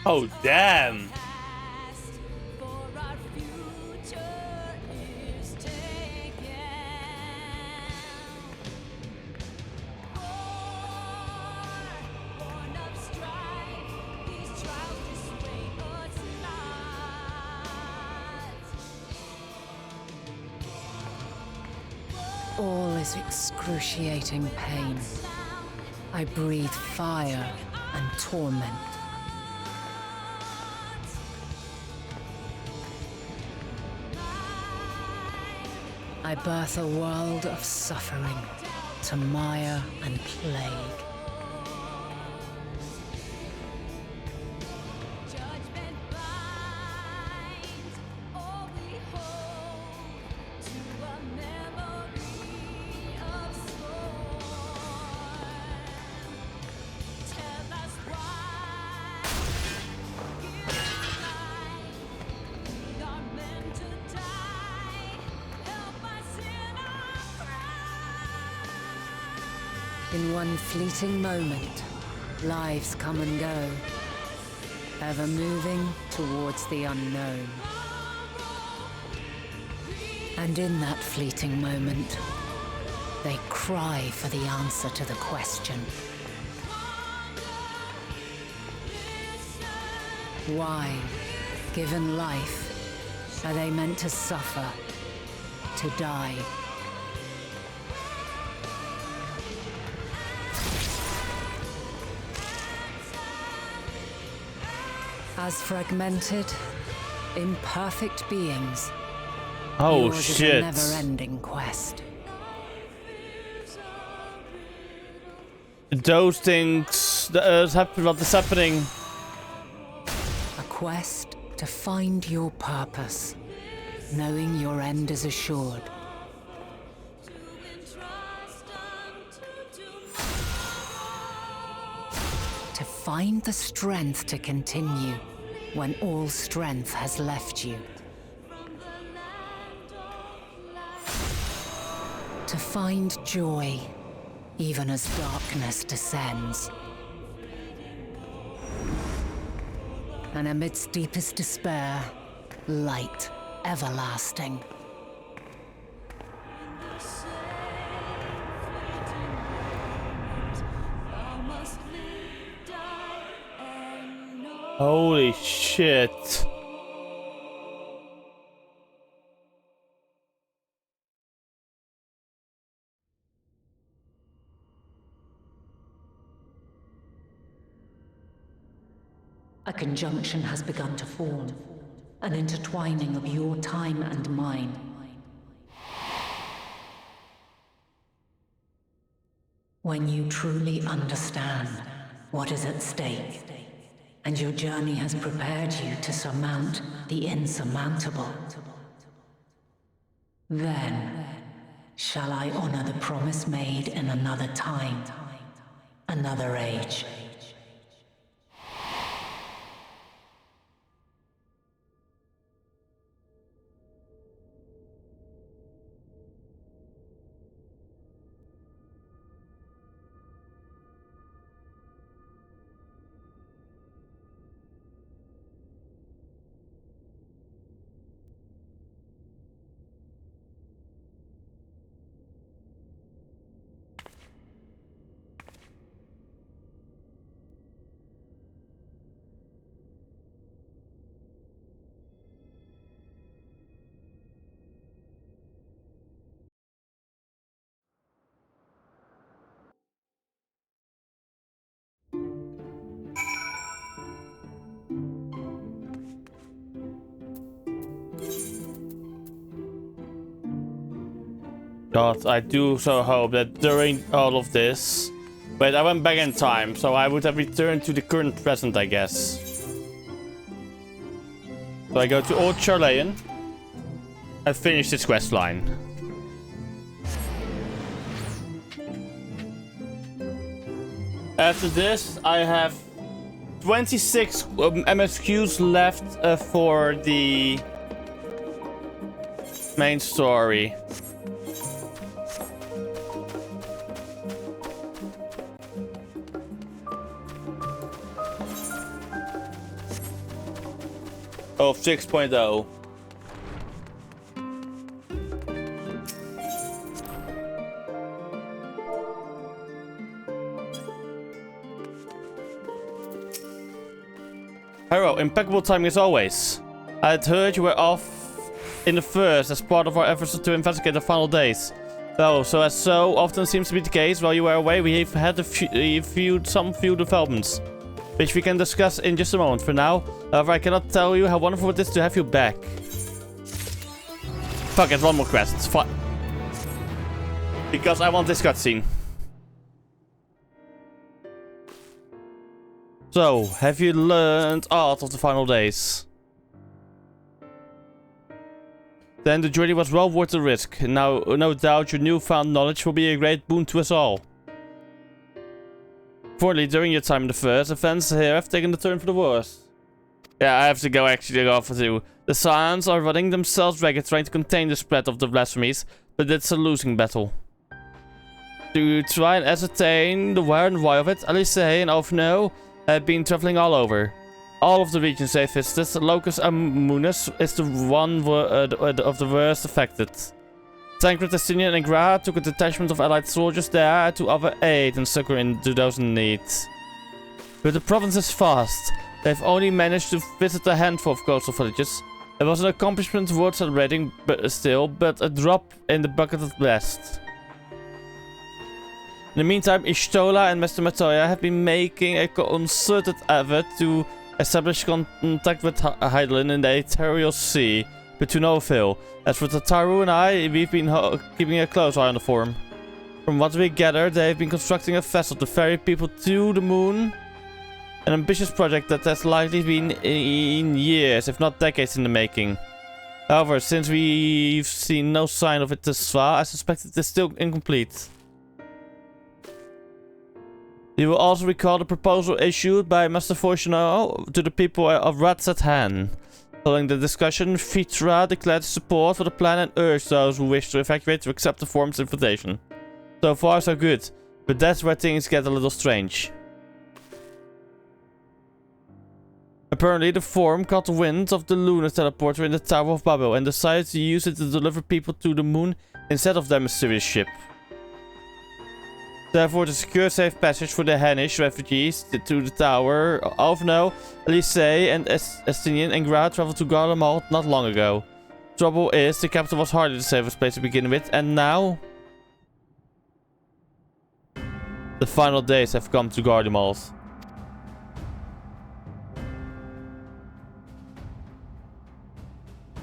[SPEAKER 1] Oh, damn.
[SPEAKER 7] All is excruciating pain. I breathe fire and torment. I birth a world of suffering, to mire and plague. In one fleeting moment, lives come and go, ever moving towards the unknown. And in that fleeting moment, they cry for the answer to the question. Why, given life, are they meant to suffer, to die? As fragmented, imperfect beings,
[SPEAKER 1] Oh
[SPEAKER 7] yours
[SPEAKER 1] shit.
[SPEAKER 7] is a never-ending quest.
[SPEAKER 1] Those things. What is happening?
[SPEAKER 7] A quest to find your purpose, knowing your end is assured. To find the strength to continue when all strength has left you. To find joy, even as darkness descends. And amidst deepest despair, light everlasting.
[SPEAKER 1] Holy shit.
[SPEAKER 16] A conjunction has begun to form, an intertwining of your time and mine. When you truly understand what is at stake, and your journey has prepared you to surmount the insurmountable, then shall I honor the promise made in another time, another age.
[SPEAKER 1] God, I do so hope that during all of this... Wait, I went back in time, so I would have returned to the current present, I guess. So I go to Old Charlayan and finish this quest line. After this, I have 26 MSQs left for the main story. Of 6.0. Hero, impeccable timing as always. I had heard you were off in the first as part of our efforts to investigate the final days. Though, so as so often seems to be the case, while you were away, we've had some few developments, which we can discuss in just a moment. For now, however, I cannot tell you how wonderful it is to have you back. Fuck it, one more quest. It's fine. Because I want this cutscene. So, have you learned art of the final days? Then the journey was well worth the risk. Now, no doubt your newfound knowledge will be a great boon to us all. Fortunately, during your time in the first, events here have taken the turn for the worse. Yeah, I have to go actually go for two. The Scions are running themselves ragged trying to contain the spread of the blasphemies, but it's a losing battle. To try and ascertain the where and why of it, Alice and Alfno have been traveling all over. All of the regions they visited, Locus Amunis is the one of the worst affected. Tancred, Estinian and Gra took a detachment of allied soldiers there to offer aid and succor to those in need. But the province is vast. They've only managed to visit a handful of coastal villages. It was an accomplishment worth celebrating, but a drop in the bucket at best. In the meantime, Ishtola and Master Matoya have been making a concerted effort to establish contact with Heidelin in the Ethereal Sea, but to no avail. As for Tataru and I, we've been keeping a close eye on the forum. From what we gather, they've been constructing a vessel to ferry people to the moon. An ambitious project that has likely been in years, if not decades in the making. However, since we've seen no sign of it thus far, I suspect it is still incomplete. You will also recall the proposal issued by Master Fortuno to the people of Ratzathan. Following the discussion, Fitra declared support for the plan and urged those who wish to evacuate to accept the forum's invitation. So far so good, but that's where things get a little strange. Apparently the forum caught wind of the lunar teleporter in the Tower of Babel and decided to use it to deliver people to the moon instead of their mysterious ship. Therefore, to secure safe passage for the Hanish refugees to the tower, Alvno, Elise, and Estinian and Gra traveled to Garlemald not long ago. Trouble is, the capital was hardly the safest place to begin with, and now... the final days have come to Garlemald.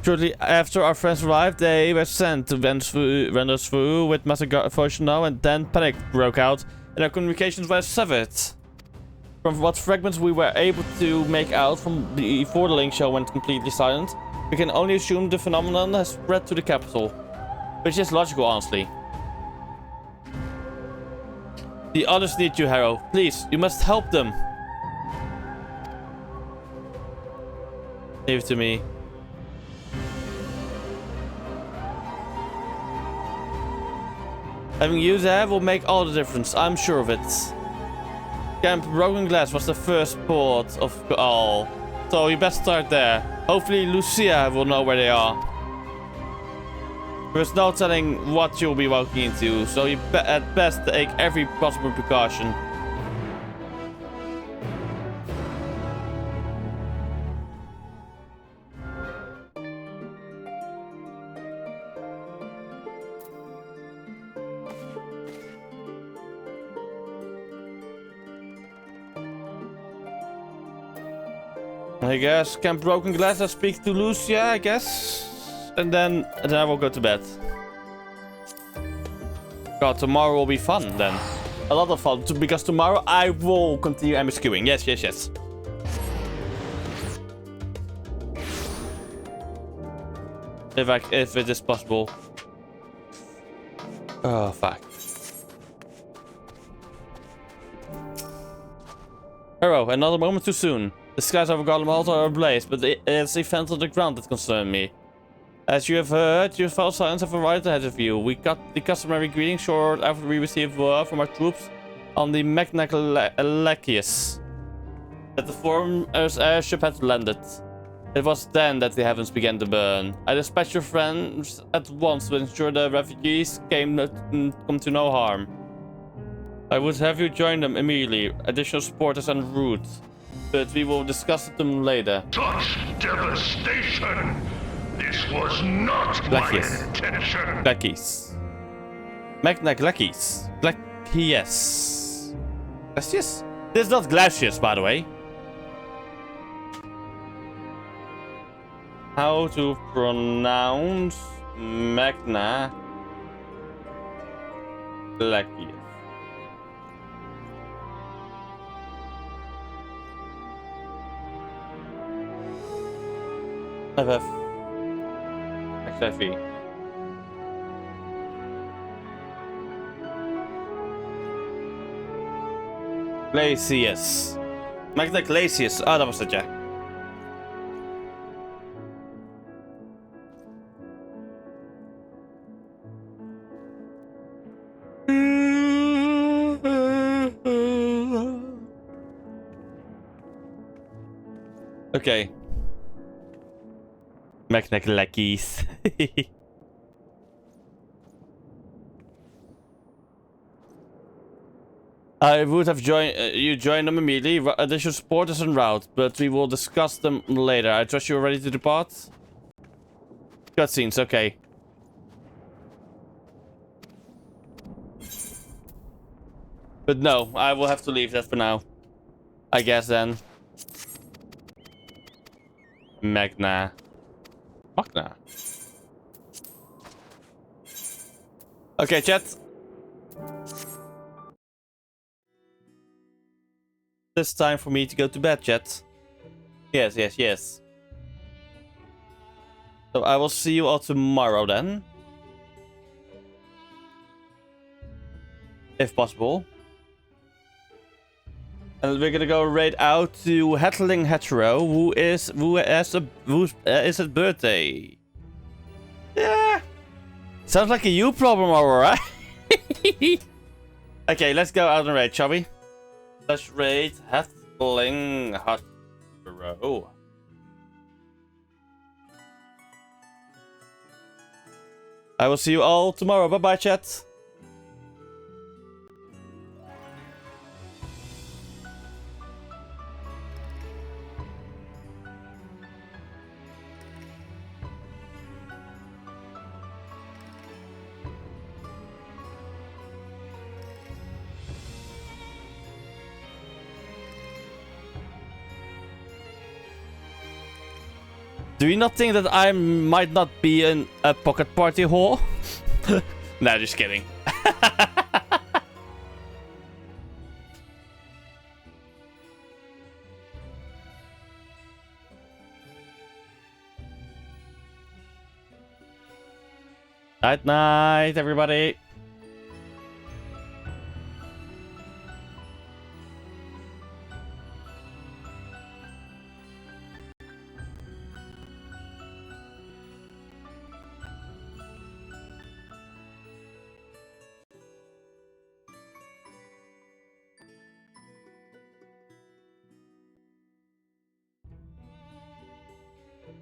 [SPEAKER 1] Shortly after our friends arrived, they were sent to Rendezvous with Master Fortuno, and then panic broke out and our communications were severed. From what fragments we were able to make out from before the link show went completely silent, we can only assume the phenomenon has spread to the capital. Which is logical, honestly. The others need you, Harrow. Please, you must help them. Leave it to me. Having you there will make all the difference, I'm sure of it. Camp Broken Glass was the first port of all, so you best start there. Hopefully Lucia will know where they are. There's no telling what you'll be walking into, so you at best take every possible precaution. I guess Camp Broken Glass, I speak to Lucia, I guess. And then I will go to bed. God, tomorrow will be fun then. A lot of fun, because tomorrow I will continue MSQing. Yes, yes, yes. If it is possible. Oh, fuck. Hero, another moment too soon. The skies over Garlem Hall are ablaze, but it's the events on the ground that concern me. As you have heard, your false signs have arrived ahead of you. We got the customary greeting short after we received word from our troops on the Magnacalachius that the foreigner's airship had landed. It was then that the heavens began to burn. I dispatched your friends at once to ensure the refugees come to no harm. I would have you join them immediately. Additional support is en route, but we will discuss them later.
[SPEAKER 10] Such devastation! This was not my intention!
[SPEAKER 1] Blackies. Magnacalachius. Blackies. Glacius? This is not Glacius, by the way. How to pronounce Magna Glacius? FF XIV. Glacius. Magna Glacius. Ah, dat was het, ja. Okay. Magnacalachius. I would have you join them immediately. Additional support is en route, but we will discuss them later. I trust you are ready to depart. Cutscenes, okay. But no, I will have to leave that for now. I guess then. Magna. Okay, chat. It's time for me to go to bed, chat. Yes, yes, yes. So I will see you all tomorrow then. If possible. And we're gonna go right out to Hetling Hetero, who is his birthday. Yeah. Sounds like a you problem, alright? Okay, let's go out and raid, shall we? Let's raid Hetling Hetero. I will see you all tomorrow. Bye bye, chat. Do you not think that I might not be a pocket party whore? Nah, just kidding. Night, night, everybody.